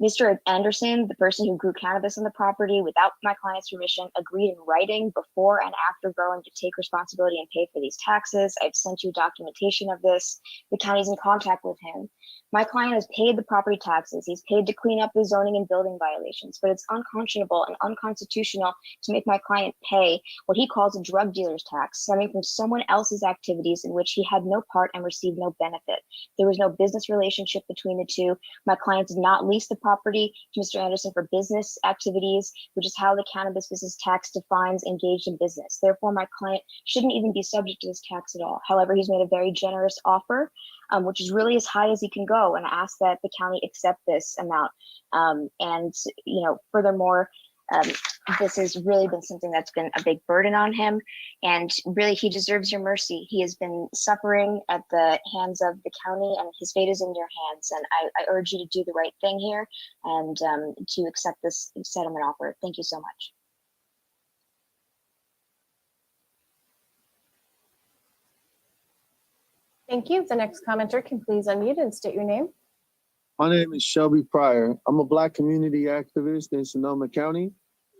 Mr. Anderson, the person who grew cannabis on the property without my client's permission, agreed in writing before and after growing to take responsibility and pay for these taxes. I've sent you documentation of this. The county's in contact with him. My client has paid the property taxes. He's paid to clean up the zoning and building violations, but it's unconscionable and unconstitutional to make my client pay what he calls a drug dealer's tax, stemming from someone else's activities in which he had no part and received no benefit. There was no business relationship between the two. My client did not lease the property to Mr. Anderson for business activities, which is how the cannabis business tax defines engaged in business. Therefore, my client shouldn't even be subject to this tax at all. However, he's made a very generous offer, which is really as high as he can go, and I ask that the county accept this amount. And furthermore, this has really been something that's been a big burden on him, and really he deserves your mercy. He has been suffering at the hands of the county, and his fate is in your hands. And I urge you to do the right thing here and to accept this settlement offer. Thank you so much. Thank you. The next commenter can please unmute and state your name. My name is Shelby Pryor. I'm a Black community activist in Sonoma County,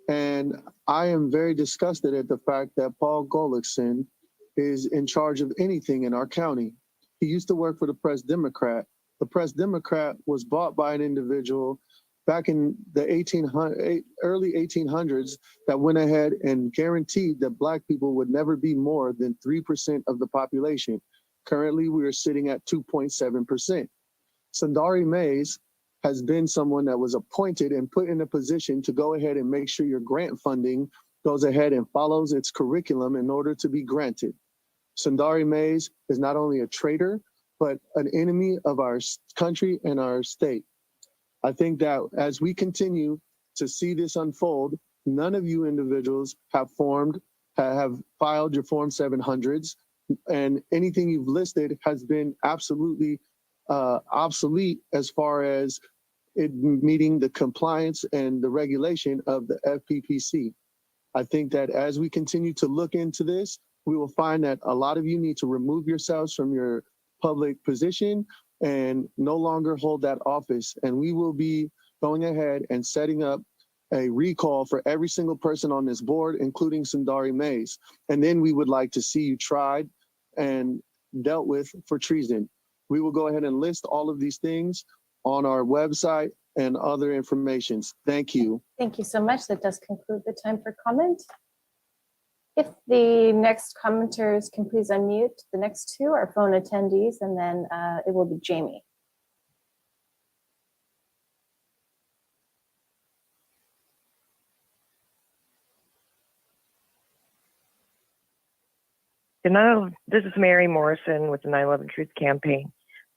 and I am very disgusted at the fact that Paul Gullickson is in charge of anything in our county. He used to work for the Press Democrat. The Press Democrat was bought by an individual back in the early 1800s that went ahead and guaranteed that Black people would never be more than 3% of the population. Currently, we are sitting at 2.7%. Sundari Mays has been someone that was appointed and put in a position to go ahead and make sure your grant funding goes ahead and follows its curriculum in order to be granted. Sundari Mays is not only a traitor, but an enemy of our country and our state. I think that as we continue to see this unfold, none of you individuals have filed your Form 700s, and anything you've listed has been absolutely obsolete as far as it meeting the compliance and the regulation of the FPPC. I think that as we continue to look into this, we will find that a lot of you need to remove yourselves from your public position and no longer hold that office. And we will be going ahead and setting up a recall for every single person on this board, including Sundari Mays. And then we would like to see you tried and dealt with for treason. We will go ahead and list all of these things on our website and other informations. Thank you. Thank you so much. That does conclude the time for comment. If the next commenters can please unmute, the next two are phone attendees, and then it will be Jamie. This is Mary Morrison with the 9/11 Truth Campaign.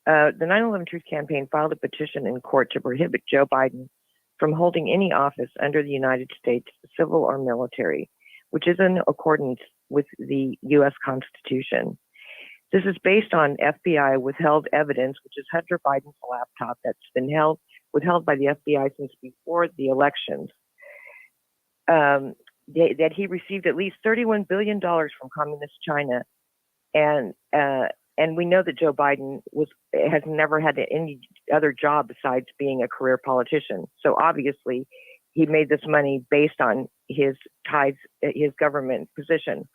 The 9/11 Truth Campaign filed a petition in court to prohibit Joe Biden from holding any office under the United States, civil or military, which is in accordance with the U.S. Constitution. This is based on FBI withheld evidence, which is Hunter Biden's laptop that's been withheld by the FBI since before the elections. That he received at least $31 billion from communist China, and we know that Joe Biden has never had any other job besides being a career politician. So obviously, he made this money based on his ties, his government position.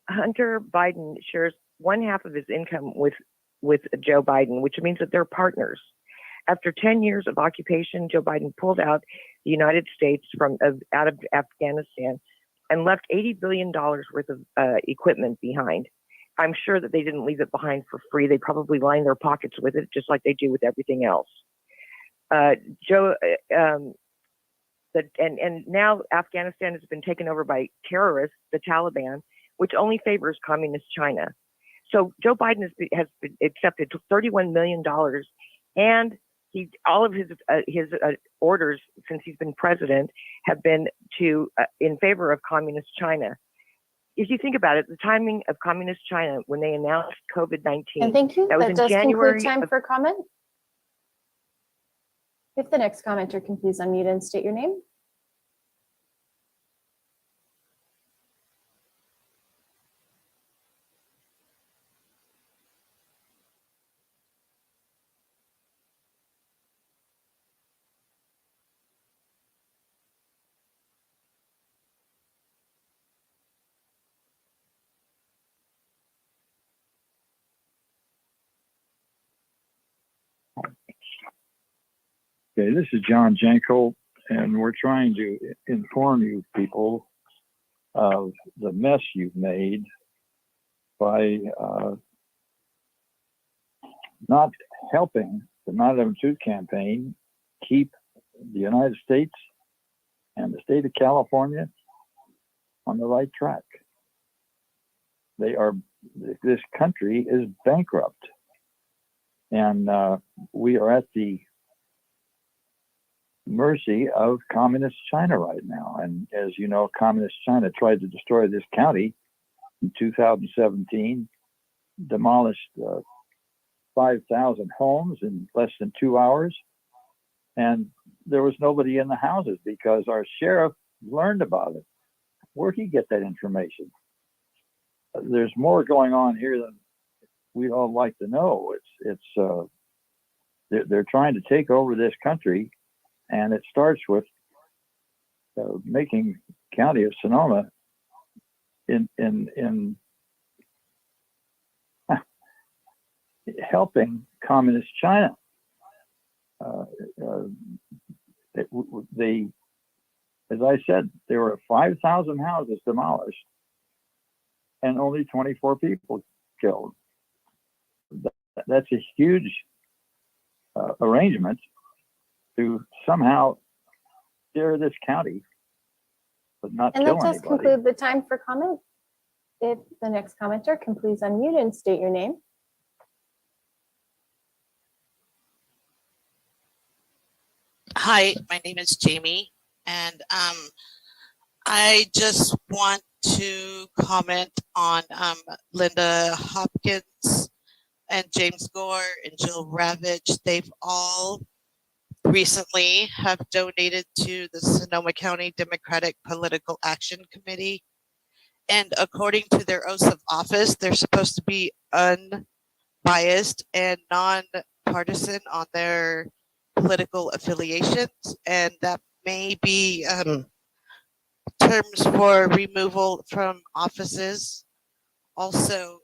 Hunter Biden shares one half of his income with Joe Biden, which means that they're partners. After 10 years of occupation, Joe Biden pulled out the United States out of Afghanistan and left $80 billion worth of equipment behind. I'm sure that they didn't leave it behind for free. They probably lined their pockets with it, just like they do with everything else. And now Afghanistan has been taken over by terrorists, the Taliban, which only favors communist China. So Joe Biden has accepted $31 million, and all of his orders since he's been president have been in favor of communist China. If you think about it, the timing of communist China when they announced COVID-19, And thank you. that was That in does January. conclude time for comment. If the next commenter can please unmute and state your name. Okay, this is John Jankel, and we're trying to inform you people of the mess you've made by not helping the 9/11 Truth campaign keep the United States and the state of California on the right track. This country is bankrupt, and we are at the mercy of communist China right now. And as you know, communist China tried to destroy this county in 2017, demolished 5,000 homes in less than 2 hours. And there was nobody in the houses because our sheriff learned about it. Where'd he get that information? There's more going on here than we'd all like to know. They're trying to take over this country. And it starts with making county of Sonoma in helping communist China. They, as I said, there were 5,000 houses demolished and only 24 people killed. That's a huge arrangement to somehow steer this county, but not And kill that does anybody. conclude the time for comment. If the next commenter can please unmute and state your name. Hi, my name is Jamie, and I just want to comment on Linda Hopkins and James Gore and Jill Ravitch. They've all recently have donated to the Sonoma County Democratic Political Action Committee. And according to their oaths of office, they're supposed to be unbiased and nonpartisan on their political affiliations. And that may be terms for removal from offices. Also,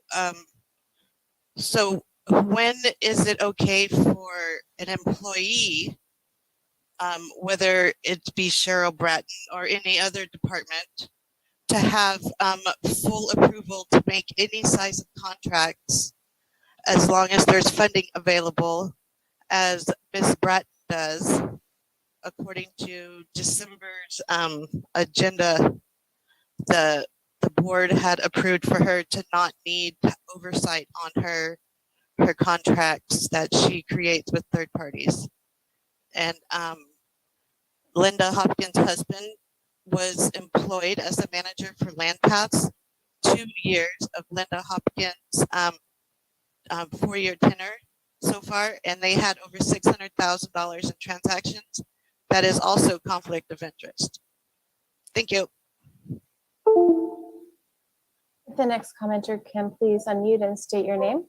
so when is it okay for an employee, whether it be Cheryl Bratton or any other department, to have full approval to make any size of contracts as long as there's funding available, as Ms. Bratton does, according to December's agenda, the board had approved for her to not need oversight on her contracts that she creates with third parties. And Linda Hopkins' husband was employed as a manager for Land Paths, 2 years of Linda Hopkins' 4-year tenure so far, and they had over $600,000 in transactions. That is also conflict of interest. Thank you. The next commenter can please unmute and state your name.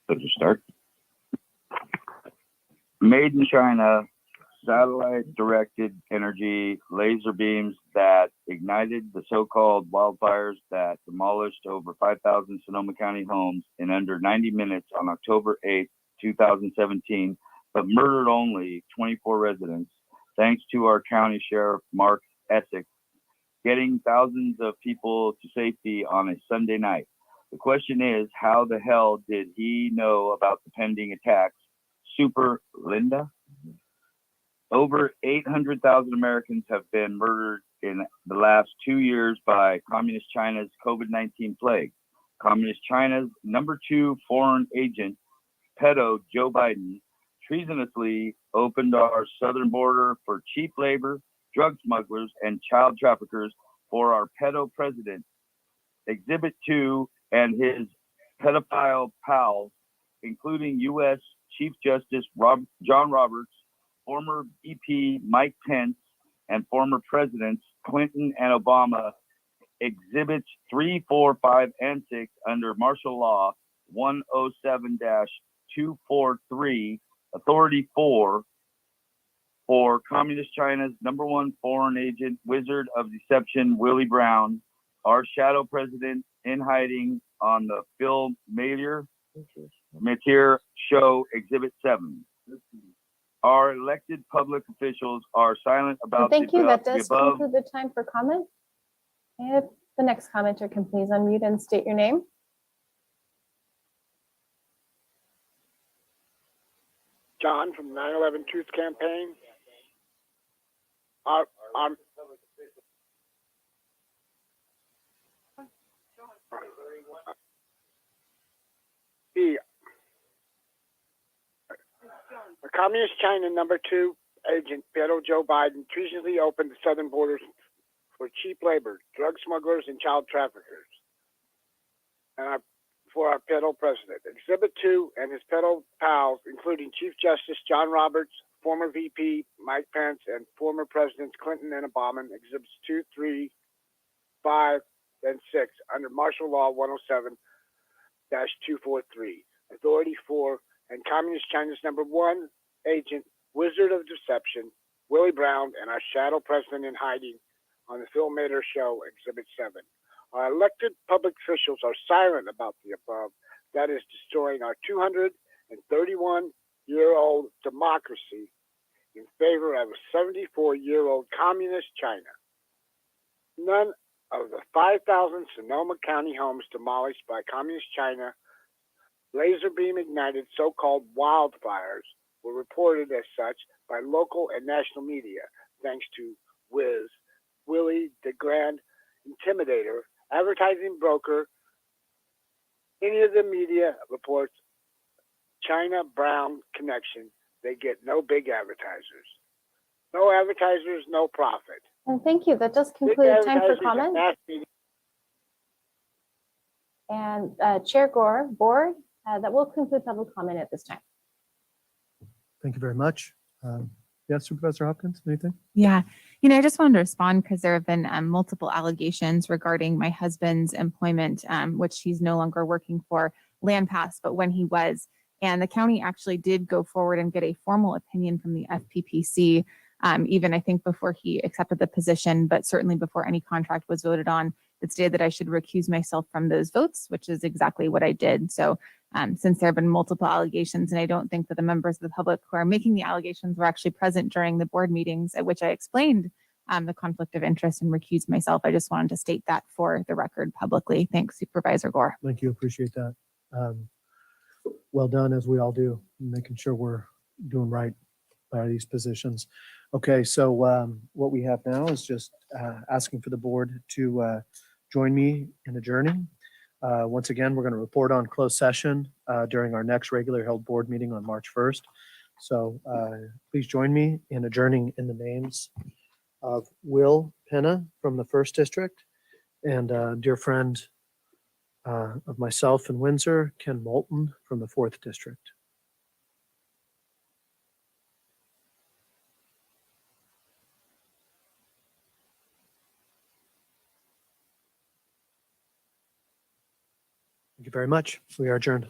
So to start, made in China, satellite-directed energy laser beams that ignited the so-called wildfires that demolished over 5,000 Sonoma County homes in under 90 minutes on October 8, 2017, but murdered only 24 residents, thanks to our county sheriff, Mark Essex, getting thousands of people to safety on a Sunday night. The question is, how the hell did he know about the pending attacks? Super Linda? Over 800,000 Americans have been murdered in the last 2 years by Communist China's COVID-19 plague. Communist China's #2 foreign agent, pedo Joe Biden, treasonously opened our southern border for cheap labor, drug smugglers, and child traffickers for our pedo president. Exhibit 2 and his pedophile pals, including U.S. Chief Justice John Roberts, former VP Mike Pence, and former Presidents Clinton and Obama, Exhibits 3, 4, 5, and 6 under Martial Law 107-243, Authority 4, for Communist China's #1 foreign agent, Wizard of Deception, Willie Brown, our shadow president in hiding on the Phil Matier show, Exhibit 7. Our elected public officials are silent about Thank you. That the does above. conclude the time for comment. And the next commenter can please unmute and state your name. John from 9/11 Truth Campaign. The Communist China #2 agent, Pedro Joe Biden, treasonably opened the southern borders for cheap labor, drug smugglers, and child traffickers. And for our pedo president. Exhibit 2 and his pedo pals, including Chief Justice John Roberts, former VP Mike Pence, and former Presidents Clinton and Obama, Exhibits 2, 3, 5, and 6 under Martial Law 107-243, Authority 4, and Communist China's #1 agent, Wizard of Deception, Willie Brown, and our shadow president in hiding on the Phil Mater show, Exhibit 7. Our elected public officials are silent about the above. That is destroying our 231-year-old democracy in favor of a 74-year-old communist China. None of the 5,000 Sonoma County homes demolished by Communist China laser beam ignited so-called wildfires were reported as such by local and national media, thanks to Willie the Grand Intimidator, advertising broker. Any of the media reports China Brown connection, they get no big advertisers. No advertisers, no profit. And thank you. That does Big conclude time for advertisers and comment. mass media. And Chair Gore, board, that will conclude public comment at this time. Thank you very much. Yeah, Supervisor Hopkins, anything? Yeah, I just wanted to respond because there have been multiple allegations regarding my husband's employment, which he's no longer working for LandPass, but when he was. And the county actually did go forward and get a formal opinion from the FPPC, even I think before he accepted the position, but certainly before any contract was voted on. It stated that I should recuse myself from those votes, which is exactly what I did. So since there have been multiple allegations, and I don't think that the members of the public who are making the allegations were actually present during the board meetings at which I explained the conflict of interest and recused myself, I just wanted to state that for the record publicly. Thanks, Supervisor Gore. Thank you. Appreciate that. Well done, as we all do, making sure we're doing right by these positions. Okay, so what we have now is just asking for the board to join me in adjourning. Once again, we're going to report on closed session during our next regular held board meeting on March 1st. So please join me in adjourning in the names of Will Penna from the First District and a dear friend of myself in Windsor, Ken Moulton from the Fourth District. Thank you very much. We are adjourned.